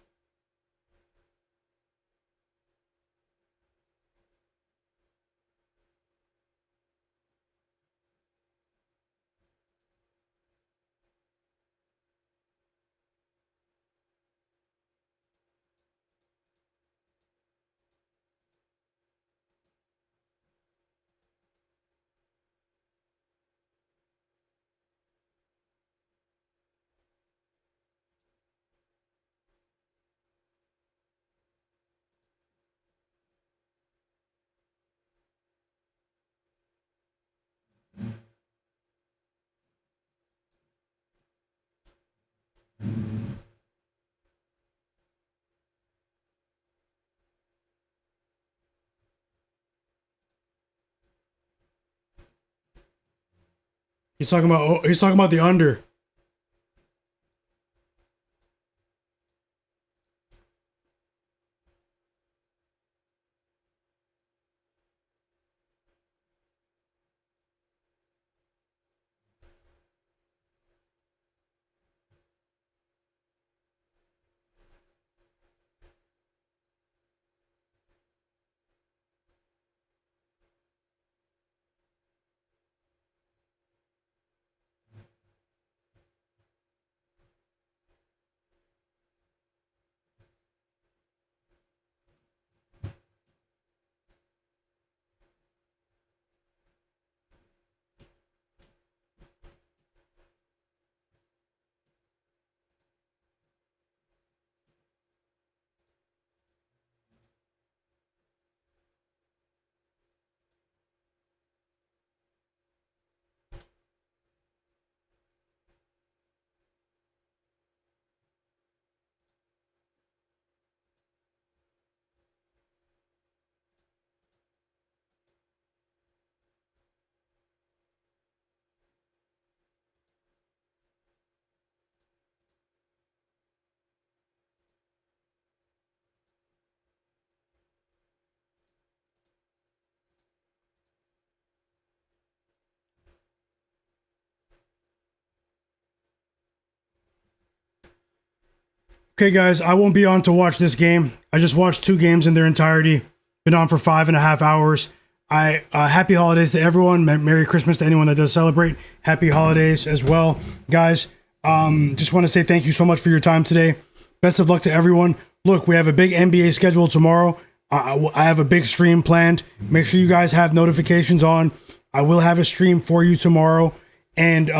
He's talking about the under. Okay, guys, I won't be on to watch this game. I just watched 2 games in their entirety. Been on for 5.5 hours. Happy holidays to everyone. Merry Christmas to anyone that does celebrate. Happy holidays as well, guys. Just want to say thank you so much for your time today. Best of luck to everyone. Look, we have a big NBA schedule tomorrow. I have a big stream planned. Make sure you guys have notifications on. I will have a stream for you tomorrow. And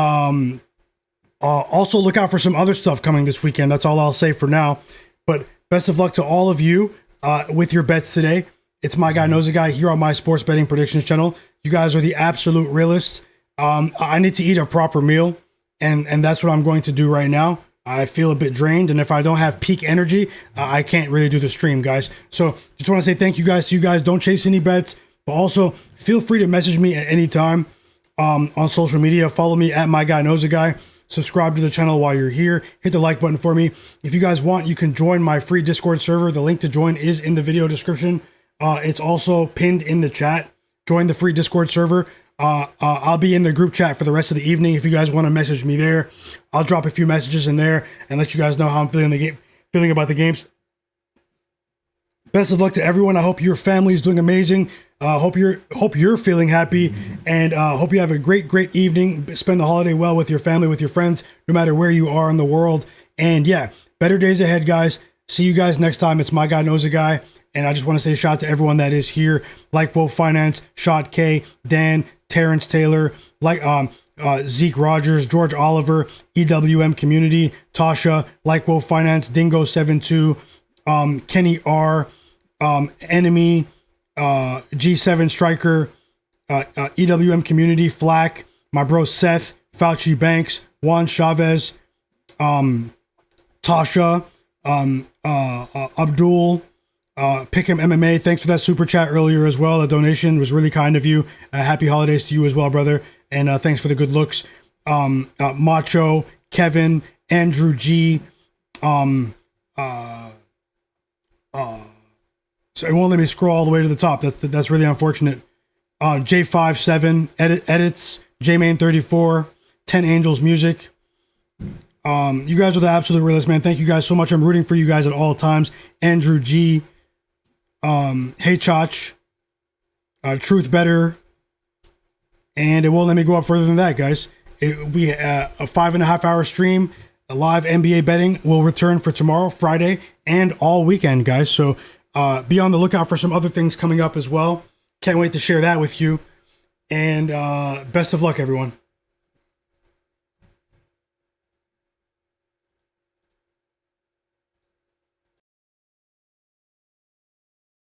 also look out for some other stuff coming this weekend. That's all I'll say for now. But best of luck to all of you with your bets today. It's Myguyknowsaguy here on my sports betting predictions channel. You guys are the absolute realists. I need to eat a proper meal, and that's what I'm going to do right now. I feel a bit drained, and if I don't have peak energy, I can't really do the stream, guys. So just want to say thank you guys to you guys. Don't chase any bets, but also feel free to message me at any time on social media. Follow me at Myguyknowsaguy. Subscribe to the channel while you're here. Hit the like button for me. If you guys want, you can join my free Discord server. The link to join is in the video description. It's also pinned in the chat. Join the free Discord server. I'll be in the group chat for the rest of the evening. If you guys want to message me there, I'll drop a few messages in there and let you guys know how I'm feeling about the games. Best of luck to everyone. I hope your family is doing amazing. Hope you're feeling happy, and hope you have a great evening. Spend the holiday well with your family, with your friends, no matter where you are in the world. And yeah, better days ahead, guys. See you guys next time. It's Myguyknowsaguy. And I just want to say shout out to everyone that is here, like Wolf Finance, Shot K, Dan, Terrence Taylor, like Zeke Rogers, George Oliver, EWM Community, Tasha, like Wolf Finance, Dingo72, Kenny R, Enemy, G7 Striker, EWM Community, Flagg, my bro Seth, Fauci Banks, Juan Chavez, Tasha, Abdul, Pick'em MMA, thanks for that super chat earlier as well. The donation was really kind of you. Happy holidays to you as well, brother. And thanks for the good looks. Macho, Kevin, Andrew G. So it won't let me scroll all the way to the top. That's really unfortunate. J57 edits, Jmain34, 10 Angels Music. You guys are the absolute realists, man. Thank you guys so much. I'm rooting for you guys at all times. Andrew G. Hey Chach, Truth Better, and it won't let me go up further than that, guys. It will be a 5.5 hour stream. A live NBA betting will return for tomorrow, Friday, and all weekend, guys. So be on the lookout for some other things coming up as well. Can't wait to share that with you. And best of luck, everyone.